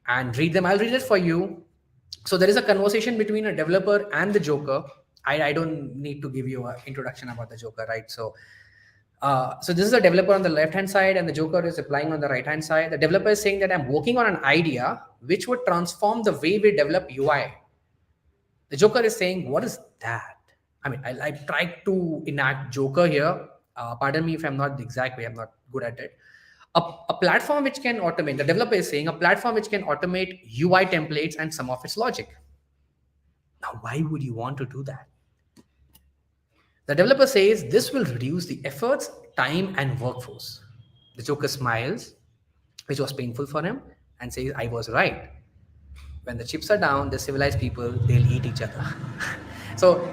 and read them. I'll read it for you. So there is a conversation between a developer and the Joker. I don't need to give you an introduction about the Joker, right? So So this is a developer on the left-hand side and the Joker is applying on the right-hand side. The developer is saying that I'm working on an idea which would transform the way we develop UI. The Joker is saying, what is that? I mean, I tried to enact Joker here. Pardon me if I'm not the exact way, I'm not good at it. A platform which can automate, the developer is saying, a platform which can automate UI templates and some of its logic. Now, why would you want to do that? The developer says this will reduce the efforts, time, and workforce. The Joker smiles, which was painful for him, and says, I was right. When the chips are down, the civilized people, they'll eat each other. So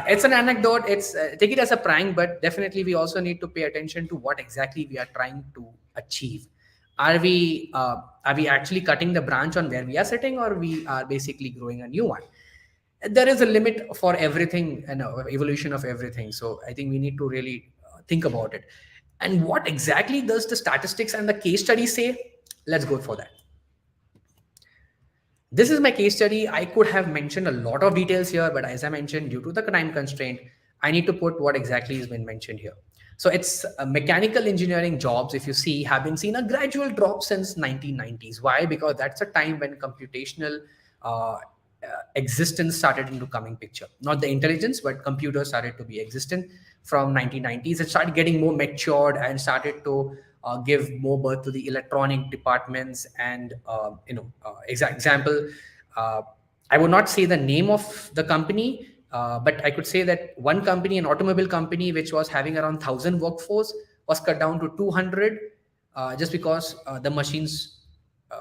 it's an anecdote. It's take it as a prank, but definitely we also need to pay attention to what exactly we are trying to achieve. Are we actually cutting the branch on where we are sitting, or we are basically growing a new one? There is a limit for everything and evolution of everything. So I think we need to really think about it. And what exactly does the statistics and the case study say? Let's go for that. This is my case study. I could have mentioned a lot of details here, but as I mentioned, due to the time constraint, I need to put what exactly has been mentioned here. So it's mechanical engineering jobs, if you see, have been seen a gradual drop since 1990s. Why? Because that's a time when computational existence started into coming picture. Not the intelligence, but computers started to be existent from 1990s. It started getting more matured and started to give more birth to the electronic departments. And example, I would not say the name of the company, but I could say that one company, an automobile company, which was having around 1,000 workforce, was cut down to 200 just because the machines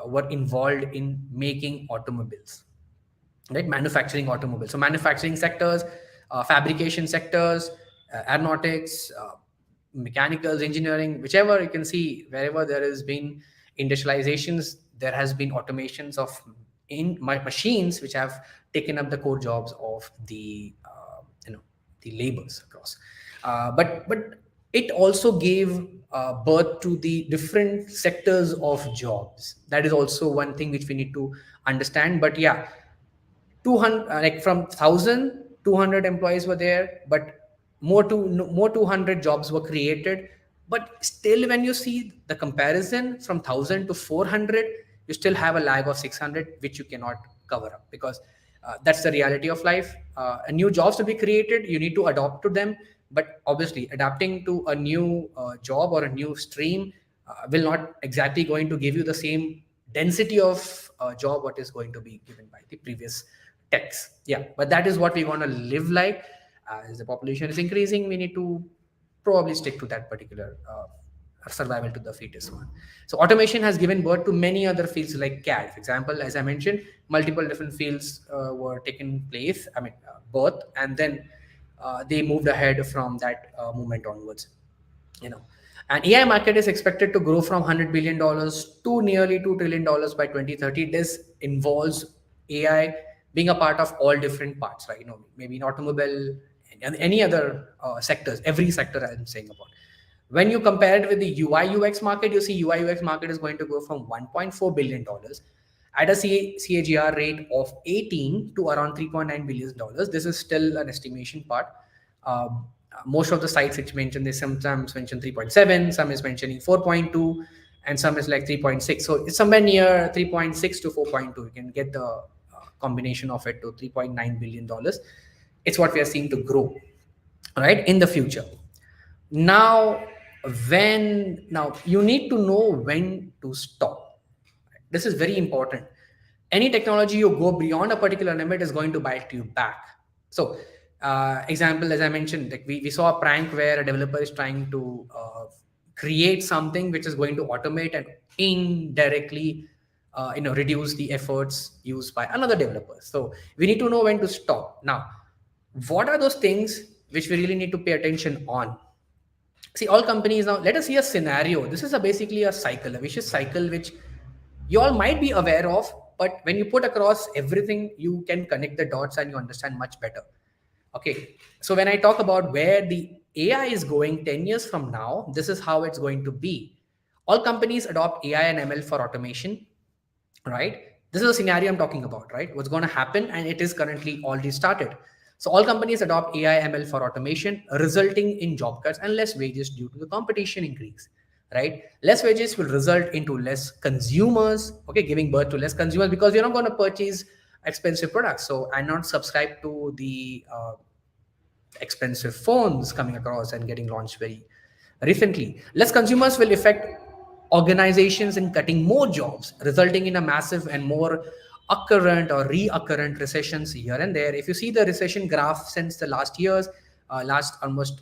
were involved in making automobiles. Right, manufacturing automobiles. So manufacturing sectors, fabrication sectors, aeronautics, mechanicals, engineering, whichever you can see, wherever there has been industrializations, there has been automations of machines which have taken up the core jobs of the the laborers across. But it also gave birth to the different sectors of jobs. That is also one thing which we need to understand. But yeah, 200, like from 1,000, 200 employees were there, but more 200 jobs were created. But still, when you see the comparison from 1,000 to 400, you still have a lag of 600, which you cannot cover up, because that's the reality of life. New jobs to be created, you need to adapt to them. But obviously, adapting to a new job or a new stream will not exactly going to give you the same density of job what is going to be given by the previous techs. Yeah, but that is what we want to live like. As the population is increasing, we need to probably stick to that particular survival to the fittest one. So automation has given birth to many other fields like CAD. For example, as I mentioned, multiple different fields were taken place, birth, and then they moved ahead from that movement onwards. And AI market is expected to grow from $100 billion to nearly $2 trillion by 2030. This involves AI being a part of all different parts, right? Maybe in automobile and any other sectors, every sector I'm saying about. When you compare it with the UI UX market, you see UI UX market is going to go from $1.4 billion at a CAGR rate of 18 to around $3.9 billion. This is still an estimation part. Most of the sites which mention this, sometimes mention 3.7, some is mentioning 4.2, and some is like 3.6. So it's somewhere near 3.6 to 4.2. You can get the combination of it to $3.9 billion. It's what we are seeing to grow, right, in the future. Now you need to know when to stop. This is very important. Any technology you go beyond a particular limit is going to bite you back. So example, as I mentioned, like we saw a prank where a developer is trying to create something which is going to automate and indirectly reduce the efforts used by another developer. So we need to know when to stop. Now, what are those things which we really need to pay attention on? See, all companies now, let us see a scenario. This is basically a cycle, a vicious cycle, which you all might be aware of, but when you put across everything, you can connect the dots and you understand much better. Okay, so when I talk about where the AI is going 10 years from now, this is how it's going to be. All companies adopt AI and ML for automation, right? This is a scenario I'm talking about, right? What's going to happen, and it is currently already started. So all companies adopt AI ML for automation, resulting in job cuts and less wages due to the competition increase, right? Less wages will result into less consumers, okay, giving birth to less consumers because you're not going to purchase expensive products. So and not subscribe to the expensive phones coming across and getting launched very recently. Less consumers will affect organizations in cutting more jobs, resulting in a massive and more occurrent or reoccurrent recessions here and there. If you see the recession graph since the last years, last almost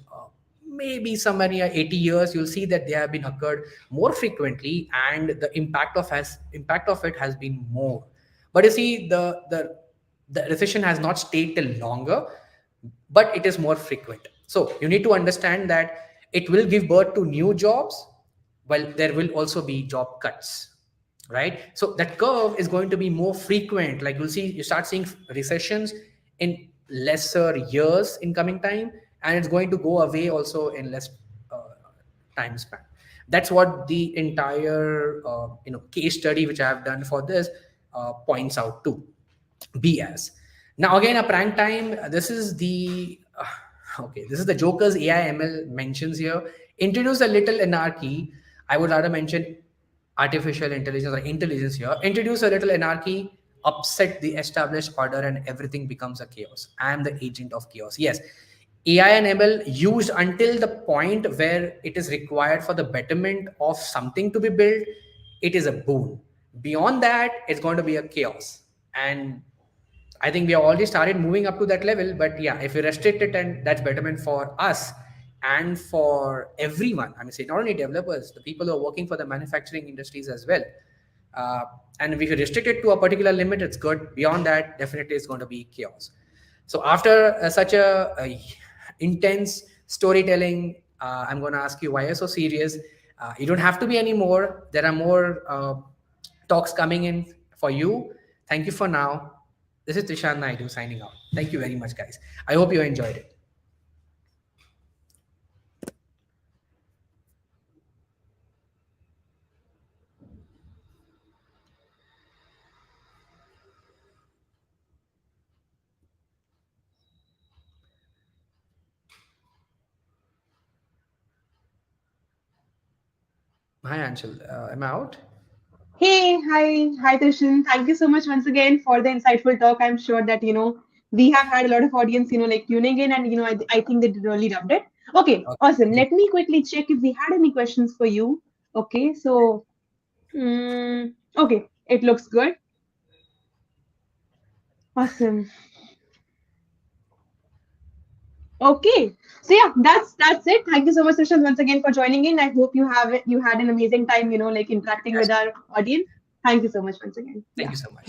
maybe somewhere near 80 years, you'll see that they have been occurred more frequently, and the impact of it has been more. But you see, the recession has not stayed till longer, but it is more frequent. So you need to understand that it will give birth to new jobs, while there will also be job cuts, right? So that curve is going to be more frequent. Like you start seeing recessions in lesser years in coming time, and it's going to go away also in less time span. That's what the entire case study which I have done for this points out to be as. Now again, a prank time. This is the Joker's AI ML mentions here. Introduce a little anarchy. I would rather mention artificial intelligence or intelligence here. Introduce a little anarchy, upset the established order, and everything becomes a chaos. I am the agent of chaos. Yes, AI and ML used until the point where it is required for the betterment of something to be built, it is a boon. Beyond that, it's going to be a chaos. And I think we have already started moving up to that level. But yeah, if we restrict it, and that's betterment for us and for everyone. I mean, say not only developers, the people who are working for the manufacturing industries as well. And if you restrict it to a particular limit, it's good. Beyond that, definitely it's going to be chaos. So after such a intense storytelling, I'm going to ask you, why you're so serious? You don't have to be anymore. There are more talks coming in for you. Thank you for now. This is Trishant Naidu signing out. Thank you very much, guys. I hope you enjoyed it. Hi, Anshul. Am I out? Hey, hi, Tishan. Thank you so much once again for the insightful talk. I'm sure that, we have had a lot of audience, like tuning in, and, I think they really loved it. Okay, awesome. Let me quickly check if we had any questions for you. Okay, so, okay, it looks good. Awesome. Okay, so yeah, that's it. Thank you so much, Tishan, once again for joining in. I hope you had an amazing time, like interacting with our audience. Thank you so much once again. Thank you so much.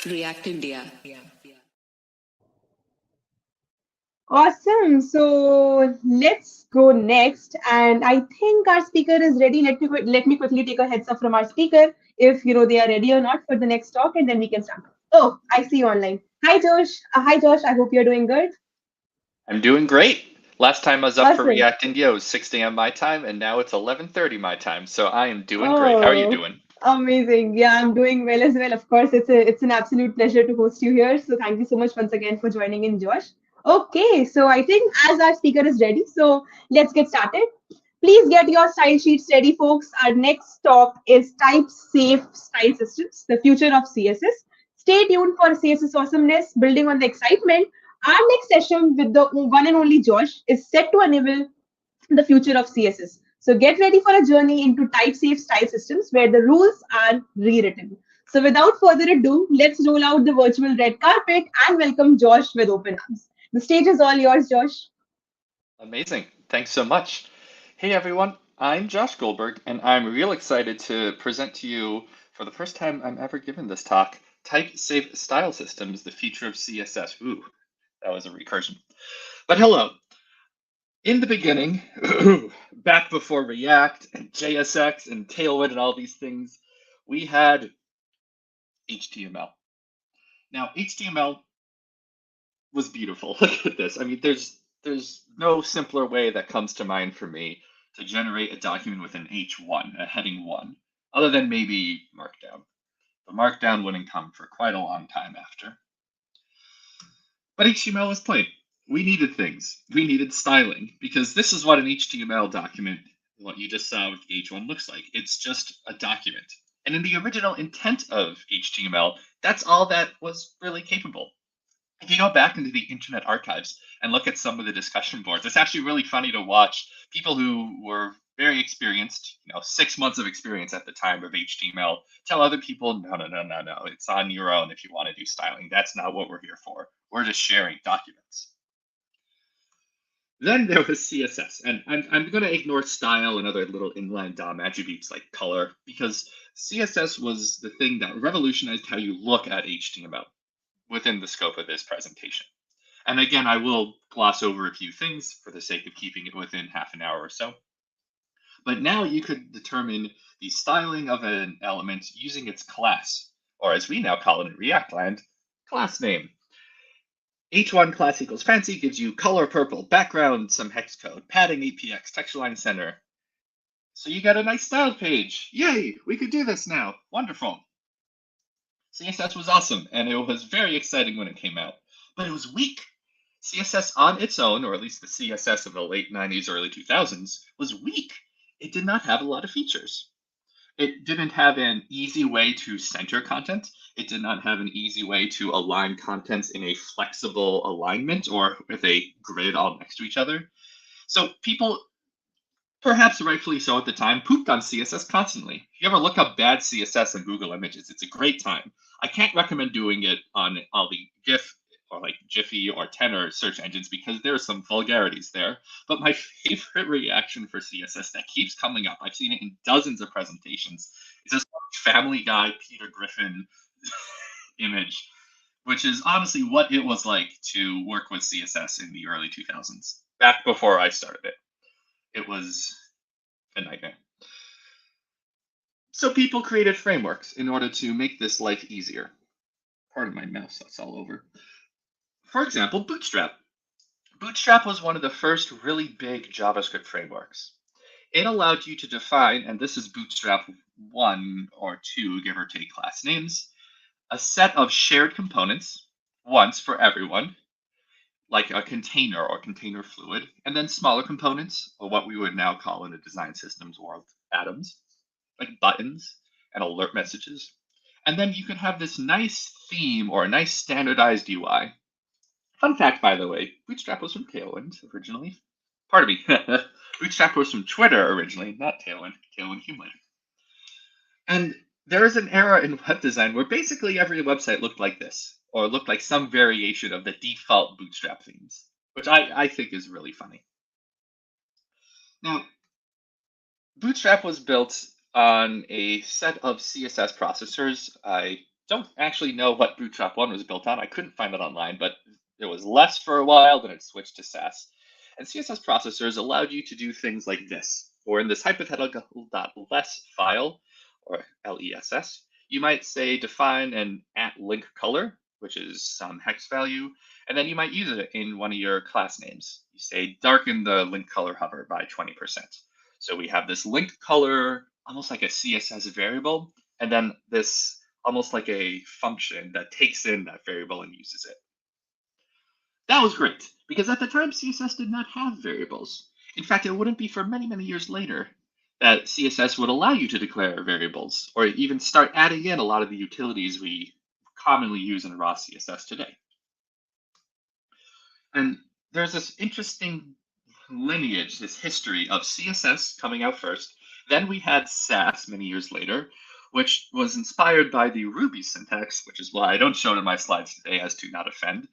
React India. Awesome. So let's go next. And I think our speaker is ready. Let me quickly take a heads up from our speaker if they are ready or not for the next talk, and then we can start. Oh, I see you online. Hi, Josh. Hi, Josh. I hope you're doing good. I'm doing great. Last time I was up for Awesome. React India, it was 6 a.m. my time, and now it's 11:30 my time. So I am doing great. How are you doing? Amazing. Yeah, I'm doing well as well. Of course, it's an absolute pleasure to host you here. So thank you so much once again for joining in, Josh. Okay, so I think as our speaker is ready, so let's get started. Please get your style sheets ready, folks. Our next talk is type-safe style systems, the future of CSS. Stay tuned for CSS awesomeness, building on the excitement. Our next session with the one and only Josh is set to enable the future of CSS. So get ready for a journey into type-safe style systems where the rules are rewritten. So without further ado, let's roll out the virtual red carpet and welcome Josh with open arms. The stage is all yours, Josh. Amazing. Thanks so much. Hey, everyone. I'm Josh Goldberg, and I'm real excited to present to you, for the first time I'm ever given this talk, Type-Safe Style Systems, the future of CSS. Ooh, that was a recursion. But hello. In the beginning, back before React and JSX and Tailwind and all these things, we had HTML. Now, HTML was beautiful. Look at this. I mean, there's no simpler way that comes to mind for me to generate a document with an H1, a heading 1, other than maybe Markdown. The Markdown wouldn't come for quite a long time after. But HTML was plain. We needed things. We needed styling, because this is what an HTML document, what you just saw with H1 looks like. It's just a document. And in the original intent of HTML, that's all that was really capable. If you go back into the Internet Archives and look at some of the discussion boards, it's actually really funny to watch people who were very experienced, 6 months of experience at the time of HTML, tell other people, no, it's on your own if you want to do styling. That's not what we're here for. We're just sharing documents. Then there was CSS, and I'm going to ignore style and other little inline DOM attributes like color, because CSS was the thing that revolutionized how you look at HTML within the scope of this presentation. And again, I will gloss over a few things for the sake of keeping it within half an hour or so. But now you could determine the styling of an element using its class, or as we now call it in React land, class name. H1 class equals fancy gives you color purple, background, some hex code, padding 8px, textureline center. So you got a nice style page. Yay, we could do this now. Wonderful. CSS was awesome, and it was very exciting when it came out, but it was weak. CSS on its own, or at least the CSS of the late 90s, early 2000s, was weak. It did not have a lot of features. It didn't have an easy way to center content. It did not have an easy way to align contents in a flexible alignment or with a grid all next to each other. So people, perhaps rightfully so at the time, pooped on CSS constantly. If you ever look up bad CSS in Google Images, it's a great time. I can't recommend doing it on all the GIF or like Jiffy or Tenor search engines because there's some vulgarities there. But my favorite reaction for CSS that keeps coming up, I've seen it in dozens of presentations, is this Family Guy Peter Griffin image, which is honestly what it was like to work with CSS in the early 2000s, back before I started it. It was a nightmare. So people created frameworks in order to make this life easier. Pardon my mouse, that's all over. For example, Bootstrap. Bootstrap was one of the first really big JavaScript frameworks. It allowed you to define, and this is Bootstrap 1 or 2, give or take class names, a set of shared components, once for everyone, like a container or container fluid, and then smaller components, or what we would now call in the design systems world, atoms, like buttons and alert messages. And then you could have this nice theme or a nice standardized UI. Fun fact, by the way, Bootstrap was from Tailwind originally. Pardon me, Bootstrap was from Twitter originally, not Tailwind. Tailwind came later. And there is an era in web design where basically every website looked like this, or looked like some variation of the default Bootstrap themes, which I think is really funny. Now, Bootstrap was built on a set of CSS processors. I don't actually know what Bootstrap 1 was built on. I couldn't find it online, but it was less for a while, then it switched to Sass. And CSS processors allowed you to do things like this, or in this hypothetical.less file, or LESS, you might say define an @link color, which is some hex value, and then you might use it in one of your class names. You say darken the link color hover by 20%. So we have this link color, almost like a CSS variable, and then this almost like a function that takes in that variable and uses it. That was great, because at the time CSS did not have variables. In fact, it wouldn't be for many, many years later that CSS would allow you to declare variables, or even start adding in a lot of the utilities we commonly use in raw CSS today. And there's this interesting lineage, this history of CSS coming out first. Then we had Sass many years later, which was inspired by the Ruby syntax, which is why I don't show it in my slides today as to not offend.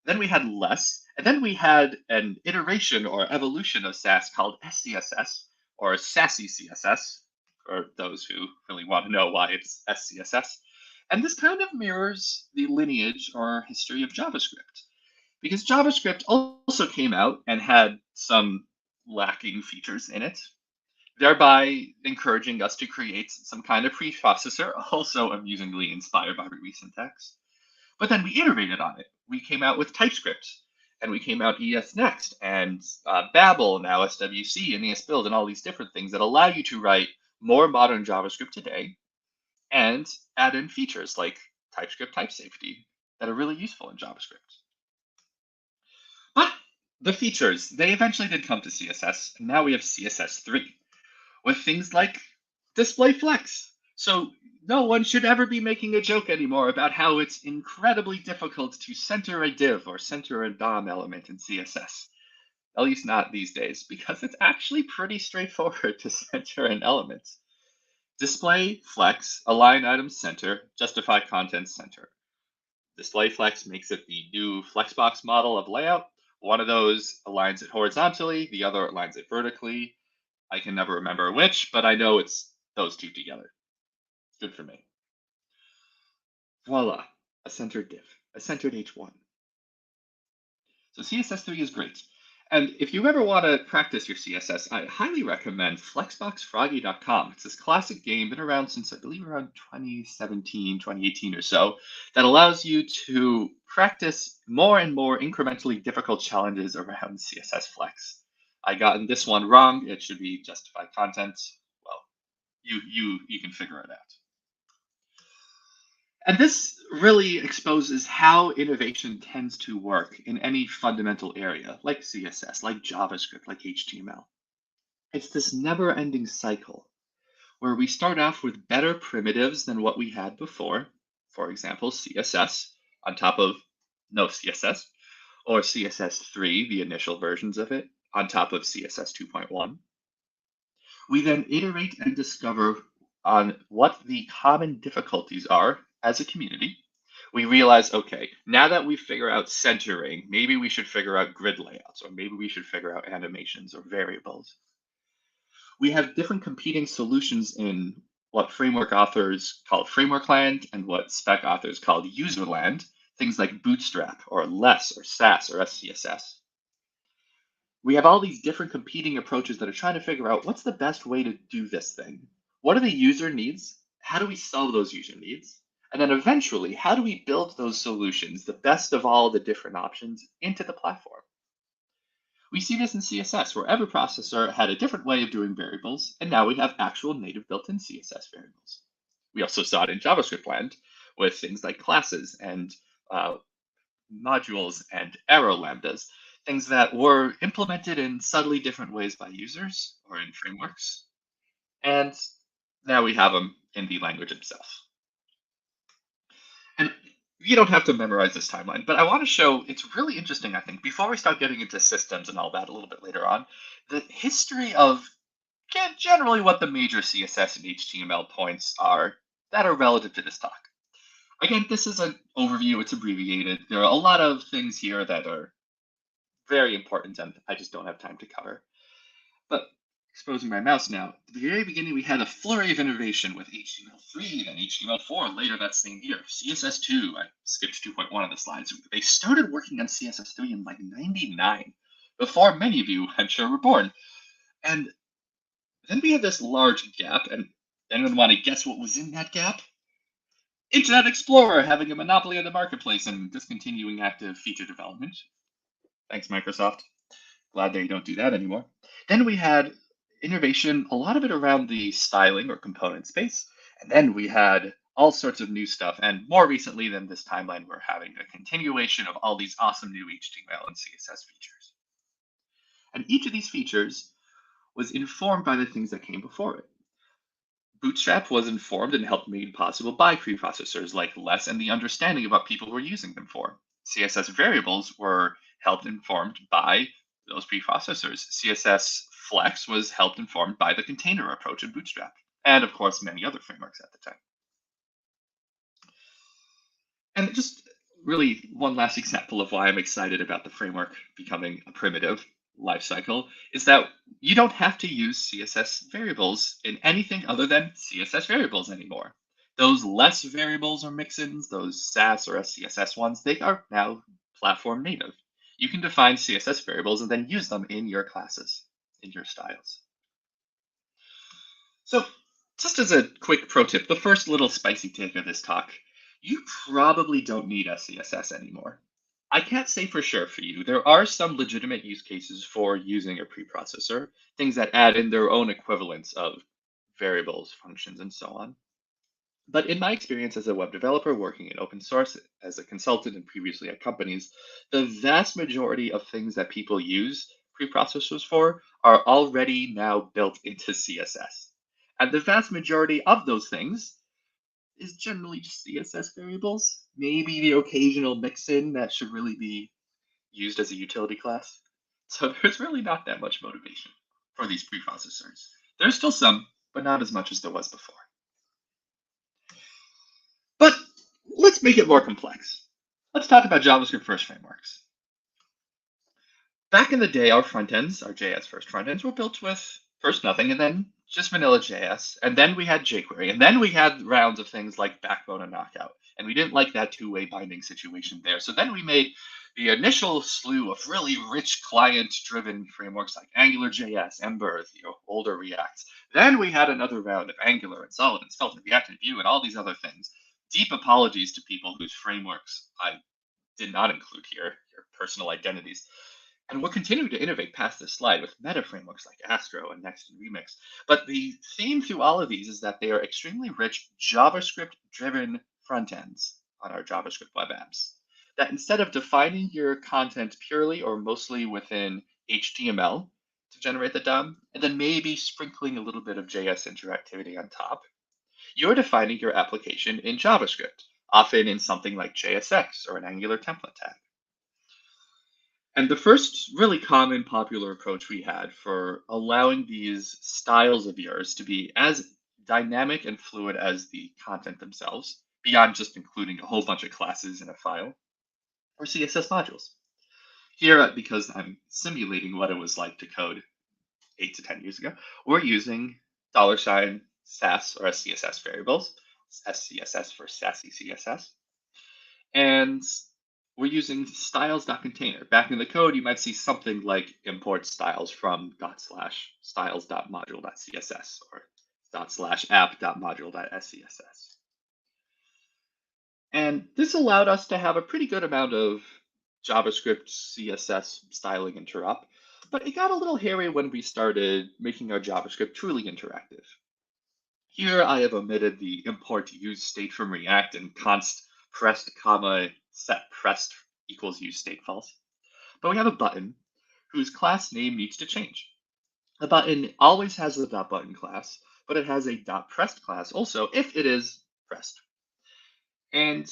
Then we had less, and then we had an iteration or evolution of Sass called SCSS, or Sassy CSS, for those who really want to know why it's SCSS. And this kind of mirrors the lineage or history of JavaScript, because JavaScript also came out and had some lacking features in it, thereby encouraging us to create some kind of preprocessor, also amusingly inspired by Ruby syntax. But then we iterated on it. We came out with TypeScript, And we came out ES Next and Babel, now SWC and ES Build and all these different things that allow you to write more modern JavaScript today and add in features like TypeScript type safety that are really useful in JavaScript. But the features, they eventually did come to CSS, and now we have CSS3 with things like display flex. So no one should ever be making a joke anymore about how it's incredibly difficult to center a div or center a DOM element in CSS. At least not these days, because it's actually pretty straightforward to center an element. Display flex, align items center, justify contents center. Display flex makes it the new flexbox model of layout. One of those aligns it horizontally, the other aligns it vertically. I can never remember which, but I know it's those two together. Good for me. Voila, a centered div, a centered H1. So CSS3 is great. And if you ever want to practice your CSS, I highly recommend flexboxfroggy.com. It's this classic game, been around since I believe around 2017, 2018 or so, that allows you to practice more and more incrementally difficult challenges around CSS Flex. I gotten this one wrong. It should be justify content. Well, you can figure it out. And this really exposes how innovation tends to work in any fundamental area, like CSS, like JavaScript, like HTML. It's this never-ending cycle where we start off with better primitives than what we had before. For example, CSS on top of no CSS, or CSS3, the initial versions of it, on top of CSS 2.1. We then iterate and discover on what the common difficulties are as a community. We realize, okay, now that we figure out centering, maybe we should figure out grid layouts, or maybe we should figure out animations or variables. We have different competing solutions in what framework authors call framework land and what spec authors call user land, things like Bootstrap or Less or Sass or SCSS. We have all these different competing approaches that are trying to figure out what's the best way to do this thing. What are the user needs? How do we solve those user needs? And then eventually, how do we build those solutions, the best of all the different options, into the platform? We see this in CSS, where every processor had a different way of doing variables, and now we have actual native built-in CSS variables. We also saw it in JavaScript land with things like classes and modules and arrow lambdas, things that were implemented in subtly different ways by users or in frameworks. And now we have them in the language itself. And you don't have to memorize this timeline, but I want to show, it's really interesting, I think, before we start getting into systems and all that a little bit later on, the history of generally what the major CSS and HTML points are that are relative to this talk. Again, this is an overview, it's abbreviated. There are a lot of things here that are very important and I just don't have time to cover. But exposing my mouse now, at the very beginning, we had a flurry of innovation with HTML3 and HTML4 later that same year. CSS2, I skipped 2.1 of the slides. They started working on CSS3 in like 99, before many of you, I'm sure, were born. And then we had this large gap, and anyone want to guess what was in that gap? Internet Explorer having a monopoly on the marketplace and discontinuing active feature development. Thanks, Microsoft. Glad they don't do that anymore. Then we had innovation, a lot of it around the styling or component space. And then we had all sorts of new stuff. And more recently than this timeline, we're having a continuation of all these awesome new HTML and CSS features. And each of these features was informed by the things that came before it. Bootstrap was informed and helped made possible by preprocessors like Less and the understanding of what people were using them for. CSS variables were helped informed by those preprocessors. CSS Flex was helped informed by the container approach in Bootstrap, and of course, many other frameworks at the time. And just really one last example of why I'm excited about the framework becoming a primitive lifecycle is that you don't have to use CSS variables in anything other than CSS variables anymore. Those Less variables or mixins, those Sass or SCSS ones, they are now platform native. You can define CSS variables and then use them in your classes, in your styles. So just as a quick pro tip, the first little spicy take of this talk, you probably don't need SCSS anymore. I can't say for sure for you. There are some legitimate use cases for using a preprocessor, things that add in their own equivalents of variables, functions, and so on. But in my experience as a web developer working in open source, as a consultant and previously at companies, the vast majority of things that people use preprocessors for are already now built into CSS. And the vast majority of those things is generally just CSS variables, maybe the occasional mix-in that should really be used as a utility class. So there's really not that much motivation for these preprocessors. There's still some, but not as much as there was before. But let's make it more complex. Let's talk about JavaScript first frameworks. Back in the day, our front ends, our JS first front ends, were built with first nothing and then just vanilla JS. And then we had jQuery. And then we had rounds of things like Backbone and Knockout. And we didn't like that two-way binding situation there. So then we made the initial slew of really rich client-driven frameworks like AngularJS, Ember, older React. Then we had another round of Angular and Solid and Svelte and React and Vue and all these other things. Deep apologies to people whose frameworks I did not include here, your personal identities. And we'll continue to innovate past this slide with meta frameworks like Astro and Next and Remix. But the theme through all of these is that they are extremely rich JavaScript-driven front ends on our JavaScript web apps. That instead of defining your content purely or mostly within HTML to generate the DOM, and then maybe sprinkling a little bit of JS interactivity on top, you're defining your application in JavaScript, often in something like JSX or an Angular template tag. And the first really common popular approach we had for allowing these styles of yours to be as dynamic and fluid as the content themselves, beyond just including a whole bunch of classes in a file, are CSS modules. Here, because I'm simulating what it was like to code 8 to 10 years ago, we're using $sass or SCSS variables, SCSS for sassy CSS. And we're using styles.container. Back in the code, you might see something like import styles from /styles.module.css or /app.module.scss. And this allowed us to have a pretty good amount of JavaScript CSS styling interop, but it got a little hairy when we started making our JavaScript truly interactive. Here I have omitted the import use state from React and const pressed comma set pressed equals use state false. But we have a button whose class name needs to change. The button always has a .button class, but it has a .pressed class also if it is pressed. And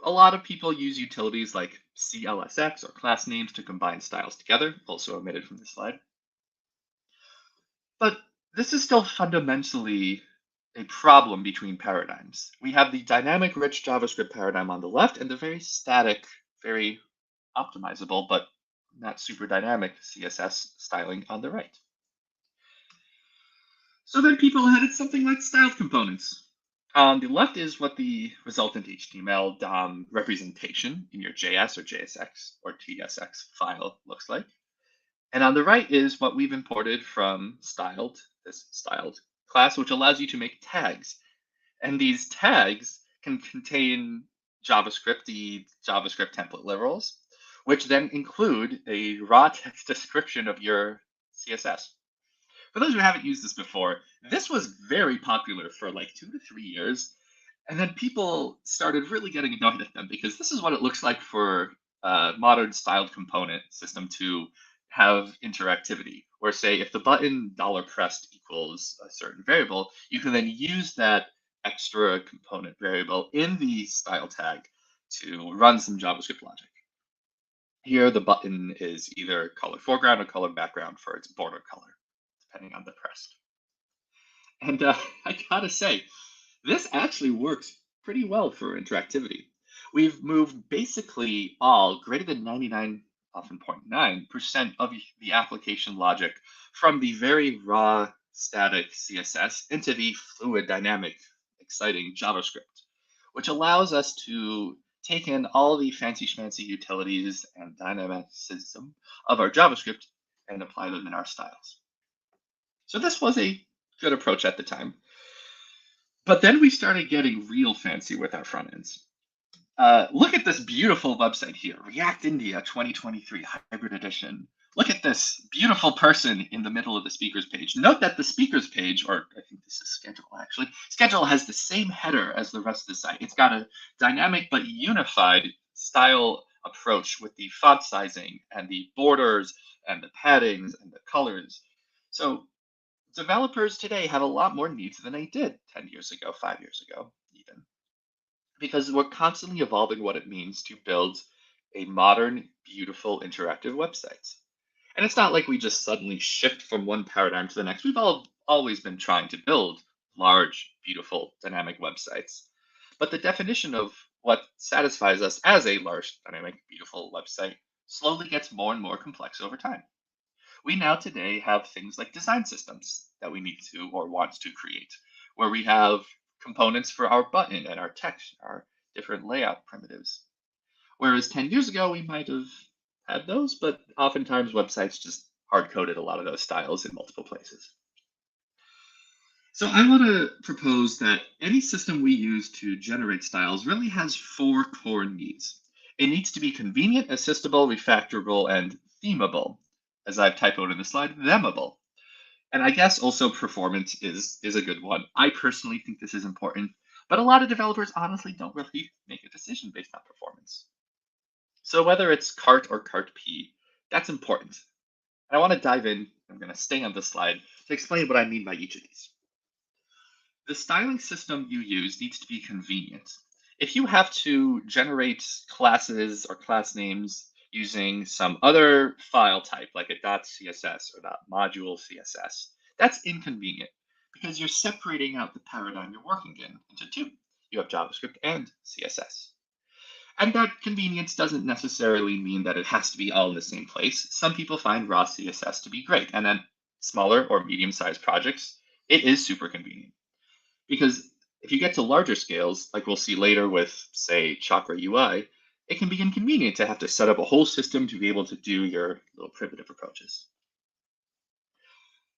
a lot of people use utilities like CLSX or class names to combine styles together, also omitted from this slide. But this is still fundamentally a problem between paradigms. We have the dynamic rich JavaScript paradigm on the left and the very static, very optimizable, but not super dynamic CSS styling on the right. So then people added something like styled components. On the left is what the resultant HTML DOM representation in your JS or JSX or TSX file looks like. And on the right is what we've imported from styled, this styled class, which allows you to make tags. And these tags can contain JavaScript, the JavaScript template literals, which then include a raw text description of your CSS. For those who haven't used this before, this was very popular for like 2 to 3 years. And then people started really getting annoyed at them because this is what it looks like for a modern styled component system to have interactivity, where say if the button $pressed equals a certain variable, you can then use that extra component variable in the style tag to run some JavaScript logic. Here, the button is either color foreground or color background for its border color, depending on the pressed. And I gotta say, this actually works pretty well for interactivity. We've moved basically all greater than 99, often 0.9% of the application logic from the very raw static CSS into the fluid, dynamic, exciting JavaScript, which allows us to take in all the fancy schmancy utilities and dynamicism of our JavaScript and apply them in our styles. So this was a good approach at the time. But then we started getting real fancy with our front ends. Look at this beautiful website here, React India 2023 Hybrid Edition. Look at this beautiful person in the middle of the speakers page. Note that the speakers page, or I think this is schedule actually, schedule has the same header as the rest of the site. It's got a dynamic but unified style approach with the font sizing and the borders and the paddings and the colors. So developers today have a lot more needs than they did 10 years ago, 5 years ago, even. Because we're constantly evolving what it means to build a modern, beautiful, interactive website. And it's not like we just suddenly shift from one paradigm to the next. We've always been trying to build large, beautiful, dynamic websites. But the definition of what satisfies us as a large, dynamic, beautiful website slowly gets more and more complex over time. We now today have things like design systems that we need to or want to create, where we have components for our button and our text, our different layout primitives. Whereas 10 years ago, we might have had those, but oftentimes websites just hard-coded a lot of those styles in multiple places. So I want to propose that any system we use to generate styles really has 4 core needs. It needs to be convenient, assistable, refactorable, and themable. As I've typoed in the slide, themable. And I guess also performance is a good one. I personally think this is important, but a lot of developers honestly don't really make a decision based on performance. So whether it's cart or cart P, that's important. And I want to dive in, I'm going to stay on this slide to explain what I mean by each of these. The styling system you use needs to be convenient. If you have to generate classes or class names using some other file type like a .css or .module CSS, that's inconvenient because you're separating out the paradigm you're working in into 2. You have JavaScript and CSS. And that convenience doesn't necessarily mean that it has to be all in the same place. Some people find raw CSS to be great, and then smaller or medium-sized projects, it is super convenient. Because if you get to larger scales, like we'll see later with, say, Chakra UI, it can be inconvenient to have to set up a whole system to be able to do your little primitive approaches.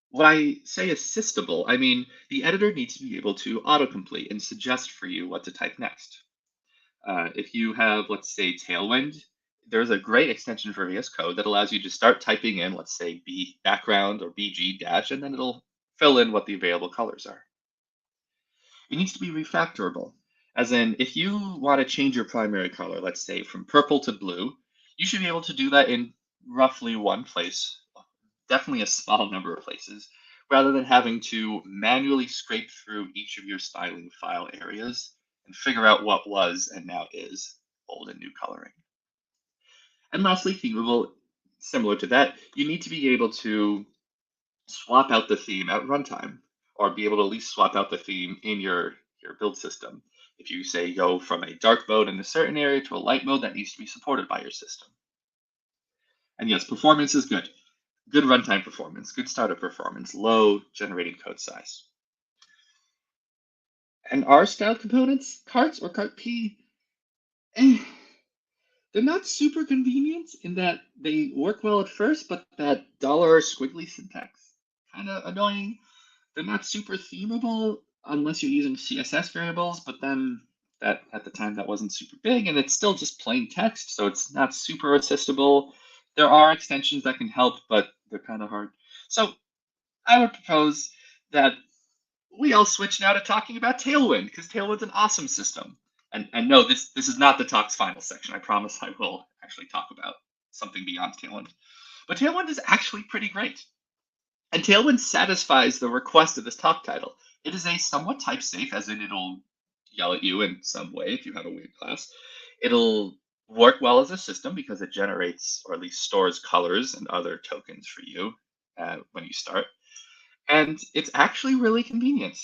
When I say assistable, I mean the editor needs to be able to autocomplete and suggest for you what to type next. If you have, let's say, Tailwind, there's a great extension for VS Code that allows you to start typing in, let's say, B background or BG dash, and then it'll fill in what the available colors are. It needs to be refactorable, as in if you want to change your primary color, let's say from purple to blue, you should be able to do that in roughly one place, definitely a small number of places, rather than having to manually scrape through each of your styling file areas and figure out what was and now is old and new coloring. And lastly, themable, similar to that, you need to be able to swap out the theme at runtime, or be able to at least swap out the theme in your build system. If you say go from a dark mode in a certain area to a light mode, that needs to be supported by your system. And yes, performance is good. Good runtime performance, good startup performance, low generating code size. And our style components, carts or cart P, they're not super convenient in that they work well at first, but that dollar squiggly syntax, kind of annoying. They're not super themable unless you're using CSS variables, but then that at the time that wasn't super big, and it's still just plain text, so it's not super assistable. There are extensions that can help, but they're kind of hard. So I would propose that we all switch now to talking about Tailwind, because Tailwind's an awesome system. And no, this is not the talk's final section. I promise I will actually talk about something beyond Tailwind. But Tailwind is actually pretty great. And Tailwind satisfies the request of this talk title. It is a somewhat type safe, as in it'll yell at you in some way if you have a weird class. It'll work well as a system because it generates, or at least stores, colors and other tokens for you when you start. And it's actually really convenient.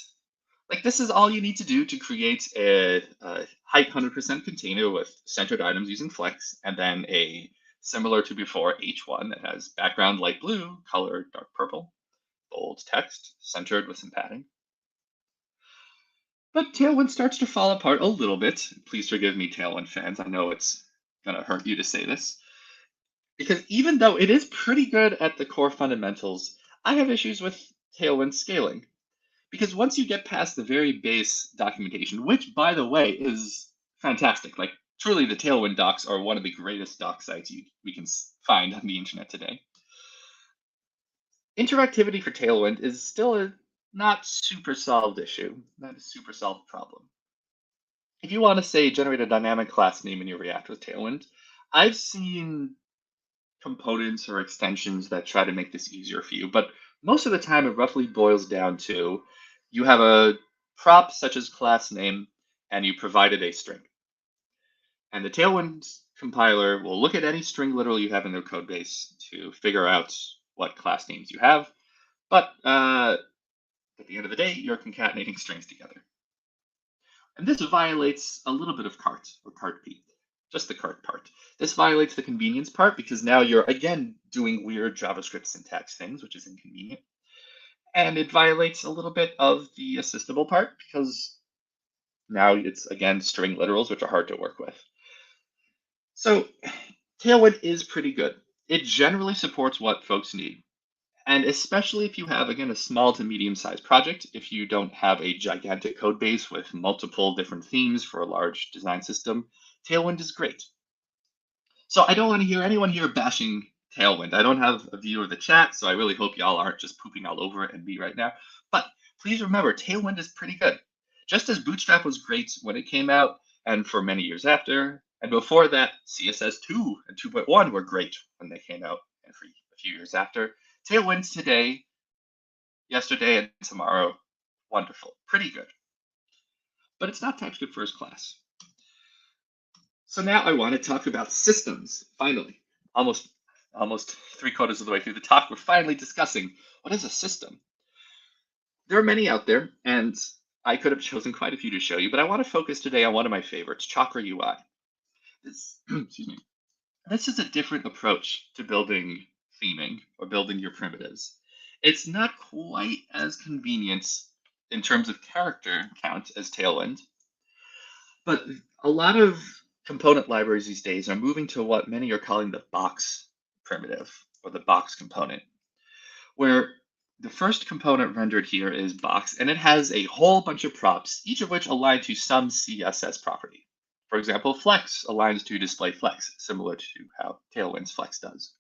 Like, this is all you need to do to create a height 100% container with centered items using Flex, and then a similar to before H1 that has background light blue, color dark purple, bold text, centered with some padding. But Tailwind starts to fall apart a little bit. Please forgive me, Tailwind fans. I know it's going to hurt you to say this. Because even though it is pretty good at the core fundamentals, I have issues with Tailwind scaling. Because once you get past the very base documentation, which, by the way, is fantastic, like truly, the Tailwind docs are one of the greatest doc sites we can find on the internet today. Interactivity for Tailwind is still a not super solved issue, not a super solved problem. If you want to, say, generate a dynamic class name in your React with Tailwind, I've seen components or extensions that try to make this easier for you, but most of the time it roughly boils down to you have a prop such as class name and you provided a string. And the Tailwind compiler will look at any string literal you have in their code base to figure out what class names you have. But at the end of the day, you're concatenating strings together. And this violates a little bit of cart or cart P, just the cart part. This violates the convenience part because now you're again doing weird JavaScript syntax things, which is inconvenient. And it violates a little bit of the assistable part because now it's again string literals, which are hard to work with. So Tailwind is pretty good. It generally supports what folks need. And especially if you have, again, a small to medium-sized project, if you don't have a gigantic code base with multiple different themes for a large design system, Tailwind is great. So I don't want to hear anyone here bashing Tailwind. I don't have a view of the chat, so I really hope y'all aren't just pooping all over it and me right now. But please remember, Tailwind is pretty good. Just as Bootstrap was great when it came out, and for many years after, and before that, CSS 2 and 2.1 were great when they came out, and for a few years after. Tailwind's today, yesterday, and tomorrow, wonderful, pretty good. But it's not TypeScript first class. So now I want to talk about systems, finally. Almost 3/4 of the way through the talk, we're finally discussing what is a system. There are many out there, and I could have chosen quite a few to show you, but I want to focus today on one of my favorites, Chakra UI. Excuse me. This is a different approach to building theming or building your primitives. It's not quite as convenient in terms of character count as Tailwind, but a lot of component libraries these days are moving to what many are calling the box primitive or the box component, where the first component rendered here is box, and it has a whole bunch of props, each of which align to some CSS property. For example, flex aligns to display flex, similar to how Tailwind's flex does.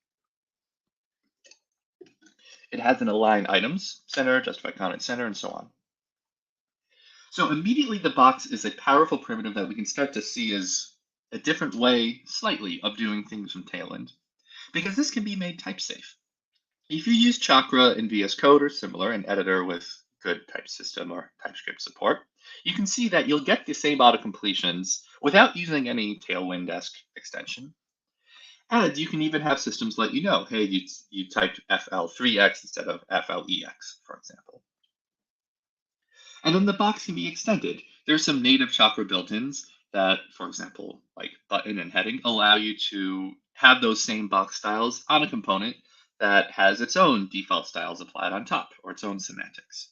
It has an align items center, justify content center, and so on. So immediately the box is a powerful primitive that we can start to see as a different way, slightly, of doing things from Tailwind, because this can be made type safe. If you use Chakra in VS Code or similar, an editor with good type system or TypeScript support, you can see that you'll get the same auto-completions without using any Tailwind-esque extension. And you can even have systems let you know, hey, you typed FL3X instead of FLEX, for example. And then the box can be extended. There's some native Chakra built-ins that, for example, like button and heading, allow you to have those same box styles on a component that has its own default styles applied on top, or its own semantics.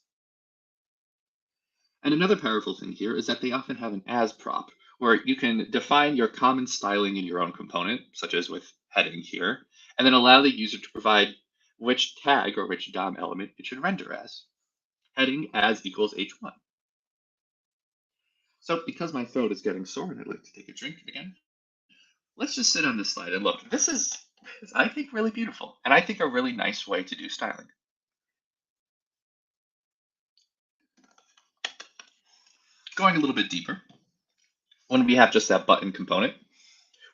And another powerful thing here is that they often have an as prop, where you can define your common styling in your own component, such as with heading here, and then allow the user to provide which tag or which DOM element it should render as. Heading as equals h1. So because my throat is getting sore and I'd like to take a drink again, let's just sit on this slide and look. This is, I think, really beautiful, and I think a really nice way to do styling. Going a little bit deeper, when we have just that button component,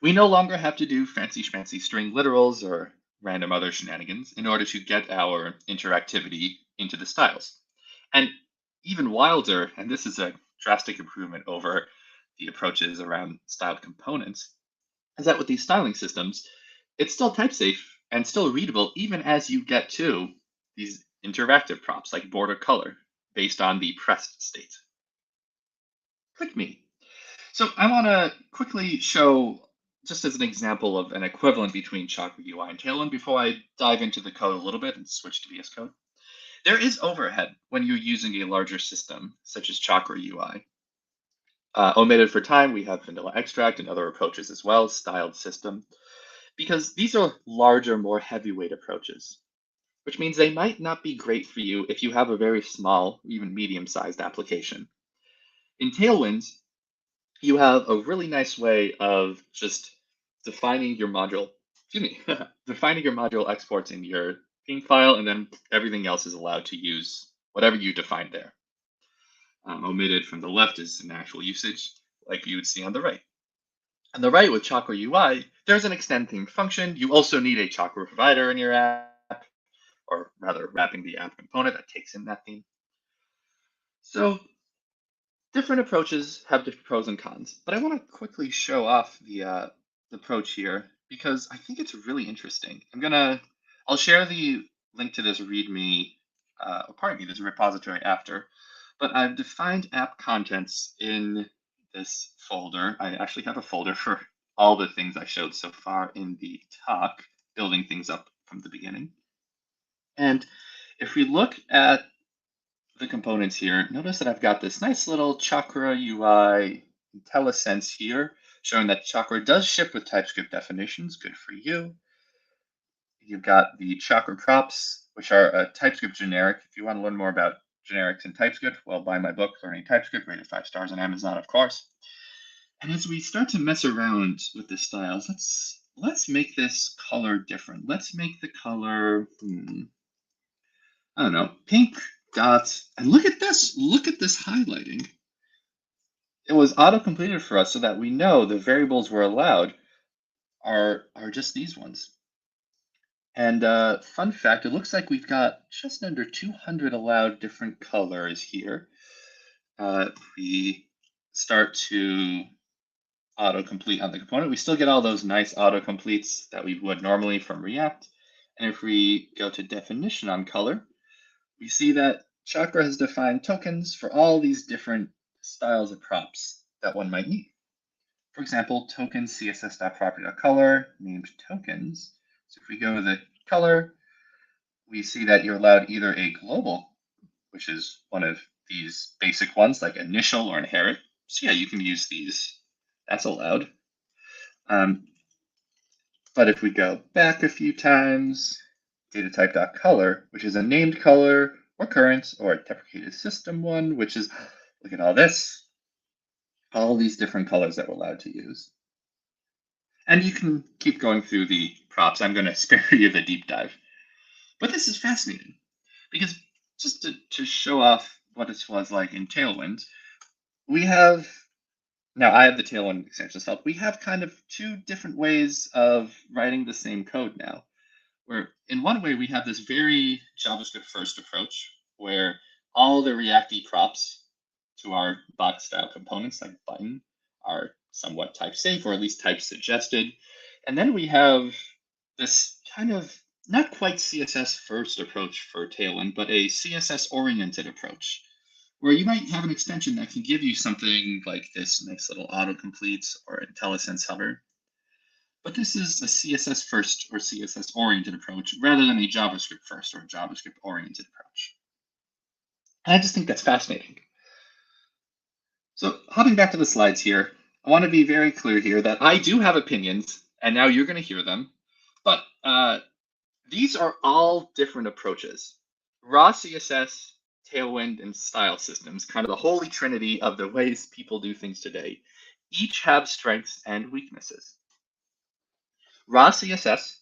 we no longer have to do fancy schmancy string literals or random other shenanigans in order to get our interactivity into the styles. And even wilder, and this is a drastic improvement over the approaches around styled components, is that with these styling systems, it's still type safe and still readable even as you get to these interactive props like border color based on the pressed state. Click me. So I want to quickly show, just as an example of an equivalent between Chakra UI and Tailwind before I dive into the code a little bit and switch to VS Code. There is overhead when you're using a larger system, such as Chakra UI. Omitted for time, we have vanilla extract and other approaches as well, styled system, because these are larger, more heavyweight approaches, which means they might not be great for you if you have a very small, even medium-sized application. In Tailwind, you have a really nice way of just defining your module, excuse me, defining your module exports in your theme file, and then everything else is allowed to use whatever you define there. Omitted from the left is an actual usage like you would see on the right. On the right with Chakra UI, there's an extend theme function. You also need a Chakra provider in your app, or rather wrapping the app component that takes in that theme. So different approaches have different pros and cons, but I want to quickly show off the approach here because I think it's really interesting. I'll share the link to this README, this repository after, but I've defined app contents in this folder. I actually have a folder for all the things I showed so far in the talk, building things up from the beginning. And if we look at the components here, notice that I've got this nice little Chakra UI IntelliSense here, showing that Chakra does ship with TypeScript definitions. Good for you. You've got the Chakra props, which are a TypeScript generic. If you want to learn more about generics in TypeScript, well, buy my book, Learning TypeScript, rated 5 stars on Amazon, of course. And as we start to mess around with the styles, let's make this color different. Let's make the color, I don't know, pink dots. And look at this. Look at this highlighting. It was auto-completed for us so that we know the variables we're allowed are just these ones. And fun fact, it looks like we've got just under 200 allowed different colors here. We start to autocomplete on the component. We still get all those nice autocompletes that we would normally from React. And if we go to definition on color, we see that Chakra has defined tokens for all these different styles of props that one might need. For example, token css.property.color named tokens. So if we go to the color, we see that you're allowed either a global, which is one of these basic ones like initial or inherit. So yeah, you can use these. That's allowed. But if we go back a few times, data type.color, which is a named color or current or a deprecated system one, which is, look at all this, all these different colors that we're allowed to use. And you can keep going through the props. I'm going to spare you the deep dive. But this is fascinating because just to show off what this was like in Tailwind, we have, now I have the Tailwind extension installed. We have kind of two different ways of writing the same code now, where in one way we have this very JavaScript first approach where all the React props to our box style components like button are somewhat type safe or at least type suggested. And then we have this kind of not quite CSS first approach for Tailwind, but a CSS oriented approach where you might have an extension that can give you something like this nice little autocomplete or IntelliSense hover. But this is a CSS first or CSS oriented approach rather than a JavaScript first or JavaScript oriented approach. And I just think that's fascinating. So hopping back to the slides here, I want to be very clear here that I do have opinions, and now you're going to hear them. But these are all different approaches. Raw CSS, Tailwind, and style systems, kind of the holy trinity of the ways people do things today, each have strengths and weaknesses. Raw CSS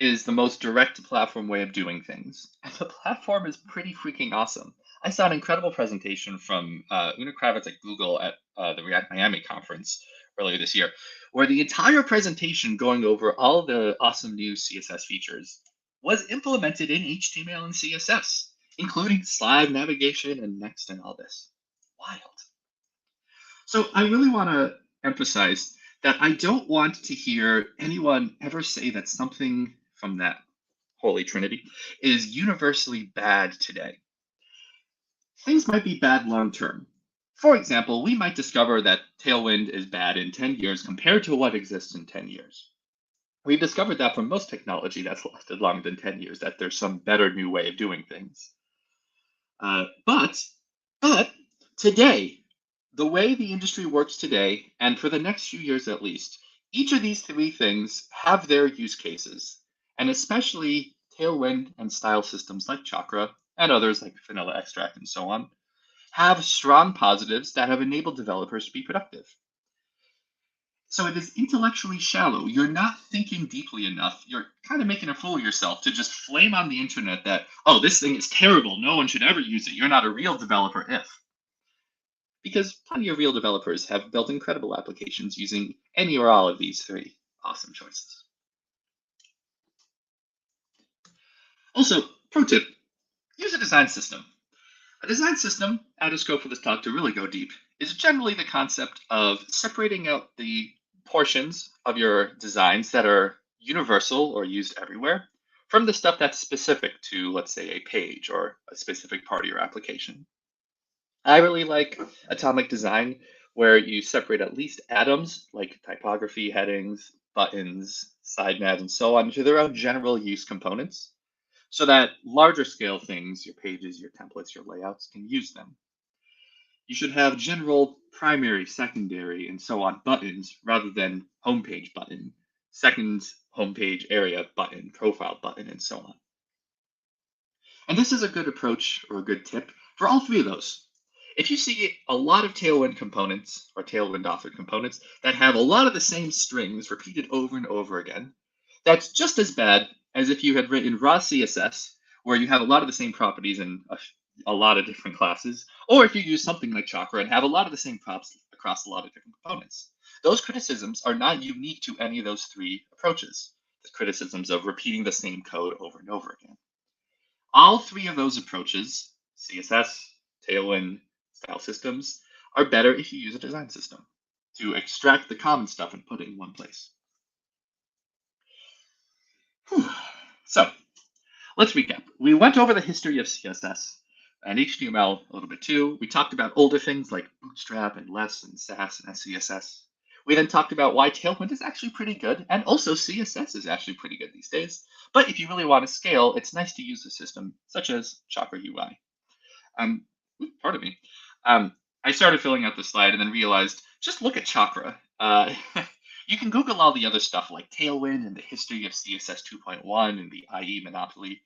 is the most direct platform way of doing things, and the platform is pretty freaking awesome. I saw an incredible presentation from Una Kravitz at Google at the React Miami conference earlier this year, where the entire presentation going over all the awesome new CSS features was implemented in HTML and CSS, including slide navigation and next and all this. Wild. So I really want to emphasize that I don't want to hear anyone ever say that something from that holy trinity is universally bad today. Things might be bad long term. For example, we might discover that Tailwind is bad in 10 years compared to what exists in 10 years. We've discovered that from most technology that's lasted longer than 10 years, that there's some better new way of doing things. But today, the way the industry works today, and for the next few years at least, each of these three things have their use cases, and especially Tailwind and style systems like Chakra and others like Vanilla Extract and so on, have strong positives that have enabled developers to be productive. So it is intellectually shallow. You're not thinking deeply enough. You're kind of making a fool of yourself to just flame on the internet that, oh, this thing is terrible. No one should ever use it. You're not a real developer if. Because plenty of real developers have built incredible applications using any or all of these three awesome choices. Also, pro tip, use a design system. A design system, out of scope for this talk to really go deep, is generally the concept of separating out the portions of your designs that are universal or used everywhere from the stuff that's specific to, let's say, a page or a specific part of your application. I really like atomic design, where you separate at least atoms like typography, headings, buttons, side navs, and so on to their own general use components, so that larger scale things, your pages, your templates, your layouts, can use them. You should have general, primary, secondary, and so on buttons rather than homepage button, second homepage area button, profile button, and so on. And this is a good approach or a good tip for all three of those. If you see a lot of Tailwind components or Tailwind authored components that have a lot of the same strings repeated over and over again, that's just as bad as if you had written raw CSS, where you have a lot of the same properties in a lot of different classes, or if you use something like Chakra and have a lot of the same props across a lot of different components. Those criticisms are not unique to any of those three approaches, the criticisms of repeating the same code over and over again. All three of those approaches, CSS, Tailwind, style systems, are better if you use a design system to extract the common stuff and put it in one place. So let's recap. We went over the history of CSS and HTML a little bit too. We talked about older things like Bootstrap and Less and Sass and SCSS. We then talked about why Tailwind is actually pretty good, and also CSS is actually pretty good these days. But if you really want to scale, it's nice to use a system such as Chakra UI. Pardon me. I started filling out the slide and then realized, just look at Chakra. You can Google all the other stuff like Tailwind and the history of CSS 2.1 and the IE monopoly.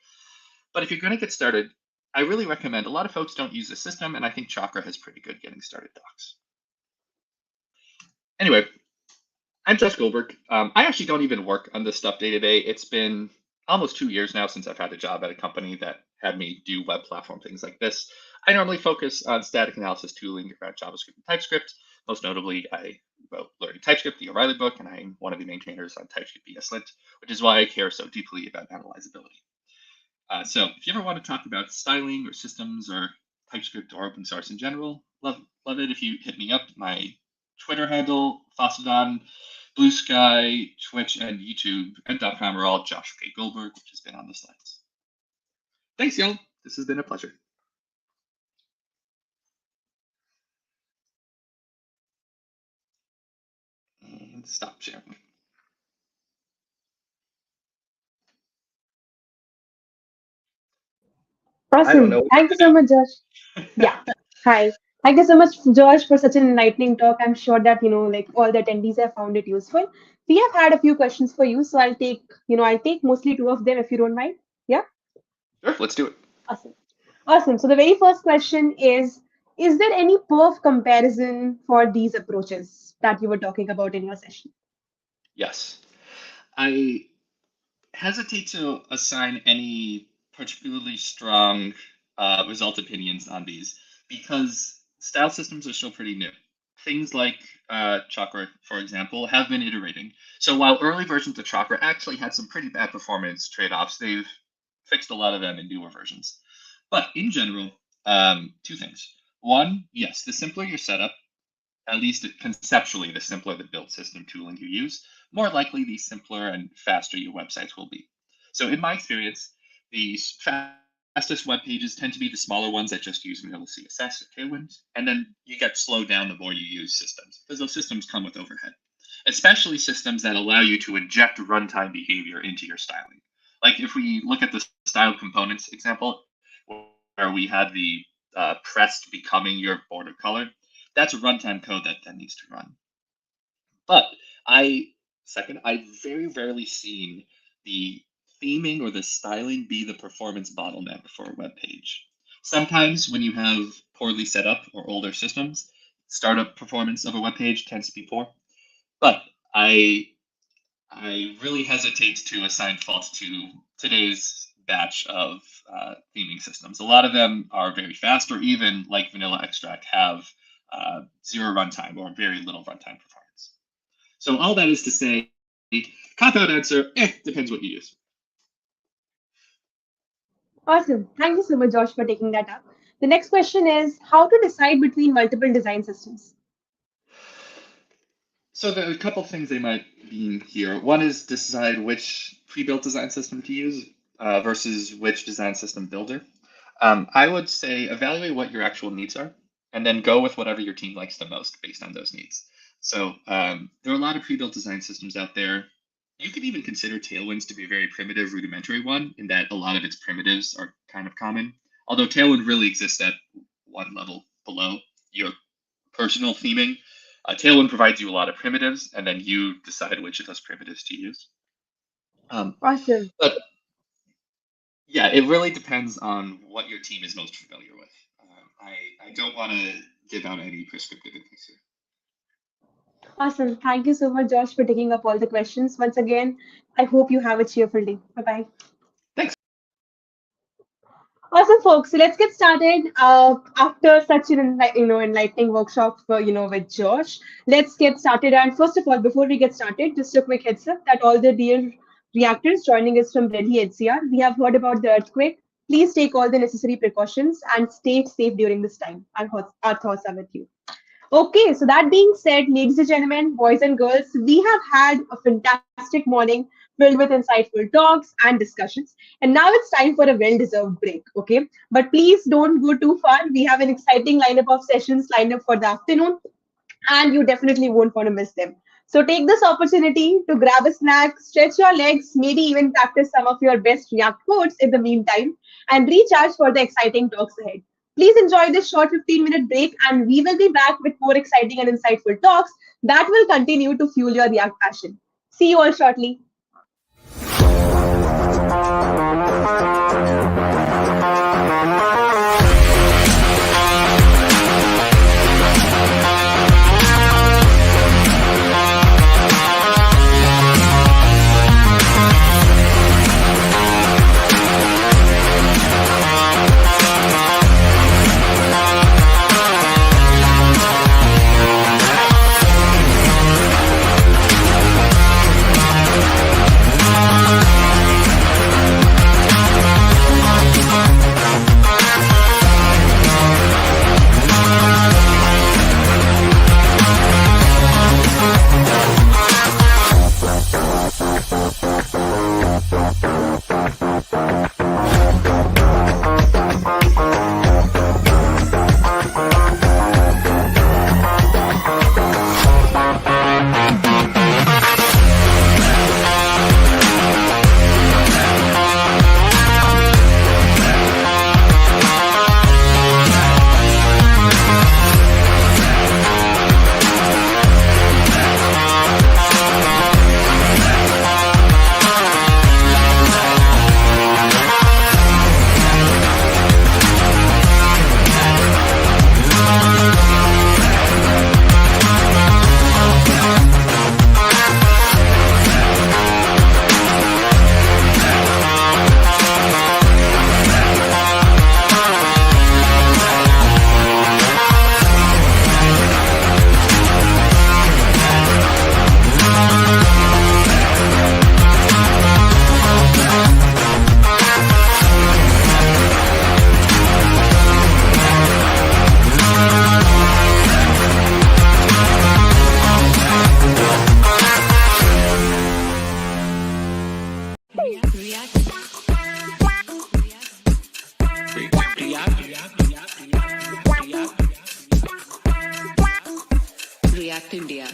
But if you're going to get started, I really recommend, a lot of folks don't use the system, and I think Chakra has pretty good getting started docs. Anyway, I'm Josh Goldberg. I actually don't even work on this stuff day to day. It's been almost 2 years now since I've had a job at a company that had me do web platform things like this. I normally focus on static analysis tooling around JavaScript and TypeScript. Most notably, I wrote Learning TypeScript, the O'Reilly book, and I'm one of the maintainers on TypeScript ESLint, which is why I care so deeply about analyzability. So if you ever want to talk about styling or systems or TypeScript or open source in general, love it if you hit me up. My Twitter handle, Fossadon, Blue Sky, Twitch, and YouTube, and .com are all Josh K. Goldberg, which has been on the slides. Thanks, y'all. This has been a pleasure. And stop sharing. Awesome. Thank you so much, Josh. Yeah. Hi. Thank you so much, Josh, for such an enlightening talk. I'm sure that, like all the attendees have found it useful. We have had a few questions for you, so I'll take mostly 2 of them if you don't mind. Yeah? Sure, let's do it. Awesome. Awesome. So the very first question is there any perf comparison for these approaches that you were talking about in your session? Yes. I hesitate to assign any particularly strong result opinions on these because style systems are still pretty new. Things like Chakra, for example, have been iterating. So while early versions of Chakra actually had some pretty bad performance trade-offs, they've fixed a lot of them in newer versions. But in general, 2 things. One, yes, the simpler your setup, at least conceptually, the simpler the build system tooling you use, more likely the simpler and faster your websites will be. So in my experience, the fastest web pages tend to be the smaller ones that just use vanilla CSS or Tailwind, and then you get slowed down the more you use systems, because those systems come with overhead, especially systems that allow you to inject runtime behavior into your styling. Like if we look at the style components example, where we had the pressed becoming your border color, that's a runtime code that then needs to run. But I've very rarely seen the theming or the styling be the performance bottleneck for a web page. Sometimes when you have poorly set up or older systems, startup performance of a web page tends to be poor. But I really hesitate to assign fault to today's batch of theming systems. A lot of them are very fast, or even like Vanilla Extract have zero runtime or very little runtime performance. So all that is to say, cop-out answer, depends what you use. Awesome. Thank you so much, Josh, for taking that up. The next question is how to decide between multiple design systems. So there are a couple things they might be here. One is decide which pre-built design system to use versus which design system builder. I would say evaluate what your actual needs are, and then go with whatever your team likes the most based on those needs. So there are a lot of pre-built design systems out there. You could even consider Tailwinds to be a very primitive, rudimentary one, in that a lot of its primitives are kind of common. Although Tailwind really exists at one level below your personal theming. Tailwind provides you a lot of primitives, and then you decide which of those primitives to use. Awesome. But yeah, it really depends on what your team is most familiar with. I don't want to give out any prescriptive advice here. Awesome. Thank you so much, Josh, for taking up all the questions. Once again, I hope you have a cheerful day. Bye-bye. Thanks. Awesome, folks. So let's get started. After such an enlightening workshop, with Josh, let's get started. And first of all, before we get started, just a quick heads up that all the dear reactors joining us from Delhi NCR, we have heard about the earthquake. Please take all the necessary precautions and stay safe during this time. Our thoughts are with you. Okay, so that being said, ladies and gentlemen, boys and girls, we have had a fantastic morning filled with insightful talks and discussions. And now it's time for a well-deserved break, okay? But please don't go too far. We have an exciting lineup of sessions lined up for the afternoon, and you definitely won't want to miss them. So take this opportunity to grab a snack, stretch your legs, maybe even practice some of your best React codes in the meantime, and recharge for the exciting talks ahead. Please enjoy this short 15-minute break, and we will be back with more exciting and insightful talks that will continue to fuel your React passion. See you all shortly. React India.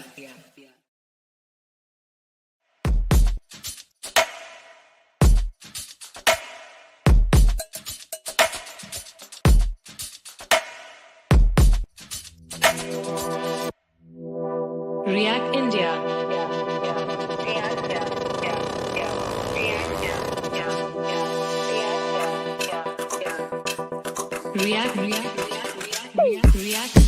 React India. React.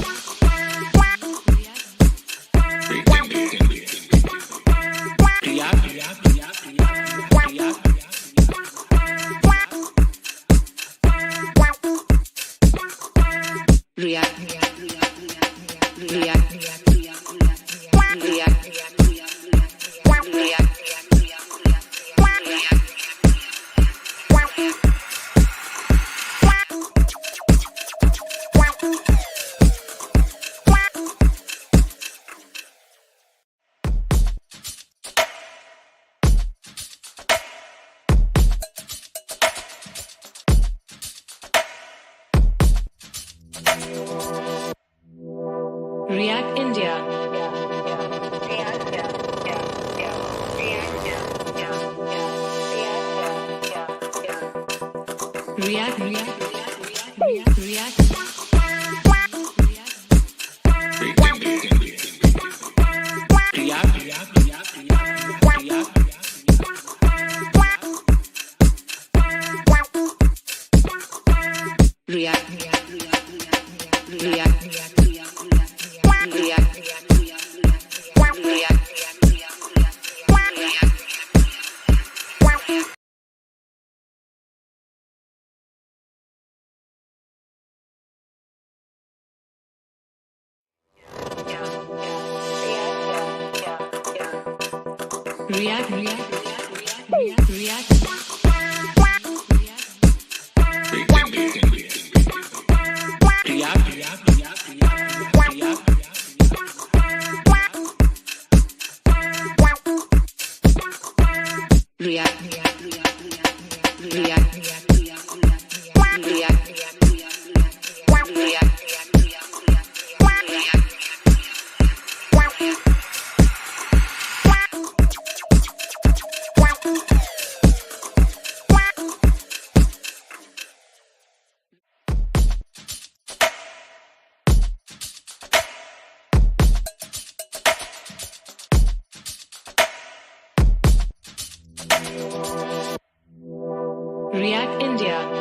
React, React, React. React, React, React, React, React. React, React, React India.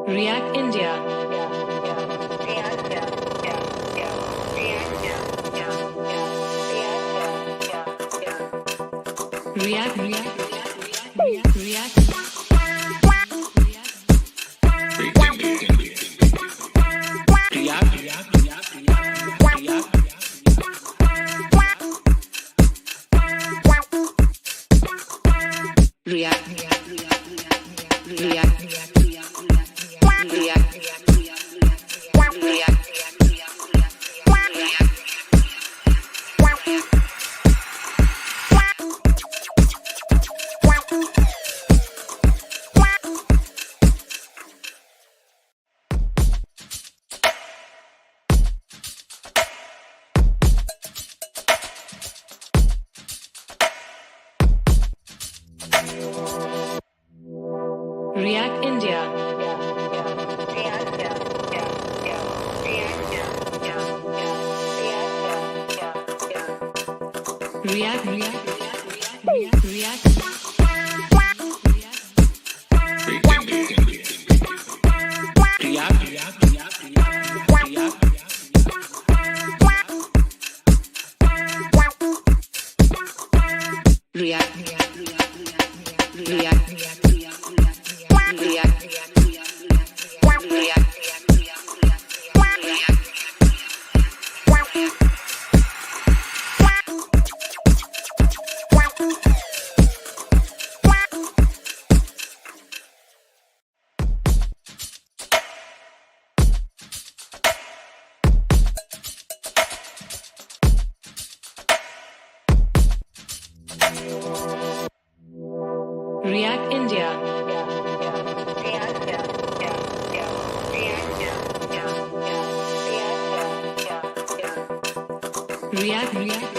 React India. React, React. React, React, React India. React, React. React, React, React India. React, React.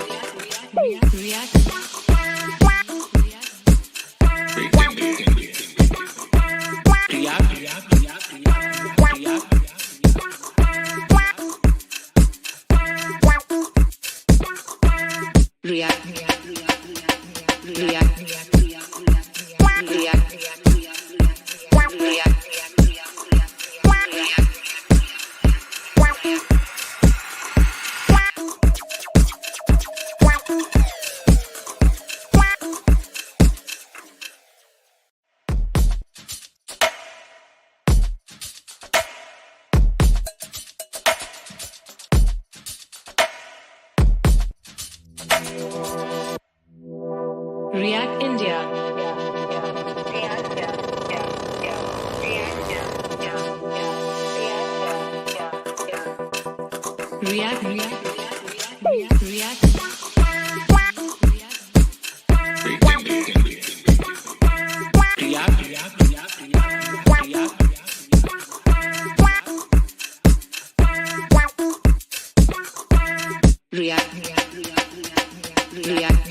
React, React, React India. React, React. React. React.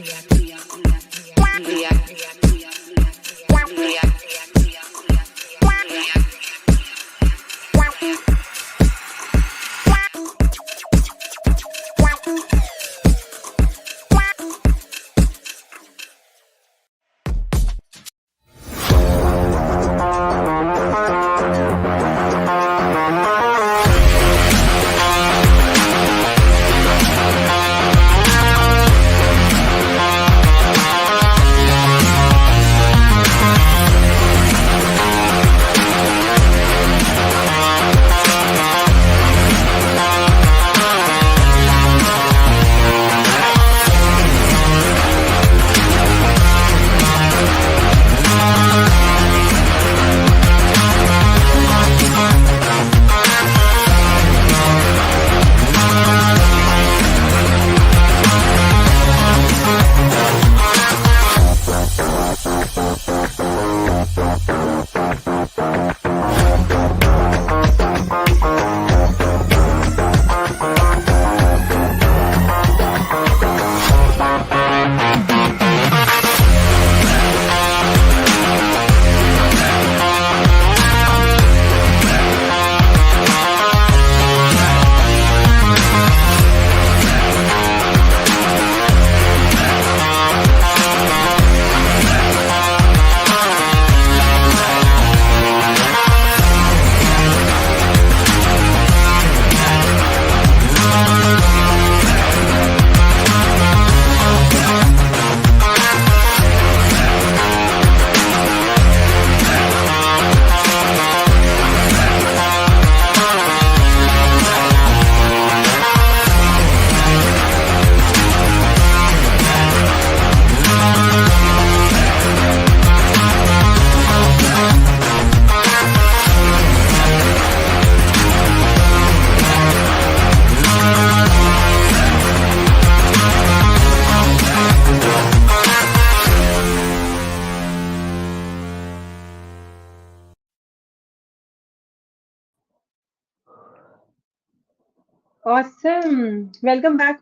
React. Awesome. Welcome back,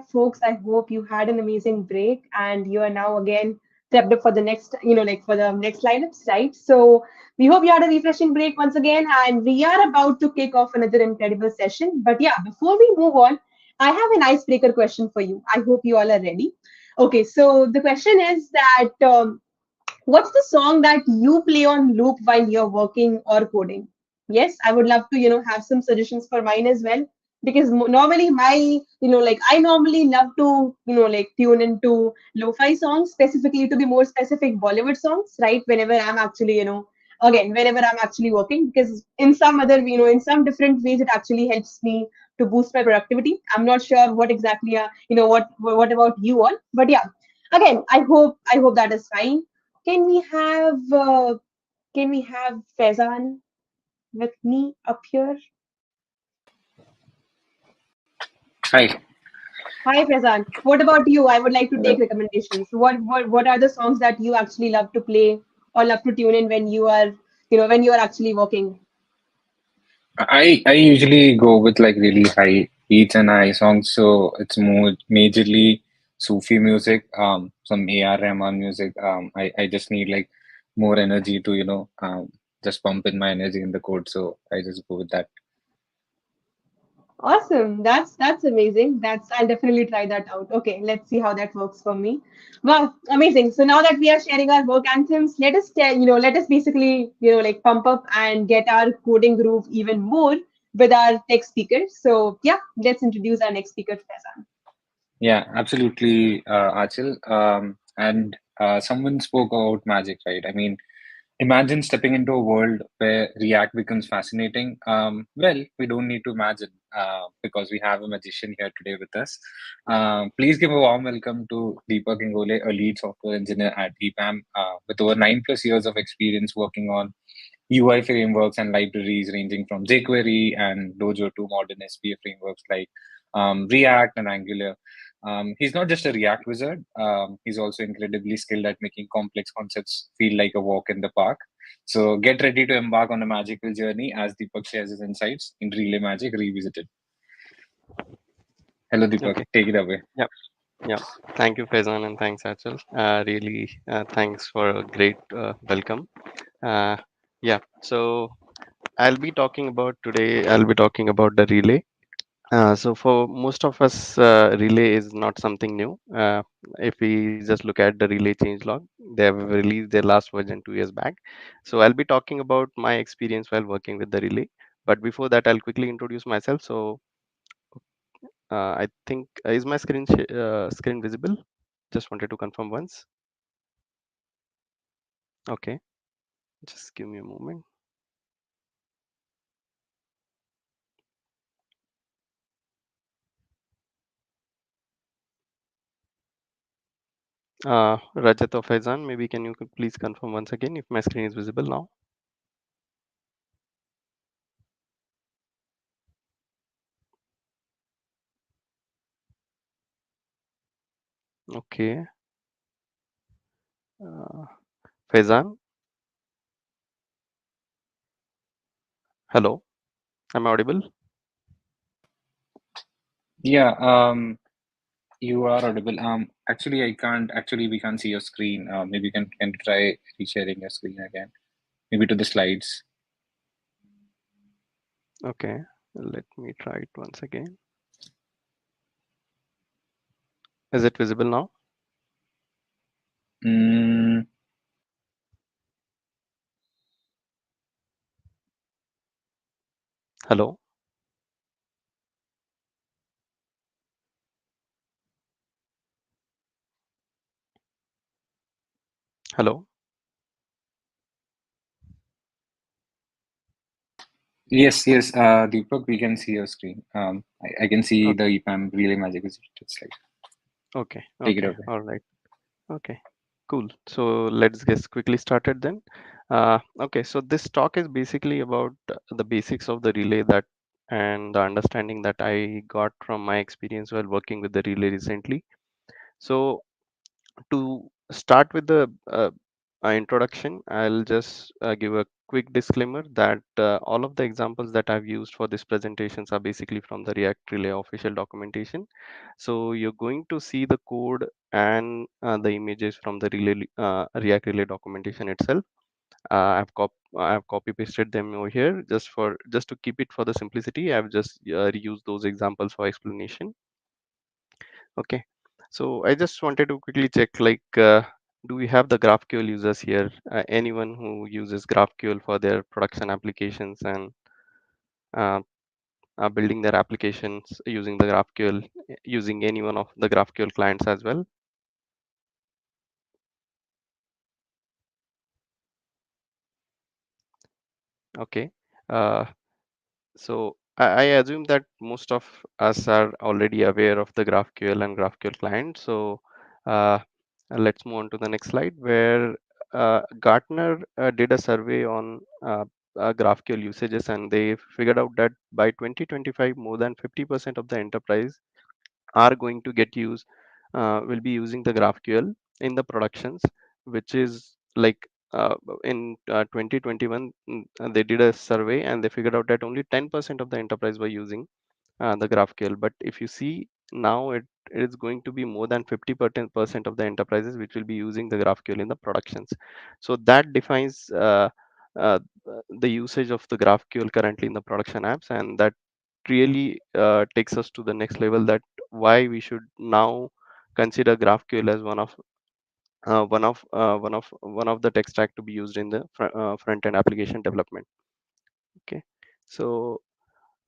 folks. I hope you had an amazing break and you are now again prepped up for the next, like for the next lineups, right? So we hope you had a refreshing break once again, and we are about to kick off another incredible session. But yeah, before we move on, I have an icebreaker question for you. I hope you all are ready. Okay, so the question is that what's the song that you play on loop while you're working or coding? Yes, I would love to, have some suggestions for mine as well. Because normally I normally love to, like tune into lo-fi songs, specifically to be more specific Bollywood songs, right? Whenever I'm actually, whenever I'm actually working, because in some other, in some different ways, it actually helps me to boost my productivity. I'm not sure what exactly, what about you all? But yeah, again, I hope that is fine. Can we have Faizan with me up here? Hi. Hi Faizan. What about you? I would like to take recommendations. What are the songs that you actually love to play or love to tune in when you are when you are actually working? I usually go with like really high beats and high songs, so it's more majorly Sufi music, some A.R. Rahman music. I just need like more energy to, just pump in my energy in the code, so I just go with that. Awesome. That's amazing. I'll definitely try that out. Okay, let's see how that works for me. Wow, amazing. So now that we are sharing our work anthems, let us basically, like pump up and get our coding groove even more with our next speaker. So yeah, let's introduce our next speaker, Faizan. Yeah, absolutely, Achal. And someone spoke about magic, right? I mean, imagine stepping into a world where React becomes fascinating. Well, we don't need to imagine because we have a magician here today with us. Please give a warm welcome to Deepak Ingole, a lead software engineer at Epam with over 9+ years of experience working on UI frameworks and libraries ranging from jQuery and Dojo to modern SPA frameworks like React and Angular. He's not just a React wizard, he's also incredibly skilled at making complex concepts feel like a walk in the park. So get ready to embark on a magical journey as Deepak shares his insights in Relay Magic Revisited. Hello, Deepak. Okay. Take it away. Yeah. Yeah. Thank you, Faizan, and thanks, Achal. Really, thanks for a great welcome. Uh, yeah. So I'll be talking about today. I'll be talking about the relay. So for most of us, relay is not something new. If we just look at the relay changelog, they have released their last version 2 years back. So I'll be talking about my experience while working with the relay. But before that, I'll quickly introduce myself. So I think is my screen visible? Just wanted to confirm once. Okay, just give me a moment. Rajat or Faizan, maybe can you please confirm once again if my screen is visible now? Okay. Faizan, hello, am I audible? Yeah, you are audible. Actually, I can't. Actually, we can't see your screen. Maybe you can try resharing your screen again. Maybe to the slides. Okay, let me try it once again. Is it visible now? Mm, Hello. Hello. yes, yes. Deepak, we can see your screen. I can see the Okay. EPAM Relay Magic is slide. Okay. Take it Okay. away. All right. Okay, cool. So let's get quickly started then. Okay, so this talk is basically about the basics of the relay that and the understanding that I got from my experience while working with the relay recently. So to start with the introduction, I'll just give a quick disclaimer that all of the examples that I've used for this presentations are basically from the React Relay official documentation. So you're going to see the code and the images from the React Relay documentation itself. I've copy pasted them over here just to keep it for the simplicity. I've just reused those examples for explanation. Okay, so I just wanted to quickly check like, do we have the GraphQL users here? Anyone who uses GraphQL for their production applications and uh, building their applications using the GraphQL, using any one of the GraphQL clients as well? Okay. Uh, So I assume that most of us are already aware of the GraphQL and GraphQL client. So uh, let's move on to the next slide, where Gartner did a survey on GraphQL usages, and they figured out that by 2025, more than 50% of the enterprise are going to get used will be using the GraphQL in the productions, which is like in 2021 they did a survey and they figured out that only 10% of the enterprise were using the GraphQL. But if you see now, it is going to be more than 50% of the enterprises which will be using the GraphQL in the productions. So that defines uh, the usage of the GraphQL currently in the production apps, and that really takes us to the next level, that why we should now consider GraphQL as one of the tech stack to be used in the front end application development. Okay, so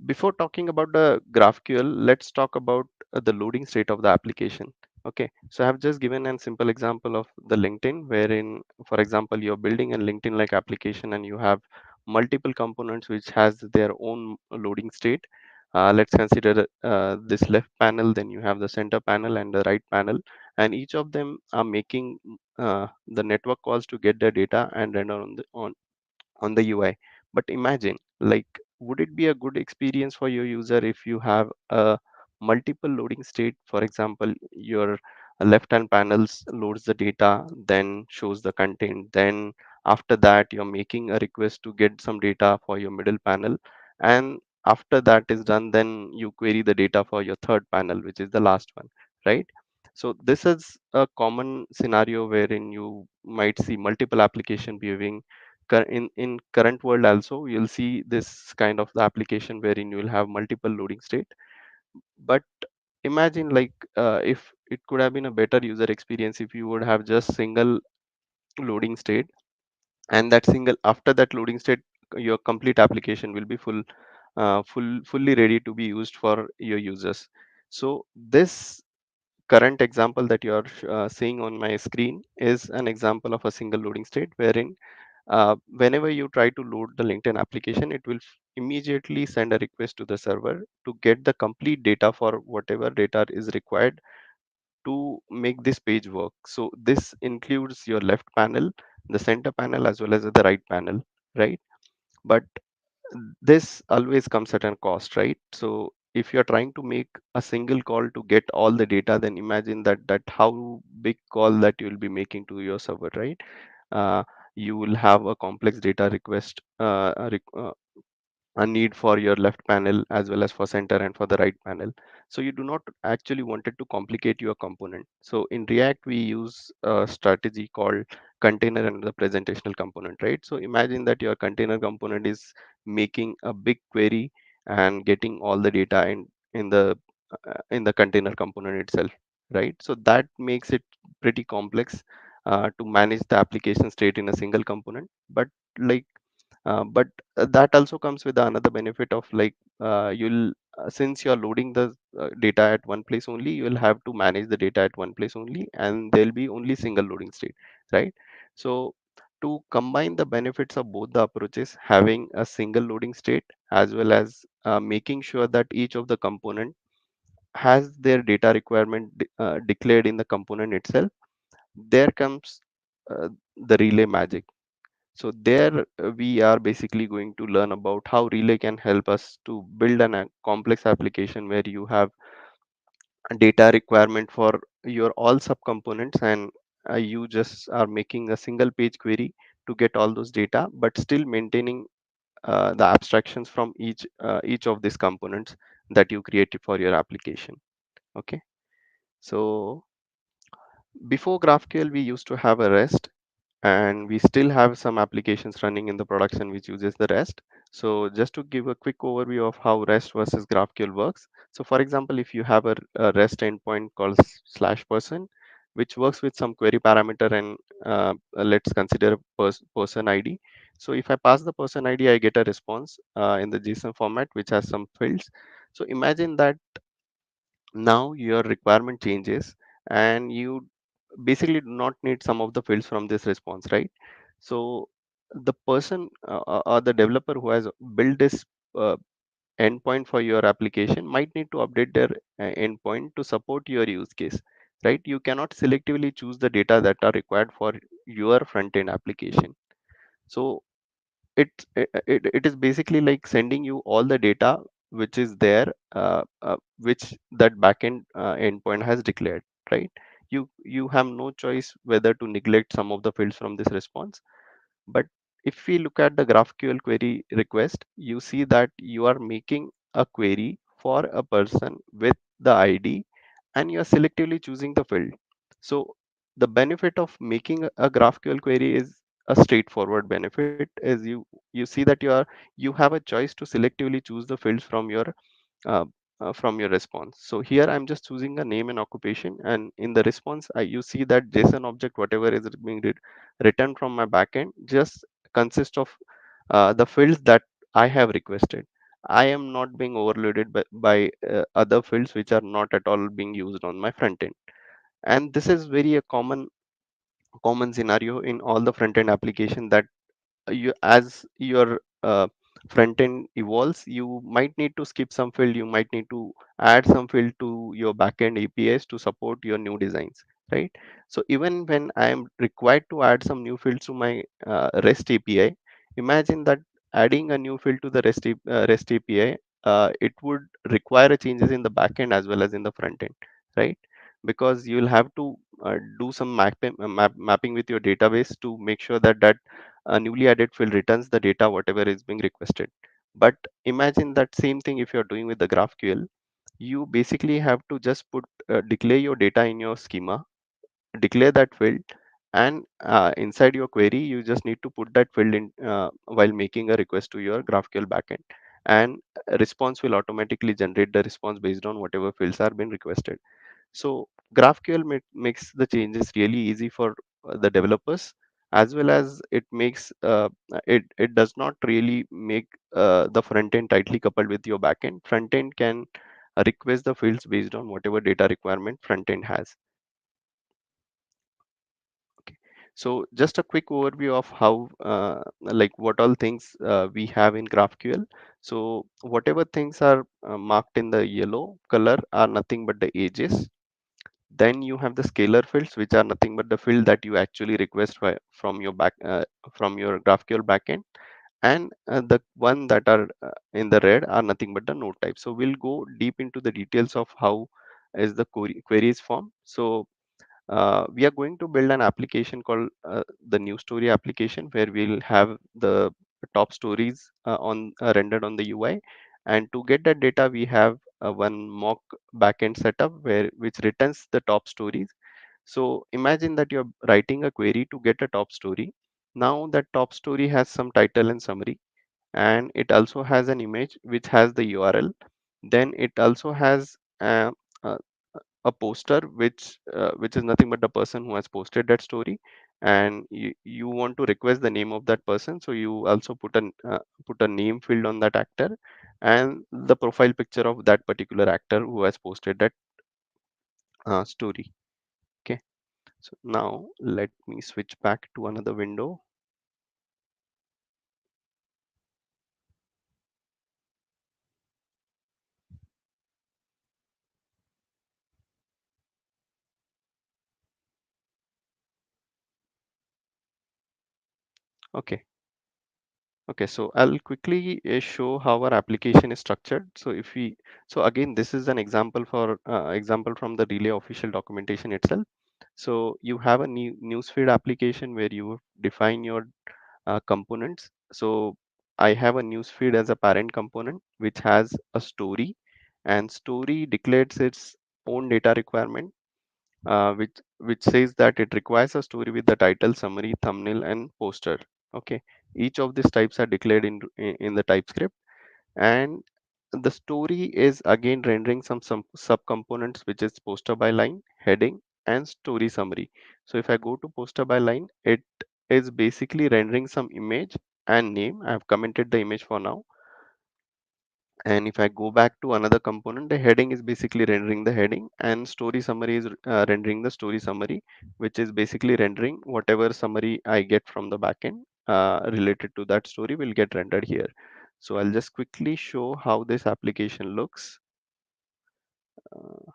before talking about the GraphQL, let's talk about the loading state of the application. Okay, so I have just given a simple example of the LinkedIn, wherein, for example, you're building a LinkedIn like application and you have multiple components which has their own loading state. Let's consider this left panel, then you have the center panel and the right panel, and each of them are making the network calls to get the data and render on the UI. But imagine, like, would it be a good experience for your user if you have a multiple loading state? For example, your left hand panels loads the data, then shows the content, then after that you're making a request to get some data for your middle panel, and after that is done, then you query the data for your third panel, which is the last one, right? So this is a common scenario wherein you might see multiple application behaving. In current world also, you'll see this kind of the application wherein you will have multiple loading state. But imagine like if it could have been a better user experience if you would have just single loading state, and that single after that loading state your complete application will be fully ready to be used for your users. So this current example that you are seeing on my screen is an example of a single loading state wherein whenever you try to load the LinkedIn application, it will immediately send a request to the server to get the complete data for whatever data is required to make this page work. So this includes your left panel, the center panel, as well as the right panel, right? But this always comes at a cost, right? So if you're trying to make a single call to get all the data, then imagine that how big call that you'll be making to your server, right? uh, you will have a complex data request a need for your left panel as well as for center and for the right panel. So you do not actually wanted to complicate your component. So in React we use a strategy called container and the presentational component, right? So imagine that your container component is making a big query and getting all the data in the container component itself, right? So that makes it pretty complex to manage the application state in a single component. But that also comes with another benefit of like you'll since you're loading the data at one place only, you'll have to manage the data at one place only, and there'll be only single loading state, right? So to combine the benefits of both the approaches, having a single loading state as well as making sure that each of the component has their data requirement declared in the component itself, there comes the relay magic. So there we are basically going to learn about how relay can help us to build a complex application where you have a data requirement for your all subcomponents, and you just are making a single page query to get all those data, but still maintaining the abstractions from each of these components that you created for your application. Okay, so before GraphQL we used to have a REST, and we still have some applications running in the production which uses the REST. So just to give a quick overview of how REST versus GraphQL works. So for example, if you have a REST endpoint called /person, which works with some query parameter, and let's consider person ID. So if I pass the person ID, I get a response in the JSON format, which has some fields. So imagine that now your requirement changes and you basically do not need some of the fields from this response, right? So the person or the developer who has built this uh, endpoint for your application might need to update their endpoint to support your use case, right? You cannot selectively choose the data that are required for your front end application. So it is basically like sending you all the data which is there, which that backend endpoint has declared, right? You have no choice whether to neglect some of the fields from this response. But if we look at the GraphQL query request, you see that you are making a query for a person with the ID, and you are selectively choosing the field. So the benefit of making a GraphQL query is a straightforward benefit, is you see that you have a choice to selectively choose the fields uh, from your response. So here I'm just choosing a name and occupation, and in the response you see that JSON object whatever is being returned from my backend just consists of the fields that I have requested. I am not being overloaded by other fields which are not at all being used on my front end. And this is very a common scenario in all the front end application, that you as your front end evolves, you might need to skip some field, you might need to add some field to your backend APIs to support your new designs, right? So even when I am required to add some new fields to my REST API, imagine that adding a new field to the REST API, it would require changes in the backend as well as in the front end, right? Because you'll have to do some mapping with your database to make sure that a newly added field returns the data whatever is being requested. But imagine that same thing if you're doing with the GraphQL. You basically have to just declare your data in your schema, declare that field, and inside your query you just need to put that field in while making a request to your GraphQL backend, and a response will automatically generate the response based on whatever fields are being requested. So GraphQL makes the changes really easy for the developers, as well as it makes it does not really make the front end tightly coupled with your backend. Front end can request the fields based on whatever data requirement front end has. Okay. So just a quick overview of how like what all things we have in GraphQL. So whatever things are marked in the yellow color are nothing but the ages. Then you have the scalar fields, which are nothing but the field that you actually request from your from your GraphQL backend, and the one that are in the red are nothing but the node type. So we'll go deep into the details of how is the queries formed. So we are going to build an application called the new story application, where we'll have the top stories on rendered on the UI. And to get that data, we have one mock backend setup where which returns the top stories. So imagine that you're writing a query to get a top story. Now that top story has some title and summary, and it also has an image which has the URL. Then it also has a, a poster which is nothing but the person who has posted that story, and you want to request the name of that person, so you also put a name field on that actor, and the profile picture of that particular actor who has posted that story. Okay, so now let me switch back to another window. Okay. Okay, so I'll quickly show how our application is structured. So if we, so again, this is an example for example from the Relay official documentation itself. So you have a new newsfeed application where you define your components. So I have a newsfeed as a parent component which has a story, and story declares its own data requirement, which says that it requires a story with the title, summary, thumbnail, and poster. Okay, each of these types are declared in the TypeScript, and the story is again rendering some subcomponents, which is poster by line, heading, and story summary. So if I go to poster by line, it is basically rendering some image and name. I have commented the image for now. And if I go back to another component, the heading is basically rendering the heading, and story summary is rendering the story summary, which is basically rendering whatever summary I get from the backend related to that story will get rendered here. So I'll just quickly show how this application looks. Uh,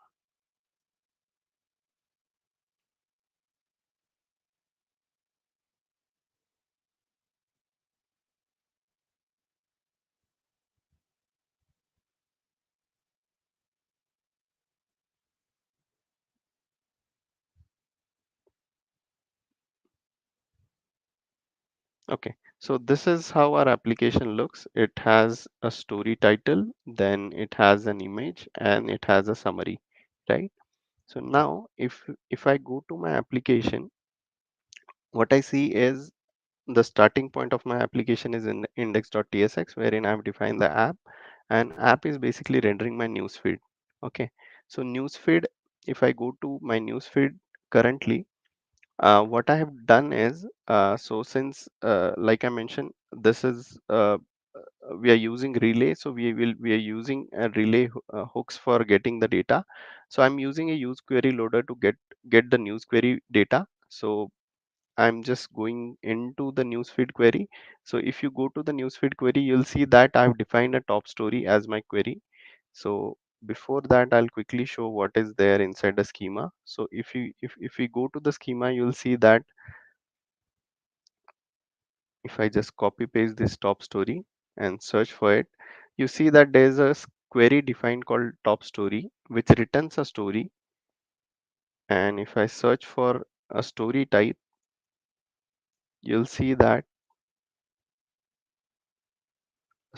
Okay, so this is how our application looks. It has a story title, then it has an image, and it has a summary, right? So now if I go to my application, what I see is the starting point of my application is in index.tsx, wherein I've defined the app, and app is basically rendering my newsfeed. Okay, so newsfeed, if I go to my newsfeed currently, what I have done is, so since like I mentioned, this is we are using relay, so we are using a relay hooks for getting the data. So I'm using a use query loader to get the news query data. So I'm just going into the newsfeed query. So if you go to the newsfeed query, you'll see that I've defined a top story as my query. So before that, I'll quickly show what is there inside the schema. So if we go to the schema, you'll see that if I just copy paste this top story and search for it, you see that there's a query defined called top story, which returns a story. And if I search for a story type, you'll see that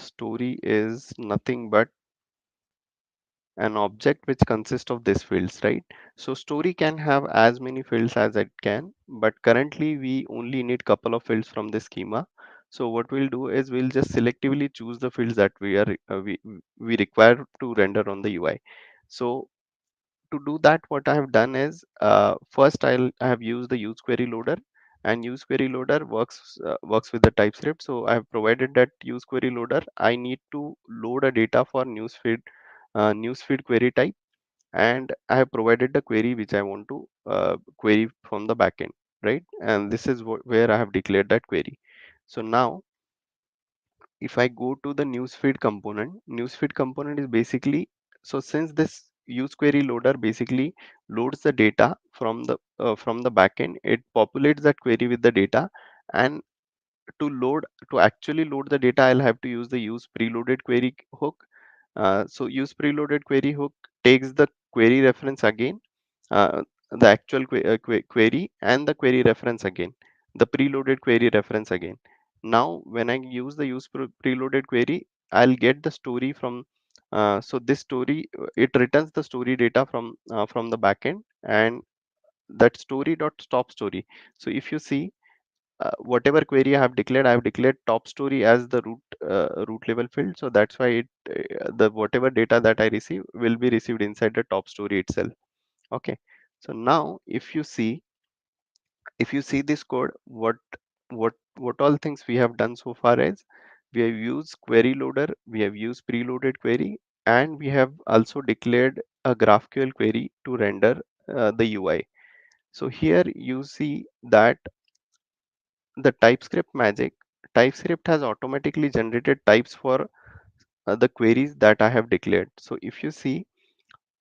story is nothing but an object which consists of these fields, right? So story can have as many fields as it can, but currently we only need couple of fields from the schema. So what we'll do is we'll just selectively choose the fields that we require to render on the UI. So to do that, what I have done is first I have used the use query loader, and use query loader works with the TypeScript. So I have provided that use query loader. I need to load a data for newsfeed query type, and I have provided the query which I want to query from the backend, right? And this is where I have declared that query. So now if I go to the newsfeed component is basically, so since this use query loader basically loads the data from the backend, it populates that query with the data, and to actually load the data, I'll have to use the use preloaded query hook. So use preloaded query hook takes the query reference again, uh, the actual query and the query reference again, the preloaded query reference again. Now, when I use the use preloaded query, I'll get the story from. So this story it returns the story data from the backend, and that story dot stop story. So if you see whatever query I have declared top story as the root level field. So that's why the whatever data that I receive will be received inside the top story itself. Okay. So now if you see this code, what all things we have done so far is we have used query loader, we have used preloaded query, and we have also declared a GraphQL query to render the UI. So here you see that the TypeScript has automatically generated types for the queries that I have declared. So if you see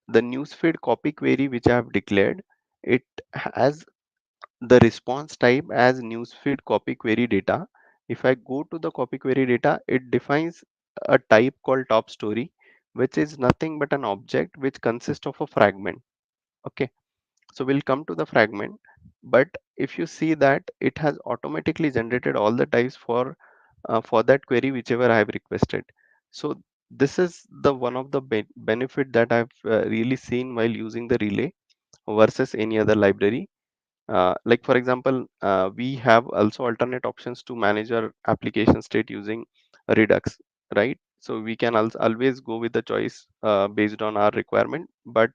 the newsfeed copy query which I have declared, it has the response type as newsfeed copy query data. If I go to the copy query data, it defines a type called top story, which is nothing but an object which consists of a fragment. Okay. So we'll come to the fragment, but if you see that it has automatically generated all the types for that query whichever I have requested. So this is the one of the benefit that I've really seen while using the relay versus any other library. Like for example, we have also alternate options to manage our application state using Redux, right? So we can always go with the choice based on our requirement, but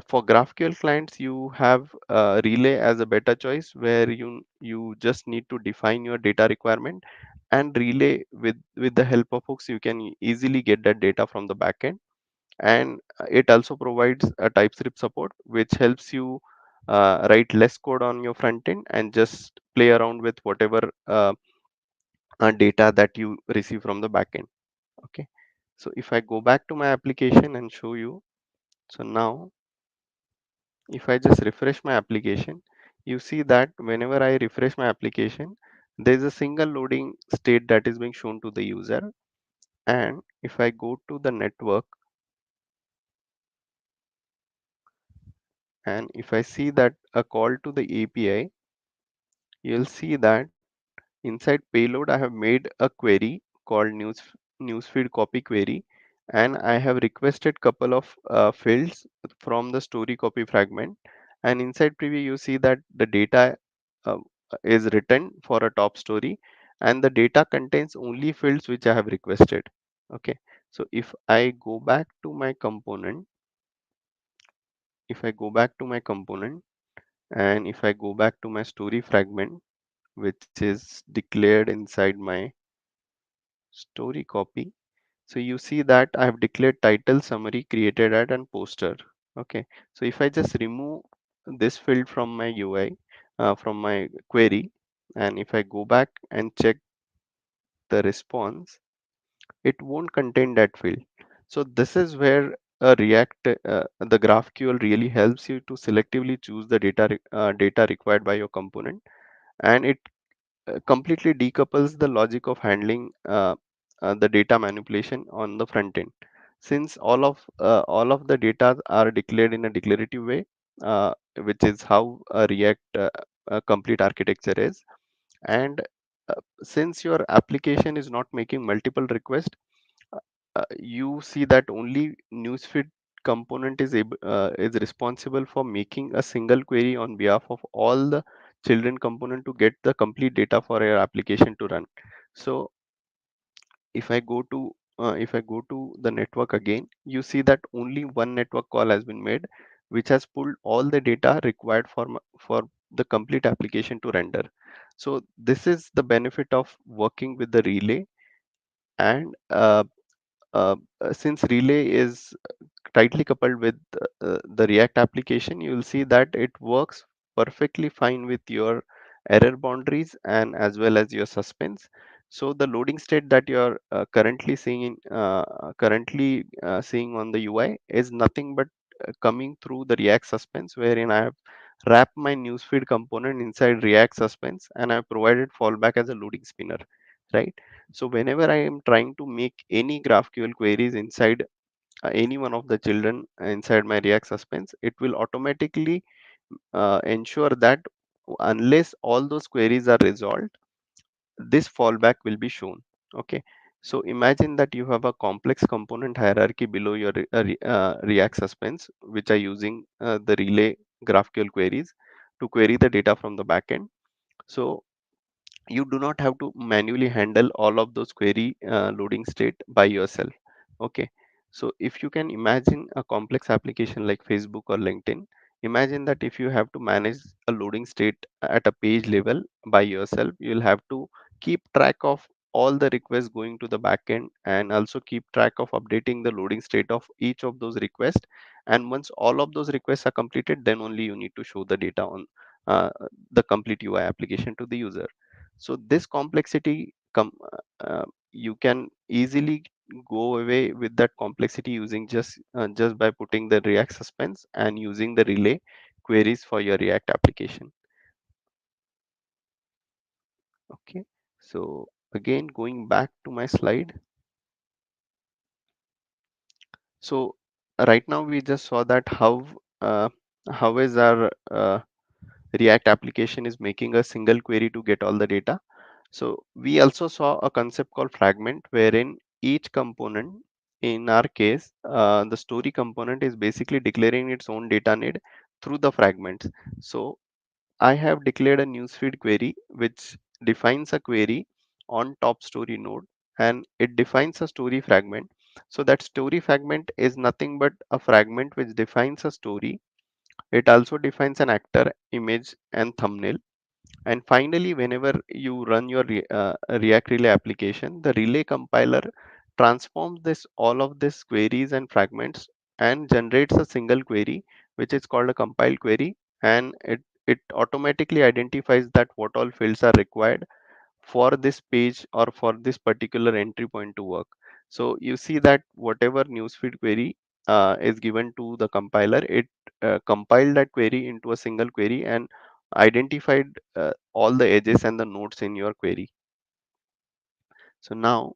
for GraphQL clients, you have Relay as a better choice where you just need to define your data requirement, and Relay with the help of hooks, you can easily get that data from the backend. And it also provides a TypeScript support, which helps you write less code on your front end and just play around with whatever data that you receive from the backend. Okay. So if I go back to my application and show you, so now if I just refresh my application, you see that whenever I refresh my application, there is a single loading state that is being shown to the user. And if I go to the network, and if I see that a call to the API, you'll see that inside payload, I have made a query called newsfeed copy query, and I have requested couple of fields from the story copy fragment. And inside preview, you see that the data uh, is written for a top story, and the data contains only fields which I have requested. Okay, so if I go back to my component, and if I go back to my story fragment, which is declared inside my story copy. So you see that I have declared title, summary, created ad, and poster. Okay. So if I just remove this field from my UI, from my query, and if I go back and check the response, it won't contain that field. So this is where the GraphQL really helps you to selectively choose the data required by your component, and it completely decouples the logic of handling the data manipulation on the front end, since all of the data are declared in a declarative way, which is how a React complete architecture is. And since your application is not making multiple requests, uh, you see that only newsfeed component is responsible for making a single query on behalf of all the children component to get the complete data for your application to run. So if I go to the network again, you see that only one network call has been made, which has pulled all the data required for the complete application to render. So this is the benefit of working with the relay. And since relay is tightly coupled with the React application, you will see that it works perfectly fine with your error boundaries and as well as your suspense. So the loading state that you are currently seeing on the UI is nothing but coming through the React suspense, wherein I have wrapped my newsfeed component inside React suspense and I have provided fallback as a loading spinner, right? So whenever I am trying to make any GraphQL queries inside any one of the children inside my React suspense, it will automatically ensure that unless all those queries are resolved, this fallback will be shown. Okay. So imagine that you have a complex component hierarchy below your React suspense, which are using the relay GraphQL queries to query the data from the backend. So you do not have to manually handle all of those query loading state by yourself. Okay. So if you can imagine a complex application like Facebook or LinkedIn, imagine that if you have to manage a loading state at a page level by yourself, you'll have to keep track of all the requests going to the backend and also keep track of updating the loading state of each of those requests. And once all of those requests are completed, then only you need to show the data on uh, the complete UI application to the user. So this complexity you can easily go away with that complexity using just by putting the React suspense and using the relay queries for your React application. Okay, so again going back to my slide. So right now we just saw that uh, how is our React application is making a single query to get all the data. So we also saw a concept called fragment, wherein each component, in our case, the story component is basically declaring its own data need through the fragments. So I have declared a newsfeed query which defines a query on top story node, and it defines a story fragment. So that story fragment is nothing but a fragment which defines a story. It also defines an actor, image, and thumbnail. And finally, whenever you run your React Relay application, the Relay compiler transforms this all of these queries and fragments and generates a single query, which is called a compiled query, and it automatically identifies that what all fields are required for this page or for this particular entry point to work. So you see that whatever newsfeed query is given to the compiler, it compiled that query into a single query and identified all the edges and the nodes in your query. So now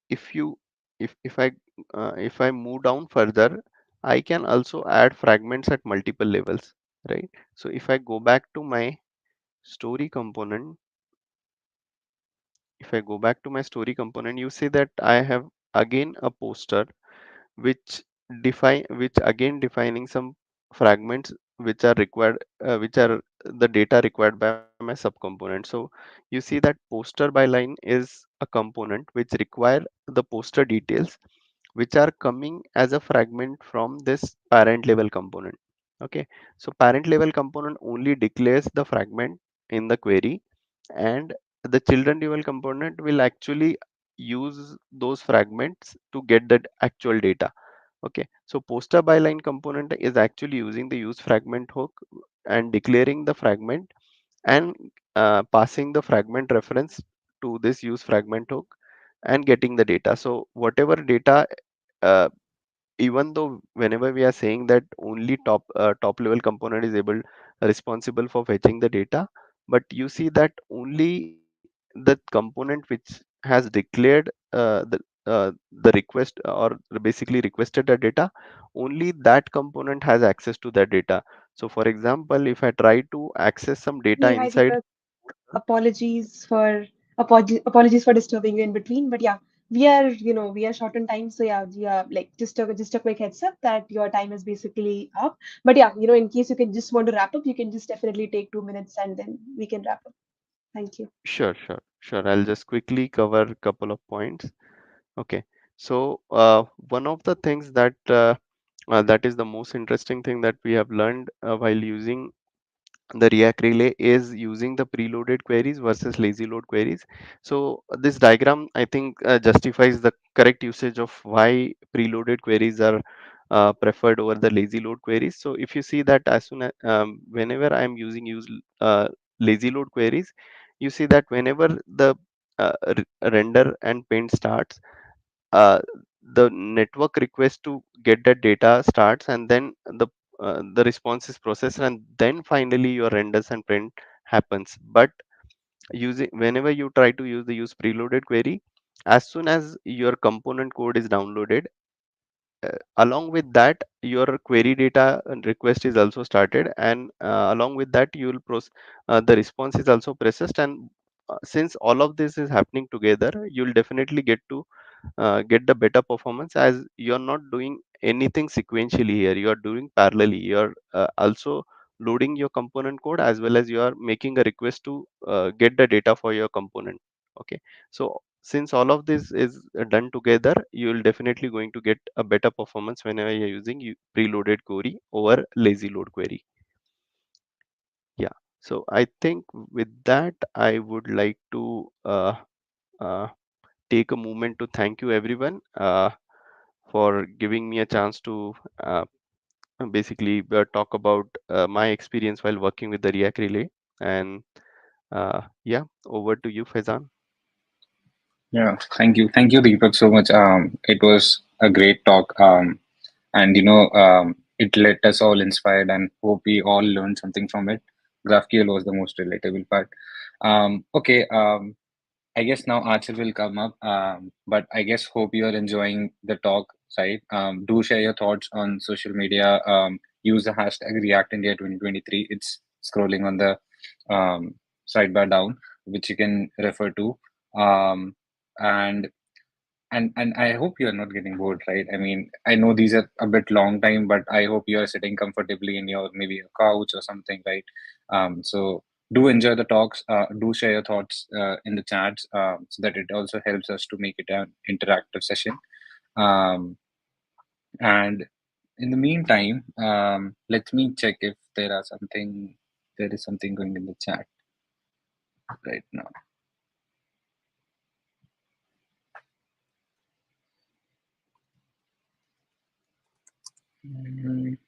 if you if I move down further, I can also add fragments at multiple levels, right? So if I go back to my story component, if I go back to my story component, you see that I have again a poster which which again defining some fragments which are required, which are the data required by my subcomponent. So you see that poster by line is a component which require the poster details which are coming as a fragment from this parent level component. Okay, so parent level component only declares the fragment in the query, and the children level component will actually use those fragments to get the actual data. Okay, so poster byline component is actually using the use fragment hook and declaring the fragment and passing the fragment reference to this use fragment hook and getting the data. So whatever data, uh, even though whenever we are saying that only top level component is able responsible for fetching the data, but you see that only the component which has declared the request or basically requested the data, only that component has access to that data. So for example, if I try to access some data Hey, hi inside, Deepak. Apologies for Apologies for disturbing you in between, but yeah, we are short on time, so yeah, like just a quick heads up that your time is basically up. But yeah, in case you can just want to wrap up, you can just definitely take 2 minutes and then we can wrap up. Thank you. Sure. I'll just quickly cover a couple of points. Okay. So one of the things that is the most interesting thing that we have learned while using the React Relay is using the preloaded queries versus lazy load queries. So this diagram, I think, justifies the correct usage of why preloaded queries are preferred over the lazy load queries. So if you see that as soon as whenever I'm use lazy load queries, you see that whenever the render and paint starts, uh, the network request to get that data starts, and then the response is processed, and then finally your renders and print happens. But using whenever you try to use preloaded query, as soon as your component code is downloaded, along with that your query data and request is also started, and along with that the response is also processed. And since all of this is happening together, you'll definitely get the better performance, as you're not doing anything sequentially here. You are doing parallelly. You're also loading your component code, as well as you are making a request to get the data for your component. Okay. So since all of this is done together, you will definitely going to get a better performance whenever you're using preloaded query over lazy load query. Yeah. So I think with that, I would like to uh, take a moment to thank you everyone for giving me a chance to basically talk about my experience while working with the React Relay. And yeah, over to you, Faizan. Yeah, thank you, Deepak, so much. It was a great talk. And it let us all inspired, and hope we all learned something from it. GraphQL was the most relatable part. Okay. I guess now Archer will come up, but I guess hope you are enjoying the talk, right? Do share your thoughts on social media. Use the hashtag React India 2023. It's scrolling on the sidebar down, which you can refer to. Um, and and I hope you are not getting bored, right? I mean, I know these are a bit long time, but I hope you are sitting comfortably in your maybe a couch or something, right? So do enjoy the talks. Do share your thoughts in the chats, so that it also helps us to make it an interactive session. Um, and in the meantime, let me check if there is something going in the chat right now. Mm,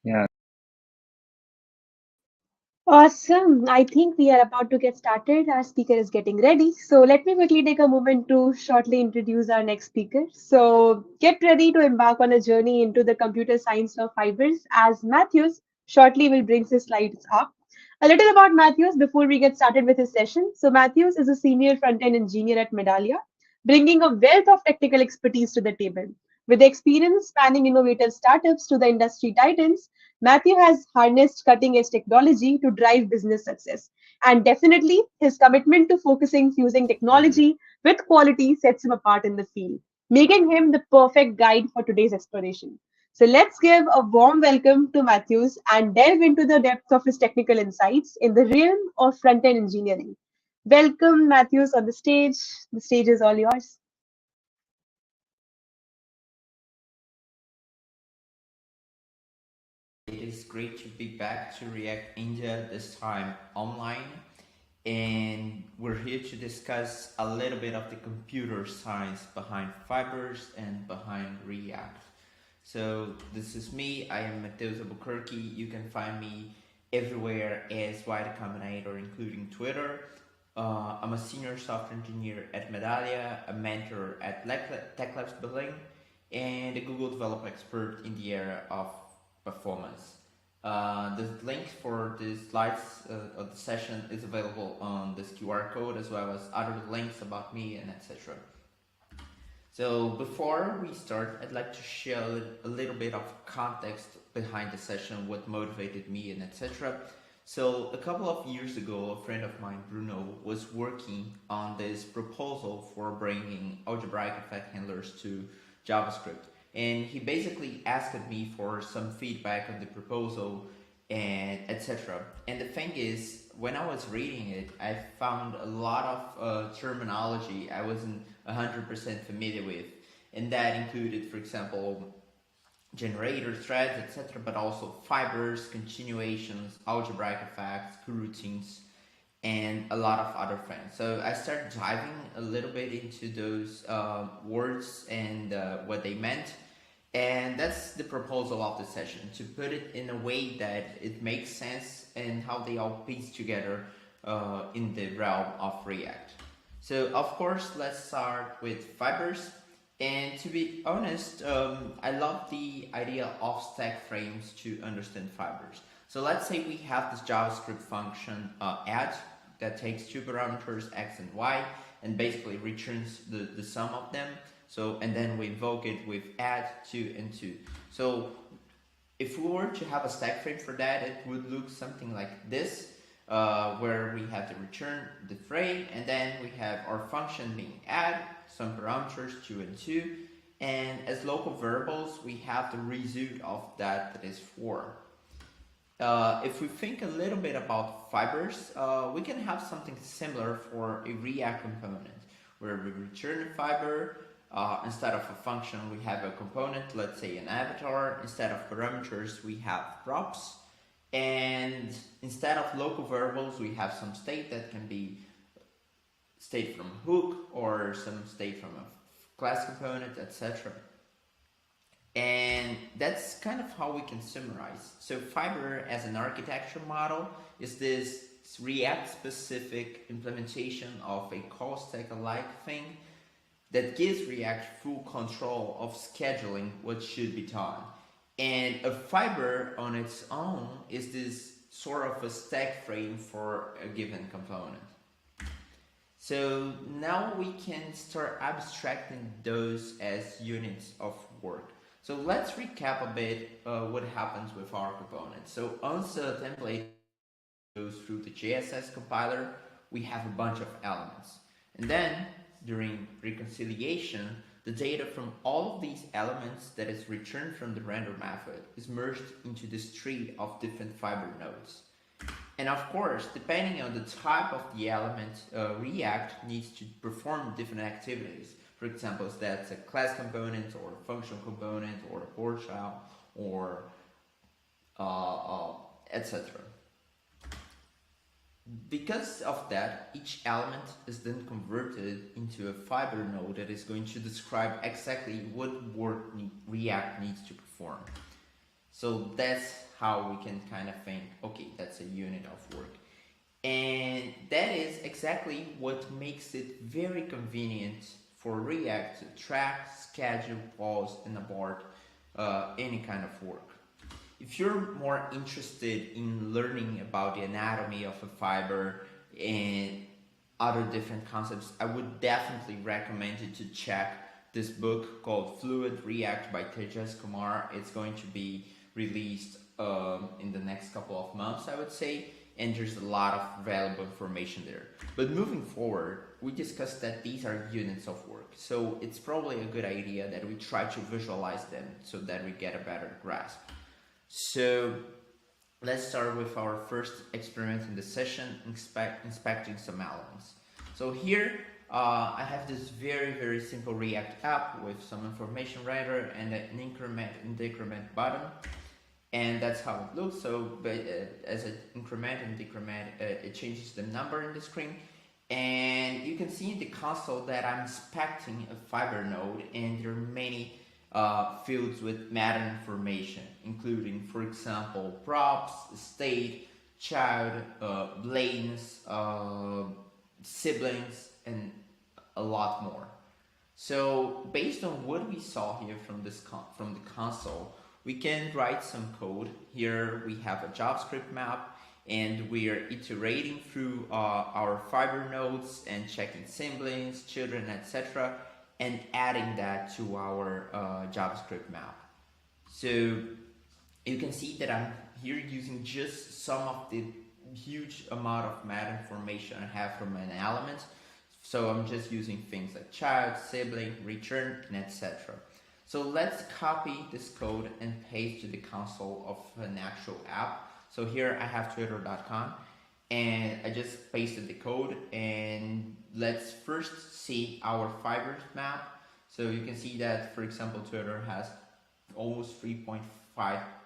yeah. Awesome. I think we are about to get started. Our speaker is getting ready. So let me quickly take a moment to shortly introduce our next speaker. So get ready to embark on a journey into the computer science of fibers as Matthews shortly will bring his slides up. A little about Matthews before we get started with his session. So Matthews is a senior front-end engineer at Medallia, bringing a wealth of technical expertise to the table. With experience spanning innovative startups to the industry titans, Matthew has harnessed cutting edge technology to drive business success. And definitely, his commitment to fusing technology with quality sets him apart in the field, making him the perfect guide for today's exploration. So let's give a warm welcome to Matthews and delve into the depth of his technical insights in the realm of front end engineering. Welcome, Matthews, on the stage. The stage is all yours. It is great to be back to React India, this time online. And we're here to discuss a little bit of the computer science behind fibers and behind React. So this is me. I am Mateus Albuquerque. You can find me everywhere as Y the Combinator, including Twitter. I'm a senior software engineer at Medallia, a mentor at Tech Labs Berlin, and a Google developer expert in the area of performance. The link for the slides of the session is available on this QR code, as well as other links about me and etc. So before we start, I'd like to share a little bit of context behind the session, what motivated me and etc. So a couple of years ago, a friend of mine, Bruno, was working on this proposal for bringing algebraic effect handlers to JavaScript. And he basically asked me for some feedback on the proposal and etc. And the thing is, when I was reading it, I found a lot of terminology I wasn't 100% familiar with. And that included, for example, generator threads, etc., but also fibers, continuations, algebraic effects, coroutines, and a lot of other things. So I started diving a little bit into those words and what they meant. And that's the proposal of the session, to put it in a way that it makes sense and how they all piece together in the realm of React. So of course, let's start with fibers. And to be honest, I love the idea of stack frames to understand fibers. So let's say we have this JavaScript function add that takes two parameters, x and y, and basically returns the sum of them. So, and then we invoke it with add 2 and 2. So if we were to have a stack frame for that, it would look something like this, where we have to return the frame, and then we have our function being add, some parameters 2 and 2, and as local variables we have the result of that is 4. If we think a little bit about fibers, we can have something similar for a React component, where we return a fiber. Instead of a function, we have a component, let's say an avatar. Instead of parameters, we have props. And instead of local variables, we have some state that can be state from a hook or some state from a class component, etc. And that's kind of how we can summarize. So Fiber as an architecture model is this React-specific implementation of a call stack-alike thing that gives React full control of scheduling what should be done. And a fiber on its own is this sort of a stack frame for a given component. So now we can start abstracting those as units of work. So let's recap a bit what happens with our component. So once the template goes through the JSS compiler, we have a bunch of elements. And then during reconciliation, the data from all of these elements that is returned from the render method is merged into this tree of different fiber nodes. And of course, depending on the type of the element, React needs to perform different activities. For example, if that's a class component or a functional component or a core child or etc. Because of that, each element is then converted into a fiber node that is going to describe exactly what work React needs to perform. So that's how we can kind of think, okay, that's a unit of work. And that is exactly what makes it very convenient for React to track, schedule, pause, and abort any kind of work. If you're more interested in learning about the anatomy of a fiber and other different concepts, I would definitely recommend you to check this book called Fluid React by Tejas Kumar. It's going to be released in the next couple of months, I would say, and there's a lot of valuable information there. But moving forward, we discussed that these are units of work, so it's probably a good idea that we try to visualize them so that we get a better grasp. So let's start with our first experiment in the session, inspecting some elements. So here I have this very simple React app with some information writer and an increment and decrement button, and that's how it looks. So as I increment and decrement, it changes the number in the screen, and you can see in the console that I'm inspecting a fiber node, and there are many fields with meta information, including, for example, props, state, child, lanes, siblings, and a lot more. So based on what we saw here from the console, we can write some code. Here we have a JavaScript map, and we are iterating through our fiber nodes and checking siblings, children, etc., and adding that to our JavaScript map. So you can see that I'm here using just some of the huge amount of meta information I have from an element. So I'm just using things like child, sibling, return, and etc. So let's copy this code and paste to the console of an actual app. So here I have twitter.com and I just pasted the code, and let's first see our fibers map. So you can see that, for example, Twitter has almost 3.5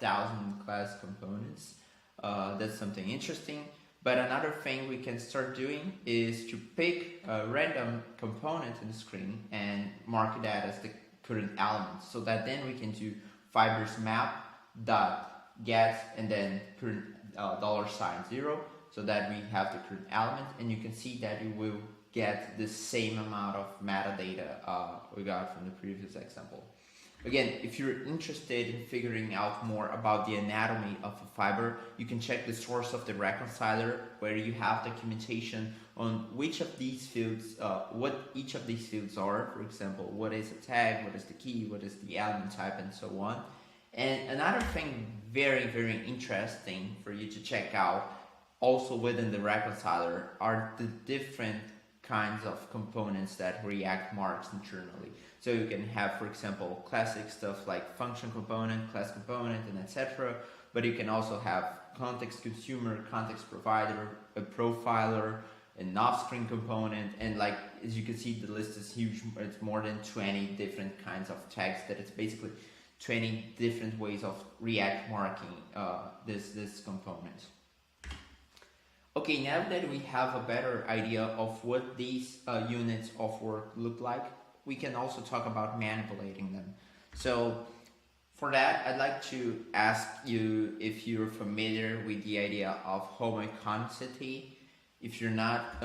thousand class components. That's something interesting. But another thing we can start doing is to pick a random component in the screen and mark that as the current element, so that then we can do fibers map dot get and then current $0, so that we have the current element, and you can see that you will get the same amount of metadata we got from the previous example. Again, if you're interested in figuring out more about the anatomy of a fiber, you can check the source of the reconciler, where you have documentation on which of these fields, what each of these fields are. For example, what is a tag, what is the key, what is the element type, and so on. And another thing very, very interesting for you to check out, also within the reconciler, are the different kinds of components that React marks internally. So you can have, for example, classic stuff like function component, class component, and etc. But you can also have context consumer, context provider, a profiler, an off-screen component, and like, as you can see, the list is huge. It's more than 20 different kinds of tags. That it's basically 20 different ways of React marking this component. Okay, now that we have a better idea of what these units of work look like, we can also talk about manipulating them. So for that, I'd like to ask you if you're familiar with the idea of homogeneity. If you're not,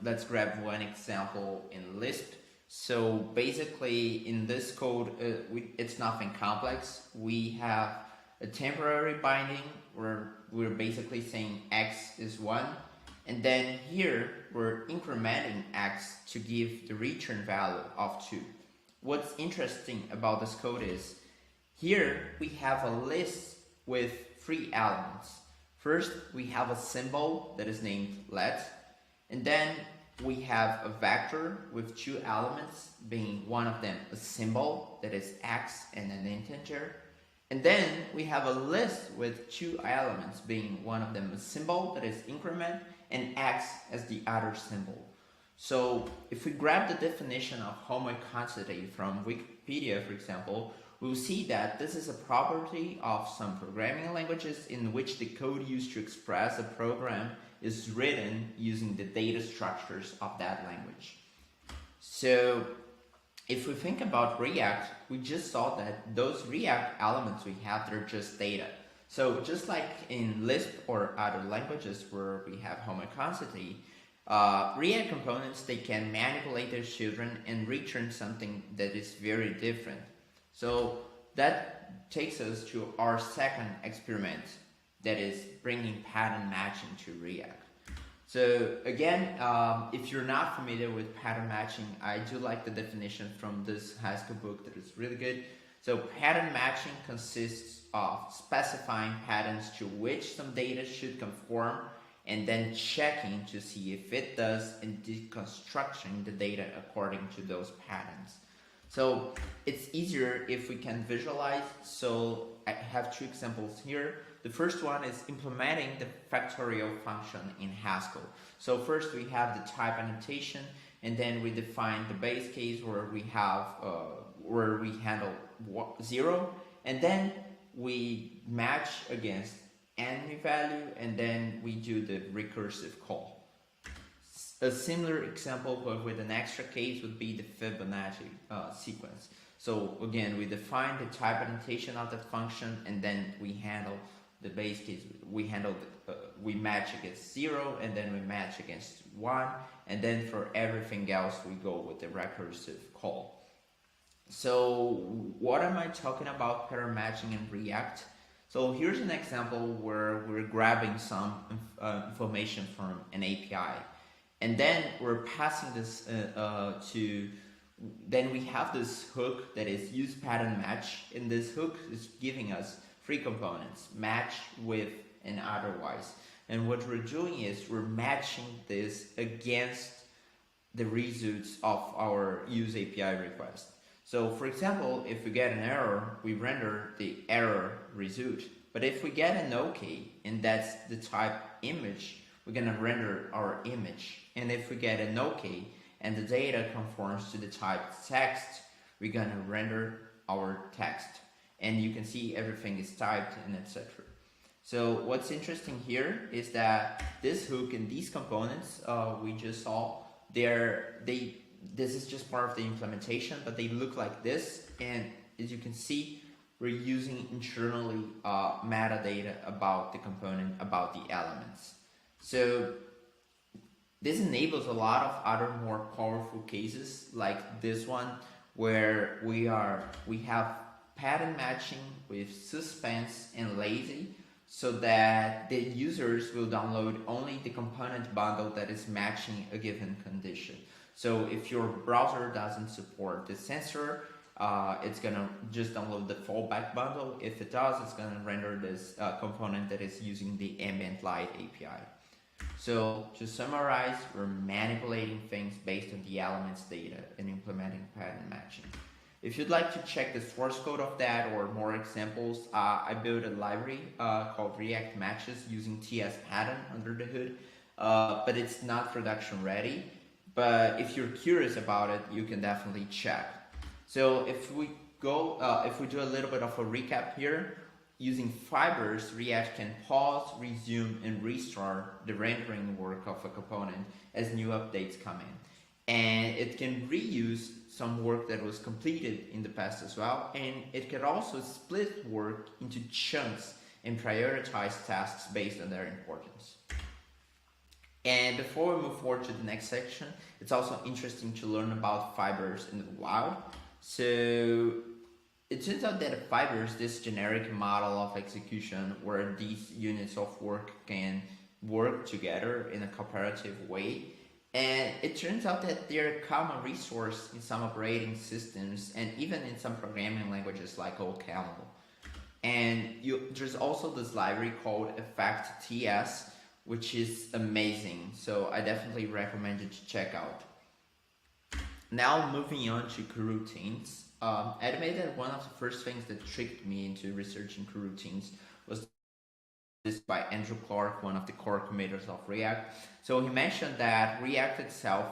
let's grab one example in Lisp. So basically in this code, it's nothing complex. We have a temporary binding where we're basically saying x is 1. And then here we're incrementing x to give the return value of 2. What's interesting about this code is here we have a list with 3 elements. First, we have a symbol that is named let, and then we have a vector with 2 elements, being one of them a symbol that is x and an integer. And then we have a list with 2 elements, being one of them a symbol that is increment and x as the other symbol. So if we grab the definition of homogeneity from Wikipedia, for example, we'll see that this is a property of some programming languages in which the code used to express a program is written using the data structures of that language. So if we think about React, we just saw that those React elements we have, they're just data. So just like in Lisp or other languages where we have homogeneity, React components, they can manipulate their children and return something that is very different. So that takes us to our second experiment, that is bringing pattern matching to React. So again, if you're not familiar with pattern matching, I do like the definition from this high school book that is really good. So pattern matching consists of specifying patterns to which some data should conform and then checking to see if it does and deconstructing the data according to those patterns. So it's easier if we can visualize. So I have 2 examples here. The first one is implementing the factorial function in Haskell. So first we have the type annotation, and then we define the base case where we have where we handle 0, and then we match against any value, and then we do the recursive call. A similar example but with an extra case would be the Fibonacci sequence. So again, we define the type annotation of the function, and then we handle the base case. We handle we match against 0, and then we match against 1, and then for everything else we go with the recursive call. So what am I talking about pattern matching in React? So here's an example where we're grabbing some information from an API, and then we're passing this then we have this hook that is use pattern match, and this hook is giving us 3 components: match with and otherwise. And what we're doing is we're matching this against the results of our use API request. So for example, if we get an error, we render the error result. But if we get an OK, and that's the type image, we're gonna render our image. And if we get an OK, and the data conforms to the type text, we're gonna render our text. And you can see everything is typed and etc. So what's interesting here is that this hook and these components we just saw, this is just part of the implementation, but they look like this. And as you can see, we're using internally metadata about the component, about the elements. So this enables a lot of other more powerful cases like this one, where we have pattern matching with suspense and lazy, so that the users will download only the component bundle that is matching a given condition. So if your browser doesn't support the sensor, it's gonna just download the fallback bundle. If it does, it's gonna render this component that is using the ambient light API. So to summarize, we're manipulating things based on the elements data and implementing pattern matching. If you'd like to check the source code of that or more examples, I built a library called React Matches using TS pattern under the hood, but it's not production ready. But if you're curious about it, you can definitely check. So if we do a little bit of a recap here, using fibers, React can pause, resume, and restart the rendering work of a component as new updates come in. And it can reuse some work that was completed in the past as well. And it can also split work into chunks and prioritize tasks based on their importance. And before we move forward to the next section, it's also interesting to learn about fibers in the wild. So it turns out that fibers, this generic model of execution where these units of work can work together in a cooperative way. And it turns out that they're a common resource in some operating systems and even in some programming languages like OCaml. And there's also this library called Effect TS, which is amazing. So I definitely recommend you to check out. Now moving on to coroutines. I admit that one of the first things that tricked me into researching coroutines was this by Andrew Clark, one of the core committers of React. So he mentioned that React itself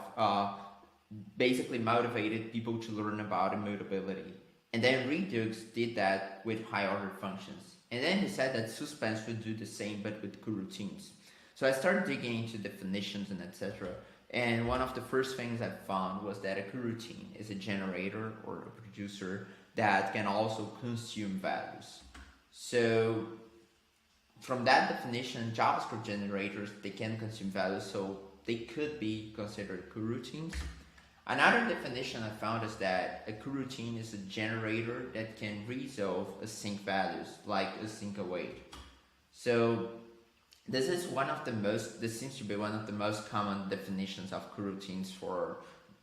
basically motivated people to learn about immutability. And then Redux did that with high-order functions. And then he said that Suspense would do the same, but with coroutines. So I started digging into definitions and etc. And one of the first things I found was that a coroutine is a generator or a producer that can also consume values. So from that definition, JavaScript generators, they can consume values, so they could be considered coroutines. Another definition I found is that a coroutine is a generator that can resolve async values, like async await. So this seems to be one of the most common definitions of coroutines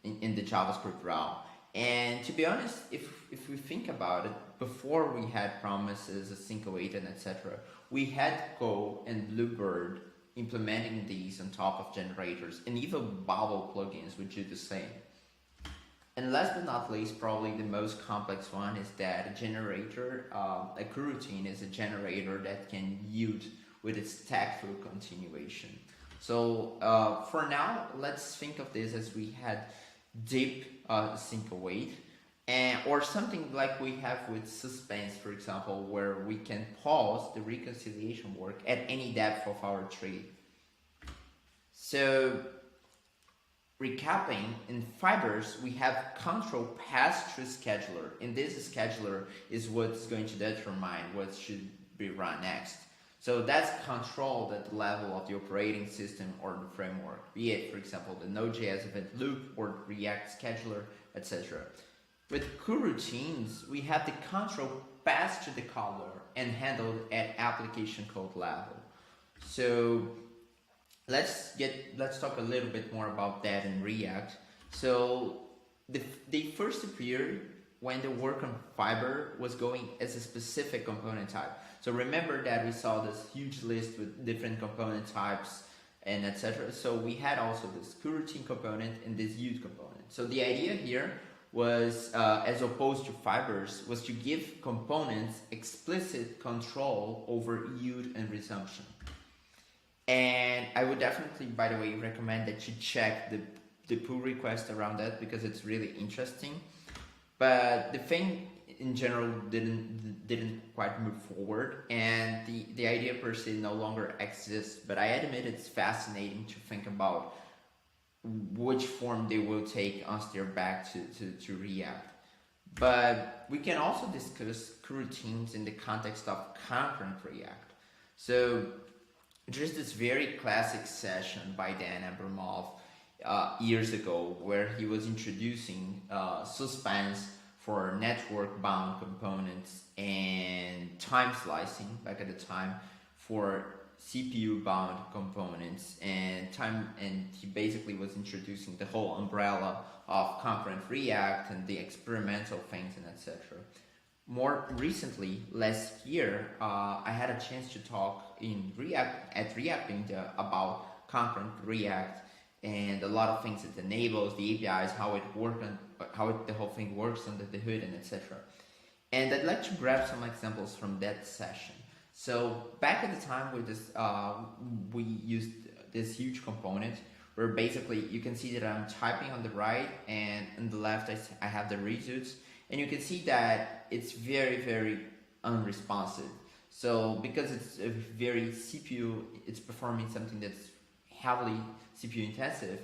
in the JavaScript realm. And to be honest, if we think about it, before we had promises, async await, and etc., we had Go and Bluebird implementing these on top of generators, and even Babel plugins would do the same. And last but not least, probably the most complex one is that a generator, a coroutine is a generator that can yield with its tactful continuation. So for now, let's think of this as we had deep async await, or something like we have with Suspense, for example, where we can pause the reconciliation work at any depth of our tree. So recapping, in fibers, we have control pass-through scheduler, and this scheduler is what's going to determine what should be run next. So that's controlled at the level of the operating system or the framework, be it, for example, the Node.js event loop or the React scheduler, etc. With coroutines, we have the control passed to the caller and handled at application code level. So let's talk a little bit more about that in React. So they first appeared when the work on Fiber was going as a specific component type. So remember that we saw this huge list with different component types and etc. So we had also this coroutine component and this ute component. So the idea here was, as opposed to fibers, was to give components explicit control over ute and resumption. And I would definitely, by the way, recommend that you check the pull request around that, because it's really interesting. But the thing in general didn't quite move forward, and the idea per se no longer exists. But I admit it's fascinating to think about which form they will take once they're back to React. But we can also discuss coroutines in the context of concurrent React. So there's this very classic session by Dan Abramov years ago where he was introducing suspense for network-bound components and time slicing back at the time for CPU-bound components and he basically was introducing the whole umbrella of concurrent React and the experimental things and etc. More recently, last year, I had a chance to talk at React India about concurrent React and a lot of things it enables, the APIs, how it works, the whole thing works under the hood, and etc. And I'd like to grab some examples from that session. So back at the time with this, we used this huge component where basically you can see that I'm typing on the right, and on the left I have the results, and you can see that it's very, very unresponsive. So because it's a very CPU, it's performing something that's heavily CPU intensive,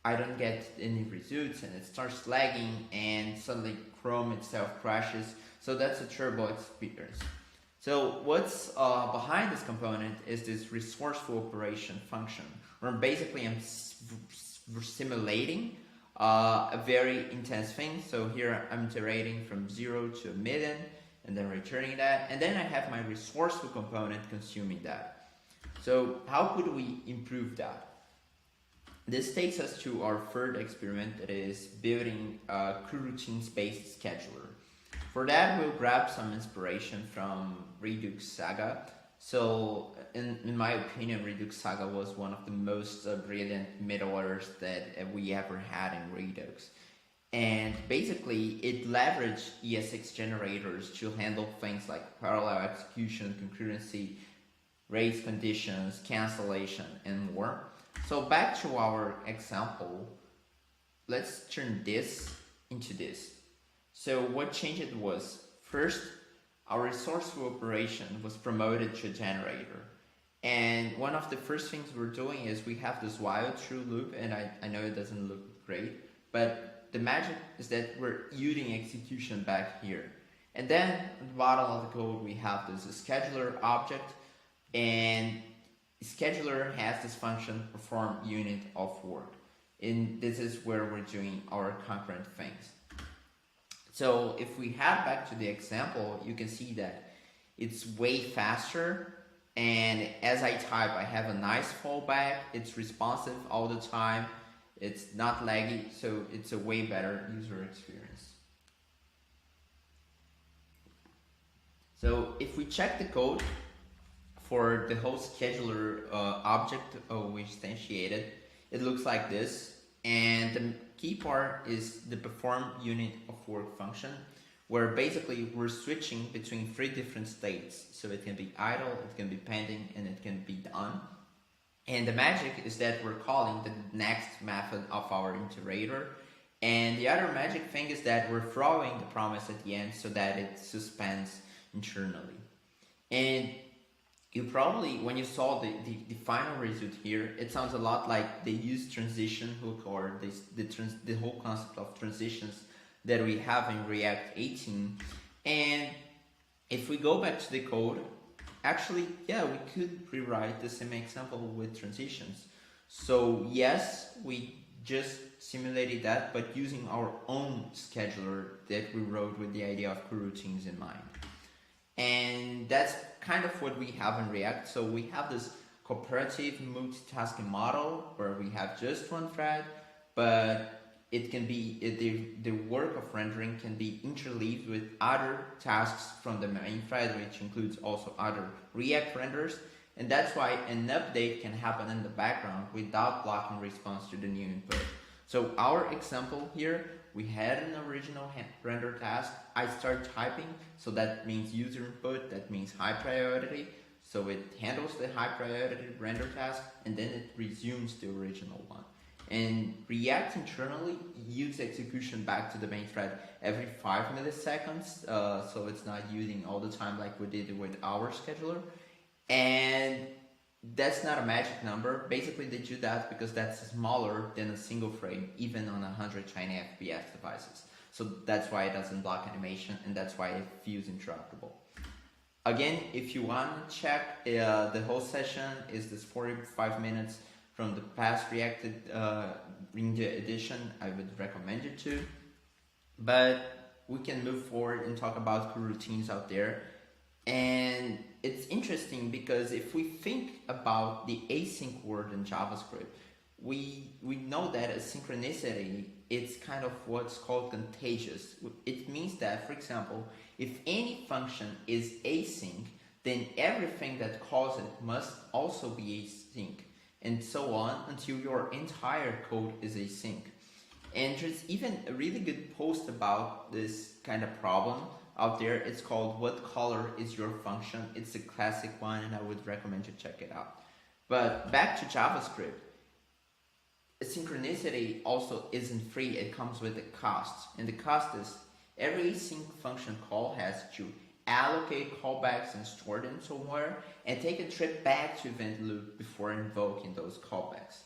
I don't get any results and it starts lagging, and suddenly Chrome itself crashes. So that's a terrible experience. So what's behind this component is this resourceful operation function, where basically I'm simulating a very intense thing. So here I'm iterating from 0 to 1,000,000 and then returning that, and then I have my resourceful component consuming that. So how could we improve that? This takes us to our third experiment, that is building a coroutines-based scheduler. For that, we'll grab some inspiration from Redux Saga. So in my opinion, Redux Saga was one of the most brilliant middlewares that we ever had in Redux. And basically, it leveraged ES6 generators to handle things like parallel execution, concurrency, race conditions, cancellation, and more. So back to our example, let's turn this into this. So what changed was, first, our resourceful operation was promoted to a generator. And one of the first things we're doing is we have this while true loop, and I know it doesn't look great, but the magic is that we're using execution back here. And then at the bottom of the code, we have this scheduler object, and scheduler has this function perform unit of work, and this is where we're doing our concurrent things. So if we head back to the example, you can see that it's way faster, and as I type I have a nice fallback, it's responsive all the time, it's not laggy, so it's a way better user experience. So if we check the code for the whole scheduler object we instantiated, it looks like this, and the key part is the perform unit of work function, where basically we're switching between 3 different states. So it can be idle, it can be pending, and it can be done. And the magic is that we're calling the next method of our iterator, and the other magic thing is that we're throwing the promise at the end so that it suspends internally. And you probably, when you saw the final result here, it sounds a lot like the use transition hook, or the whole concept of transitions that we have in React 18. And if we go back to the code, actually, yeah, we could rewrite the same example with transitions. So yes, we just simulated that, but using our own scheduler that we wrote with the idea of coroutines in mind. And that's kind of what we have in React. So we have this cooperative multitasking model where we have just one thread, but it can be the work of rendering can be interleaved with other tasks from the main thread, which includes also other React renders, and that's why an update can happen in the background without blocking response to the new input. So our example here, we had an original render task. I start typing, so that means user input, that means high priority. So it handles the high priority render task, and then it resumes the original one. And React internally uses execution back to the main thread every 5 milliseconds, so it's not using all the time like we did with our scheduler. And that's not a magic number. Basically, they do that because that's smaller than a single frame, even on 120 FPS devices. So that's why it doesn't block animation, and that's why it feels interruptible. Again, if you want to check, the whole session is this 45 minutes from the past React India edition. I would recommend you to. But we can move forward and talk about coroutines out there. And it's interesting because if we think about the async word in JavaScript, we know that asynchronicity, it's kind of what's called contagious. It means that, for example, if any function is async, then everything that calls it must also be async, and so on until your entire code is async. And there's even a really good post about this kind of problem out there. It's called "What color is your function?" It's a classic one, and I would recommend you check it out. But back to JavaScript, synchronicity also isn't free. It comes with a cost, and the cost is every async function call has to allocate callbacks and store them somewhere, and take a trip back to event loop before invoking those callbacks.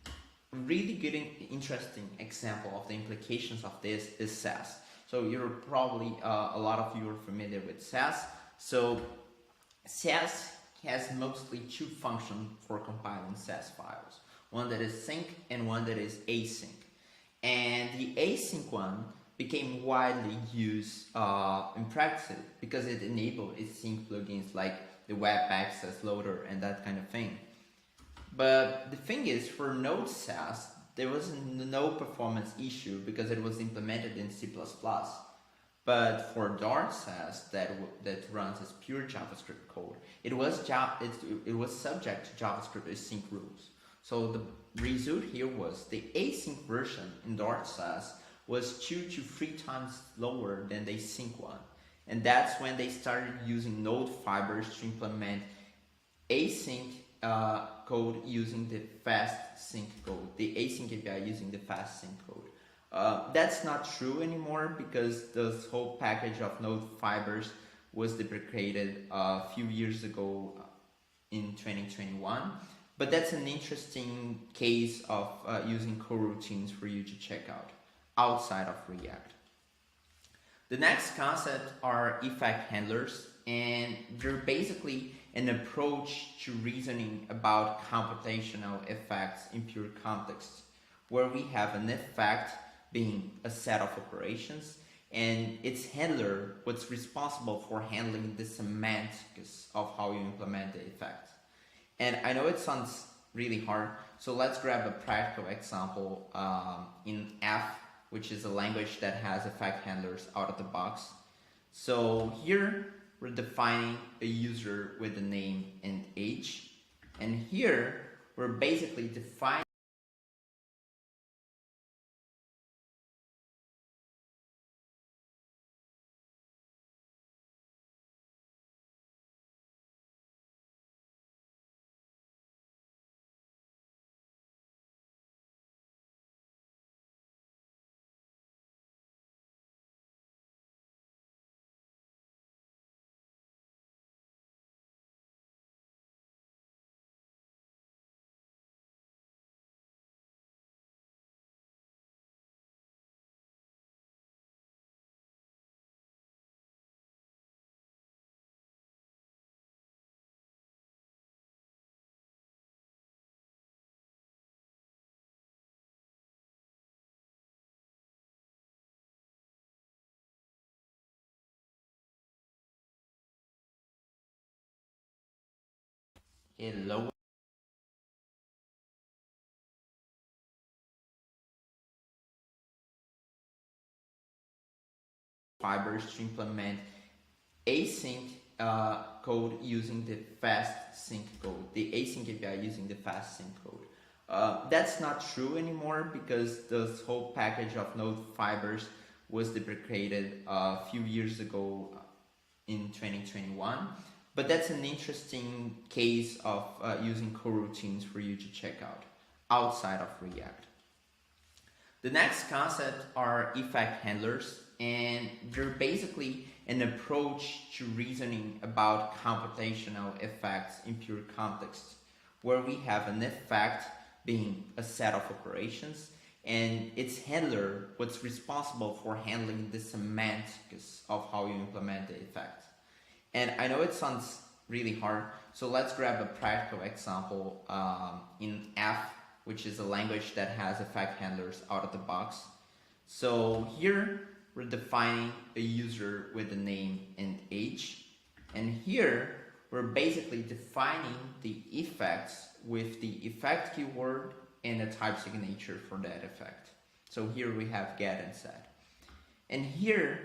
A really good and interesting example of the implications of this is Sass. So you're probably, a lot of you are familiar with Sass. So Sass has mostly two functions for compiling Sass files. One that is sync and one that is async. And the async one became widely used in practice because it enabled async plugins like the web access loader and that kind of thing. But the thing is, for Node Sass, there was no performance issue because it was implemented in C++. But for Dart Sass, that runs as pure JavaScript code, it was subject to JavaScript async rules. So the result here was the async version in Dart Sass was 2 to 3 times slower than the sync one. And that's when they started using node fibers to implement async code using the fast sync code, the async API using the fast sync code. That's not true anymore because this whole package of node fibers was deprecated a few years ago in 2021. But that's an interesting case of using coroutines for you to check out outside of React. The next concept are effect handlers, and they're basically an approach to reasoning about computational effects in pure context, where we have an effect being a set of operations, and its handler what's responsible for handling the semantics of how you implement the effect. And I know it sounds really hard, so let's grab a practical example in F, which is a language that has effect handlers out of the box. So here we're defining a user with a name and age, and here we're basically defining a lower fibers to implement async code using the fast sync code, the async API using the fast sync code. That's not true anymore because this whole package of node fibers was deprecated a few years ago in 2021. But that's an interesting case of using coroutines for you to check out outside of React. The next concept are effect handlers, and they're basically an approach to reasoning about computational effects in pure context, where we have an effect being a set of operations and its handler what's responsible for handling the semantics of how you implement the effect. And I know it sounds really hard, so let's grab a practical example in F, which is a language that has effect handlers out of the box. So here we're defining a user with a name and age, and here we're basically defining the effects with the effect keyword and a type signature for that effect. So here we have get and set. And here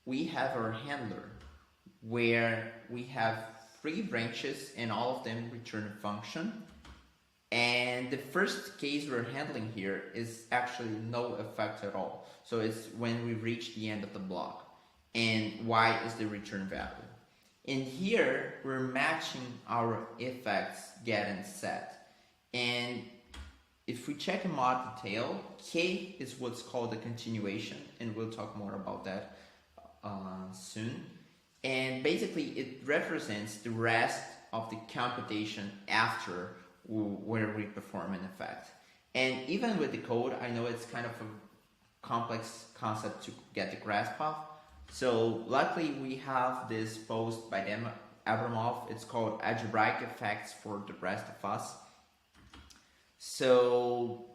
we have our handler where we have 3 branches and all of them return a function. And the first case we're handling here is actually no effect at all. So it's when we reach the end of the block. And y is the return value. And here we're matching our effects get and set. And if we check in more detail, K is what's called a continuation, and we'll talk more about that soon. And basically it represents the rest of the computation after where we perform an effect. And even with the code, I know it's kind of a complex concept to get the grasp of. So luckily we have this post by Dan Abramov. It's called Algebraic Effects for the Rest of Us. So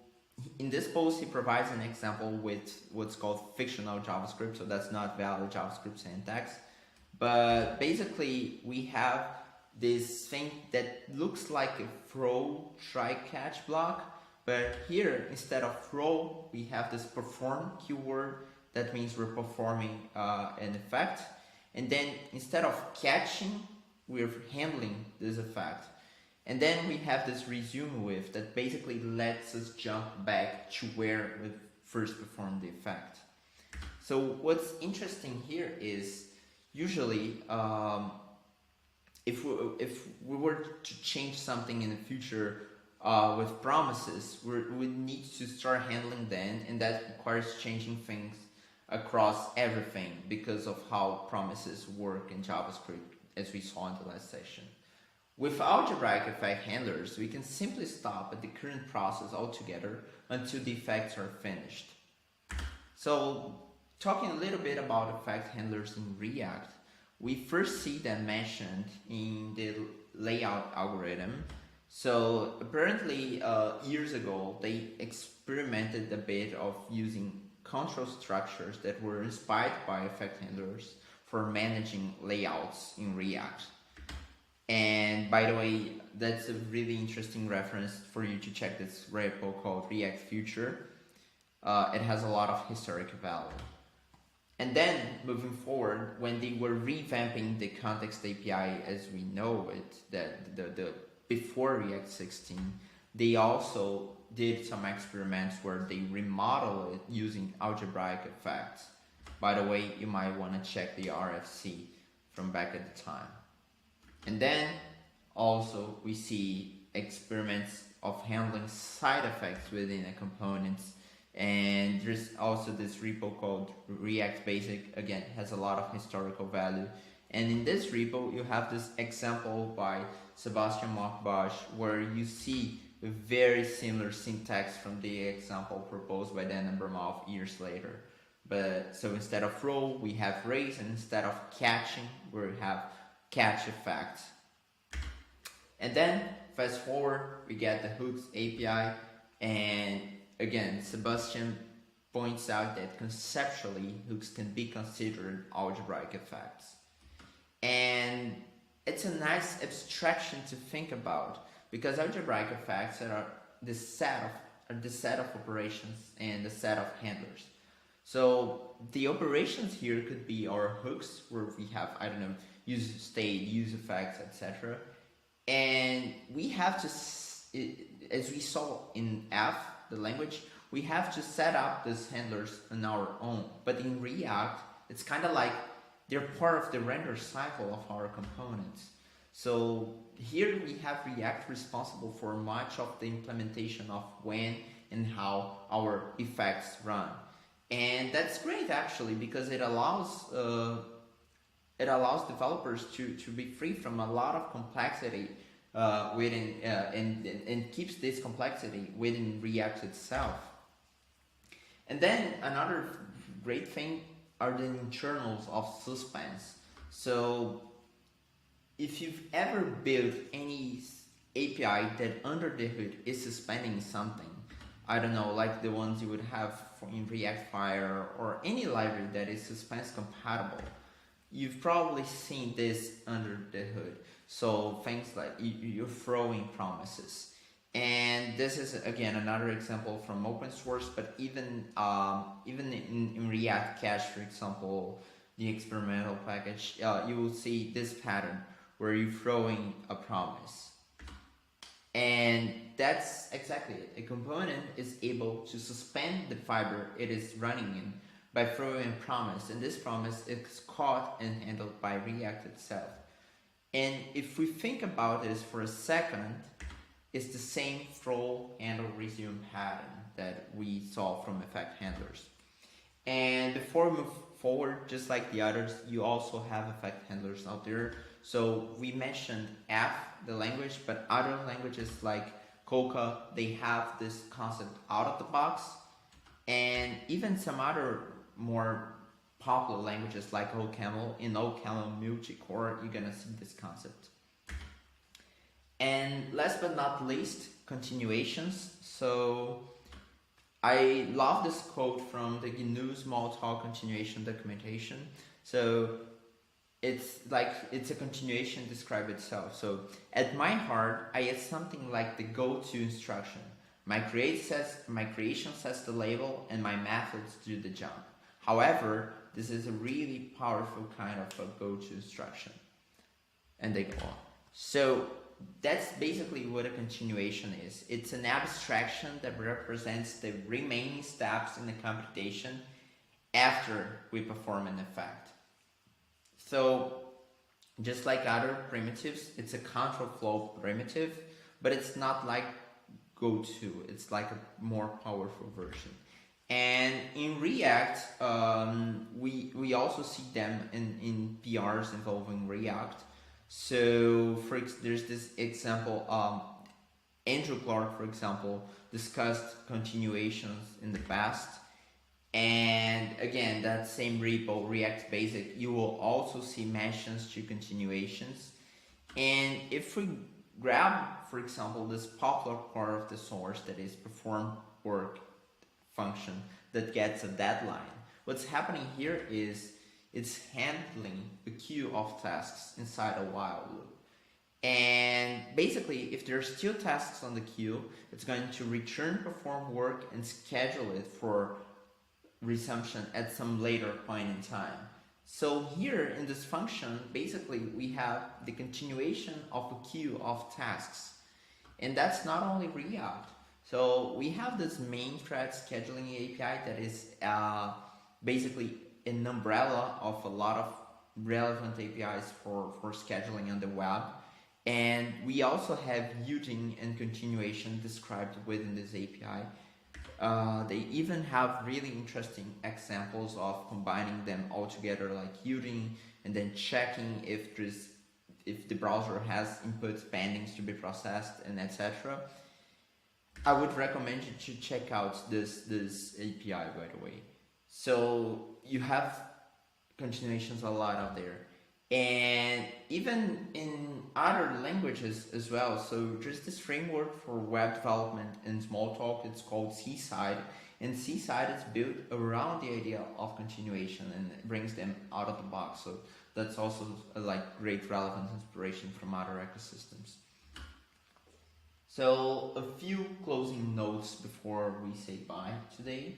in this post, he provides an example with what's called fictional JavaScript. So that's not valid JavaScript syntax. But basically, we have this thing that looks like a throw try catch block. But here, instead of throw, we have this perform keyword. That means we're performing an effect. And then instead of catching, we're handling this effect. And then we have this resume with that basically lets us jump back to where we first performed the effect. So what's interesting here is usually if we were to change something in the future with promises, we need to start handling them, and that requires changing things across everything because of how promises work in JavaScript, as we saw in the last session. With algebraic effect handlers, we can simply stop at the current process altogether until the effects are finished. So, talking a little bit about effect handlers in React, we first see them mentioned in the layout algorithm. So, apparently, years ago, they experimented a bit of using control structures that were inspired by effect handlers for managing layouts in React. And by the way, that's a really interesting reference for you to check this repo called React Future. It has a lot of historical value. And then moving forward, when they were revamping the context API as we know it, the before React 16, they also did some experiments where they remodel it using algebraic effects. By the way, you might want to check the RFC from back at the time. And then also we see experiments of handling side effects within a component. And there's also this repo called React Basic. Again, has a lot of historical value. And in this repo, you have this example by Sebastian Mockbosch where you see a very similar syntax from the example proposed by Dan Abramov years later. But so instead of roll, we have raise, and instead of catching, we have catch effect. And then fast forward, we get the hooks API, and again, Sebastian points out that conceptually hooks can be considered algebraic effects. And it's a nice abstraction to think about because algebraic effects are the set of operations and the set of handlers. So the operations here could be our hooks, where we have, I don't know, use state, use effects, etc. And we have to, as we saw in F, the language, we have to set up these handlers on our own. But in React, it's kind of like they're part of the render cycle of our components. So here we have React responsible for much of the implementation of when and how our effects run. And that's great actually, because it allows developers to be free from a lot of complexity within and keeps this complexity within React itself. And then another great thing are the internals of suspense. So if you've ever built any API that under the hood is suspending something, I don't know, like the ones you would have in React Fire or any library that is suspense compatible, you've probably seen this under the hood. So things like you're throwing promises. And this is again another example from open source, but even in React Cache, for example, the experimental package, you will see this pattern where you're throwing a promise. And that's exactly it. A component is able to suspend the fiber it is running in by throwing a promise, and this promise is caught and handled by React itself. And if we think about this for a second, it's the same throw, handle, resume pattern that we saw from effect handlers. And before we move forward, just like the others, you also have effect handlers out there. So we mentioned F, the language, but other languages like Coca, they have this concept out of the box. And even some other more popular languages like OCaml, in OCaml multi-core, you're gonna see this concept. And last but not least, continuations. So I love this quote from the GNU Smalltalk continuation documentation. So it's like, it's a continuation describe itself. So at my heart, I add something like the go-to instruction. My creation sets the label and my methods do the jump. However, this is a really powerful kind of a go-to instruction. And they go on. So that's basically what a continuation is. It's an abstraction that represents the remaining steps in the computation after we perform an effect. So just like other primitives, it's a control flow primitive, but it's not like go-to, it's like a more powerful version. And in React, we also see them in PRs involving React. So there's this example, Andrew Clark, for example, discussed continuations in the past. And again, that same repo, React Basic, you will also see mentions to continuations. And if we grab, for example, this popular part of the source that is perform work function that gets a deadline, what's happening here is it's handling a queue of tasks inside a while loop. And basically, if there's still tasks on the queue, it's going to return perform work and schedule it for resumption at some later point in time. So here in this function, basically we have the continuation of a queue of tasks. And that's not only React. So we have this main thread scheduling API that is basically an umbrella of a lot of relevant APIs for scheduling on the web. And we also have using and continuation described within this API. They even have really interesting examples of combining them all together, like using and then checking if the browser has input pendings to be processed and etc. I would recommend you to check out this API, by the way. So you have continuations a lot out there, and even in other languages as well. So there's this framework for web development in Smalltalk. It's called Seaside, and Seaside is built around the idea of continuation and it brings them out of the box. So that's also a great relevant inspiration from other ecosystems. So a few closing notes before we say bye today.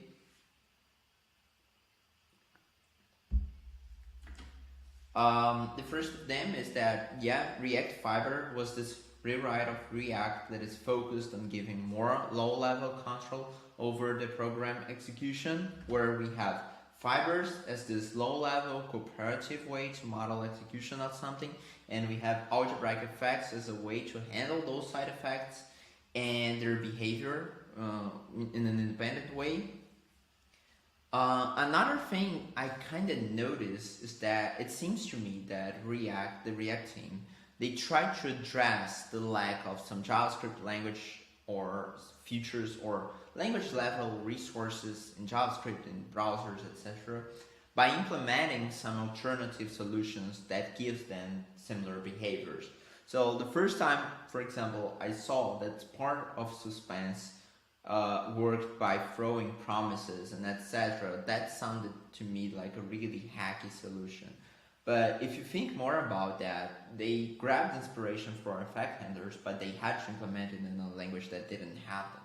The first of them is that, yeah, React Fiber was this rewrite of React that is focused on giving more low-level control over the program execution, where we have fibers as this low-level cooperative way to model execution of something, and we have algebraic effects as a way to handle those side effects and their behavior in an independent way. Another thing I kind of noticed is that it seems to me that the React team, they try to address the lack of some JavaScript language or features or language level resources in JavaScript in browsers, etc., by implementing some alternative solutions that gives them similar behaviors. So the first time, for example, I saw that part of Suspense worked by throwing promises and etc. That sounded to me like a really hacky solution. But if you think more about that, they grabbed inspiration for effect handlers, but they had to implement it in a language that didn't have them.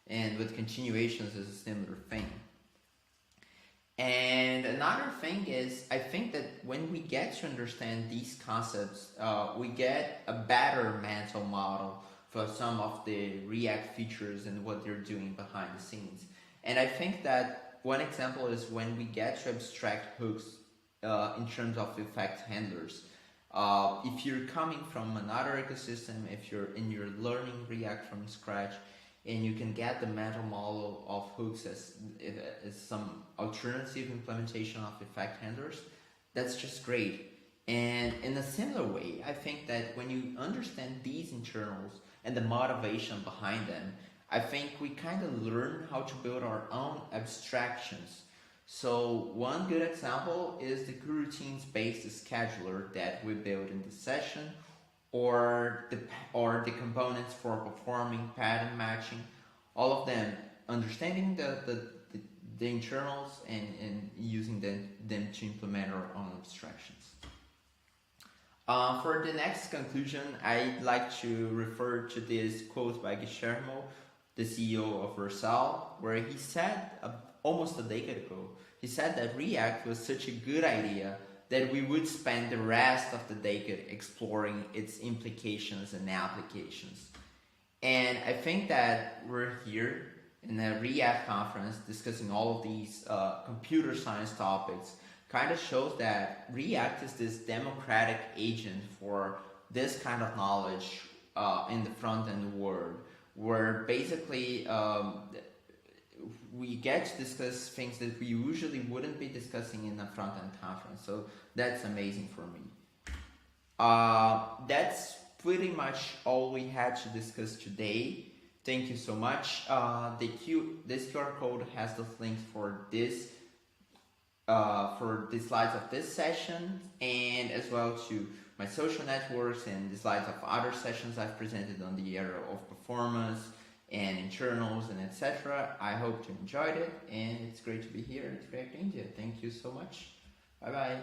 And with continuations is a similar thing. And another thing is, I think that when we get to understand these concepts, we get a better mental model for some of the React features and what they're doing behind the scenes. And I think that one example is when we get to abstract hooks in terms of effect handlers. If you're coming from another ecosystem, if you're learning React from scratch, and you can get the mental model of hooks as some alternative implementation of effect handlers, that's just great. And in a similar way, I think that when you understand these internals and the motivation behind them, I think we kind of learn how to build our own abstractions. So one good example is the coroutines-based scheduler that we built in this session, or the components for performing pattern matching, all of them, understanding the internals and using them to implement our own abstractions. For the next conclusion, I'd like to refer to this quote by Guillermo, the CEO of Vercel, where he said almost a decade ago, he said that React was such a good idea that we would spend the rest of the decade exploring its implications and applications. And I think that we're here in a React conference discussing all of these computer science topics kind of shows that React is this democratic agent for this kind of knowledge in the front-end world, where basically we get to discuss things that we usually wouldn't be discussing in a front-end conference. So that's amazing for me. That's pretty much all we had to discuss today. Thank you so much. This QR code has the links for this for the slides of this session, and as well to my social networks and the slides of other sessions I've presented on the area of performance and internals and etc. I hope you enjoyed it, and it's great to be here at React India. Thank you so much. Bye bye.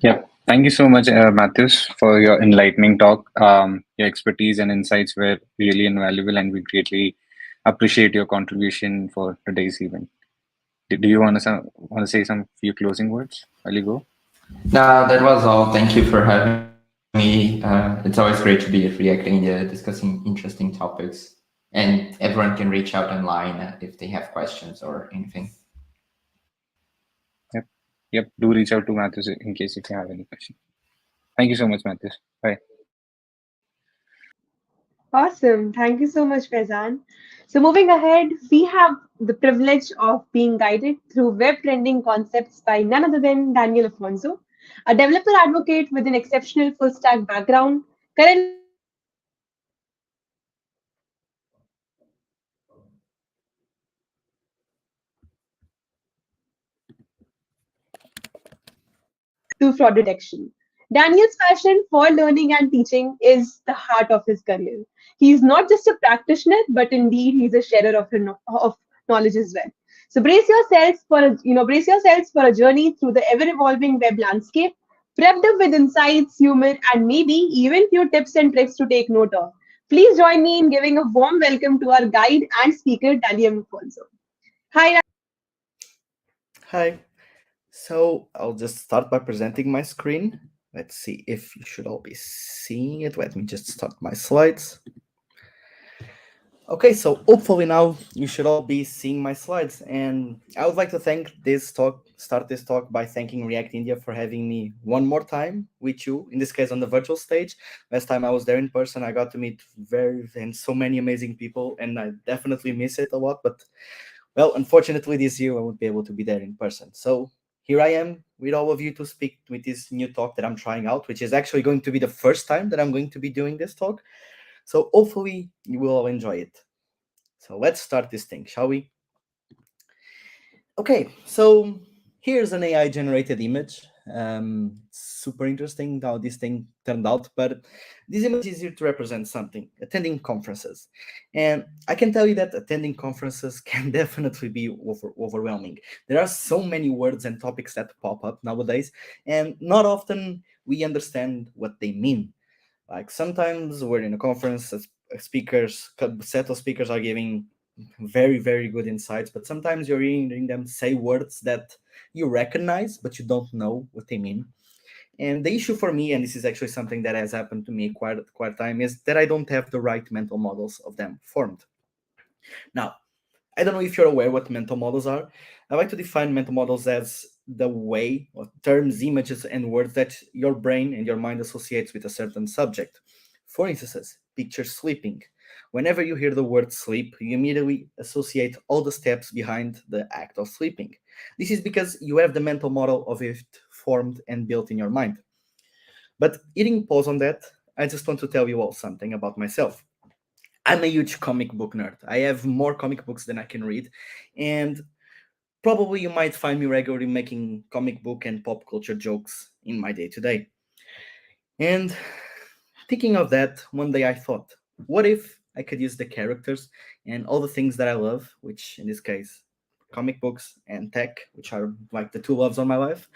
Yeah, thank you so much, Matthews, for your enlightening talk. Your expertise and insights were really invaluable, and we greatly appreciate your contribution for today's event. Do you want to say some few closing words while you go? No, that was all. Thank you for having me. It's always great to be at React India discussing interesting topics, and everyone can reach out online if they have questions or anything. Yep. Do reach out to Matthews in case if you have any questions. Thank you so much, Matthews. Bye. Awesome. Thank you so much, Faizan. So moving ahead, we have the privilege of being guided through web trending concepts by none other than Daniel Afonso, a developer advocate with an exceptional full stack background, currently to fraud detection. Daniel's passion for learning and teaching is the heart of his career. He is not just a practitioner, but indeed he's a sharer of knowledge as well. So brace yourselves for a journey through the ever-evolving web landscape, prepped up with insights, humor, and maybe even few tips and tricks to take note of. Please join me in giving a warm welcome to our guide and speaker, Daniel Afonso. Hi. Hi. So I'll just start by presenting my screen. Let's see if you should all be seeing it. Let me just start my slides. Okay, so hopefully now you should all be seeing my slides. And I would like to start this talk by thanking React India for having me one more time with you, in this case on the virtual stage. Last time I was there in person, I got to meet so many amazing people, and I definitely miss it a lot. But well, unfortunately this year I won't be able to be there in person. So here I am with all of you to speak with this new talk that I'm trying out, which is actually going to be the first time that I'm going to be doing this talk. So hopefully you will all enjoy it. So let's start this thing, shall we? Okay, so here's an AI generated image. Super interesting how this thing turned out, but this image is here to represent something, attending conferences. And I can tell you that attending conferences can definitely be overwhelming. There are so many words and topics that pop up nowadays, and not often we understand what they mean. Like sometimes we're in a conference, a set of speakers are giving very, very good insights, but sometimes you're hearing them say words that you recognize, but you don't know what they mean. And the issue for me, and this is actually something that has happened to me quite a time, is that I don't have the right mental models of them formed. Now, I don't know if you're aware what mental models are. I like to define mental models as the way, or terms, images, and words that your brain and your mind associates with a certain subject. For instance, picture sleeping. Whenever you hear the word sleep, you immediately associate all the steps behind the act of sleeping. This is because you have the mental model of it formed and built in your mind. But hitting pause on that, I just want to tell you all something about myself. I'm a huge comic book nerd. I have more comic books than I can read, and probably you might find me regularly making comic book and pop culture jokes in my day to day. And thinking of that, one day I thought, what if I could use the characters and all the things that I love, which in this case, comic books and tech, which are like the two loves of my life.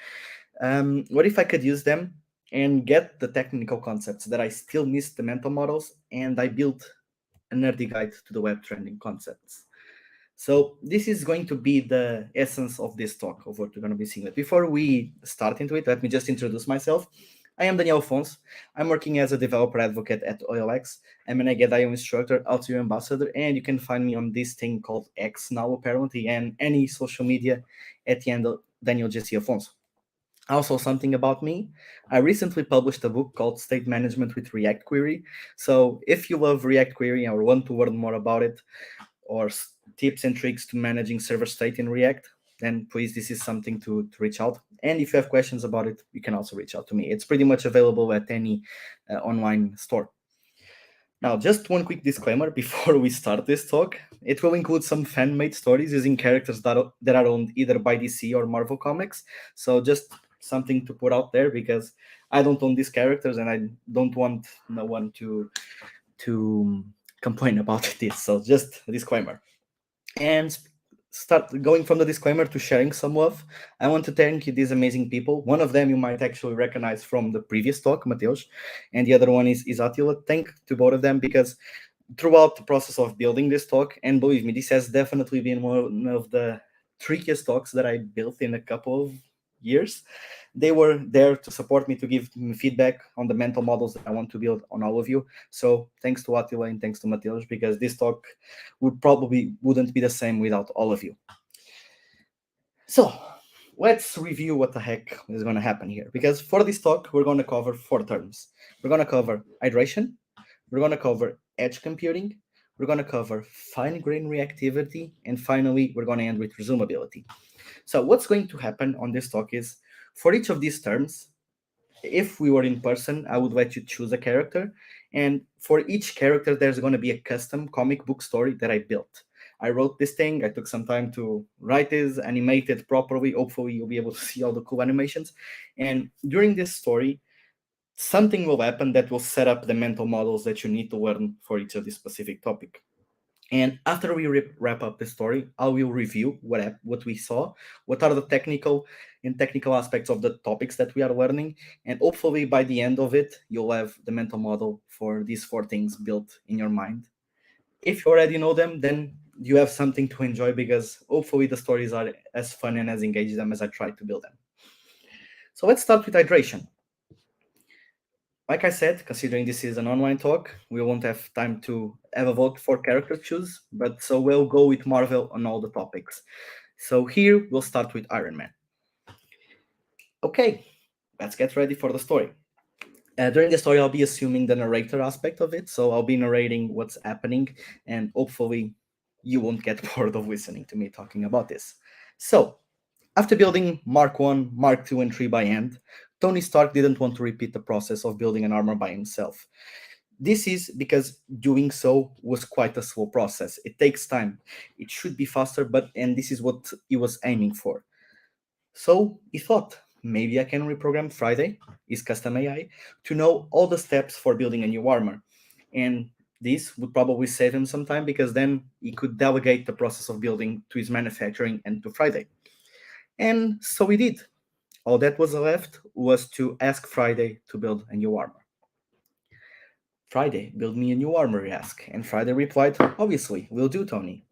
What if I could use them and get the technical concepts that I still miss the mental models, and I built a nerdy guide to the web trending concepts. So this is going to be the essence of this talk, of what we're going to be seeing. But before we start into it, let me just introduce myself. I am Daniel Fons. I'm working as a developer advocate at OLX. I'm an AGEDIO instructor, Altio ambassador, and you can find me on this thing called X now, apparently, and any social media at the end of Daniel JC Afonso. Also, something about me, I recently published a book called State Management with React Query. So if you love React Query or want to learn more about it, or tips and tricks to managing server state in React, then please, this is something to reach out. And if you have questions about it, you can also reach out to me. It's pretty much available at any online store. Now, just one quick disclaimer before we start this talk. It will include some fan-made stories using characters that are owned either by DC or Marvel Comics. So just something to put out there, because I don't own these characters and I don't want no one to complain about this. So just a disclaimer. And start going from the disclaimer to sharing some love. I want to thank you, these amazing people. One of them you might actually recognize from the previous talk, Mateus, and the other one is Attila. Thank to both of them, because throughout the process of building this talk, and believe me, this has definitely been one of the trickiest talks that I built in a couple of years. They were there to support me, to give me feedback on the mental models that I want to build on all of you. So thanks to Attila and thanks to Mateus, because this talk wouldn't be the same without all of you. So let's review what the heck is going to happen here, because for this talk, we're going to cover 4 terms. We're going to cover hydration, we're going to cover edge computing, we're going to cover fine-grained reactivity, and finally, we're going to end with resumability. So what's going to happen on this talk is, for each of these terms, if we were in person, I would let you choose a character. And for each character, there's going to be a custom comic book story that I built. I wrote this thing. I took some time to write this, animate it properly. Hopefully, you'll be able to see all the cool animations. And during this story, something will happen that will set up the mental models that you need to learn for each of this specific topic. And after we wrap up the story, I will review what we saw, what are the technical aspects of the topics that we are learning, and hopefully by the end of it, you'll have the mental model for these 4 things built in your mind. If you already know them, then you have something to enjoy, because hopefully the stories are as fun and as engaging them as I tried to build them. So let's start with hydration. Like I said, considering this is an online talk, we won't have time to have a vote for character choose, but so we'll go with Marvel on all the topics. So here we'll start with Iron Man. Okay, let's get ready for the story. During the story, I'll be assuming the narrator aspect of it, so I'll be narrating what's happening, and hopefully you won't get bored of listening to me talking about this. So, after building Mark 1, Mark 2, and 3 by hand, Tony Stark didn't want to repeat the process of building an armor by himself. This is because doing so was quite a slow process. It takes time. It should be faster, and this is what he was aiming for. So he thought, maybe I can reprogram Friday, his custom AI, to know all the steps for building a new armor. And this would probably save him some time because then he could delegate the process of building to his manufacturing and to Friday. And so he did. All that was left was to ask Friday to build a new armor. Friday, build me a new armor, he asked. And Friday replied, obviously, will do, Tony.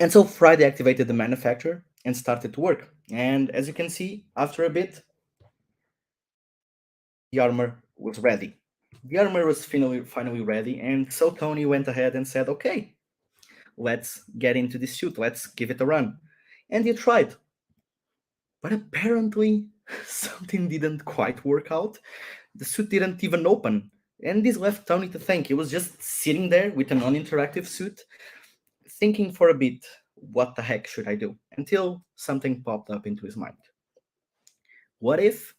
And so Friday activated the manufacturer and started to work. And as you can see, after a bit, the armor was ready. The armor was finally ready, and so Tony went ahead and said, okay, let's get into this suit, let's give it a run. And he tried. But apparently, something didn't quite work out. The suit didn't even open. And this left Tony to think. He was just sitting there with a non-interactive suit, thinking for a bit, what the heck should I do? Until something popped up into his mind. What if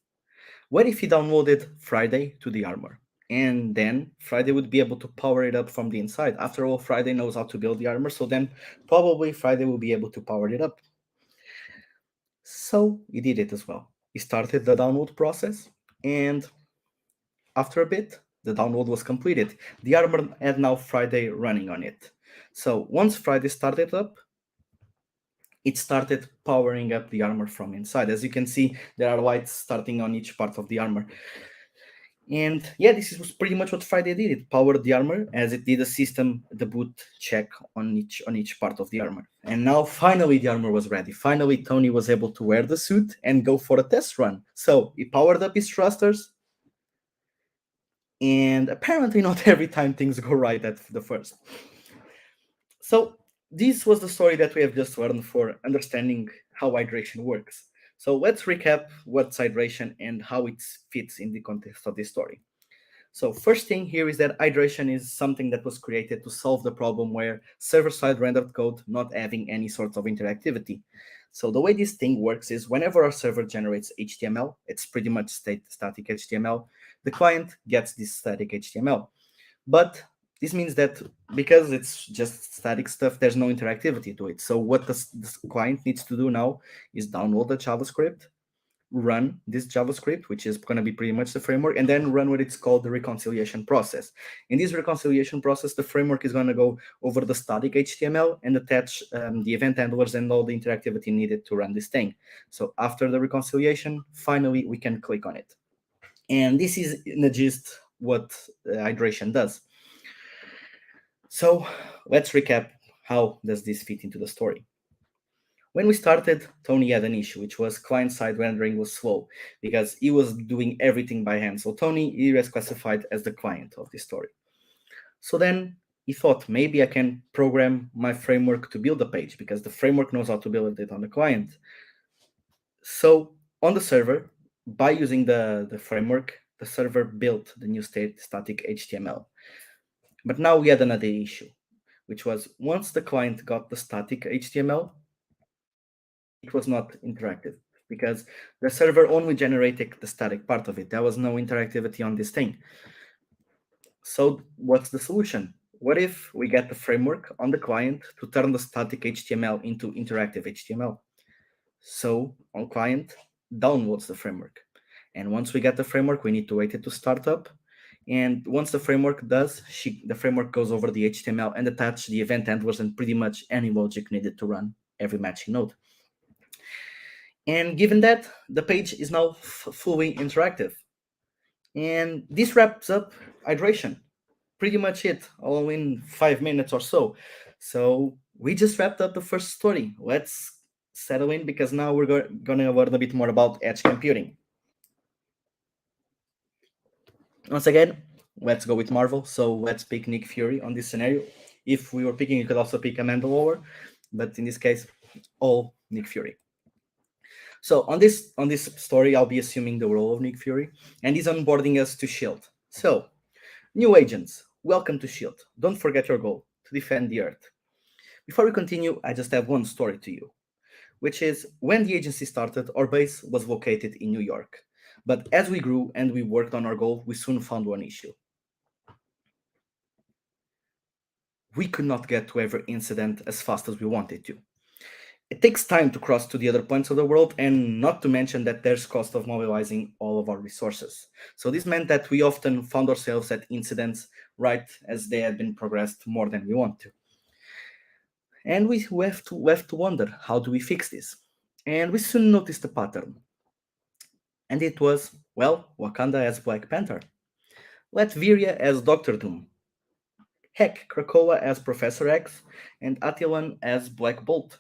he downloaded Friday to the armor? And then Friday would be able to power it up from the inside. After all, Friday knows how to build the armor, so then probably Friday will be able to power it up. So he did it as well. He started the download process, and after a bit, the download was completed. The armor had now Friday running on it. So once Friday started up, it started powering up the armor from inside. As you can see, there are lights starting on each part of the armor. And yeah, this was pretty much what Friday did. It powered the armor as it did a system debut check on each part of the armor. And now finally the armor was ready. Finally, Tony was able to wear the suit and go for a test run. So he powered up his thrusters. And apparently not every time things go right at the first. So this was the story that we have just learned for understanding how hydration works. So let's recap what's hydration and how it fits in the context of this story. So first thing here is that hydration is something that was created to solve the problem where server-side rendered code not having any sort of interactivity. So the way this thing works is whenever our server generates HTML, it's pretty much static HTML, the client gets this static HTML. But this means that because it's just static stuff, there's no interactivity to it. So what the client needs to do now is download the JavaScript, run this JavaScript, which is going to be pretty much the framework, and then run what it's called the reconciliation process. In this reconciliation process, the framework is going to go over the static HTML and attach the event handlers and all the interactivity needed to run this thing. So after the reconciliation, finally, we can click on it. And this is in the gist what hydration does. So let's recap how does this fit into the story. When we started, Tony had an issue, which was client-side rendering was slow because he was doing everything by hand. So Tony, he was classified as the client of this story. So then he thought, maybe I can program my framework to build a page because the framework knows how to build it on the client. So on the server, by using the framework, the server built the new static HTML. But now we had another issue, which was once the client got the static HTML, it was not interactive because the server only generated the static part of it. There was no interactivity on this thing. So what's the solution? What if we get the framework on the client to turn the static HTML into interactive HTML? So on client downloads the framework. And once we get the framework, we need to wait it to start up. And once the framework does, the framework goes over the HTML and attach the event handlers and pretty much any logic needed to run every matching node. And given that, the page is now fully interactive. And this wraps up hydration. Pretty much it, all in 5 minutes or so. So we just wrapped up the first story. Let's settle in because now we're going to learn a bit more about edge computing. Once again, let's go with Marvel. So let's pick Nick Fury on this scenario. If we were picking, you could also pick Amanda Waller, but in this case, all Nick Fury. So on this story, I'll be assuming the role of Nick Fury, and he's onboarding us to Shield. So, new agents, welcome to Shield. Don't forget your goal: to defend the Earth. Before we continue, I just have one story to you, which is when the agency started, our base was located in New York. But as we grew and we worked on our goal, we soon found one issue. We could not get to every incident as fast as we wanted to. It takes time to cross to the other points of the world, and not to mention that there's cost of mobilizing all of our resources. So this meant that we often found ourselves at incidents right as they had been progressed more than we want to. And we have to wonder, how do we fix this? And we soon noticed a pattern. And it was, well, Wakanda as Black Panther, Latveria as Doctor Doom, heck, Krakoa as Professor X, and Attilan as Black Bolt.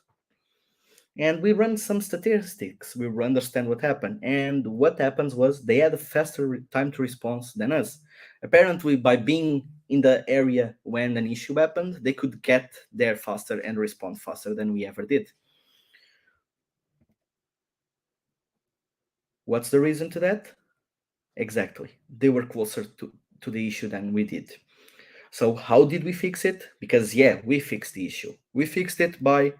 And we run some statistics, we understand what happened. And what happens was they had a faster time to response than us. Apparently, by being in the area when an issue happened, they could get there faster and respond faster than we ever did. What's the reason to that? Exactly. They were closer to the issue than we did. So how did we fix it? Because yeah, we fixed the issue. We fixed it by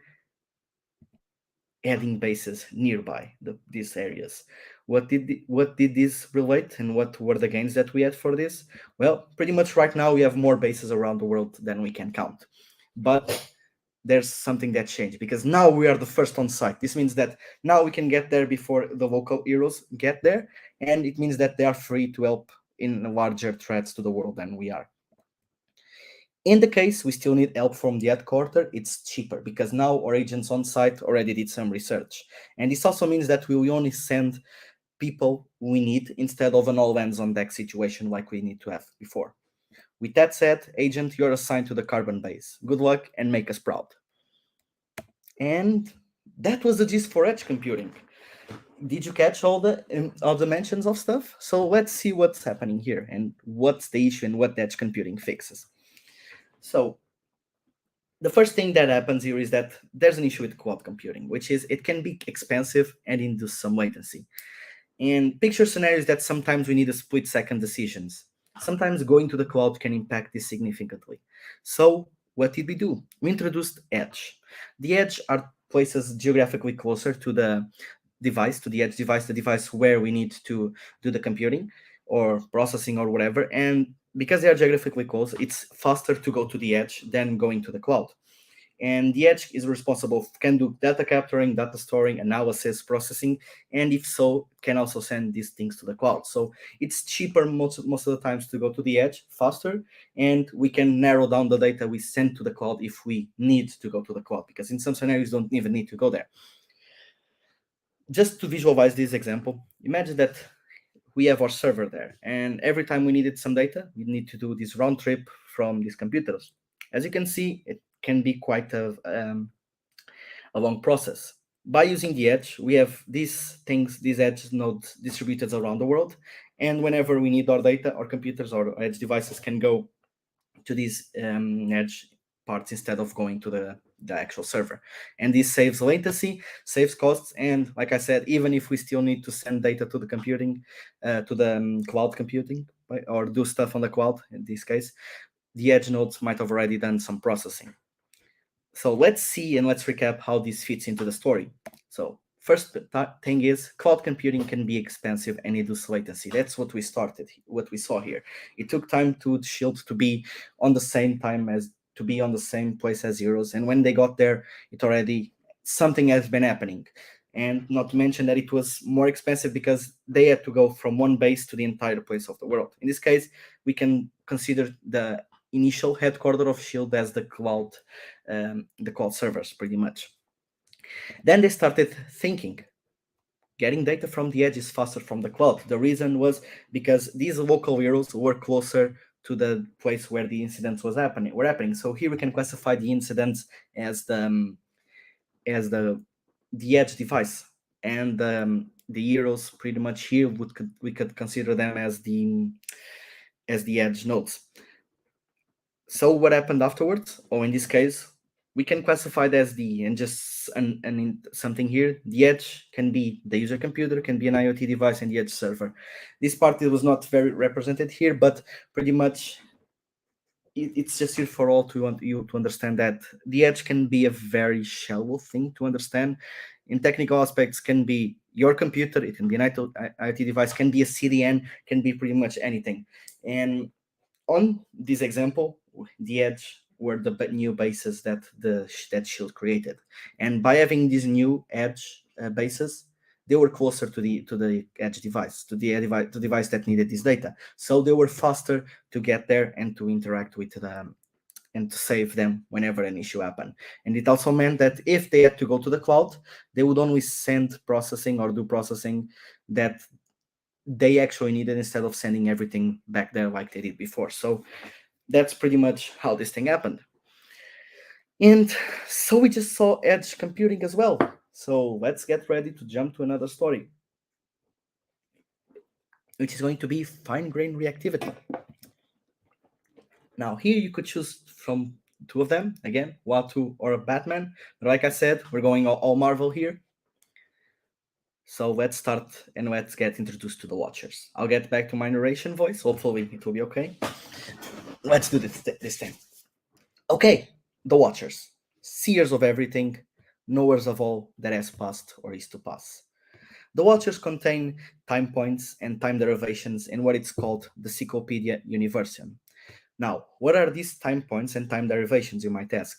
adding bases nearby these areas. What did this relate, and what were the gains that we had for this? Well, pretty much right now we have more bases around the world than we can count. But there's something that changed, because now we are the first on site. This means that now we can get there before the local heroes get there, and it means that they are free to help in larger threats to the world than we are. In the case we still need help from the headquarters, it's cheaper because now our agents on site already did some research. And this also means that we will only send people we need instead of an all hands on deck situation like we need to have before. With that said, agent, you're assigned to the carbon base. Good luck and make us proud. And that was the gist for edge computing. Did you catch all the mentions of stuff? So let's see what's happening here and what's the issue and what edge computing fixes. So the first thing that happens here is that there's an issue with cloud computing, which is it can be expensive and induce some latency. And picture scenarios that sometimes we need a split-second decisions. Sometimes going to the cloud can impact this significantly. So what did we do? We introduced edge. The edge are places geographically closer to the device, to the edge device, the device where we need to do the computing or processing or whatever. And because they are geographically close, it's faster to go to the edge than going to the cloud. And the edge is responsible, can do data capturing, data storing, analysis, processing, and if so, can also send these things to the cloud. So it's cheaper most of the times to go to the edge, faster, and we can narrow down the data we send to the cloud if we need to go to the cloud, because in some scenarios, don't even need to go there. Just to visualize this example, imagine that we have our server there, and every time we needed some data, we need to do this round trip from these computers. As you can see, it can be quite a long process. By using the edge, we have these edge nodes distributed around the world, and whenever we need our data, our computers or edge devices can go to these edge parts instead of going to the actual server. And this saves latency, saves costs, and like I said, even if we still need to send data to the computing, to the cloud computing, or do stuff on the cloud, in this case, the edge nodes might have already done some processing. So let's see and let's recap how this fits into the story. So first thing is, cloud computing can be expensive and induce latency. That's what we saw here. It took time to Shield to be on the same place as heroes, and when they got there, something has been happening. And not to mention that it was more expensive because they had to go from one base to the entire place of the world. In this case, we can consider the initial headquarters of Shield as the cloud servers, pretty much. Then they started thinking, getting data from the edge is faster from the cloud. The reason was because these local heroes were closer to the place where the incidents were happening. So here we can classify the incidents as the the edge device, and the heroes pretty much here we could consider them as the edge nodes. So what happened afterwards? Or in this case, we can classify it as and just something here. The edge can be the user computer, can be an IoT device, and the edge server. This part was not very represented here, but pretty much it's just here for all you to understand that the edge can be a very shallow thing to understand. In technical aspects, can be your computer, it can be an IoT device, can be a CDN, can be pretty much anything. And on this example, the edge were the new bases that that Shield created, and by having these new edge bases, they were closer to the edge device, to the device that needed this data. So they were faster to get there and to interact with them and to save them whenever an issue happened. And it also meant that if they had to go to the cloud, they would only send processing or do processing that they actually needed instead of sending everything back there like they did before. So that's pretty much how this thing happened. And so we just saw edge computing as well. So let's get ready to jump to another story, which is going to be fine-grained reactivity. Now here you could choose from two of them, again, Watu or Batman. But like I said, we're going all Marvel here. So let's start and let's get introduced to the Watchers. I'll get back to my narration voice. Hopefully it will be okay. Let's do this thing. Okay, the Watchers. Seers of everything, knowers of all that has passed or is to pass. The Watchers contain time points and time derivations in what it's called the Cyclopedia Universum. Now, what are these time points and time derivations, you might ask?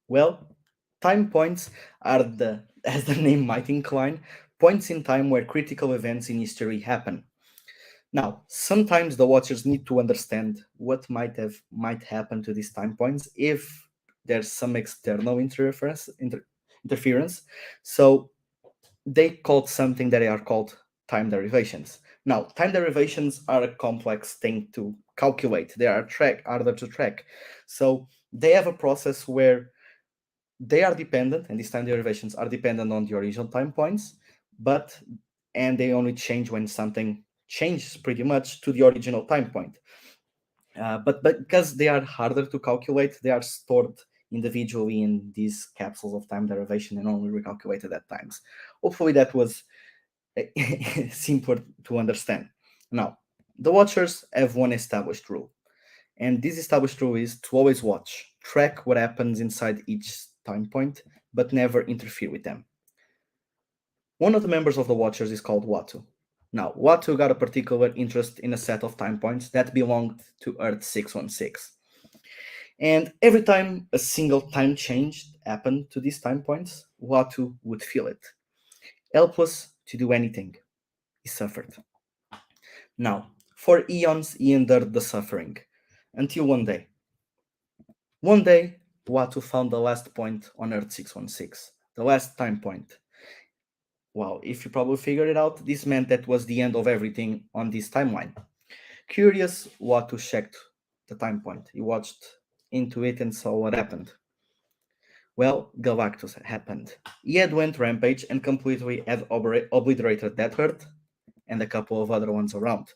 Well, time points are as the name might incline, points in time where critical events in history happen. Now, sometimes the Watchers need to understand what might happen to these time points if there's some external interference. So they called something that are called time derivations. Now, time derivations are a complex thing to calculate. They are harder to track. So they have a process where they are dependent, and these time derivations are dependent on the original time points, and they only change when something changes pretty much to the original time point. But because they are harder to calculate, they are stored individually in these capsules of time derivation and only recalculated at times. Hopefully that was simpler to understand. Now, the Watchers have one established rule, and this established rule is to always watch, track what happens inside each time point, but never interfere with them. One of the members of the Watchers is called Watu. Now, Watu got a particular interest in a set of time points that belonged to Earth 616. And every time a single time change happened to these time points, Watu would feel it. Helpless to do anything, he suffered. Now, for eons he endured the suffering, until one day. One day, Watu found the last point on Earth 616, the last time point. Well, if you probably figured it out, this meant that was the end of everything on this timeline. Curious, Watu checked the time point. He watched into it and saw what happened. Well, Galactus happened. He had went rampage and completely had obliterated that Earth and a couple of other ones around.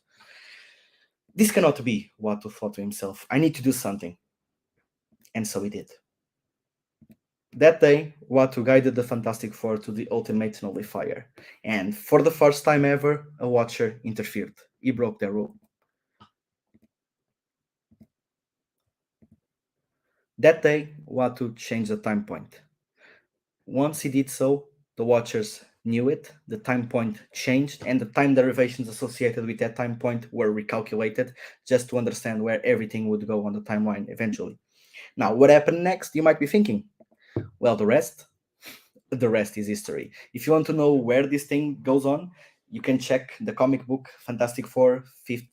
This cannot be, Watu thought to himself. I need to do something. And so he did. That day, Watu guided the Fantastic Four to the ultimate nullifier, and for the first time ever, a Watcher interfered. He broke their rule. That day, Watu changed the time point. Once he did so, the Watchers knew it, the time point changed, and the time derivations associated with that time point were recalculated just to understand where everything would go on the timeline eventually. Now, what happened next, you might be thinking? Well, the rest is history. If you want to know where this thing goes on, you can check the comic book Fantastic Four,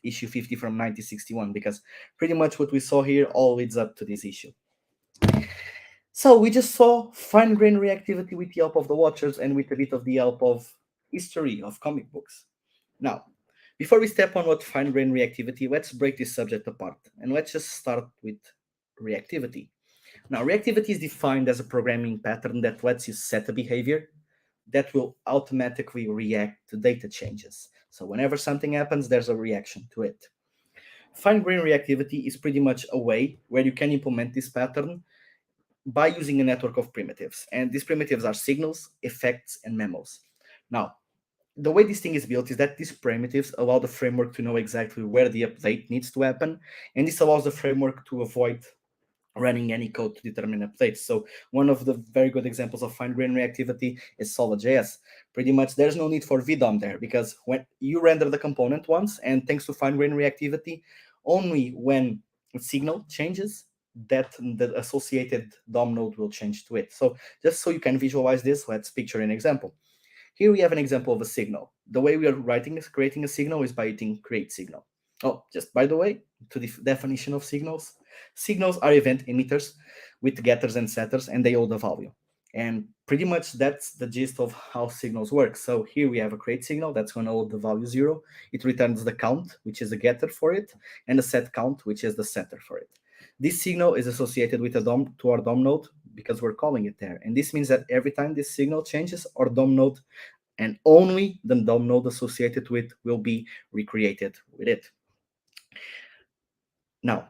issue 50 from 1961, because pretty much what we saw here all leads up to this issue. So we just saw fine-grained reactivity with the help of the Watchers and with a bit of the help of history of comic books. Now, before we step on what fine-grained reactivity, let's break this subject apart, and let's just start with reactivity. Now, reactivity is defined as a programming pattern that lets you set a behavior that will automatically react to data changes. So whenever something happens, there's a reaction to it. Fine-grained reactivity is pretty much a way where you can implement this pattern by using a network of primitives. And these primitives are signals, effects, and memos. Now, the way this thing is built is that these primitives allow the framework to know exactly where the update needs to happen, and this allows the framework to avoid running any code to determine updates. So one of the very good examples of fine-grained reactivity is Solid.js. Pretty much there's no need for VDOM there, because when you render the component once, and thanks to fine-grained reactivity, only when a signal changes, that the associated DOM node will change to it. So just so you can visualize this, let's picture an example. Here we have an example of a signal. The way we are creating a signal is by hitting create signal. Oh, just by the way, to the definition of signals, signals are event emitters with getters and setters, and they hold a value. And pretty much that's the gist of how signals work. So here we have a create signal that's going to hold the value 0. It returns the count, which is the getter for it, and the set count, which is the setter for it. This signal is associated with a DOM to our DOM node because we're calling it there. And this means that every time this signal changes, our DOM node and only the DOM node associated with will be recreated with it. Now,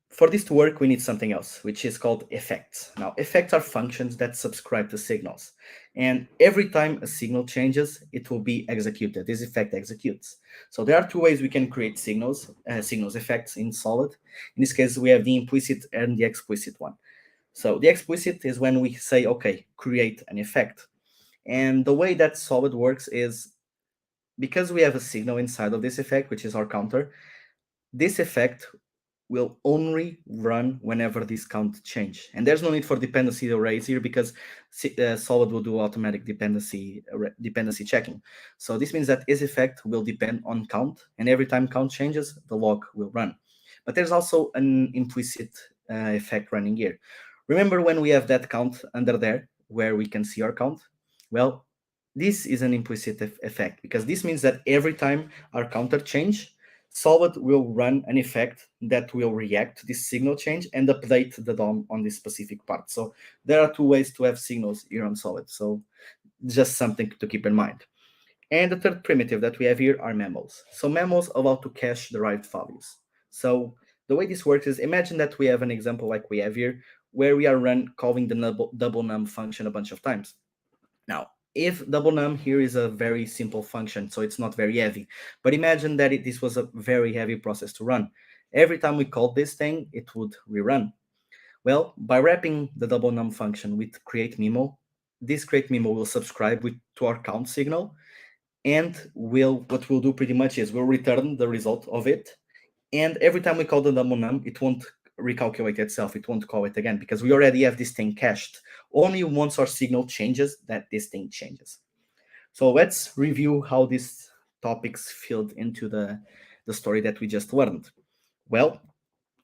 for this to work, we need something else, which is called effects. Now, effects are functions that subscribe to signals. And every time a signal changes, it will be executed. This effect executes. So there are two ways we can create signals effects in Solid. In this case, we have the implicit and the explicit one. So the explicit is when we say, okay, create an effect. And the way that Solid works is, because we have a signal inside of this effect, which is our counter, this effect will only run whenever this count change. And there's no need for dependency arrays here because Solid will do automatic dependency checking. So this means that this effect will depend on count, and every time count changes, the log will run. But there's also an implicit effect running here. Remember when we have that count under there, where we can see our count? Well, this is an implicit effect because this means that every time our counter change, Solid will run an effect that will react to this signal change and update the DOM on this specific part. So there are two ways to have signals here on Solid. So just something to keep in mind. And the third primitive that we have here are memos. So memos allow to cache derived values. So the way this works is, imagine that we have an example like we have here, where we are calling the double num function a bunch of times. Now, if double num here is a very simple function, so it's not very heavy. But imagine that this was a very heavy process to run. Every time we called this thing, it would rerun. Well, by wrapping the double num function with create memo, this create memo will subscribe to our count signal, and what we'll do pretty much is we'll return the result of it. And every time we call the double num, it won't recalculate itself. It won't call it again because we already have this thing cached. Only once our signal changes that this thing changes. So let's review how these topics filled into the story that we just learned. Well,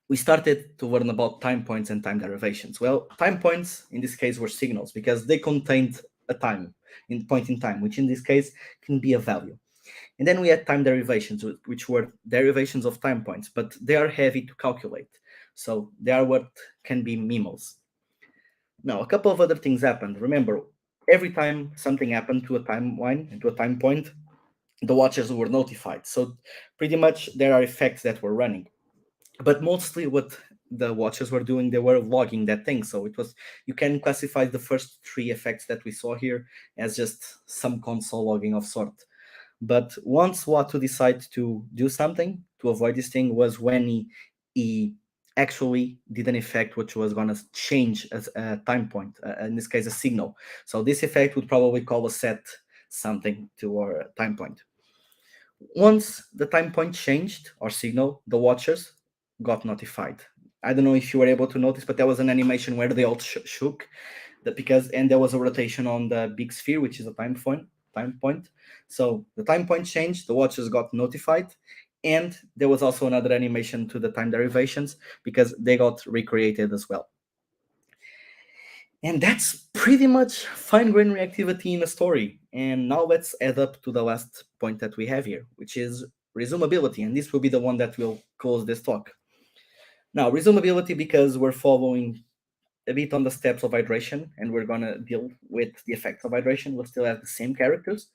we started to learn about time points and time derivations. Well, time points in this case were signals because they contained a point in time, which in this case can be a value. And then we had time derivations, which were derivations of time points, but they are heavy to calculate. So they are what can be memos. Now, a couple of other things happened. Remember, every time something happened to a timeline and to a time point, the watchers were notified. So pretty much there are effects that were running. But mostly what the watchers were doing, they were logging that thing. So you can classify the first three effects that we saw here as just some console logging of sort. But once Watu decided to do something to avoid this thing was when he actually did an effect which was going to change a time point, in this case a signal. So this effect would probably call a set something to our time point. Once the time point changed or signal, the watchers got notified. I don't know if you were able to notice, but there was an animation where they all shook, and there was a rotation on the big sphere, which is a time point. So the time point changed, the watchers got notified, and there was also another animation to the time derivations because they got recreated as well. And that's pretty much fine-grained reactivity in a story. And now let's add up to the last point that we have here, which is resumability. And this will be the one that will close this talk. Now, resumability, because we're following a bit on the steps of hydration, and we're going to deal with the effects of hydration. We'll still have the same characters.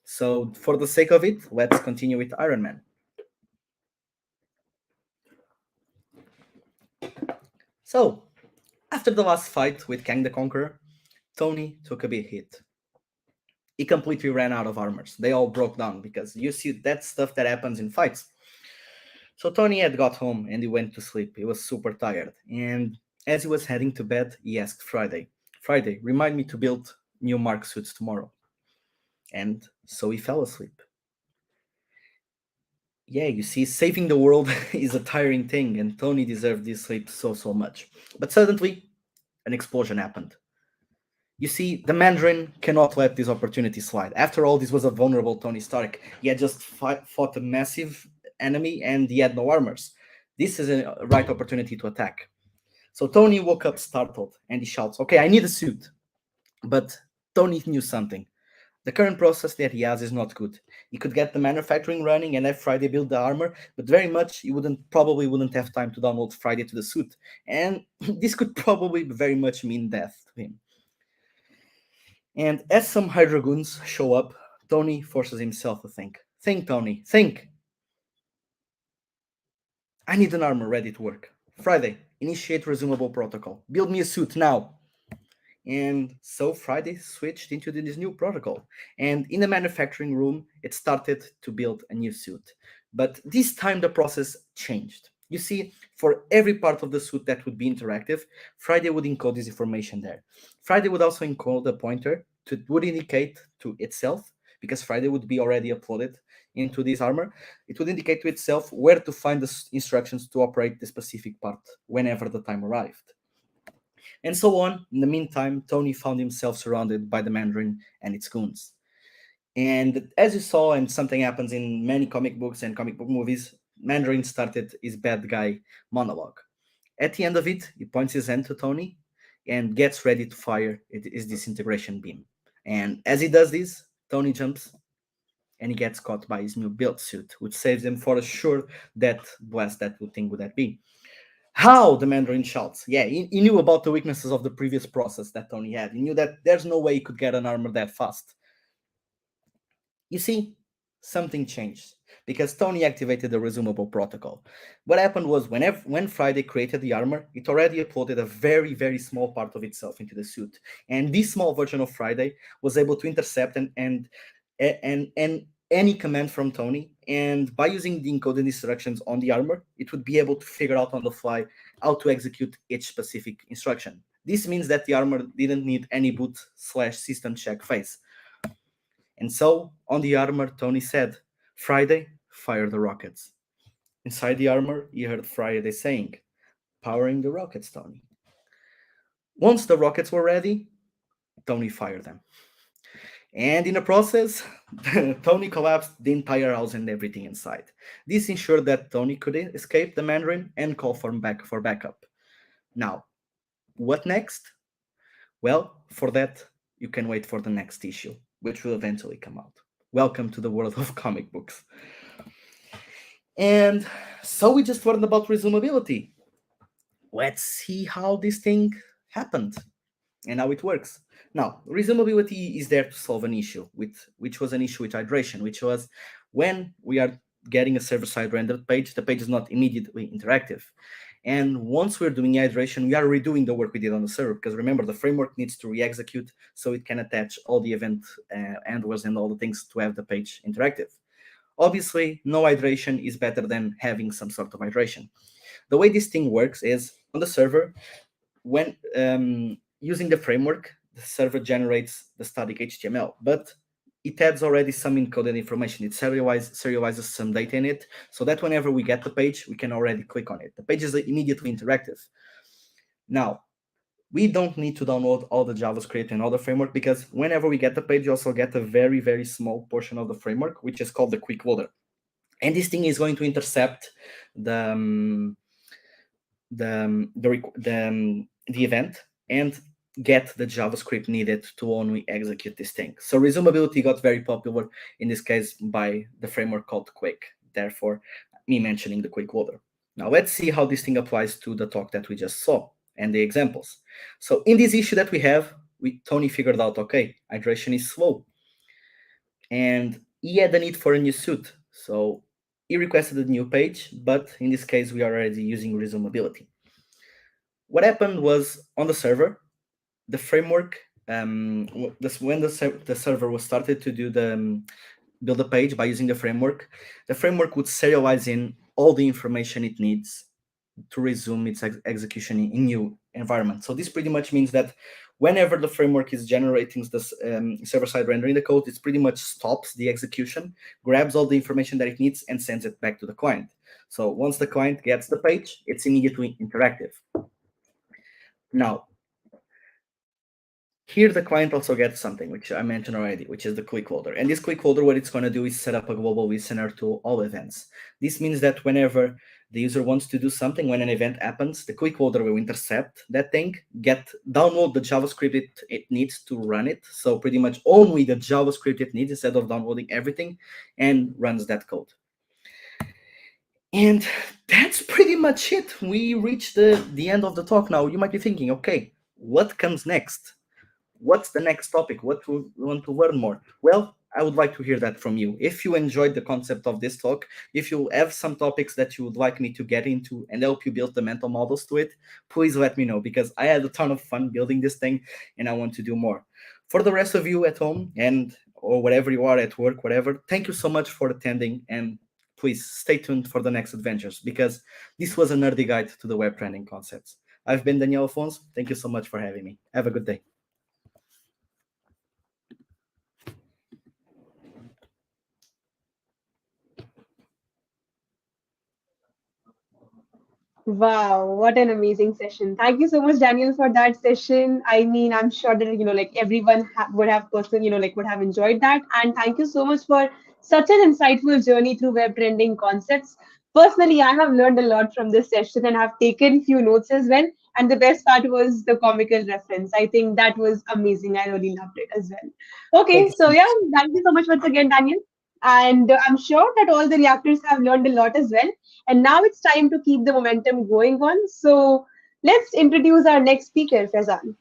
So for the sake of it, let's continue with Iron Man. So, after the last fight with Kang the Conqueror, Tony took a big hit. He completely ran out of armors. They all broke down because you see that stuff that happens in fights. So Tony had got home and he went to sleep. He was super tired. And as he was heading to bed, he asked Friday, remind me to build new Mark suits tomorrow. And so he fell asleep. Yeah, you see, saving the world is a tiring thing, and Tony deserved this sleep so much. But suddenly, an explosion happened. You see, the Mandarin cannot let this opportunity slide. After all, this was a vulnerable Tony Stark. He had just fought a massive enemy, and he had no armors. This is a right opportunity to attack. So Tony woke up startled, and he shouts, okay, I need a suit. But Tony knew something. The current process that he has is not good. He could get the manufacturing running and have Friday build the armor, but very much he probably wouldn't have time to download Friday to the suit. And this could probably very much mean death to him. And as some Hydra goons show up, Tony forces himself to think. Think, Tony, think! I need an armor ready to work. Friday, initiate resumable protocol. Build me a suit now! And so Friday switched into this new protocol. And in the manufacturing room, it started to build a new suit. But this time the process changed. You see, for every part of the suit that would be interactive, Friday would encode this information there. Friday would also encode a pointer that would indicate to itself, because Friday would be already uploaded into this armor, it would indicate to itself where to find the instructions to operate the specific part whenever the time arrived. And so on. In the meantime, Tony found himself surrounded by the Mandarin and its goons. And as you saw, and something happens in many comic books and comic book movies, Mandarin started his bad guy monologue. At the end of it, he points his hand to Tony and gets ready to fire his disintegration beam. And as he does this, Tony jumps and he gets caught by his new built suit, which saves him for a sure death blast that thing would that be. How? The Mandarin shouts. Yeah, he knew about the weaknesses of the previous process that Tony had. He knew that there's no way he could get an armor that fast. You see, something changed because Tony activated the resumable protocol. What happened was when Friday created the armor, it already uploaded a very small part of itself into the suit. And this small version of Friday was able to intercept and any command from Tony, and by using the encoded instructions on the armor, it would be able to figure out on the fly how to execute each specific instruction. This means that the armor didn't need any boot/system check phase. And so, on the armor, Tony said, Friday, fire the rockets. Inside the armor, he heard Friday saying, powering the rockets, Tony. Once the rockets were ready, Tony fired them. And in the process, Tony collapsed the entire house and everything inside. This ensured that Tony could escape the Mandarin and call for backup. Now, what next? Well, for that, you can wait for the next issue, which will eventually come out. Welcome to the world of comic books. And so we just learned about resumability. Let's see how this thing happened and how it works. Now, resumability is there to solve an issue, which was an issue with hydration, which was when we are getting a server-side rendered page, the page is not immediately interactive. And once we're doing hydration, we are redoing the work we did on the server, because remember, the framework needs to re-execute so it can attach all the event handlers and all the things to have the page interactive. Obviously, no hydration is better than having some sort of hydration. The way this thing works is, on the server, when using the framework, the server generates the static HTML, but it adds already some encoded information. It serializes some data in it, so that whenever we get the page, we can already click on it. The page is immediately interactive. Now, we don't need to download all the JavaScript and all the framework, because whenever we get the page, you also get a very small portion of the framework, which is called the quick loader. And this thing is going to intercept the event and get the JavaScript needed to only execute this thing. So resumability got very popular in this case by the framework called Quick, therefore me mentioning the quick loader. Now let's see how this thing applies to the talk that we just saw. and the examples. So in this issue that we have, Tony figured out, okay, hydration is slow. And he had the need for a new suit. So he requested a new page, but in this case, we are already using resumability. What happened was on the server, the framework, when the server was started to do the build a page by using the framework would serialize in all the information it needs to resume its execution in new environment. So this pretty much means that whenever the framework is generating this server-side rendering the code, it pretty much stops the execution, grabs all the information that it needs, and sends it back to the client. So once the client gets the page, it's immediately interactive. Now, here the client also gets something, which I mentioned already, which is the click holder. And this click holder, what it's going to do is set up a global listener to all events. This means that whenever the user wants to do something, when an event happens, the click holder will intercept that thing, download the JavaScript it needs to run it. So pretty much only the JavaScript it needs instead of downloading everything, and runs that code. And that's pretty much it. We reached the end of the talk now. You might be thinking, okay, what comes next? What's the next topic? What do we want to learn more? Well, I would like to hear that from you. If you enjoyed the concept of this talk, if you have some topics that you would like me to get into and help you build the mental models to it, please let me know, because I had a ton of fun building this thing and I want to do more. For the rest of you at home or wherever you are at work, whatever, thank you so much for attending, and please stay tuned for the next adventures, because this was a nerdy guide to the web trending concepts. I've been Daniel Afonso. Thank you so much for having me. Have a good day. Wow, what an amazing session. Thank you so much, Daniel, for that session. I mean, I'm sure that, like everyone would have would have enjoyed that. And thank you so much for such an insightful journey through web trending concepts. Personally, I have learned a lot from this session and have taken few notes as well. And the best part was the comical reference. I think that was amazing. I really loved it as well. Okay, so yeah, thank you so much once again, Daniel. And I'm sure that all the reactors have learned a lot as well. And now it's time to keep the momentum going on. So let's introduce our next speaker, Faizan.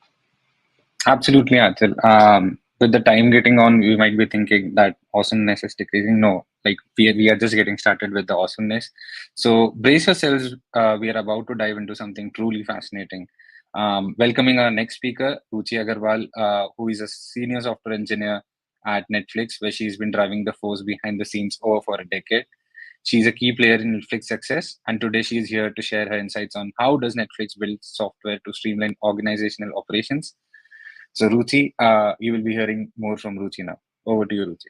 Absolutely, Achal. With the time getting on, we might be thinking that awesomeness is decreasing. No, like we are just getting started with the awesomeness. So brace yourselves. We are about to dive into something truly fascinating. Welcoming our next speaker, Ruchi Agarwal, who is a senior software engineer at Netflix, where she's been driving the force behind the scenes over for a decade. She's a key player in Netflix success, and today she is here to share her insights on how does Netflix build software to streamline organizational operations. So Ruchi, you will be hearing more from Ruchi now. Over to you, Ruchi.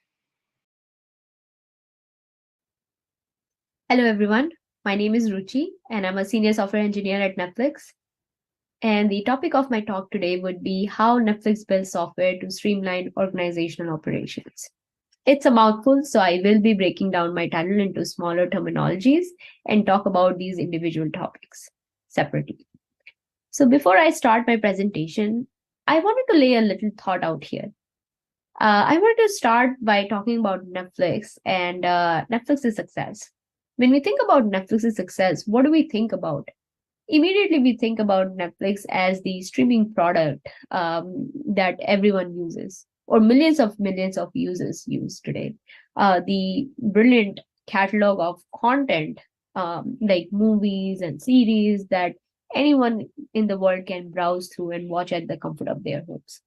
Hello, everyone. My name is Ruchi, and I'm a senior software engineer at Netflix. And the topic of my talk today would be how Netflix builds software to streamline organizational operations. It's a mouthful, so I will be breaking down my title into smaller terminologies and talk about these individual topics separately. So before I start my presentation, I wanted to lay a little thought out here. I wanted to start by talking about Netflix and Netflix's success. When we think about Netflix's success, what do we think about? Immediately, we think about Netflix as the streaming product that everyone uses, or millions of users use today. The brilliant catalog of content, like movies and series that anyone in the world can browse through and watch at the comfort of their homes.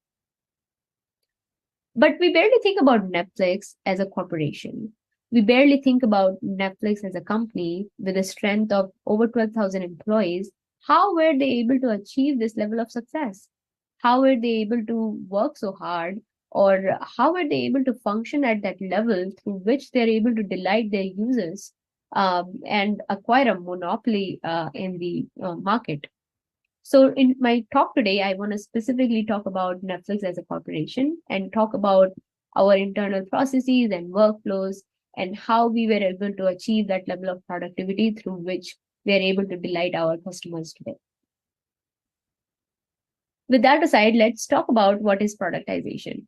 But we barely think about Netflix as a corporation. We barely think about Netflix as a company with a strength of over 12,000 employees. How were they able to achieve this level of success? How were they able to work so hard? Or how were they able to function at that level through which they're able to delight their users and acquire a monopoly in the market? So in my talk today, I want to specifically talk about Netflix as a corporation and talk about our internal processes and workflows and how we were able to achieve that level of productivity through which we are able to delight our customers today. With that aside, let's talk about what is productization.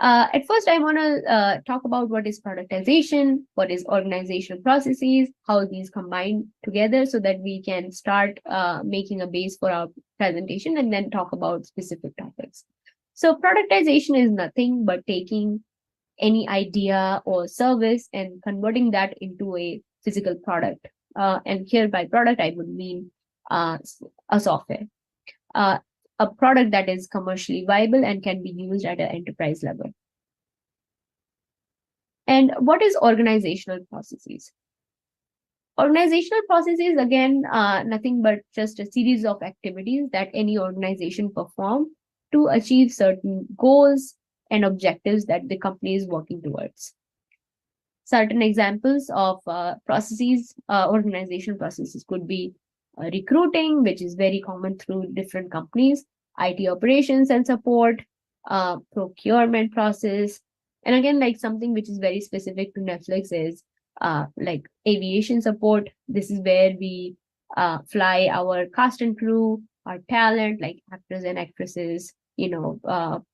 At first, I want to talk about what is productization, what is organizational processes, how these combine together so that we can start making a base for our presentation and then talk about specific topics. So productization is nothing but taking any idea or service and converting that into a physical product. And here by product, I would mean a software. A product that is commercially viable and can be used at an enterprise level. And what is organizational processes? Organizational processes, again, nothing but just a series of activities that any organization perform to achieve certain goals and objectives that the company is working towards. Certain examples of processes, organizational processes could be recruiting, which is very common through different companies, IT operations and support, procurement process. And again, like something which is very specific to Netflix is like aviation support. This is where we fly our cast and crew, our talent, like actors and actresses,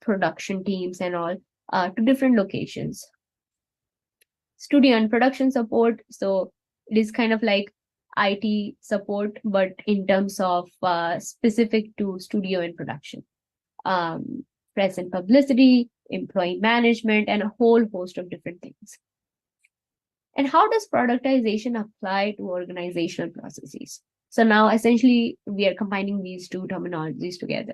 production teams and all, to different locations. Studio and production support. So it is kind of like IT support, but in terms of specific to studio and production. Press and publicity, employee management, and a whole host of different things. And how does productization apply to organizational processes? So now essentially we are combining these two terminologies together.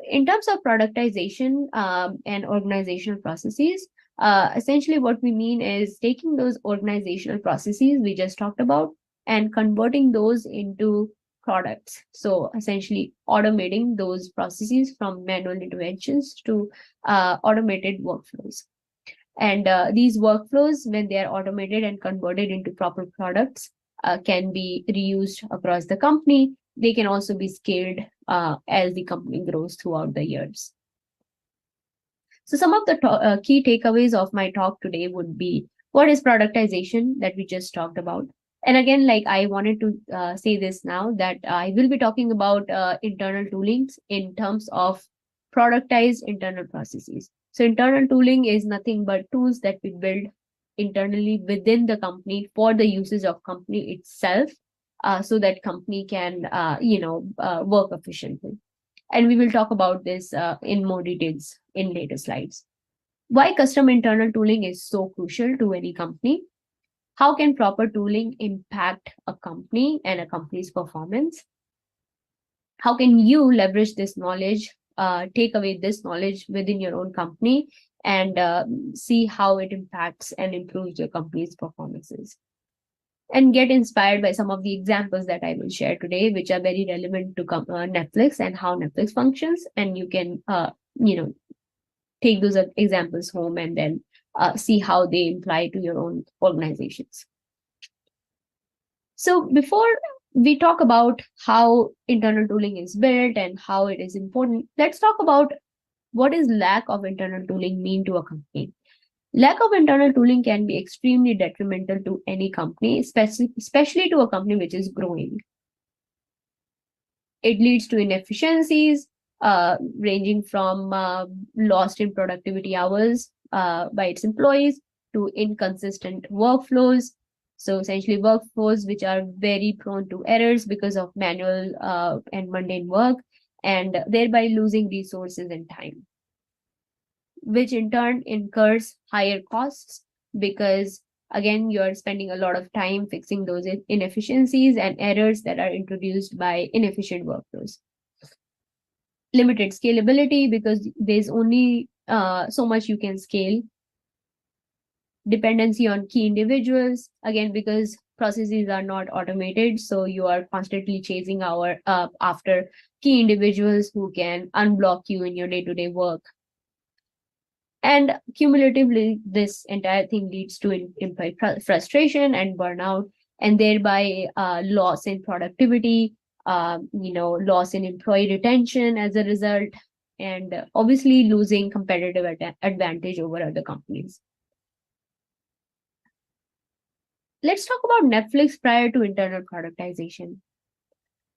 In terms of productization and organizational processes, essentially what we mean is taking those organizational processes we just talked about and converting those into products. So essentially automating those processes from manual interventions to automated workflows. And these workflows, when they are automated and converted into proper products, can be reused across the company. They can also be scaled as the company grows throughout the years. So some of the key takeaways of my talk today would be, what is productization that we just talked about? And again, like I wanted to say this now that I will be talking about internal toolings in terms of productized internal processes. So internal tooling is nothing but tools that we build internally within the company for the usage of company itself, so that company can work efficiently. And we will talk about this in more details in later slides. Why custom internal tooling is so crucial to any company? How can proper tooling impact a company and a company's performance? How can you leverage this knowledge, take away this knowledge within your own company and see how it impacts and improves your company's performances? And get inspired by some of the examples that I will share today, which are very relevant to Netflix and how Netflix functions. And you can, take those examples home and then see how they apply to your own organizations. So before we talk about how internal tooling is built and how it is important, let's talk about what is lack of internal tooling mean to a company. Lack of internal tooling can be extremely detrimental to any company, especially to a company which is growing. It leads to inefficiencies, ranging from lost in productivity hours by its employees to inconsistent workflows. So essentially workflows which are very prone to errors because of manual and mundane work, and thereby losing resources and time, which in turn incurs higher costs because, again, you're spending a lot of time fixing those inefficiencies and errors that are introduced by inefficient workflows. Limited scalability because there's only so much you can scale. Dependency on key individuals, again, because processes are not automated, so you are constantly chasing after key individuals who can unblock you in your day-to-day work. And cumulatively, this entire thing leads to employee frustration and burnout, and thereby loss in productivity, loss in employee retention as a result, and obviously losing competitive advantage over other companies. Let's talk about Netflix prior to internal productization.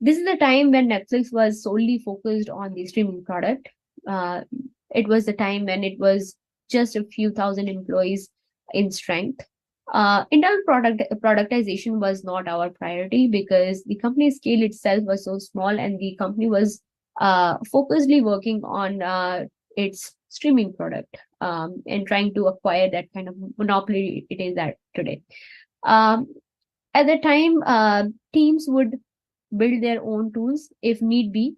This is the time when Netflix was solely focused on the streaming product. It was the time when it was just a few thousand employees in strength. Internal productization was not our priority because the company scale itself was so small, and the company was focusedly working on its streaming product and trying to acquire that kind of monopoly it is at today. At the time, teams would build their own tools if need be,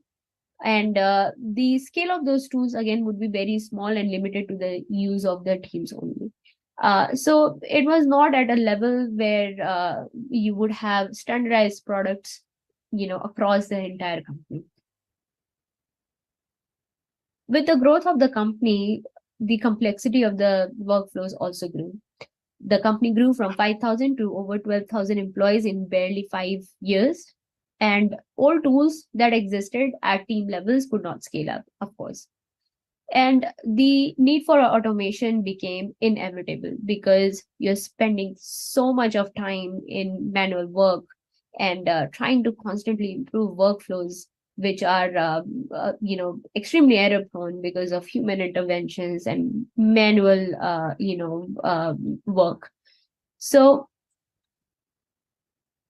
and the scale of those tools again would be very small and limited to the use of the teams only. So it was not at a level where you would have standardized products, across the entire company. With the growth of the company, the complexity of the workflows also grew. The company grew from 5,000 to over 12,000 employees in barely 5 years. And all tools that existed at team levels could not scale up, of course. And the need for automation became inevitable because you're spending so much of time in manual work and trying to constantly improve workflows, which are extremely error prone because of human interventions and manual work. So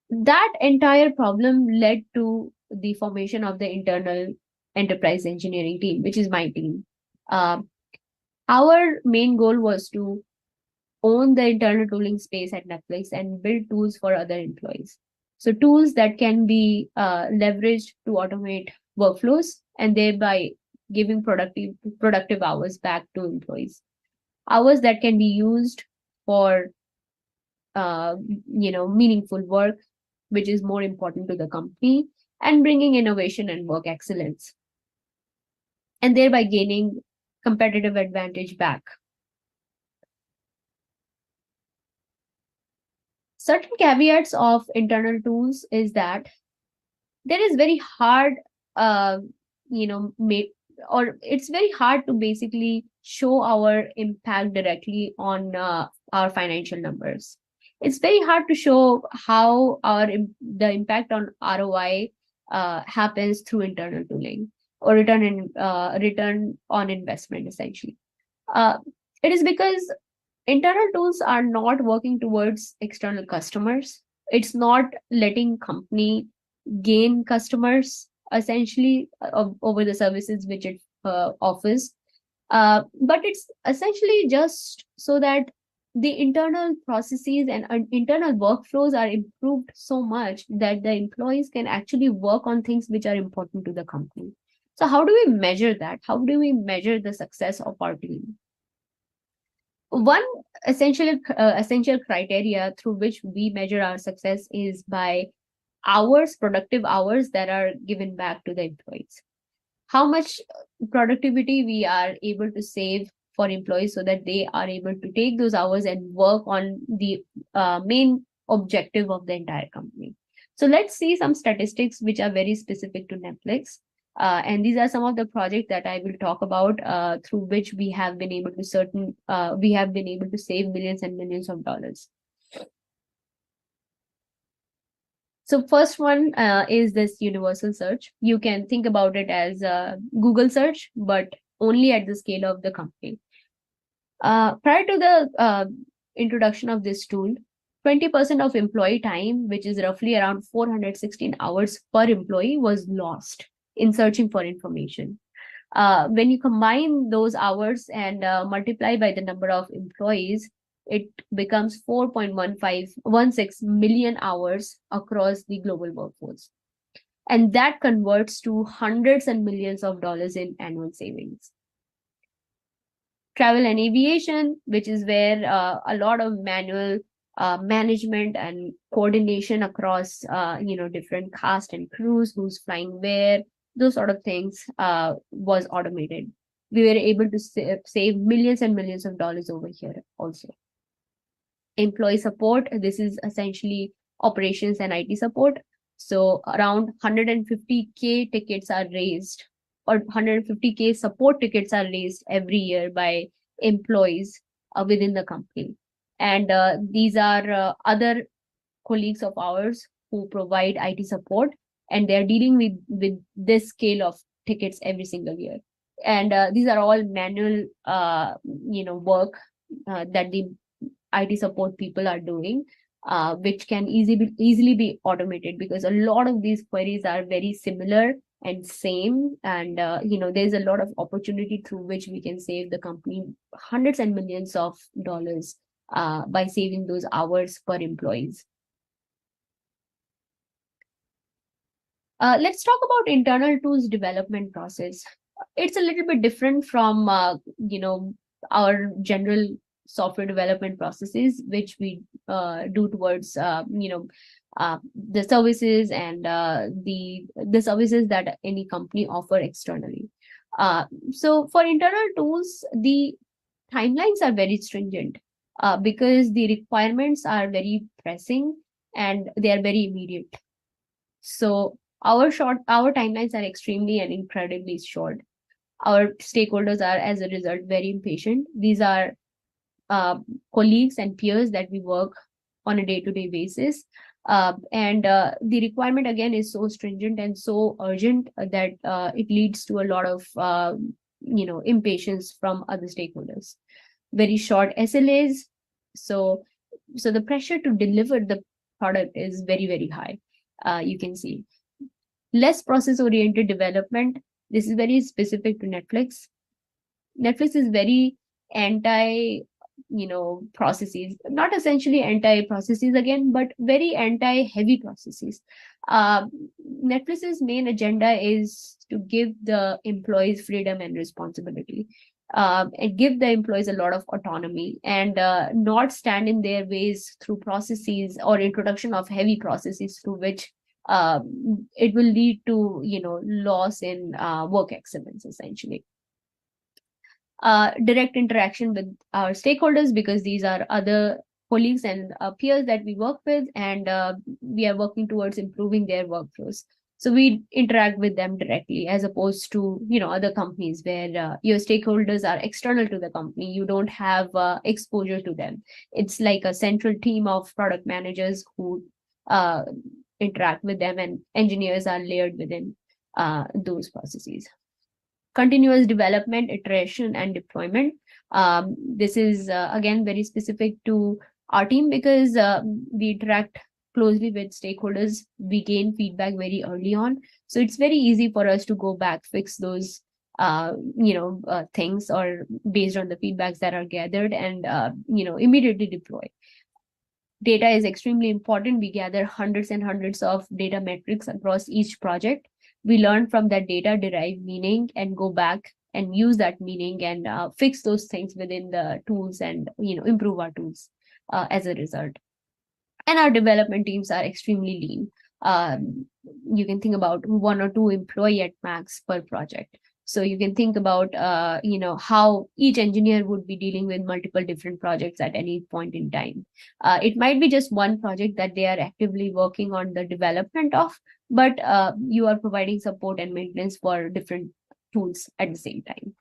that entire problem led to the formation of the internal enterprise engineering team, which is my team. Our main goal was to own the internal tooling space at Netflix and build tools for other employees. So tools that can be leveraged to automate workflows and thereby giving productive hours back to employees. Hours that can be used for meaningful work, which is more important to the company, and bringing innovation and work excellence, and thereby gaining competitive advantage back. Certain caveats of internal tools is that there is very hard, it's very hard to basically show our impact directly on our financial numbers. It's very hard to show how the impact on ROI happens through internal tooling or return on investment, essentially. It is because internal tools are not working towards external customers. It's not letting company gain customers essentially over the services which it offers. But it's essentially just so that the internal processes and internal workflows are improved so much that the employees can actually work on things which are important to the company. So how do we measure that? How do we measure the success of our team? One essential criteria through which we measure our success is by productive hours that are given back to the employees. How much productivity we are able to save for employees so that they are able to take those hours and work on the main objective of the entire company. So let's see some statistics which are very specific to Netflix. And these are some of the projects that I will talk about through which we have been able to save millions and millions of dollars. So first one is this universal search. You can think about it as Google search, but only at the scale of the company. Prior to the introduction of this tool, 20% of employee time, which is roughly around 416 hours per employee, was lost in searching for information. When you combine those hours and multiply by the number of employees, it becomes 4.16 million hours across the global workforce. And that converts to hundreds and millions of dollars in annual savings. Travel and aviation, which is where a lot of manual management and coordination across different cast and crews, who's flying where, those sort of things was automated. We were able to save millions and millions of dollars over here also. Employee support, this is essentially operations and IT support. So around 150K tickets are raised, or 150K support tickets are raised every year by employees within the company. And these are other colleagues of ours who provide IT support, and they're dealing with this scale of tickets every single year. And these are all manual, work that the IT support people are doing, which can easily be automated, because a lot of these queries are very similar and same. And there's a lot of opportunity through which we can save the company hundreds and millions of dollars by saving those hours per employees. Let's talk about internal tools development process. It's a little bit different from our general software development processes, which we do towards the services and the services that any company offer externally. So for internal tools, the timelines are very stringent because the requirements are very pressing and they are very immediate. So our timelines are extremely and incredibly short. Our stakeholders are, as a result, very impatient. These are colleagues and peers that we work on a day-to-day basis. And the requirement, again, is so stringent and so urgent that it leads to a lot of impatience from other stakeholders. Very short SLAs. So the pressure to deliver the product is very, very high. You can see less process-oriented development. This is very specific to Netflix. Netflix is very anti, processes, not essentially anti-processes again, but very anti-heavy processes. Netflix's main agenda is to give the employees freedom and responsibility, and give the employees a lot of autonomy, and not stand in their ways through processes or introduction of heavy processes through which it will lead to loss in work excellence, essentially. Direct interaction with our stakeholders, because these are other colleagues and peers that we work with, and we are working towards improving their workflows. So we interact with them directly, as opposed to other companies where your stakeholders are external to the company. You don't have exposure to them. It's like a central team of product managers who interact with them, and engineers are layered within those processes. Continuous development, iteration, and deployment. This is again very specific to our team, because we interact closely with stakeholders. We gain feedback very early on, so it's very easy for us to go back, fix those things, or based on the feedbacks that are gathered, and immediately deploy. Data is extremely important. We gather hundreds and hundreds of data metrics across each project. We learn from that data, derive meaning, and go back and use that meaning and fix those things within the tools, and improve our tools as a result. And our development teams are extremely lean. You can think about 1 or 2 employee at max per project. So you can think about how each engineer would be dealing with multiple different projects at any point in time. It might be just one project that they are actively working on the development of, but you are providing support and maintenance for different tools at the same time.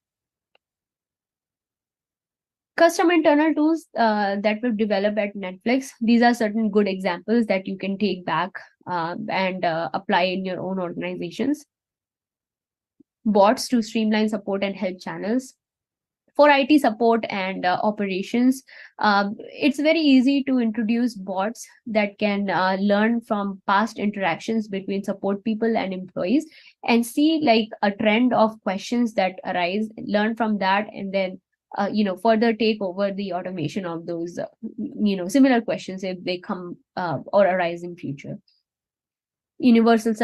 Custom internal tools that we've developed at Netflix. These are certain good examples that you can take back and apply in your own organizations. Bots to streamline support and help channels. For IT support and operations, it's very easy to introduce bots that can learn from past interactions between support people and employees, and see like a trend of questions that arise, learn from that, and then further take over the automation of those similar questions if they come or arise in future. Universal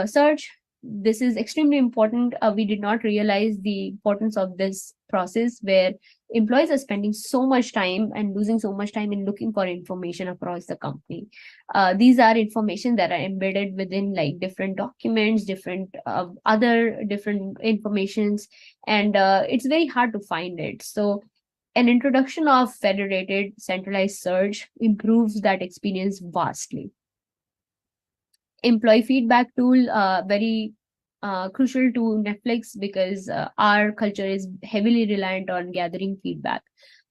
search. This is extremely important. We did not realize the importance of this process, where employees are spending so much time and losing so much time in looking for information across the company. These are information that are embedded within like different documents, different other different informations, and it's very hard to find it. So an introduction of federated centralized search improves that experience vastly. Employee feedback tool, very crucial to Netflix, because our culture is heavily reliant on gathering feedback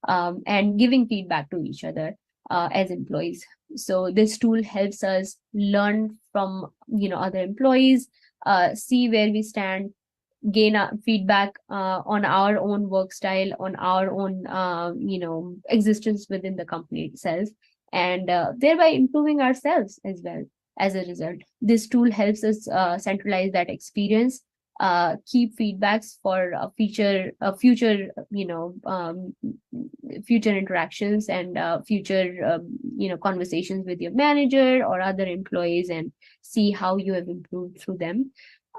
and giving feedback to each other as employees. So this tool helps us learn from other employees, see where we stand, gain feedback on our own work style, on our own existence within the company itself, and thereby improving ourselves as well. As a result, this tool helps us centralize that experience, keep feedbacks for future future interactions and future conversations with your manager or other employees, and see how you have improved through them.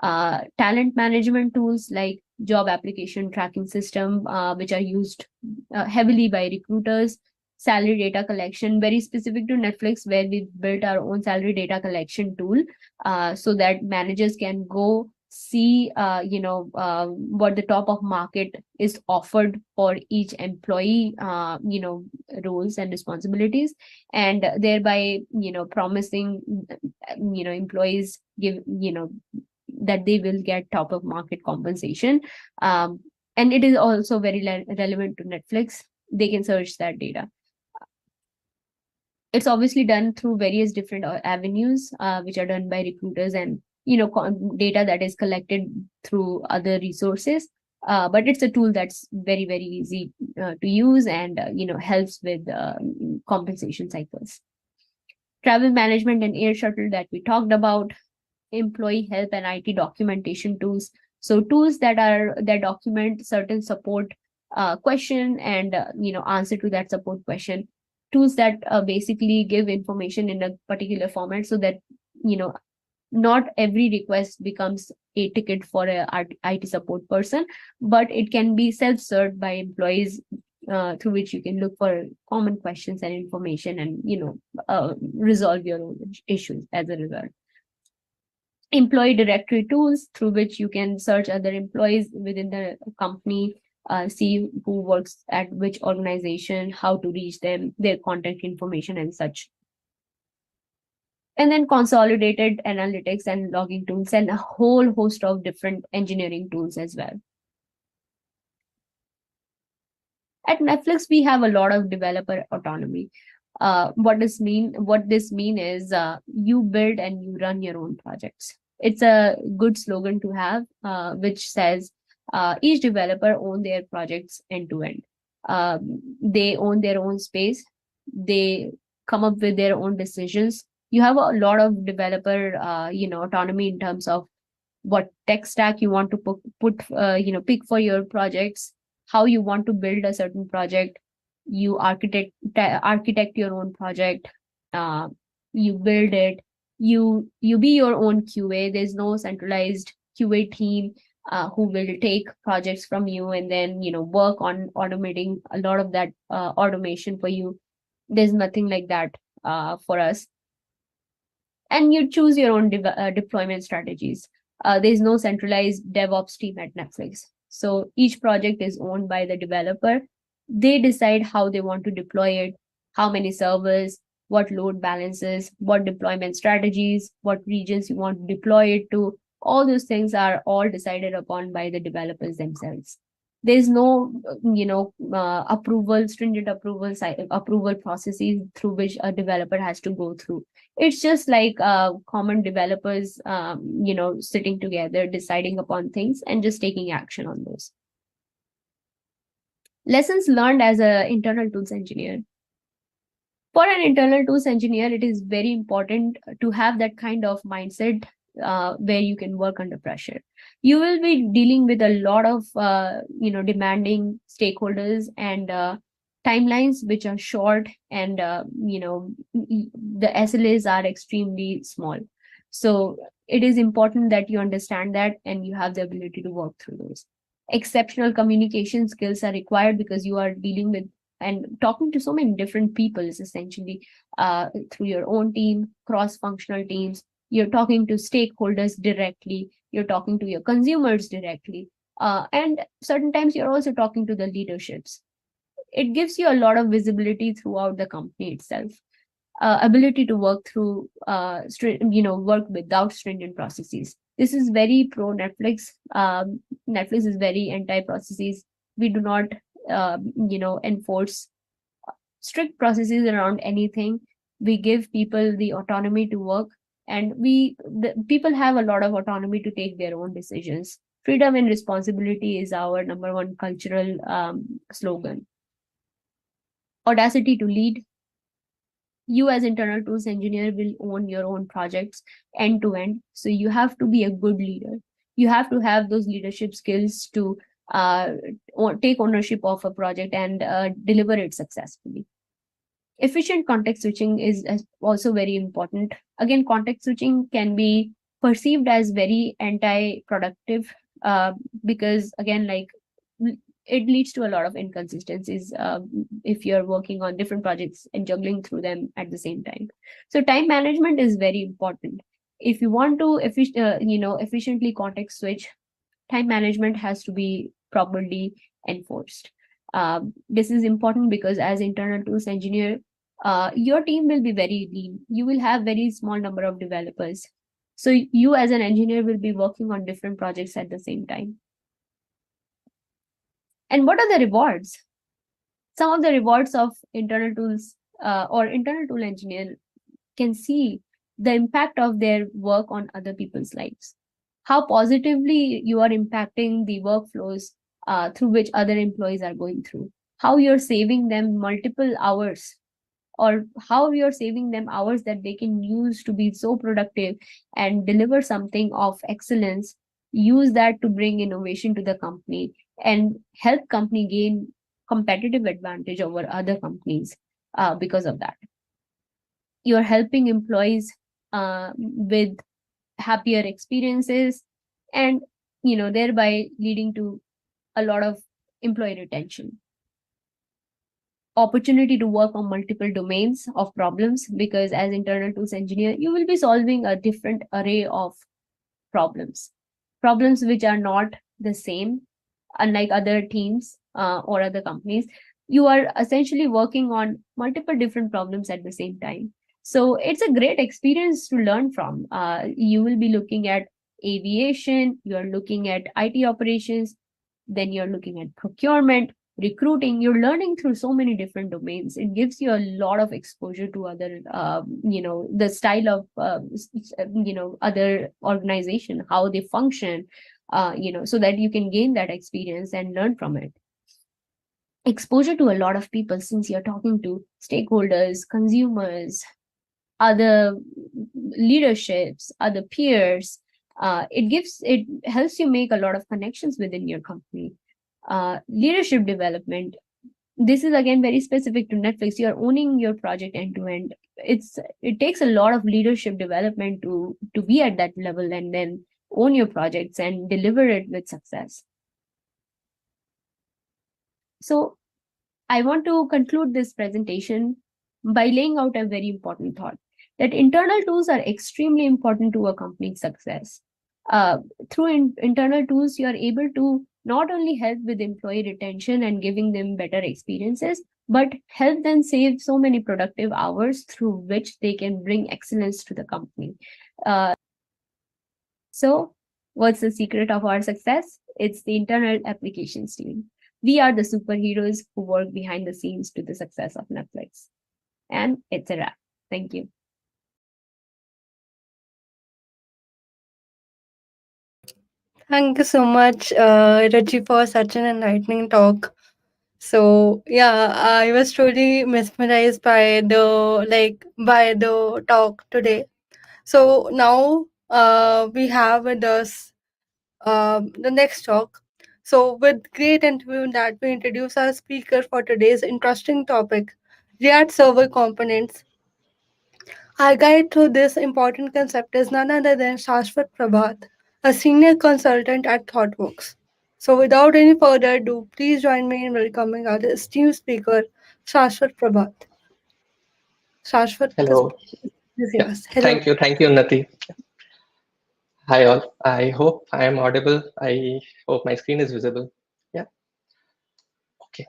Talent management tools like job application tracking system, which are used heavily by recruiters. Salary data collection, very specific to Netflix, where we built our own salary data collection tool, so that managers can go see what the top of market is offered for each employee roles and responsibilities, and thereby promising employees that they will get top of market compensation. And it is also very relevant to Netflix. They can search that data. It's obviously done through various different avenues, which are done by recruiters, and data that is collected through other resources. But it's a tool that's very, very easy to use, and helps with compensation cycles. Travel management and air shuttle that we talked about, employee help and IT documentation tools. So tools that document certain support question and answer to that support question. Tools that basically give information in a particular format, so that not every request becomes a ticket for a IT support person, but it can be self-served by employees, through which you can look for common questions and information, and resolve your own issues as a result. Employee directory tools, through which you can search other employees within the company, see who works at which organization, how to reach them, their contact information and such. And then consolidated analytics and logging tools, and a whole host of different engineering tools as well. At Netflix, we have a lot of developer autonomy. What this mean is you build and you run your own projects. It's a good slogan to have, which says each developer own their projects end to end. They own their own space. They come up with their own decisions. You have a lot of developer autonomy in terms of what tech stack you want to pick for your projects, how you want to build a certain project. You architect your own project, you build it, you be your own QA. There's no centralized QA team who will take projects from you and then work on automating a lot of that automation for you. There's nothing like that for us. And you choose your own deployment strategies. There's no centralized DevOps team at Netflix. So each project is owned by the developer. They decide how they want to deploy it, how many servers, what load balances, what deployment strategies, what regions you want to deploy it to. All those things are all decided upon by the developers themselves. There's no, stringent approval processes through which a developer has to go through. It's just like common developers, sitting together, deciding upon things and just taking action on those. Lessons learned as an internal tools engineer. For an internal tools engineer, it is very important to have that kind of mindset where you can work under pressure. You will be dealing with a lot of demanding stakeholders and timelines which are short, and the SLAs are extremely small. So it is important that you understand that and you have the ability to work through those. Exceptional communication skills are required because you are dealing with and talking to so many different people, essentially through your own team, cross-functional teams. You're talking to stakeholders directly. You're talking to your consumers directly. And certain times you're also talking to the leaderships. It gives you a lot of visibility throughout the company itself. Ability to work through, work without stringent processes. This is very pro Netflix. Netflix is very anti-processes. We do not, enforce strict processes around anything. We give people the autonomy to work, and people have a lot of autonomy to take their own decisions. Freedom and responsibility is our number one cultural slogan. Audacity to lead. You as internal tools engineer will own your own projects end to end. So you have to be a good leader. You have to have those leadership skills to take ownership of a project and deliver it successfully. Efficient context switching is also very important. Again, context switching can be perceived as very anti-productive because again, like it leads to a lot of inconsistencies if you're working on different projects and juggling through them at the same time. So time management is very important. If you want to efficiently context switch, time management has to be properly enforced. This is important because as internal tools engineer, your team will be very lean. You will have very small number of developers. So you as an engineer will be working on different projects at the same time. And what are the rewards? Some of the rewards of internal tools or internal tool engineer can see the impact of their work on other people's lives. How positively you are impacting the workflows through which other employees are going through. How you're saving them multiple hours, or how you're saving them hours that they can use to be so productive and deliver something of excellence, use that to bring innovation to the company and help company gain competitive advantage over other companies because of that. You're helping employees with happier experiences and thereby leading to a lot of employee retention. Opportunity to work on multiple domains of problems, because as internal tools engineer, you will be solving a different array of problems which are not the same, unlike other teams or other companies. You are essentially working on multiple different problems at the same time. So it's a great experience to learn from. You will be looking at aviation, you're looking at IT operations, then you're looking at procurement, recruiting. You're learning through so many different domains. It gives you a lot of exposure to other the style of other organization, how they function, so that you can gain that experience and learn from it. Exposure to a lot of people, since you're talking to stakeholders, consumers, other leaderships, other peers. It helps you make a lot of connections within your company. Leadership development. This is again very specific to Netflix. You're owning your project end to end. It takes a lot of leadership development to be at that level and then own your projects and deliver it with success. So I want to conclude this presentation by laying out a very important thought, that internal tools are extremely important to a company's success. Through internal tools, you are able to not only help with employee retention and giving them better experiences, but help them save so many productive hours through which they can bring excellence to the company. So what's the secret of our success? It's the internal applications team. We are the superheroes who work behind the scenes to the success of Netflix. And it's a wrap. Thank you. Thank you so much, Raji, for such an enlightening talk. So yeah, I was truly mesmerized by the talk today. So now we have with us the next talk. So with great interview that we introduce our speaker for today's interesting topic, React server components. Our guide through this important concept is none other than Shashwat Prabhat, a senior consultant at Thoughtworks. So without any further ado, please join me in welcoming our esteemed speaker, Shashwat Prabhat. Shashwat, Hello. is Yeah. yours. Hello. Thank you, Nati. Hi all. I hope I am audible. I hope my screen is visible. Yeah. Okay.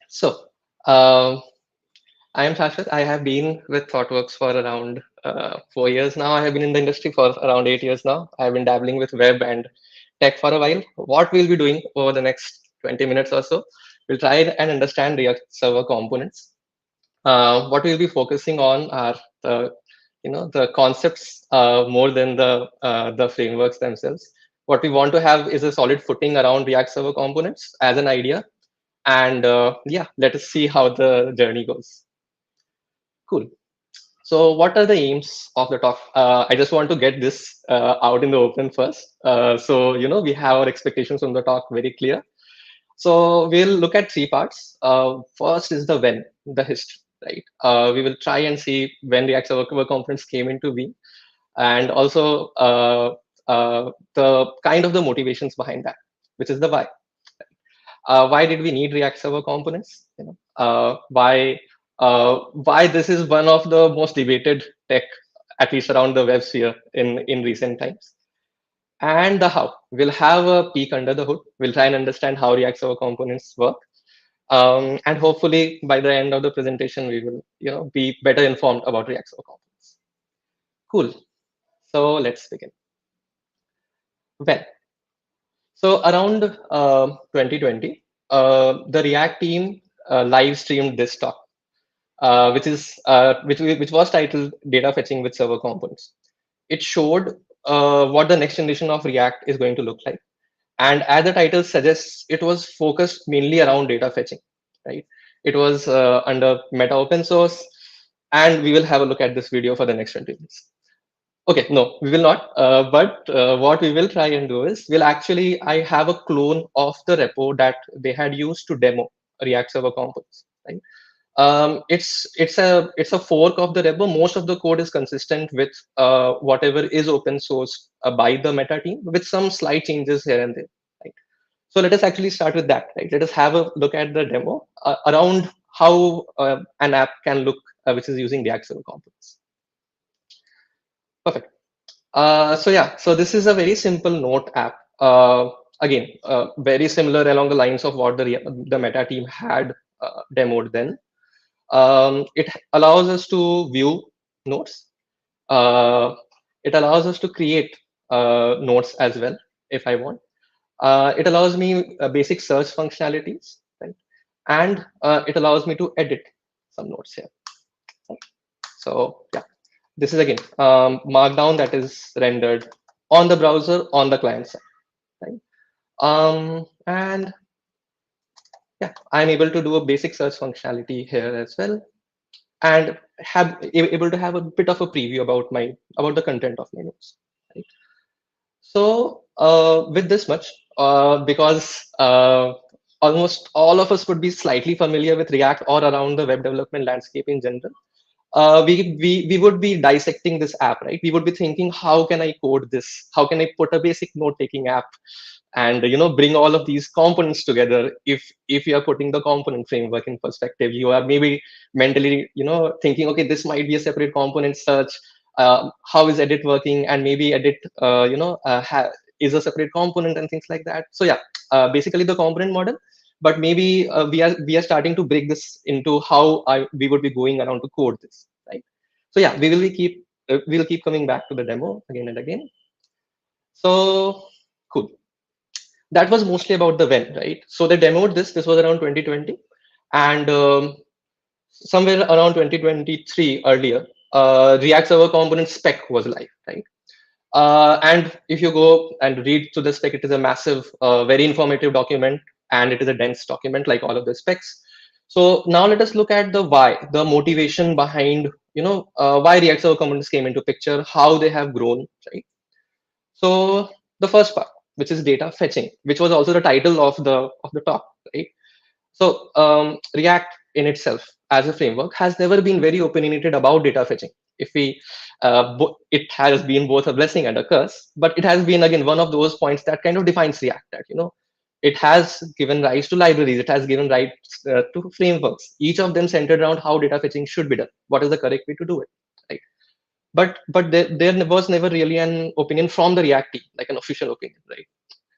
So, I am Shashwat. I have been with Thoughtworks for around 4 years now. I have been in the industry for around 8 years now. I have been dabbling with web and tech for a while. What we'll be doing over the next 20 minutes or so, we'll try and understand React server components. What we'll be focusing on are the concepts more than the frameworks themselves. What we want to have is a solid footing around React Server components as an idea. And yeah, let us see how the journey goes. Cool. So what are the aims of the talk? I just want to get this out in the open first. So, we have our expectations from the talk very clear. So we'll look at three parts. First is the when, the history, right? We will try and see when React Server components came into being, and also the kind of the motivations behind that, which is the why. Why did we need React Server components? Why this is one of the most debated tech, at least around the web sphere in recent times. And the how. We'll have a peek under the hood. We'll try and understand how React Server components work. And hopefully by the end of the presentation, we will be better informed about React Server components. Cool. So let's begin. When? So around 2020, the React team live streamed this talk, which was titled "Data Fetching with Server Components." It showed what the next generation of React is going to look like, and as the title suggests, it was focused mainly around data fetching. Right? It was under Meta open source, and we will have a look at this video for the next 20 minutes. Okay, no, we will not. But what we will try and do is I have a clone of the repo that they had used to demo React Server components. Right? It's a fork of the repo. Most of the code is consistent with whatever is open source by the Meta team, with some slight changes here and there. Right? So let us actually start with that. Right? Let us have a look at the demo around how an app can look, which is using React Server components. Perfect. So this is a very simple note app. Again, very similar along the lines of what the Meta team had demoed then. It allows us to view notes. It allows us to create notes as well, if I want. It allows me basic search functionalities, right? And it allows me to edit some notes here. Right? So yeah. This is again Markdown that is rendered on the browser on the client side, right? And yeah, I'm able to do a basic search functionality here as well, and able to have a bit of a preview about the content of my notes. Right? So with this much, because almost all of us would be slightly familiar with React or around the web development landscape in general. We would be dissecting this app, right? We would be thinking, how can I code this? How can I put a basic note-taking app and bring all of these components together? If you are putting the component framework in perspective, you are maybe mentally thinking, okay, this might be a separate component search. How is edit working? And maybe edit is a separate component and things like that. So yeah, basically the component model. But maybe we are starting to break this into how we would be going around to code this, right? So yeah, we'll keep coming back to the demo again and again. So cool. That was mostly about the when, right? So they demoed this. This was around 2020, and somewhere around 2023 earlier, React Server component spec was live, right? And if you go and read through the spec, it is a massive, very informative document. And it is a dense document like all of the specs. So now let us look at the why, the motivation behind, why React Server components came into picture, how they have grown, right? So the first part, which is data fetching, which was also the title of the talk, right? So React in itself as a framework has never been very opinionated about data fetching. If we, it has been both a blessing and a curse, but it has been again one of those points that kind of defines React. That it has given rise to libraries. It has given rise to frameworks. Each of them centered around how data fetching should be done. What is the correct way to do it, right? But there was never really an opinion from the React team, like an official opinion, right?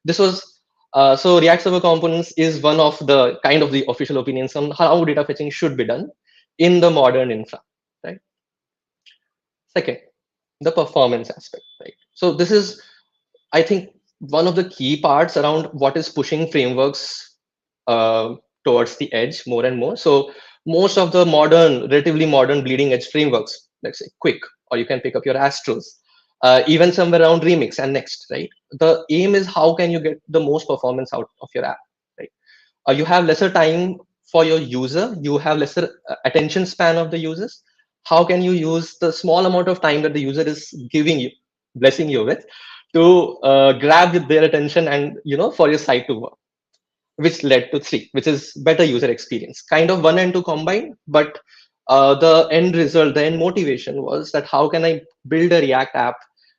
This was so React Server Components is one of the kind of the official opinions on how data fetching should be done in the modern infra, right? Second, the performance aspect, right? So this is, I think, one of the key parts around what is pushing frameworks towards the edge more and more. So most of the relatively modern bleeding edge frameworks, let's say Quick, or you can pick up your Astros, even somewhere around Remix and Next, right? The aim is how can you get the most performance out of your app, right? You have lesser time for your user, you have lesser attention span of the users. How can you use the small amount of time that the user is giving you, blessing you with, to grab their attention and for your site to work, which led to 3, which is better user experience. Kind of 1 and 2 combined, but the end result, the end motivation was that how can I build a React app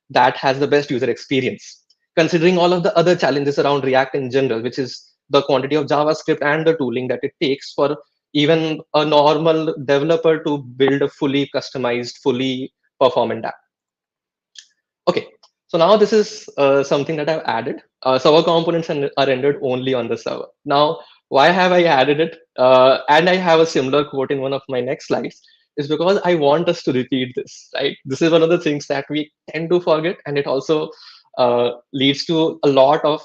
that has the best user experience, considering all of the other challenges around React in general, which is the quantity of JavaScript and the tooling that it takes for even a normal developer to build a fully customized, fully performant app. Okay, so now this is something that I've added. Server components are rendered only on the server. Now, why have I added it? And I have a similar quote in one of my next slides, is because I want us to repeat this, right? This is one of the things that we tend to forget, and it also leads to a lot of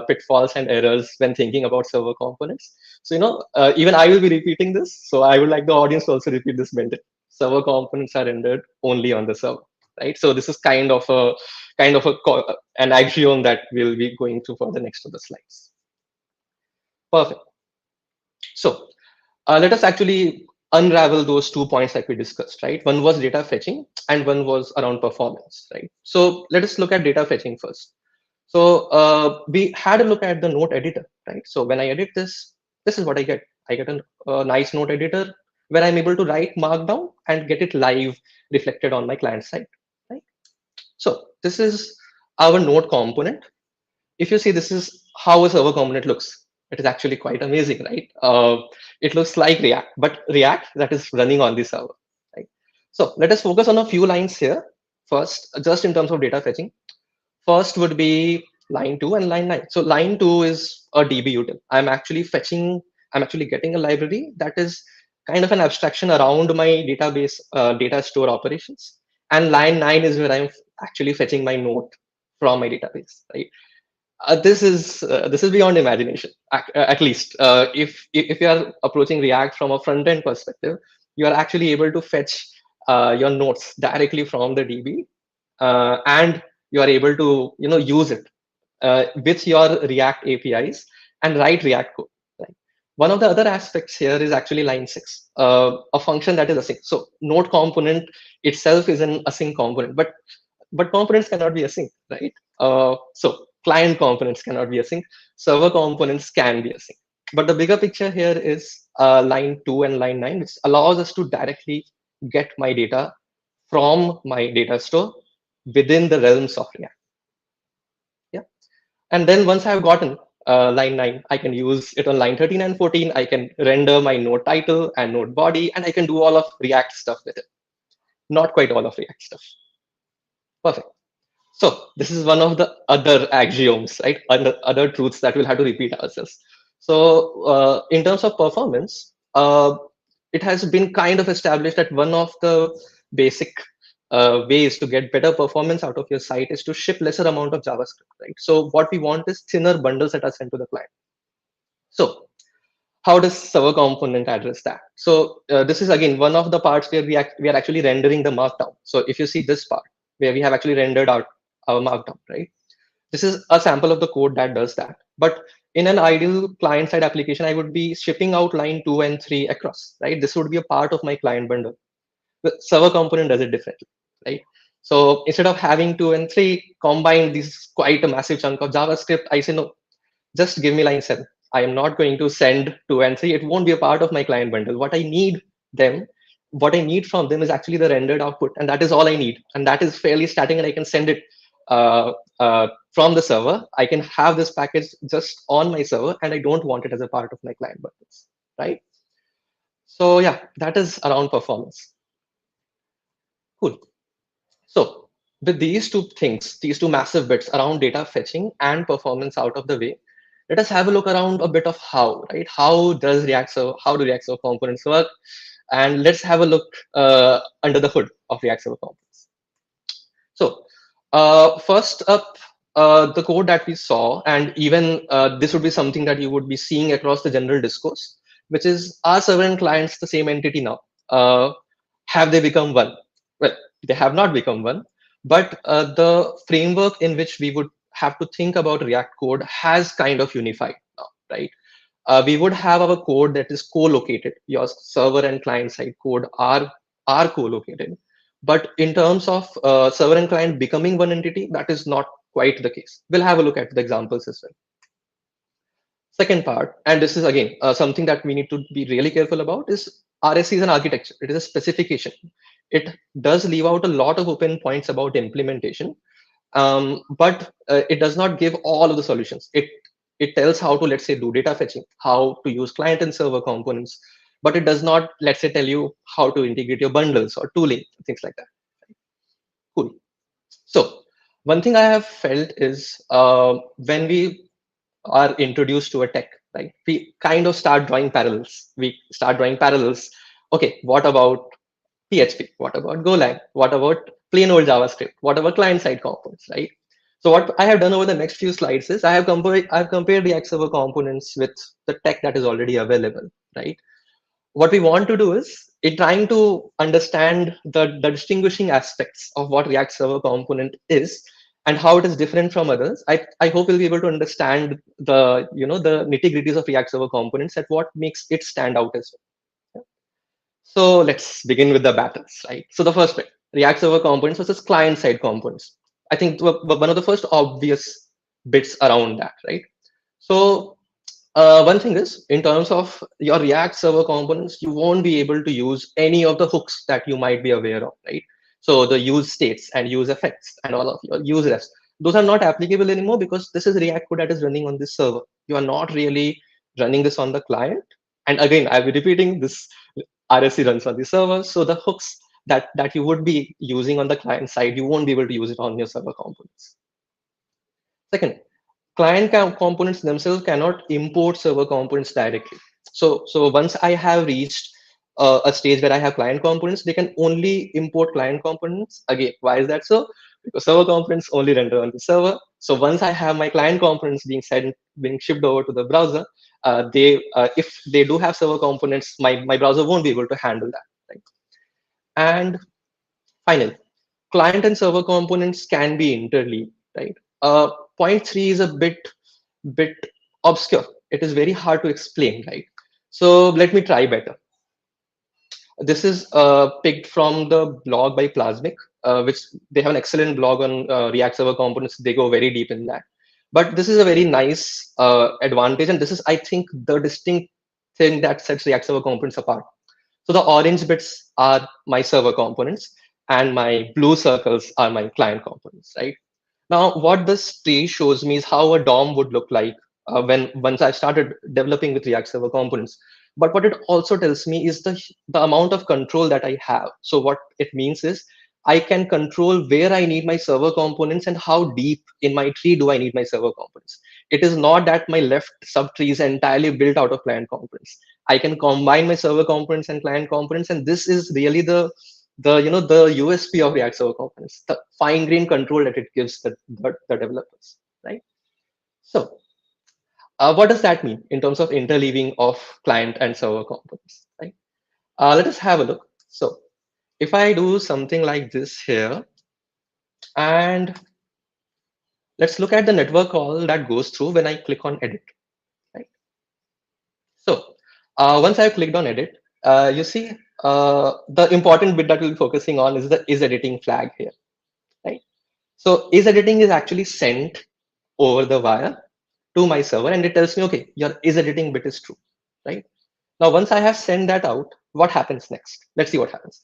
pitfalls and errors when thinking about server components. So, even I will be repeating this. So I would like the audience to also repeat this mention. Server components are rendered only on the server. Right, so this is kind of an axiom that we'll be going through for the next of the slides. Perfect. So let us actually unravel those 2 points that we discussed. Right, one was data fetching and one was around performance. Right, so let us look at data fetching first. So we had a look at the node editor. Right, so when I edit this is what I get. I get a nice node editor where I'm able to write markdown and get it live reflected on my client side. So this is our node component. If you see, this is how a server component looks. It is actually quite amazing, right? It looks like React, but React that is running on the server. Right? So let us focus on a few lines here. First, just in terms of data fetching. First would be line 2 and line 9. So line 2 is a DB util. I'm actually getting a library that is kind of an abstraction around my database data store operations. And line 9 is where I'm actually fetching my node from my database, right? This is beyond imagination. At least if you are approaching React from a front end perspective, you are actually able to fetch your nodes directly from the DB, and you are able to use it with your React APIs and write React code. Right? One of the other aspects here is actually line 6, a function that is async. So node component itself is an async component, but components cannot be async, right? So client components cannot be async. Server components can be async. But the bigger picture here is line 2 and line 9, which allows us to directly get my data from my data store within the realms of React. Yeah. And then once I've gotten line 9, I can use it on line 13 and 14. I can render my node title and node body, and I can do all of React stuff with it. Not quite all of React stuff. Perfect. So this is one of the other axioms, right? Other truths that we'll have to repeat ourselves. So in terms of performance, it has been kind of established that one of the basic ways to get better performance out of your site is to ship lesser amount of JavaScript, right? So what we want is thinner bundles that are sent to the client. So how does server component address that? So this is again one of the parts where we are actually rendering the markdown. So if you see this part where we have actually rendered out our markdown, right? This is a sample of the code that does that. But in an ideal client-side application, I would be shipping out line 2 and 3 across, right? This would be a part of my client bundle. The server component does it differently, right? So instead of having 2 and 3 combine these quite a massive chunk of JavaScript, I say, no, just give me line 7. I am not going to send 2 and 3. It won't be a part of my client bundle. What I need from them is actually the rendered output, and that is all I need. And that is fairly static, and I can send it from the server. I can have this package just on my server, and I don't want it as a part of my client bundles, right? So yeah, that is around performance. Cool. So with these two things, these two massive bits around data fetching and performance out of the way, let us have a look around a bit of how, right? How do React Server components work? And let's have a look under the hood of React Server components. So first up, the code that we saw, and even this would be something that you would be seeing across the general discourse, which is, are server and clients the same entity now? Have they become one? Well, they have not become one, but the framework in which we would have to think about React code has kind of unified now, right? We would have our code that is co-located. Your server and client side code are co-located. But in terms of server and client becoming one entity, that is not quite the case. We'll have a look at the examples as well. Second part, and this is again something that we need to be really careful about, is RSC is an architecture. It is a specification. It does leave out a lot of open points about implementation, but it does not give all of the solutions. It tells how to, let's say, do data fetching, how to use client and server components, but it does not, let's say, tell you how to integrate your bundles or tooling, things like that. Cool. So one thing I have felt is when we are introduced to a tech, right, we kind of start drawing parallels. Okay, what about PHP? What about Golang? What about plain old JavaScript? What about client-side components, right? So what I have done over the next few slides is I've compared React Server components with the tech that is already available, right? What we want to do is in trying to understand the distinguishing aspects of what React Server component is and how it is different from others. I hope we'll be able to understand the the nitty-gritties of React Server components and what makes it stand out as well. So let's begin with the battles, right? So the first bit, React Server components versus client-side components. I think one of the first obvious bits around that, right? So one thing is, in terms of your React Server components, you won't be able to use any of the hooks that you might be aware of, right? So the use states and use effects and all of your use refs, those are not applicable anymore because this is React code that is running on this server. You are not really running this on the client. And again, I'll be repeating this, RSC runs on the server. So the hooks that you would be using on the client side, you won't be able to use it on your server components. Second, client components themselves cannot import server components directly. So once I have reached a stage where I have client components, they can only import client components. Again, why is that so? Because server components only render on the server. So once I have my client components being shipped over to the browser, if they do have server components, my browser won't be able to handle that. Right? And finally, client and server components can be interleaved. Right? Point 3 is a bit obscure. It is very hard to explain, right? So let me try better. This is picked from the blog by Plasmic, which they have an excellent blog on React Server components. They go very deep in that. But this is a very nice advantage, and this is, I think, the distinct thing that sets React Server components apart. So the orange bits are my server components, and my blue circles are my client components, right? Now, what this tree shows me is how a DOM would look like once I started developing with React Server components. But what it also tells me is the amount of control that I have. So what it means is I can control where I need my server components and how deep in my tree do I need my server components. It is not that my left subtree is entirely built out of client components. I can combine my server components and client components, and this is really the USP of React Server components, the fine-grained control that it gives the developers, right? So what does that mean in terms of interleaving of client and server components, right? Let us have a look. So if I do something like this here, and let's look at the network call that goes through when I click on edit, right? So once I've clicked on edit, you see the important bit that we'll be focusing on is the is editing flag here, right? So is editing is actually sent over the wire to my server, and it tells me, okay, your is editing bit is true, right? Now, once I have sent that out, what happens next? Let's see what happens.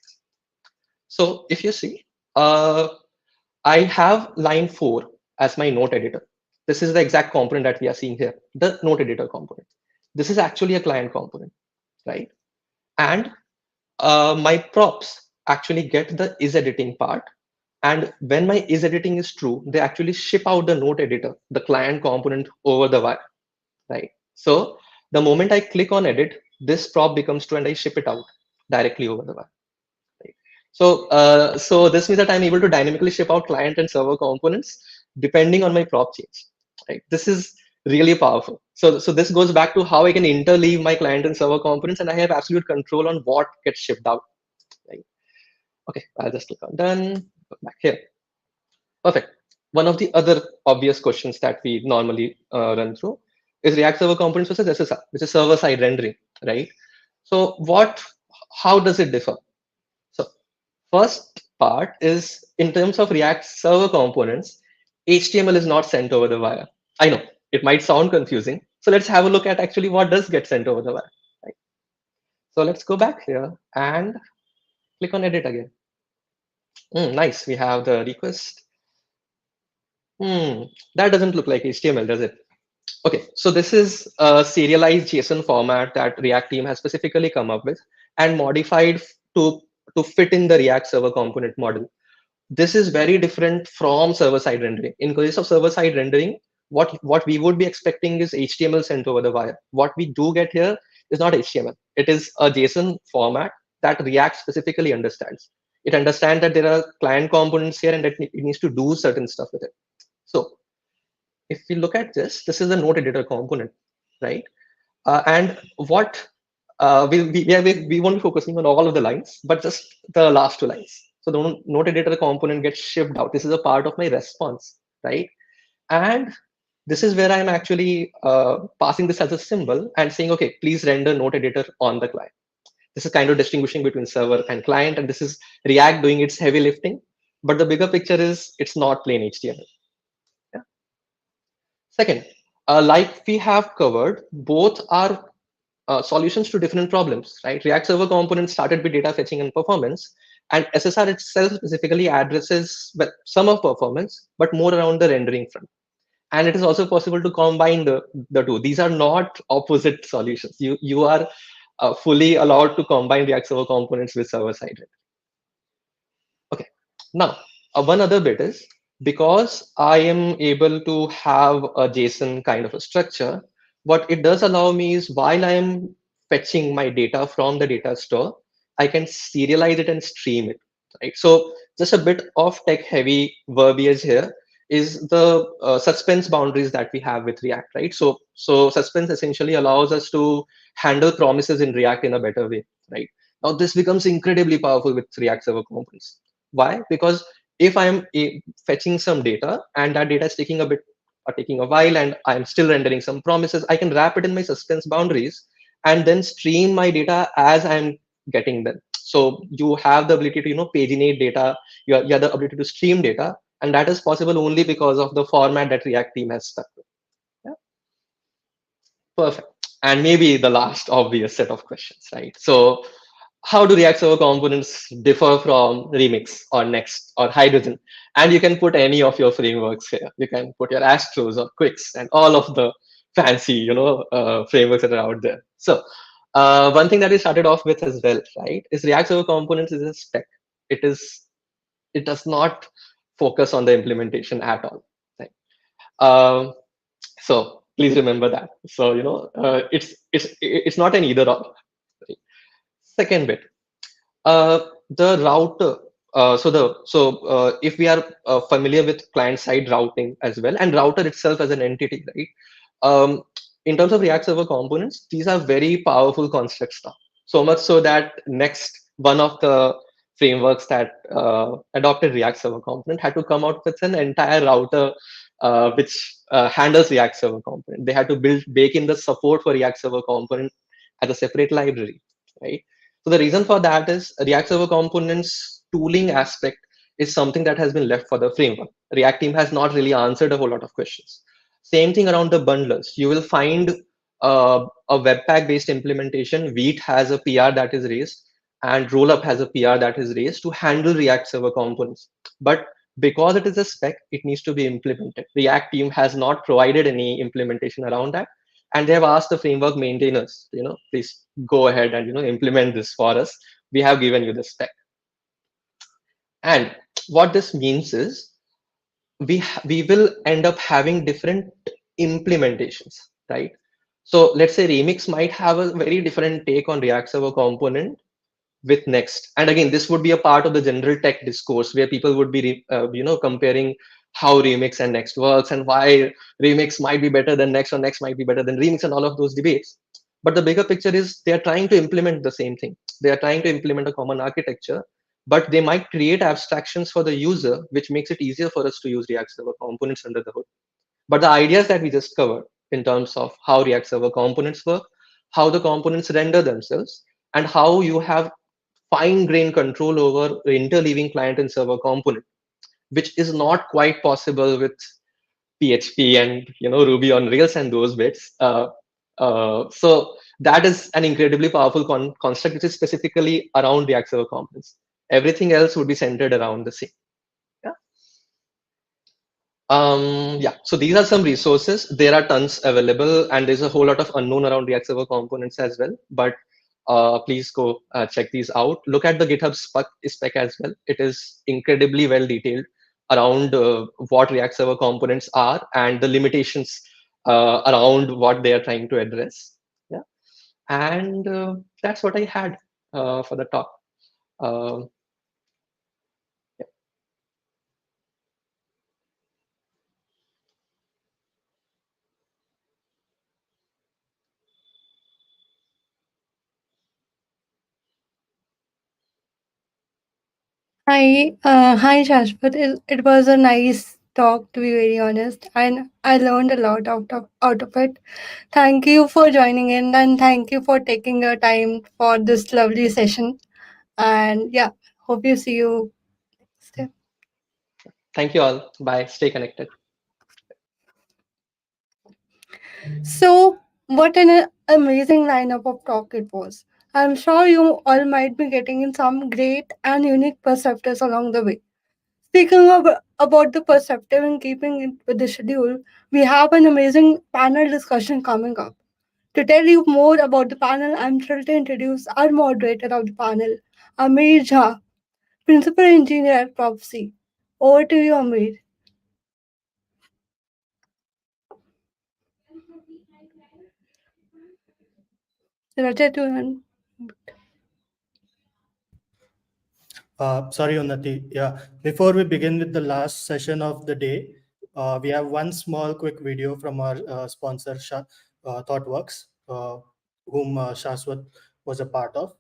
So if you see, I have line 4 as my note editor. This is the exact component that we are seeing here, the note editor component. This is actually a client component, right? And my props actually get the is editing part. And when my is editing is true, they actually ship out the note editor, the client component, over the wire, right? So the moment I click on edit, this prop becomes true and I ship it out directly over the wire. Right? So this means that I'm able to dynamically ship out client and server components depending on my prop change. Right? This is really powerful. So this goes back to how I can interleave my client and server components, and I have absolute control on what gets shipped out. Right? Okay, I'll just click on done. Go back here. Perfect. One of the other obvious questions that we normally run through is React Server Components versus SSR, which is server-side rendering, right? So how does it differ? So first part is in terms of React Server Components, HTML is not sent over the wire. I know it might sound confusing. So let's have a look at actually what does get sent over the wire. Right? So let's go back here and click on edit again. Nice, we have the request. That doesn't look like HTML, does it? Okay, so this is a serialized JSON format that React team has specifically come up with and modified to fit in the React Server Component model. This is very different from server-side rendering. In case of server-side rendering, what we would be expecting is HTML sent over the wire. What we do get here is not HTML. It is a JSON format that React specifically understands. It understands that there are client components here and that it needs to do certain stuff with it. So if we look at this is a node editor component, right? And what we won't be focusing on all of the lines, but just the last two lines. So the node editor component gets shipped out. This is a part of my response, right? And this is where I'm actually passing this as a symbol and saying, okay, please render node editor on the client. This is kind of distinguishing between server and client, and this is React doing its heavy lifting. But the bigger picture is it's not plain HTML. Yeah. Second, like we have covered, both are solutions to different problems, right? React Server Components started with data fetching and performance, and SSR itself specifically addresses some of performance, but more around the rendering front. And it is also possible to combine the two. These are not opposite solutions. You are fully allowed to combine React Server Components with server-side. Okay. Now, one other bit is because I am able to have a JSON kind of a structure, what it does allow me is while I am fetching my data from the data store, I can serialize it and stream it. Right. So just a bit of tech-heavy verbiage here is the suspense boundaries that we have with React, right? So suspense essentially allows us to handle promises in React in a better way, right? Now this becomes incredibly powerful with React Server Components. Why? Because if I am fetching some data and that data is taking a while and I'm still rendering some promises, I can wrap it in my suspense boundaries and then stream my data as I'm getting them. So you have the ability to paginate data, you have the ability to stream data, and that is possible only because of the format that React team has stuck with. Yeah. Perfect. And maybe the last obvious set of questions, right? So how do React Server Components differ from Remix or Next or Hydrogen? And you can put any of your frameworks here. You can put your Astros or Quicks and all of the fancy, frameworks that are out there. So one thing that we started off with as well, right, is React Server Components is a spec. It does not focus on the implementation at all. Right? So please remember that. So it's not an either or. Right? Second bit, the router. If we are familiar with client-side routing as well, and router itself as an entity, right? In terms of React Server Components, these are very powerful constructs now. So much so that Next, one of the frameworks that adopted React Server Component, had to come out with an entire router which handles React Server Component. They had to bake in the support for React Server Component as a separate library, right? So the reason for that is React Server Components tooling aspect is something that has been left for the framework. React team has not really answered a whole lot of questions. Same thing around the bundlers. You will find a Webpack based implementation. Vite has a PR that is raised and Rollup has a PR that is raised to handle React Server Components. But because it is a spec, it needs to be implemented. React team has not provided any implementation around that. And they have asked the framework maintainers, please go ahead and implement this for us. We have given you the spec. And what this means is we will end up having different implementations, right? So let's say Remix might have a very different take on React Server Component with Next. And again, this would be a part of the general tech discourse where people would be comparing how Remix and Next works and why Remix might be better than Next or Next might be better than Remix and all of those debates. But the bigger picture is they are trying to implement the same thing. They are trying to implement a common architecture but they might create abstractions for the user, which makes it easier for us to use React Server components under the hood. But the ideas that we just covered in terms of how React Server components work, how the components render themselves, and how you have fine-grained control over the interleaving client and server component, which is not quite possible with PHP and Ruby on Rails and those bits. So that is an incredibly powerful construct, which is specifically around React Server components. Everything else would be centered around the same. So these are some resources. There are tons available, and there's a whole lot of unknown around React Server components as well. But please go check these out. Look at the GitHub spec as well. It is incredibly well detailed around what React Server components are and the limitations around what they are trying to address. Yeah, and that's what I had for the talk. Hi, Shashwat. It was a nice talk, to be very honest, and I learned a lot out of it. Thank you for joining in, and thank you for taking your time for this lovely session. And yeah, hope you see you next time. Thank you all. Bye. Stay connected. So, what an amazing lineup of talk it was. I'm sure you all might be getting in some great and unique perspectives along the way. Speaking about the perspective and keeping it with the schedule, we have an amazing panel discussion coming up. To tell you more about the panel, I'm thrilled to introduce our moderator of the panel, Amir Jha, Principal Engineer at Publicis. Over to you, Amir. Rajat, you Sorry, Unnati. Yeah, before we begin with the last session of the day, we have one small quick video from our sponsor, Thoughtworks, whom Shashwat was a part of.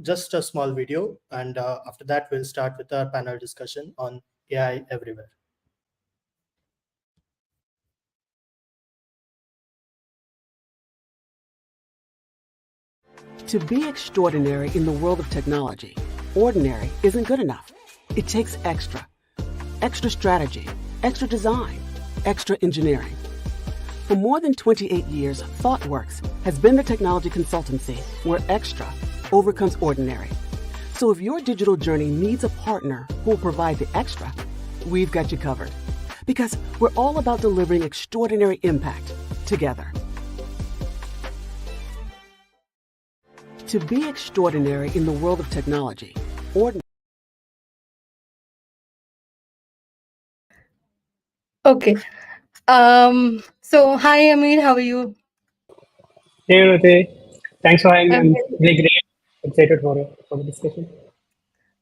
Just a small video, and after that, we'll start with our panel discussion on AI everywhere. To be extraordinary in the world of technology, ordinary isn't good enough. It takes extra. Extra strategy, extra design, extra engineering. For more than 28 years, Thoughtworks has been the technology consultancy where extra overcomes ordinary. So if your digital journey needs a partner who will provide the extra, we've got you covered. Because we're all about delivering extraordinary impact together. To be extraordinary in the world of technology, Okay. So hi Amir, how are you? Hey, Unnati. Thanks for having me. I'm I'm very, really great. Excited for the discussion.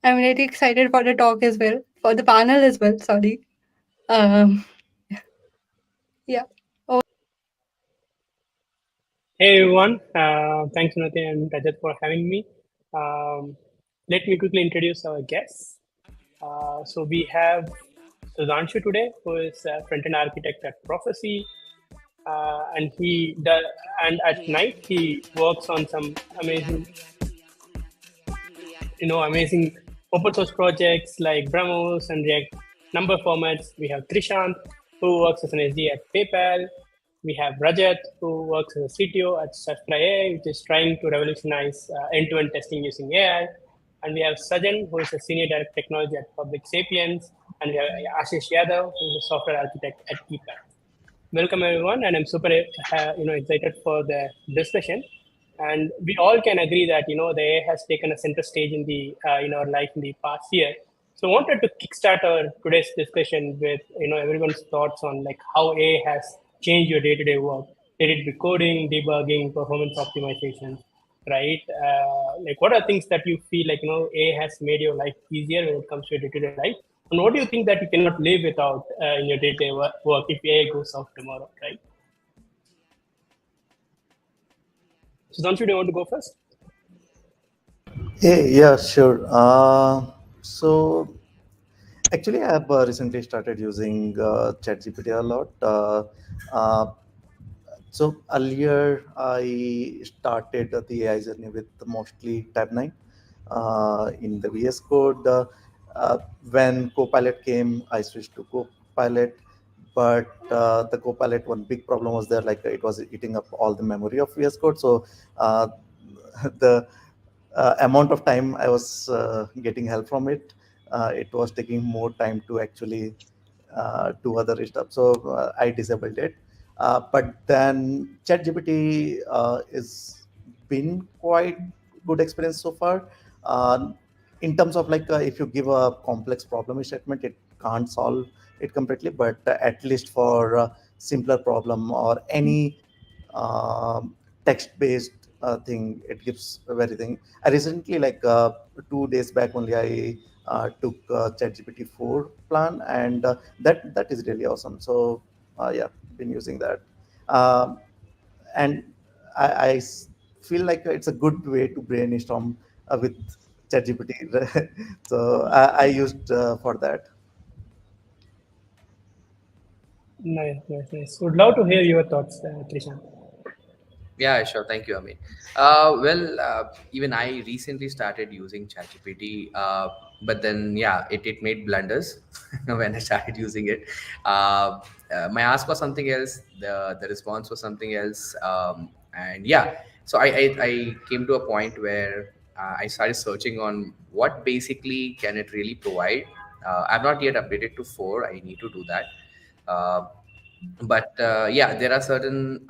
I'm really excited for the talk as well, for the panel as well. Sorry. Um, yeah. Oh, Hey, everyone. Thanks, Unnati and Rajat, for having me. Let me quickly introduce our guests. So we have Sudhanshu today, who is a front-end architect at Prophecy, and at night he works on some amazing open source projects like Brahmos and React number formats. We have Trishant, who works as an SD at PayPal. We have Rajat, who works as a CTO at Safra, which is trying to revolutionize end-to-end testing using AI. And we have Sajan, who is a senior director of technology at Public Sapiens. And we have Ashish Yadav, who is a software architect at Epam. Welcome everyone, and I'm super excited for the discussion. And we all can agree that the AI has taken a center stage in our life in the past year. So I wanted to kickstart our today's discussion with everyone's thoughts on like how AI has changed your day-to-day work. Did it be coding, debugging, performance optimization, right? Like what are things that you feel like AI has made your life easier when it comes to your day-to-day life? And what do you think that you cannot live without in your day-to-day work if AI goes off tomorrow, right? Sudhanshu, do you want to go first? Hey, yeah, sure. So actually, I have recently started using ChatGPT a lot. Uh, so earlier, I started the AI journey with mostly Tab 9 in the VS Code. When Copilot came, I switched to Copilot. But the Copilot, one big problem was there, like it was eating up all the memory of VS Code. So uh, the amount of time I was getting help from it, it was taking more time to actually do other stuff. So I disabled it. But then ChatGPT is been quite good experience so far. Uh, in terms of like if you give a complex problem statement, it can't solve it completely, but at least for simpler problem or any text-based thing, it gives everything. I recently, like 2 days back only, I took ChatGPT 4 plan, and that is really awesome. So yeah, been using that, and I feel like it's a good way to brainstorm with ChatGPT. So I used for that. Nice, nice, nice. Would love to hear your thoughts, Trishan. Yeah, sure. Thank you, Amit. Even I recently started using ChatGPT, but then yeah, it made blunders when I started using it. My ask was something else, the response was something else, and yeah, so I came to a point where I started searching on what basically can it really provide. I've not yet updated to 4. I need to do that. Uh, but yeah, there are certain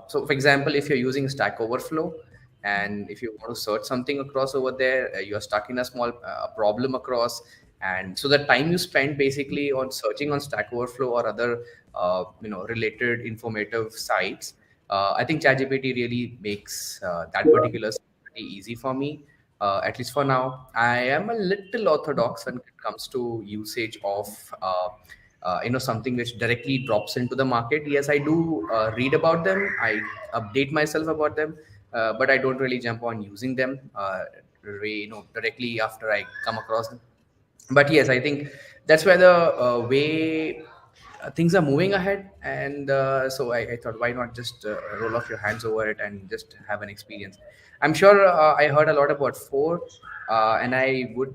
so for example, if you're using Stack Overflow and if you want to search something across over there, you're stuck in a small problem across, and so the time you spend basically on searching on Stack Overflow or other related informative sites, I think ChatGPT really makes that particular stuff pretty easy for me. At least for now, I am a little orthodox when it comes to usage of something which directly drops into the market. Yes, I do read about them, I update myself about them, but I don't really jump on using them directly after I come across them. But yes, I think that's where the way things are moving ahead, and so I thought, why not just roll off your hands over it and just have an experience. I'm sure I heard a lot about 4, and I would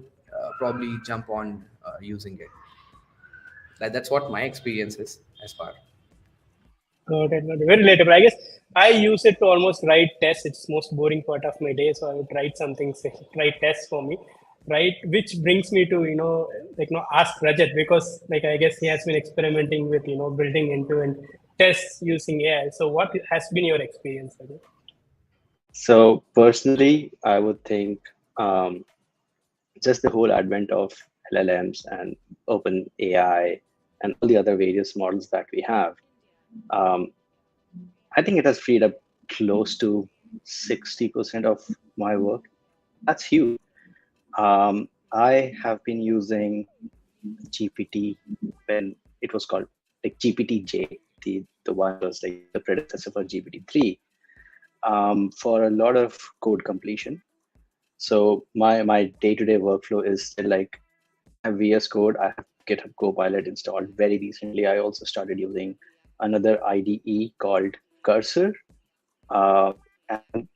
probably jump on using it. That's what my experience is as far. Got it, got it. Very relatable. I guess I use it to almost write tests. It's most boring part of my day, so I would write something, say, write tests for me, right? Which brings me to ask Rajat, because like I guess he has been experimenting with building end-to-end tests using AI. So what has been your experience, Rajat? So personally, I would think just the whole advent of LLMs and open AI and all the other various models that we have, I think it has freed up close to 60% of my work. That's huge. I have been using GPT when it was called like GPT-J, the one was like the predecessor for GPT-3, for a lot of code completion. So my day-to-day workflow is still like I have VS Code, I have GitHub Copilot installed very recently. I also started using another IDE called Cursor. And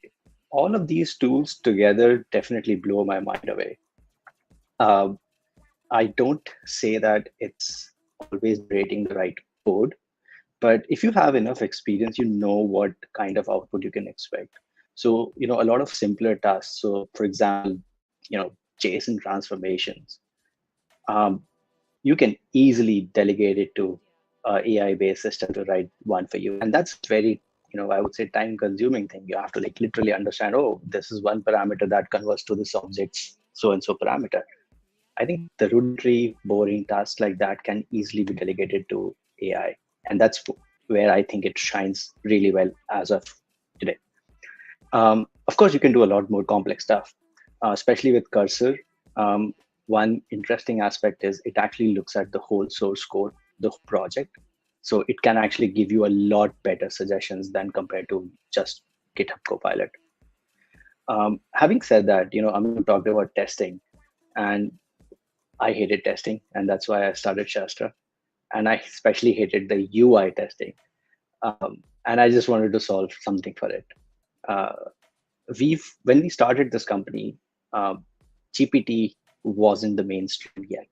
all of these tools together definitely blow my mind away. I don't say that it's always creating the right code, but if you have enough experience, you know what kind of output you can expect. So, a lot of simpler tasks. So for example, JSON transformations, you can easily delegate it to AI-based system to write one for you. And that's very, I would say time-consuming thing. You have to like literally understand, oh, this is one parameter that converts to this object's so-and-so parameter. I think the rudimentary, boring tasks like that can easily be delegated to AI. And that's where I think it shines really well as of today. Of course, you can do a lot more complex stuff, especially with Cursor. One interesting aspect is it actually looks at the whole source code, the whole project. So it can actually give you a lot better suggestions than compared to just GitHub Copilot. Having said that, I'm talking about testing, and I hated testing, and that's why I started Shastra. And I especially hated the UI testing, and I just wanted to solve something for it. Uh, when we started this company, GPT wasn't the mainstream yet,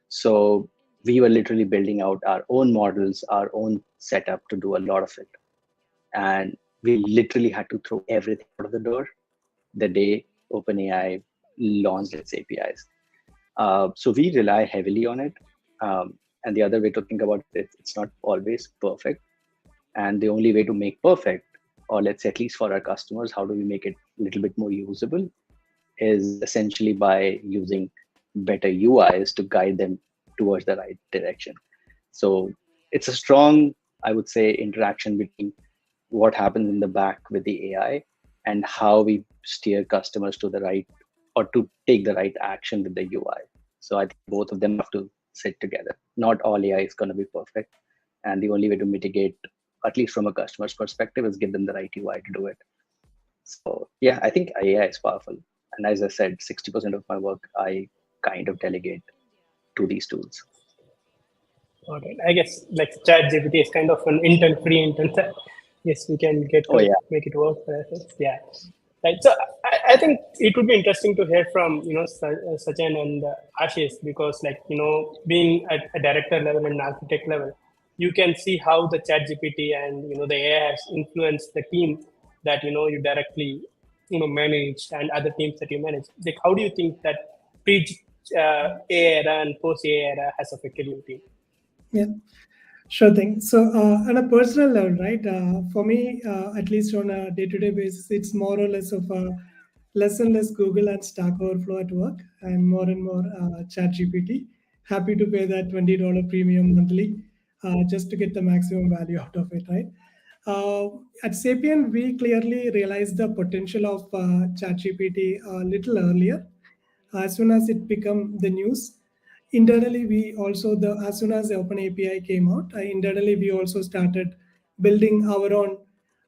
so we were literally building out our own models, our own setup to do a lot of it, and we literally had to throw everything out of the door the day OpenAI launched its APIs. So we rely heavily on it. And the other way to think about it, it's not always perfect. And the only way to make perfect, or let's say at least for our customers, how do we make it a little bit more usable, is essentially by using better UIs to guide them towards the right direction. So it's a strong, I would say, interaction between what happens in the back with the AI and how we steer customers to the right, or to take the right action with the UI. So I think both of them have to sit together. Not all AI is going to be perfect. And the only way to mitigate, at least from a customer's perspective, is give them the right UI to do it. So yeah, I think AI is powerful. And as I said, 60% of my work, I kind of delegate to these tools. All right. I guess like ChatGPT is kind of an free intent. Yes, we can get to make it work for us. Yeah. Right. So I think it would be interesting to hear from Sachin and Ashish, because being at a director level and architect level, you can see how the ChatGPT and the AI has influenced the team that you directly manage and other teams that you manage. Like, how do you think that pre AI era and post AI era has affected your team? Yeah, sure thing. So on a personal level, right, for me, at least on a day-to-day basis, it's more or less of a less and less Google and Stack Overflow at work, and more ChatGPT. Happy to pay that $20 premium monthly just to get the maximum value out of it, right? At Sapient, we clearly realized the potential of ChatGPT a little earlier. As soon as it became the news, internally we also, as soon as the Open API came out, internally we also started building our own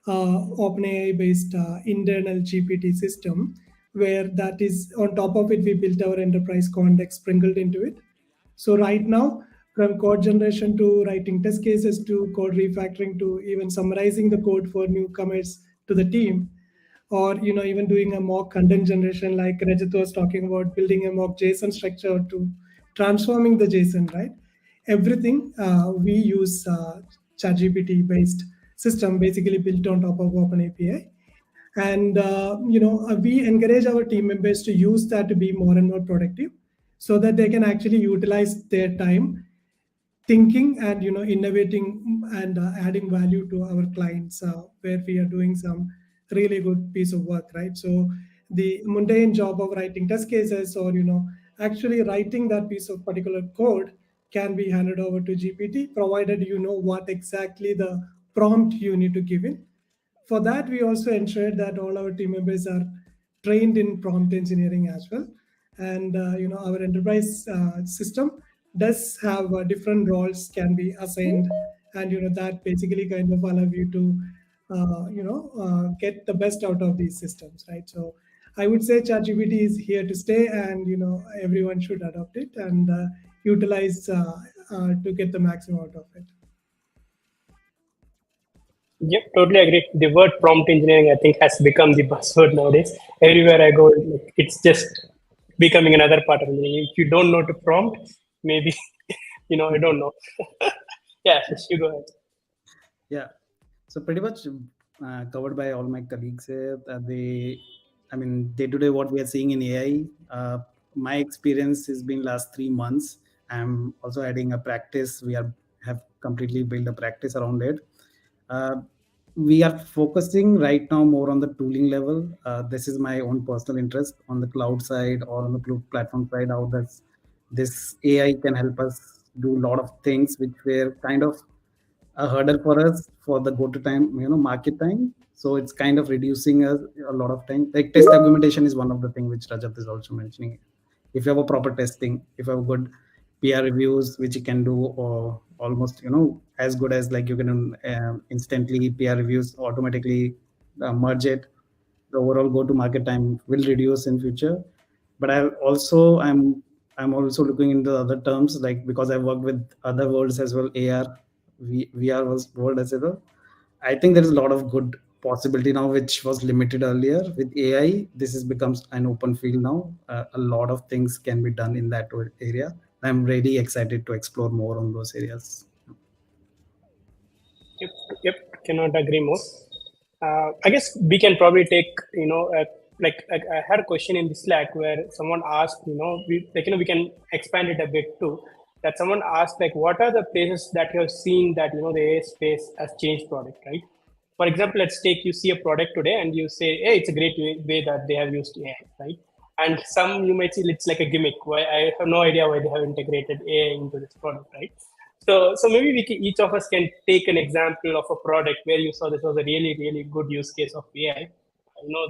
OpenAI based internal GPT system, where that is on top of it we built our enterprise context sprinkled into it. So right now, from code generation to writing test cases to code refactoring to even summarizing the code for newcomers to the team, or even doing a mock content generation, like Rajat was talking about, building a mock JSON structure to transforming the JSON, right? Everything we use ChatGPT based system, basically built on top of OpenAPI. And we encourage our team members to use that to be more and more productive, so that they can actually utilize their time thinking and innovating and adding value to our clients, where we are doing some really good piece of work, right? So the mundane job of writing test cases, or actually writing that piece of particular code, can be handed over to GPT, provided you know what exactly the prompt you need to give in. For that, we also ensured that all our team members are trained in prompt engineering as well. And our enterprise system does have different roles can be assigned, and that basically kind of allow you to get the best out of these systems, right? So I would say ChatGPT is here to stay, and everyone should adopt it and utilize to get the maximum out of it. Yep, totally agree. The word prompt engineering, I think, has become the buzzword nowadays. Everywhere I go, it's just becoming another part of engineering. If you don't know to prompt, maybe I don't know. Yeah, you go ahead. Yeah, so pretty much covered by all my colleagues here. Day to day, what we are seeing in AI. My experience has been last 3 months. I'm also adding a practice. We have completely built a practice around it. We are focusing right now more on the tooling level. This is my own personal interest on the cloud side or on the platform side. How this AI can help us do a lot of things which were kind of a hurdle for us for the go to time, market time. So it's kind of reducing a lot of time. Like test documentation is one of the things which Rajat is also mentioning. If you have a proper testing, if you have good PR reviews, which you can do, or almost as good as like you can instantly PR reviews automatically merge it, the overall go-to-market time will reduce in future. But I'm also looking into other terms, like because I worked with other worlds as well, AR, VR world as well. I think there is a lot of good possibility now, which was limited earlier. With AI, this is becomes an open field now. A lot of things can be done in that area. I'm really excited to explore more on those areas. Yep, yep, cannot agree more. I guess we can probably take, like I had a question in the Slack where someone asked, we can expand it a bit too. That someone asked, like, what are the places that you have seen that, the AI space has changed product, right? For example, let's take, you see a product today and you say, hey, it's a great way that they have used AI, right? And some you might see it's like a gimmick. Why I have no idea why they have integrated AI into this product, right? So maybe each of us can take an example of a product where you saw this was a really, really good use case of AI,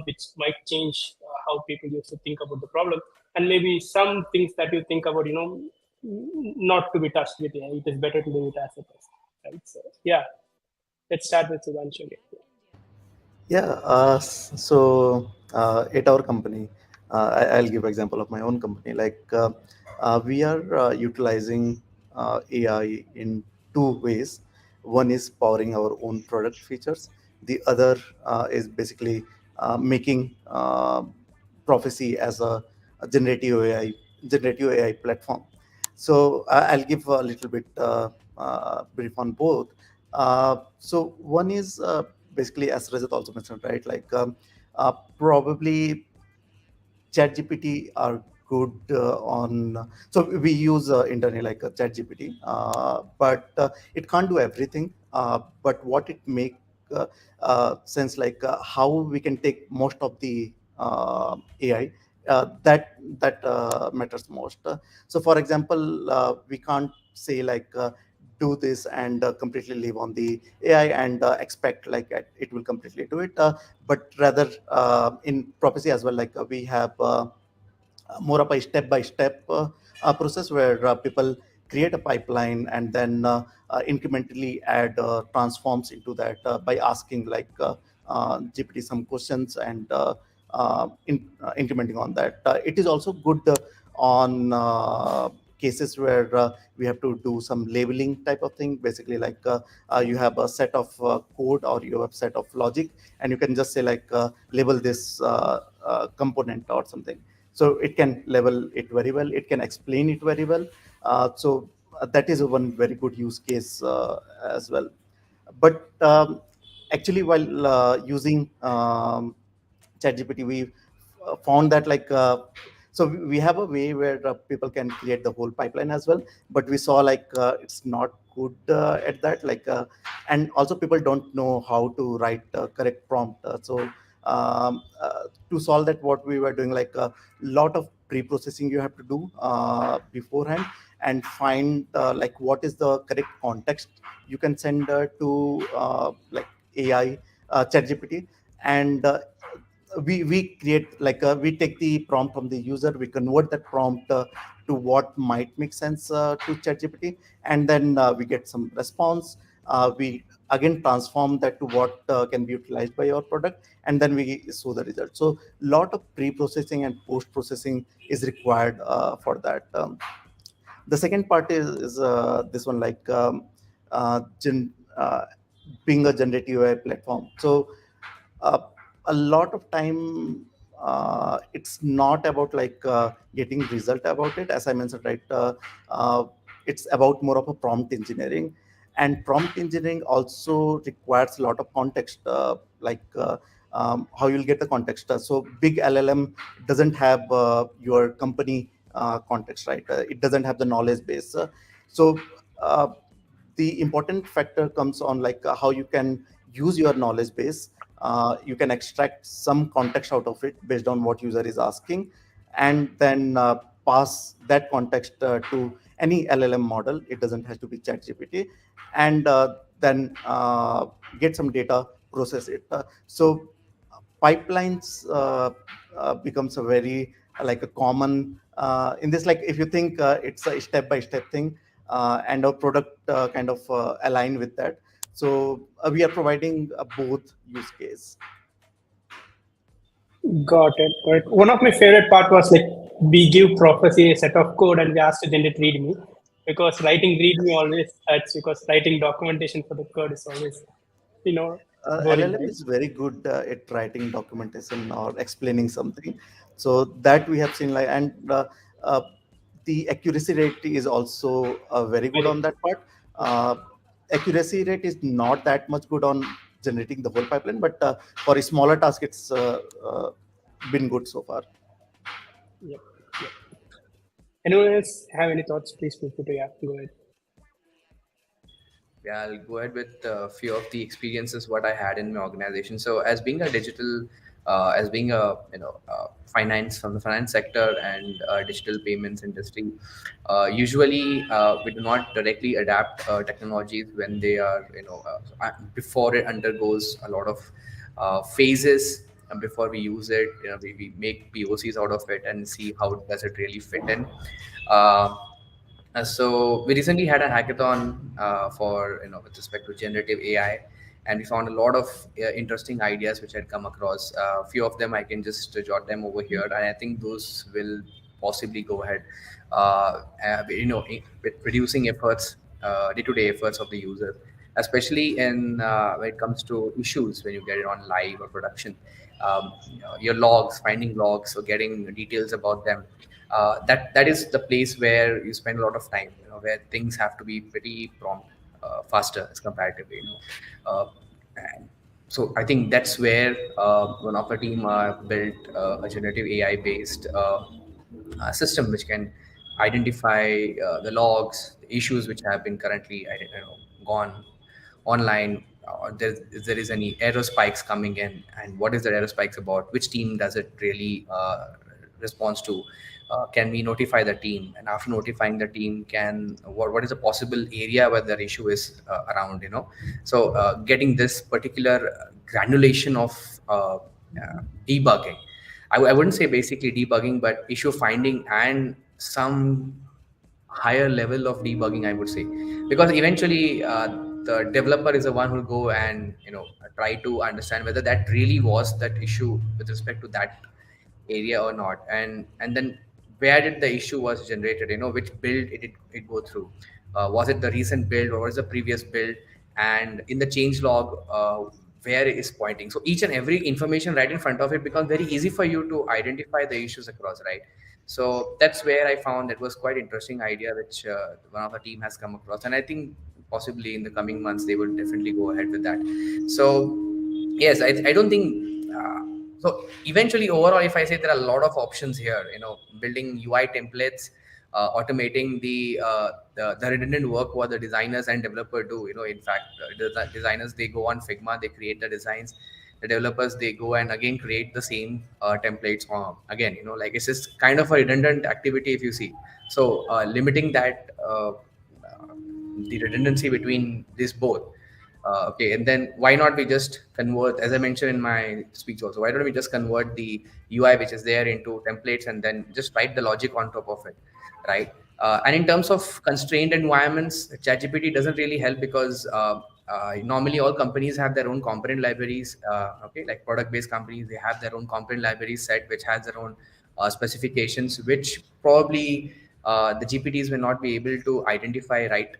which might change how people used to think about the problem. And maybe some things that you think about, not to be touched with AI. It is better to leave it as it is, right? So yeah, let's start with Sudhanshu again. Yeah, at our company, I'll give example of my own company. We are utilizing AI in two ways. One is powering our own product features. The other is basically making Prophecy as a generative AI platform. So I'll give a little bit brief on both. So one is basically, as Rajat also mentioned, right? Probably ChatGPT are good on. So we use internally like a ChatGPT, but it can't do everything. But what it make sense, how we can take most of the AI. That matters most. So, for example, we can't say do this and completely live on the AI and expect it will completely do it. But rather in Prophecy as well, we have more of a step-by-step process where people create a pipeline and then incrementally add transforms into that by asking GPT some questions and incrementing on that. It is also good on cases where we have to do some labeling type of thing. Basically, you have a set of code or you have a set of logic, and you can just say label this component or something. So it can label it very well. It can explain it very well. So that is one very good use case as well. But actually, while using ChatGPT, we found that so we have a way where people can create the whole pipeline as well. But we saw it's not good at that. And also people don't know how to write correct prompt. To solve that, what we were doing, a lot of pre-processing you have to do beforehand and find what is the correct context you can send to AI ChatGPT, and we create we take the prompt from the user, we convert that prompt to what might make sense to ChatGPT, and then we get some response. We again transform that to what can be utilized by our product, and then we show the result. So lot of pre-processing and post-processing is required for that. The second part is this one, being a generative AI platform. So a lot of time it's not about getting result about it, as I mentioned, right? It's about more of a prompt engineering, and prompt engineering also requires a lot of context, how you'll get the context. So big LLM doesn't have your company context, right? It doesn't have the knowledge base. So the important factor comes on how you can use your knowledge base. You can extract some context out of it based on what user is asking, and then pass that context to any LLM model. It doesn't have to be ChatGPT, and then get some data, process it. So pipelines becomes a very a common in this. If you think it's a step-by-step thing, and our product kind of align with that. So we are providing both use case. Got it. Got it. One of my favorite part was like we give prophecy a set of code and we ask to generate README because writing README always hurts because writing documentation for the code is always, boring, LLM right? is very good at writing documentation or explaining something. So that we have seen, like, and uh, the accuracy rate is also very good on that part. Uh, Accuracy rate is not that much good on generating the whole pipeline, but for a smaller task, it's been good so far. Yep. Yep. Anyone else have any thoughts? Please feel free to go ahead. Yeah, I'll go ahead with a few of the experiences what I had in my organization. So, as being a digital, as being a finance from the finance sector and digital payments industry, usually we do not directly adapt technologies when they are before it undergoes a lot of phases. And before we use it, we make POCs out of it and see how does it really fit in. Uh, so we recently had a hackathon for with respect to generative AI, and we found a lot of interesting ideas which had come across. A few of them I can just jot them over here, and I think those will possibly go ahead. With reducing efforts, day-to-day efforts of the user, especially in when it comes to issues when you get it on live or production. Your logs, finding logs, or getting details about them, that is the place where you spend a lot of time, where things have to be pretty prompt, faster as comparatively, and so I think that's where one of the team built a generative AI based system which can identify the logs, the issues which have been currently gone online, or if there is any error spikes coming in, and what is the error spikes about, which team does it really responds to, can we notify the team, and after notifying the team, can what is a possible area where the issue is around, so getting this particular granulation of debugging, I wouldn't say basically debugging, but issue finding and some higher level of debugging, I would say, because eventually the developer is the one who will go and try to understand whether that really was that issue with respect to that area or not, and then where did the issue was generated, which build it go through, was it the recent build or was the previous build, and in the change log where it is pointing. So each and every information right in front of it becomes very easy for you to identify the issues across, right? So that's where I found it was quite interesting idea which one of the team has come across, and I think possibly in the coming months they will definitely go ahead with that. So yes, I don't think so eventually overall, if I say there are a lot of options here, building UI templates, automating the redundant work what the designers and developer do, in fact the designers, they go on Figma, they create the designs, the developers, they go and again create the same templates again, like it's just kind of a redundant activity if you see. So limiting that the redundancy between these both. Okay, and then why not we just convert, as I mentioned in my speech also, why don't we just convert the UI which is there into templates and then just write the logic on top of it, right? And in terms of constrained environments, ChatGPT doesn't really help because normally all companies have their own component libraries. Okay, like product-based companies, they have their own component library set which has their own specifications, which probably the GPTs will not be able to identify right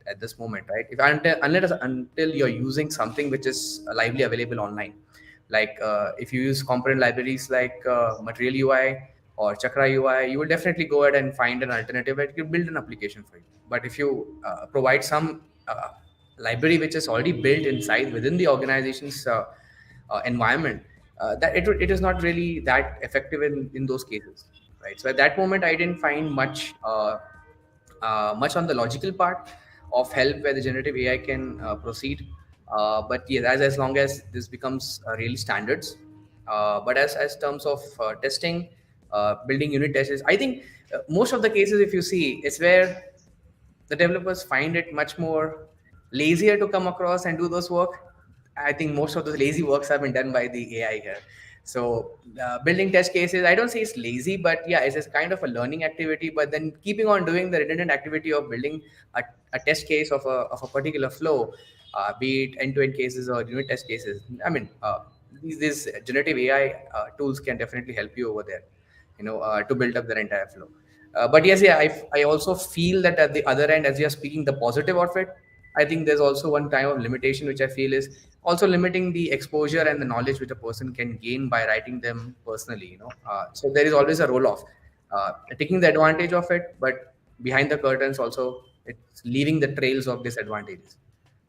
at this moment, right? If until you're using something which is lively available online, like if you use component libraries like Material UI or Chakra UI, you will definitely go ahead and find an alternative that can build an application for you. But if you provide some library which is already built inside within the organization's environment, that it is not really that effective in those cases, right? So at that moment I didn't find much much on the logical part of help where the generative AI can proceed. But yes, as long as this becomes really standards. But as terms of testing, building unit tests, I think most of the cases, if you see, it's where the developers find it much more lazier to come across and do those work. I think most of those lazy works have been done by the AI here. So building test cases, I don't say it's lazy, but yeah, it's a kind of a learning activity. But then keeping on doing the redundant activity of building a test case of a particular flow, be it end-to-end cases or unit test cases. I mean, these generative AI tools can definitely help you over there, to build up their entire flow. But yes, yeah, I also feel that at the other end, as you are speaking the positive of it, I think there's also one time of limitation which I feel is also limiting the exposure and the knowledge which a person can gain by writing them personally. So there is always a roll off, taking the advantage of it, but behind the curtains also it's leaving the trails of disadvantages.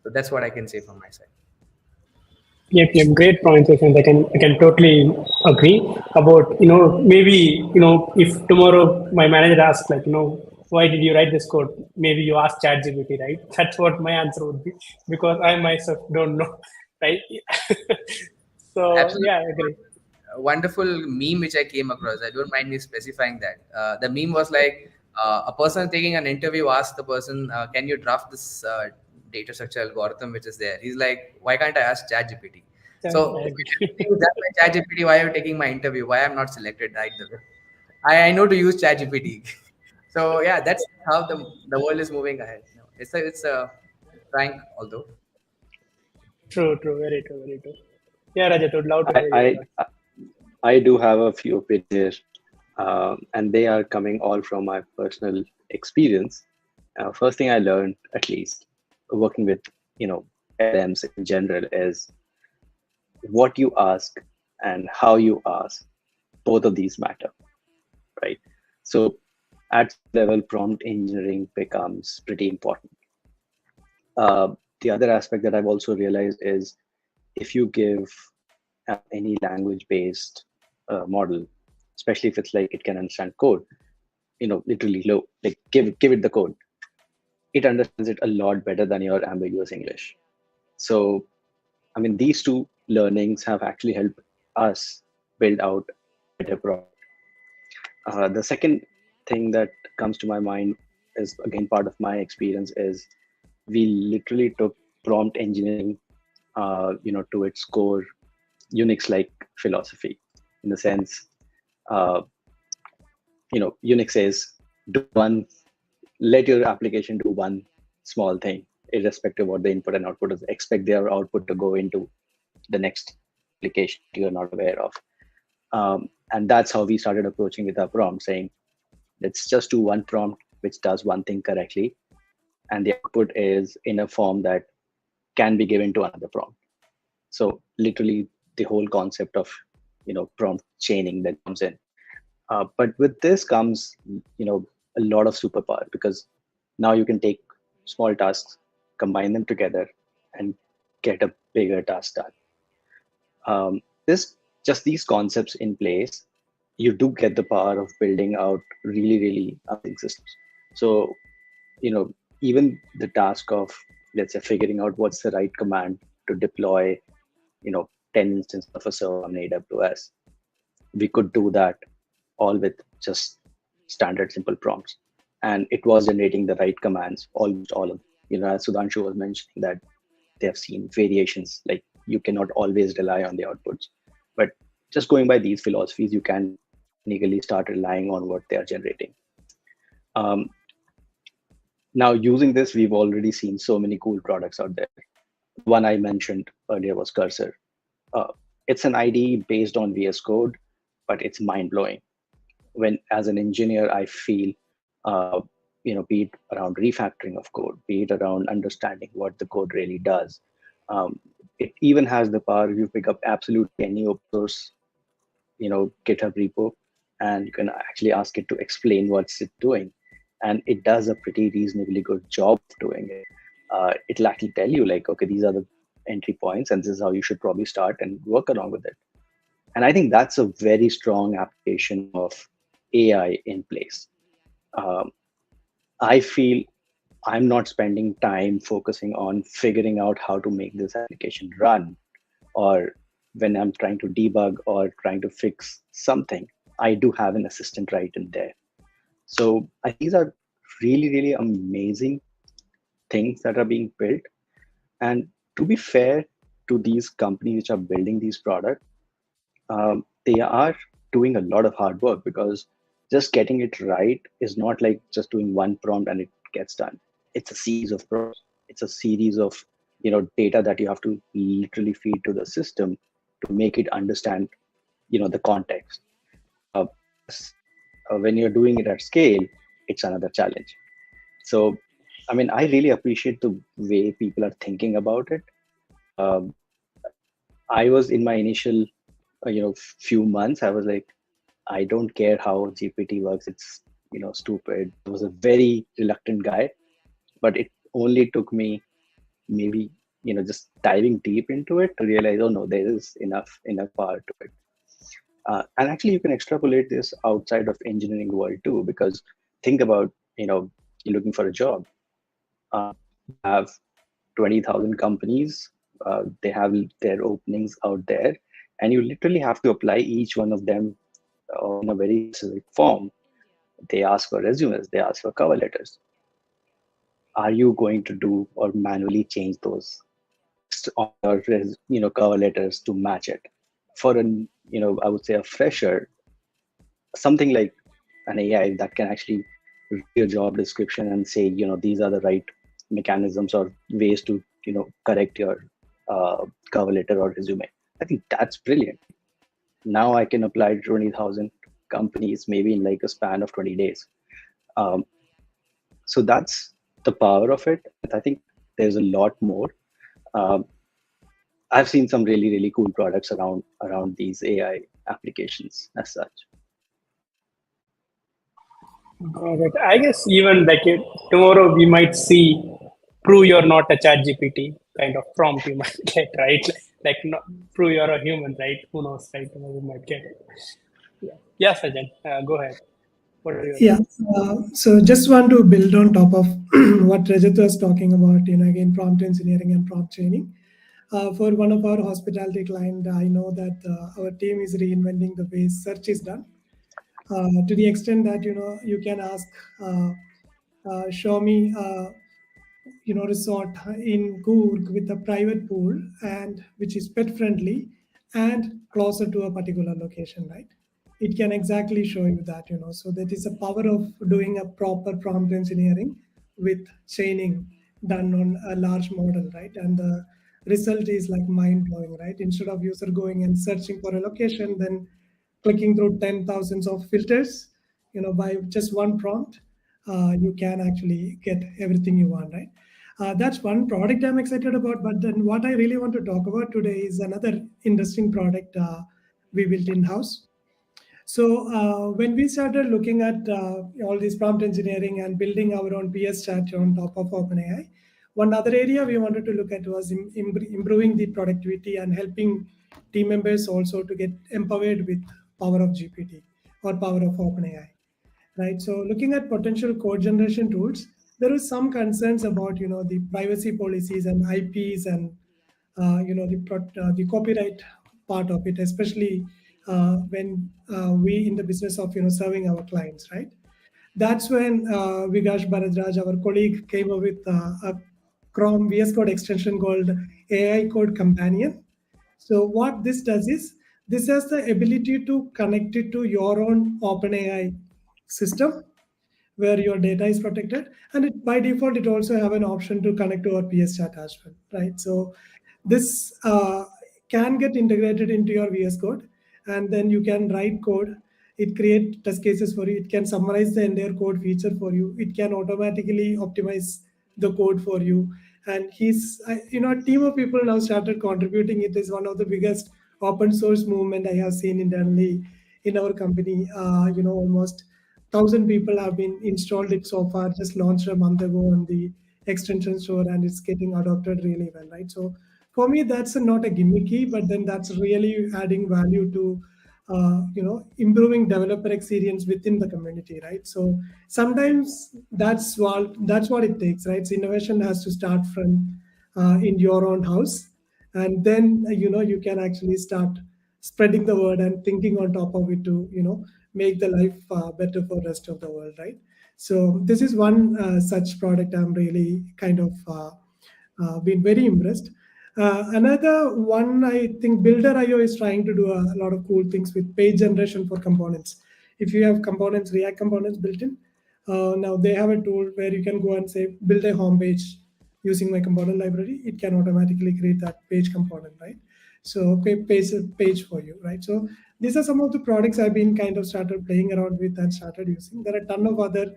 So that's what I can say from my side. Yep, great points, Yashwant. I can totally agree about, maybe, if tomorrow my manager asks, like, why did you write this code? Maybe you ask ChatGPT, right? That's what my answer would be, because I myself don't know, right? So Absolutely. yeah, I agree. A wonderful meme which I came across. I don't mind me specifying that. The meme was like a person taking an interview asked the person, "Can you draft this data structure algorithm which is there?" He's like, "Why can't I ask ChatGPT?" Yeah, So I if agree. everything is done by ChatGPT, why are you taking my interview? Why I'm not selected? Right? I know to use ChatGPT. So yeah, that's how the world is moving ahead. It's a prank, although. True, very true, very true. Yeah, Rajat, would love to I hear your I thoughts. I do have a few opinions, and they are coming all from my personal experience. First thing I learned, at least working with LMs in general, is what you ask and how you ask. Both of these matter, right? So at some level, prompt engineering becomes pretty important. The other aspect that I've also realized is if you give any language-based model, especially if it's like it can understand code, literally low, like give it the code, it understands it a lot better than your ambiguous English. So, I mean, these two learnings have actually helped us build out a better product. The second thing that comes to my mind is again part of my experience is we literally took prompt engineering, to its core Unix-like philosophy, in the sense, uh, Unix says do one, let your application do one small thing, irrespective of what the input and output is. Expect their output to go into the next application you're not aware of. And that's how we started approaching with our prompt, saying, let's just do one prompt which does one thing correctly, and the output is in a form that can be given to another prompt. So literally the whole concept of prompt chaining that comes in. But with this comes a lot of superpower, because now you can take small tasks, combine them together, and get a bigger task done. This just these concepts in place, you do get the power of building out really amazing systems. So even the task of, let's say, figuring out what's the right command to deploy 10 instances of a server on AWS, we could do that all with just standard simple prompts, and it was generating the right commands, almost all of as Sudhanshu was mentioning, that they have seen variations, like you cannot always rely on the outputs, but just going by these philosophies, you can legally start relying on what they are generating. Now, using this, we've already seen so many cool products out there. One I mentioned earlier was Cursor. It's an IDE based on VS Code, but it's mind-blowing. When, as an engineer, I feel, be it around refactoring of code, be it around understanding what the code really does. It even has the power, you pick up absolutely any open source, GitHub repo, and you can actually ask it to explain what's it doing. And it does a pretty reasonably good job of doing it. It'll actually tell you, like, okay, these are the entry points, and this is how you should probably start and work along with it. And I think that's a very strong application of AI in place. I feel I'm not spending time focusing on figuring out how to make this application run, or when I'm trying to debug or trying to fix something, I do have an assistant right in there. So these are really amazing things that are being built. And to be fair to these companies which are building these products, they are doing a lot of hard work, because just getting it right is not like just doing one prompt and it gets done. It's a series of prompts. It's a series of data that you have to literally feed to the system to make it understand, the context. When you're doing it at scale, it's another challenge. So, I really appreciate the way people are thinking about it. I was in my initial, few months, I was like, I don't care how GPT works. It's, stupid. I was a very reluctant guy, but it only took me maybe, just diving deep into it to realize, oh no, there is enough power to it. And actually, you can extrapolate this outside of engineering world too, because think about, you're looking for a job. You have 20,000 companies. They have their openings out there, and you literally have to apply each one of them in a very specific form. They ask for resumes. They ask for cover letters. Are you going to do or manually change those on your cover letters to match it? For I would say a fresher, something like an AI that can actually read your job description and say, these are the right mechanisms or ways to, correct your cover letter or resume. I think that's brilliant. Now I can apply to 20,000 companies, maybe in like a span of 20 days. So that's the power of it. I think there's a lot more. I've seen some really, really cool products around these AI applications as such. Got it. I guess even like tomorrow we might see prove you're not a chat GPT kind of prompt you might get, right? Like not, prove you're a human, right? Who knows, right? We might get it. Yeah, Sajjan, go ahead. What are your Yeah, so just want to build on top of what Rajat was talking about, again, prompt engineering and prompt training. For one of our hospitality client, I know that our team is reinventing the way search is done. To the extent that you can ask, show me resort in Coorg with a private pool and which is pet friendly and closer to a particular location, right? It can exactly show you that. So that is a power of doing a proper prompt engineering with chaining done on a large model, right? And the result is like mind blowing, right? Instead of user going and searching for a location, then clicking through 10,000s of filters, by just one prompt, you can actually get everything you want, right? That's one product I'm excited about. But then what I really want to talk about today is another interesting product we built in-house. So when we started looking at all this prompt engineering and building our own PS chat on top of OpenAI, one other area we wanted to look at was improving the productivity and helping team members also to get empowered with power of GPT or power of OpenAI, right? So looking at potential code generation tools, there is some concerns about the privacy policies and IPs and the copyright part of it, especially when we in the business of serving our clients, right? That's when Vigash Bharadraj, our colleague, came up with a Chrome VS Code extension called AI Code Companion. So what this does is this has the ability to connect it to your own OpenAI system where your data is protected, and by default it also have an option to connect to our PS chat as well, right? So this can get integrated into your VS Code, and then you can write code. It creates test cases for you. It can summarize the entire code feature for you. It can automatically optimize the code for you. And a team of people now started contributing. It is one of the biggest open source movement I have seen internally in our company. Almost 1,000 people have been installed it so far. Just launched a month ago on the extension store, and it's getting adopted really well, right? So for me, that's not a gimmicky, but then that's really adding value to improving developer experience within the community, right? So sometimes that's what it takes, right? So innovation has to start from in your own house, and then you can actually start spreading the word and thinking on top of it to make the life better for rest of the world, right? So this is one such product I'm really kind of been very impressed. Another one, I think Builder.io is trying to do a lot of cool things with page generation for components. If you have components, React components built in, now they have a tool where you can go and say, build a home page using my component library. It can automatically create that page component, right? so page for you, right? So these are some of the products I've been kind of started playing around with and started using. There are a ton of other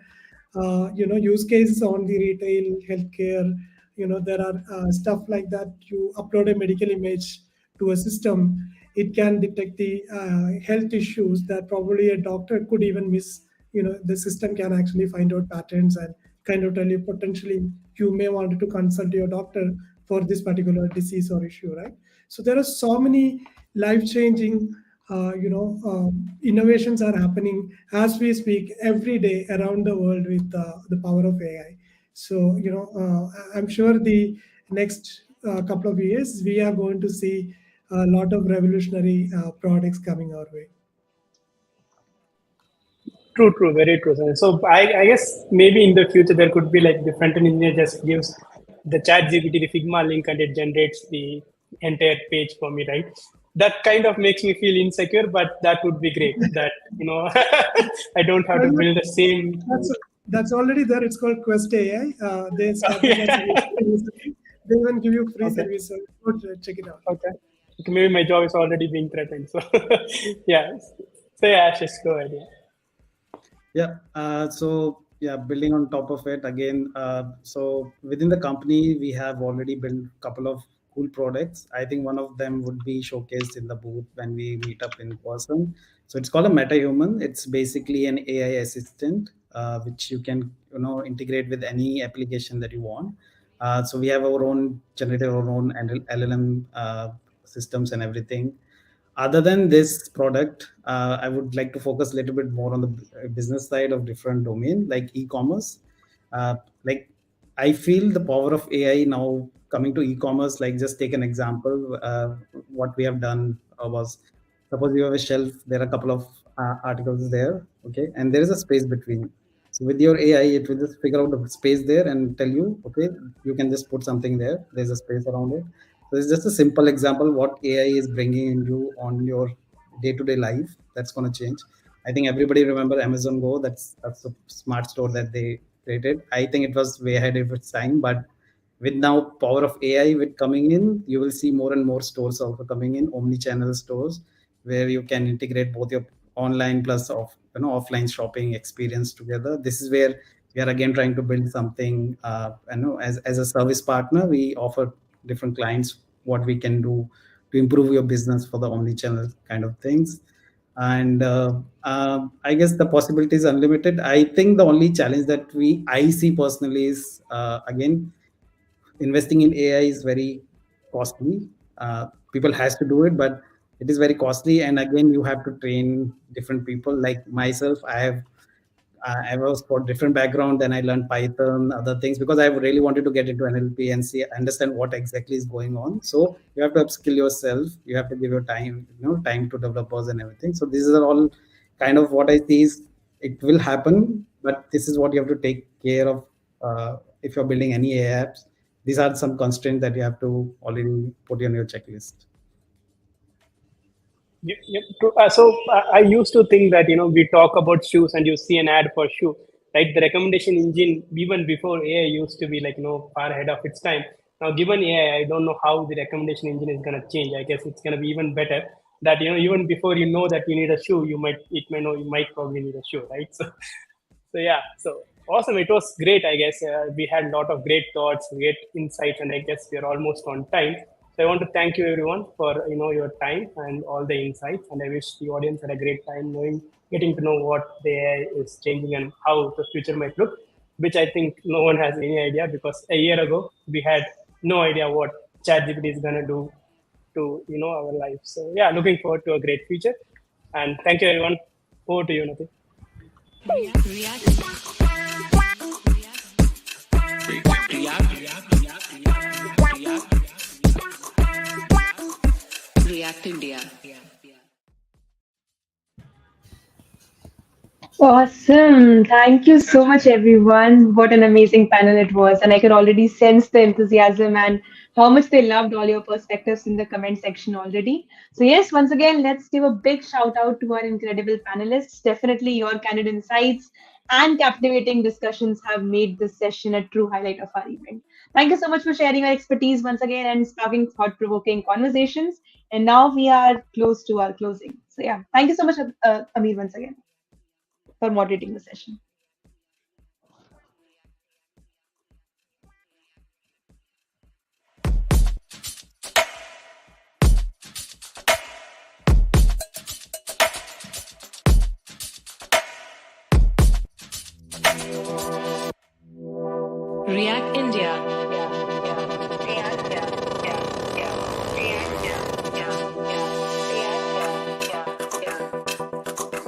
use cases on the retail, healthcare. There are stuff like that. You upload a medical image to a system, it can detect the health issues that probably a doctor could even miss. The system can actually find out patterns and kind of tell you potentially you may want to consult your doctor for this particular disease or issue, right? So there are so many life-changing innovations are happening as we speak every day around the world with the power of AI. So I'm sure the next couple of years we are going to see a lot of revolutionary products coming our way. True, very true. So I guess maybe in the future there could be like the front-end engineer just gives the chat GPT the Figma link and it generates the entire page for me, right? That kind of makes me feel insecure, but that would be great. That I don't have to build the same. That's already there. It's called Quest AI. They even give you free service. So check it out. Okay. Maybe my job is already being threatened. So yeah. So yeah, just go ahead. Building on top of it again. So within the company, we have already built a couple of cool products. I think one of them would be showcased in the booth when we meet up in person. So it's called a MetaHuman. It's basically an AI assistant, which you can integrate with any application that you want. So we have our own LLM systems and everything. Other than this product, I would like to focus a little bit more on the business side of different domain like e-commerce. Like I feel the power of AI now coming to e-commerce. Like just take an example. What we have done was, suppose you have a shelf. There are a couple of articles there, okay, and there is a space between. So with your AI, it will just figure out the space there and tell you, okay, you can just put something there. There's a space around it. So it's just a simple example what AI is bringing in you on your day-to-day life. That's going to change. I think everybody remember Amazon Go. That's a smart store that they created. I think it was way ahead of its time, but with now power of AI with coming in, you will see more and more stores also coming in, omni-channel stores, where you can integrate both your online plus offline shopping experience together. This is where we are again trying to build something. As a service partner, we offer different clients what we can do to improve your business for the omni-channel kind of things. And I guess the possibility is unlimited. I think the only challenge that I see personally is again, investing in AI is very costly. People has to do it, but it is very costly. And again, you have to train different people. Like myself, I was for different background. Then I learned Python, other things, because I really wanted to get into NLP and understand what exactly is going on. So you have to upskill yourself. You have to give your time, time to developers and everything. So these are all kind of what I see is it will happen, but this is what you have to take care of if you're building any AI apps. These are some constraints that you have to already put on your checklist. Yep. So I used to think that we talk about shoes and you see an ad for shoe, right? The recommendation engine even before AI used to be like far ahead of its time. Now given AI, I don't know how the recommendation engine is going to change. I guess it's going to be even better. That even before you know that you need a shoe, you might probably need a shoe, right? So yeah. So awesome. It was great. I guess we had a lot of great thoughts, great insights, and I guess we are almost on time. So I want to thank you everyone for your time and all the insights, and I wish the audience had a great time getting to know what the AI is changing and how the future might look, which I think no one has any idea, because a year ago we had no idea what ChatGPT is gonna do to our lives. So yeah, looking forward to a great future, and thank you everyone. Over to you, Nathan. React India. Awesome. Thank you so much, everyone. What an amazing panel it was. And I could already sense the enthusiasm and how much they loved all your perspectives in the comment section already. So yes, once again, let's give a big shout out to our incredible panelists. Definitely your candid insights and captivating discussions have made this session a true highlight of our event. Thank you so much for sharing your expertise once again and sparking thought-provoking conversations. And now we are close to our closing. So yeah, thank you so much, Amir, once again for moderating the session. React India.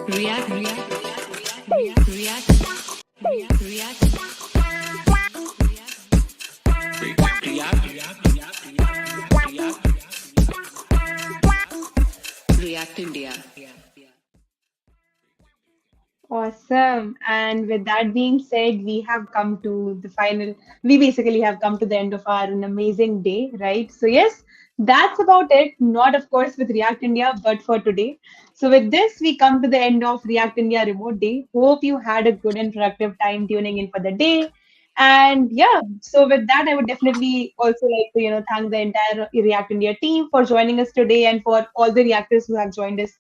React, React India. Awesome. And with that being said, we basically have come to the end of our an amazing day, right? So, yes, that's about it. Not, of course, with React India, but for today. So, with this, we come to the end of React India Remote Day. Hope you had a good and productive time tuning in for the day. And yeah, so with that, I would definitely also like to, thank the entire React India team for joining us today and for all the reactors who have joined us,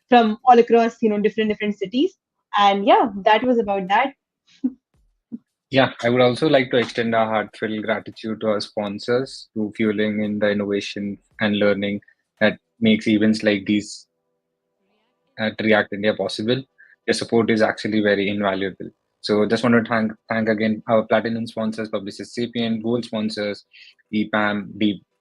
from all across, different cities. And yeah, that was about that. Yeah, I would also like to extend our heartfelt gratitude to our sponsors who fueling in the innovation and learning that makes events like these at React India possible. Your support is actually very invaluable. So just want to thank again our platinum sponsors, Publicis Sapient, gold sponsors, Epam,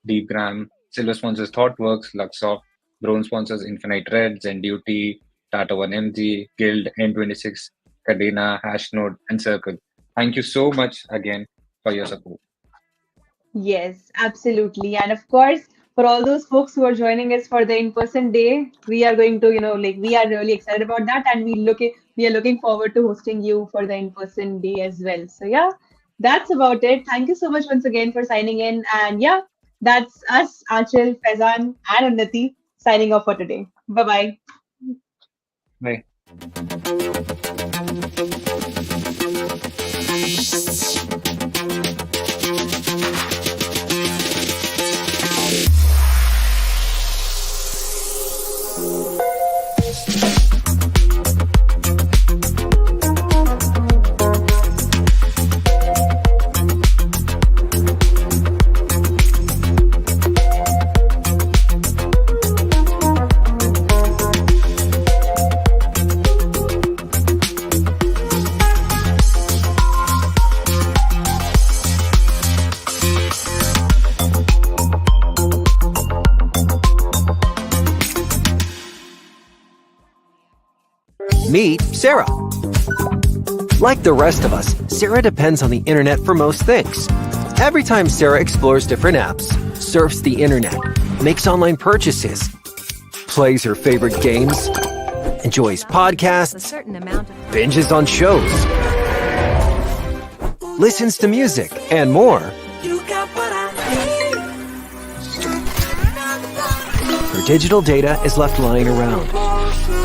Deepgram, silver sponsors, Thoughtworks, Luxoft, bronze sponsors, Infinite Reds, and Duty, Tata 1MG, Guild, N26, Cadena, Hashnode, and Circle. Thank you so much again for your support. Yes, absolutely. And of course, for all those folks who are joining us for the in-person day, we are going to, we are really excited about that, and we are looking forward to hosting you for the in-person day as well. So yeah, that's about it. Thank you so much once again for signing in. And yeah, that's us, Achal, Faizan, and Unnati signing off for today. Bye-bye. Bye. Meet Sarah. Like the rest of us, Sarah depends on the internet for most things. Every time Sarah explores different apps, surfs the internet, makes online purchases, plays her favorite games, enjoys podcasts, binges on shows, listens to music, and more. Her digital data is left lying around,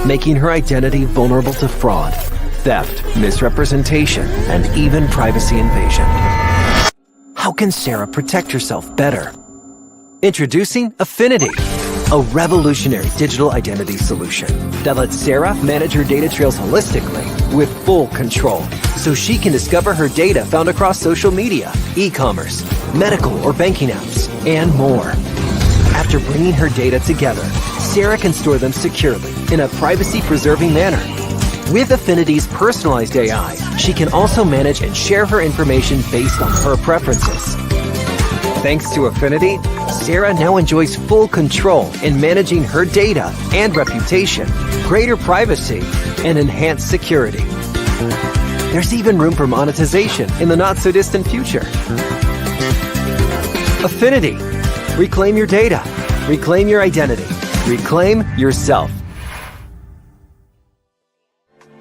making her identity vulnerable to fraud, theft, misrepresentation, and even privacy invasion. How can Sarah protect herself better? Introducing Affinidi, a revolutionary digital identity solution that lets Sarah manage her data trails holistically with full control, so she can discover her data found across social media, e-commerce, medical or banking apps, and more. After bringing her data together, Sarah can store them securely in a privacy-preserving manner. With Affinidi's personalized AI, she can also manage and share her information based on her preferences. Thanks to Affinidi, Sarah now enjoys full control in managing her data and reputation, greater privacy, and enhanced security. There's even room for monetization in the not-so-distant future. Affinidi. Reclaim your data. Reclaim your identity. Reclaim yourself.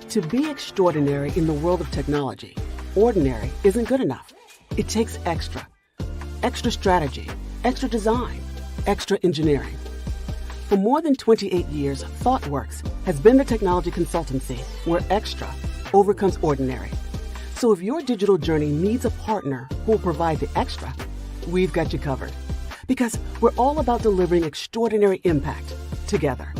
To be extraordinary in the world of technology, ordinary isn't good enough. It takes extra. Extra strategy, extra design, extra engineering. For more than 28 years, Thoughtworks has been the technology consultancy where extra overcomes ordinary. So if your digital journey needs a partner who will provide the extra, we've got you covered. Because we're all about delivering extraordinary impact together.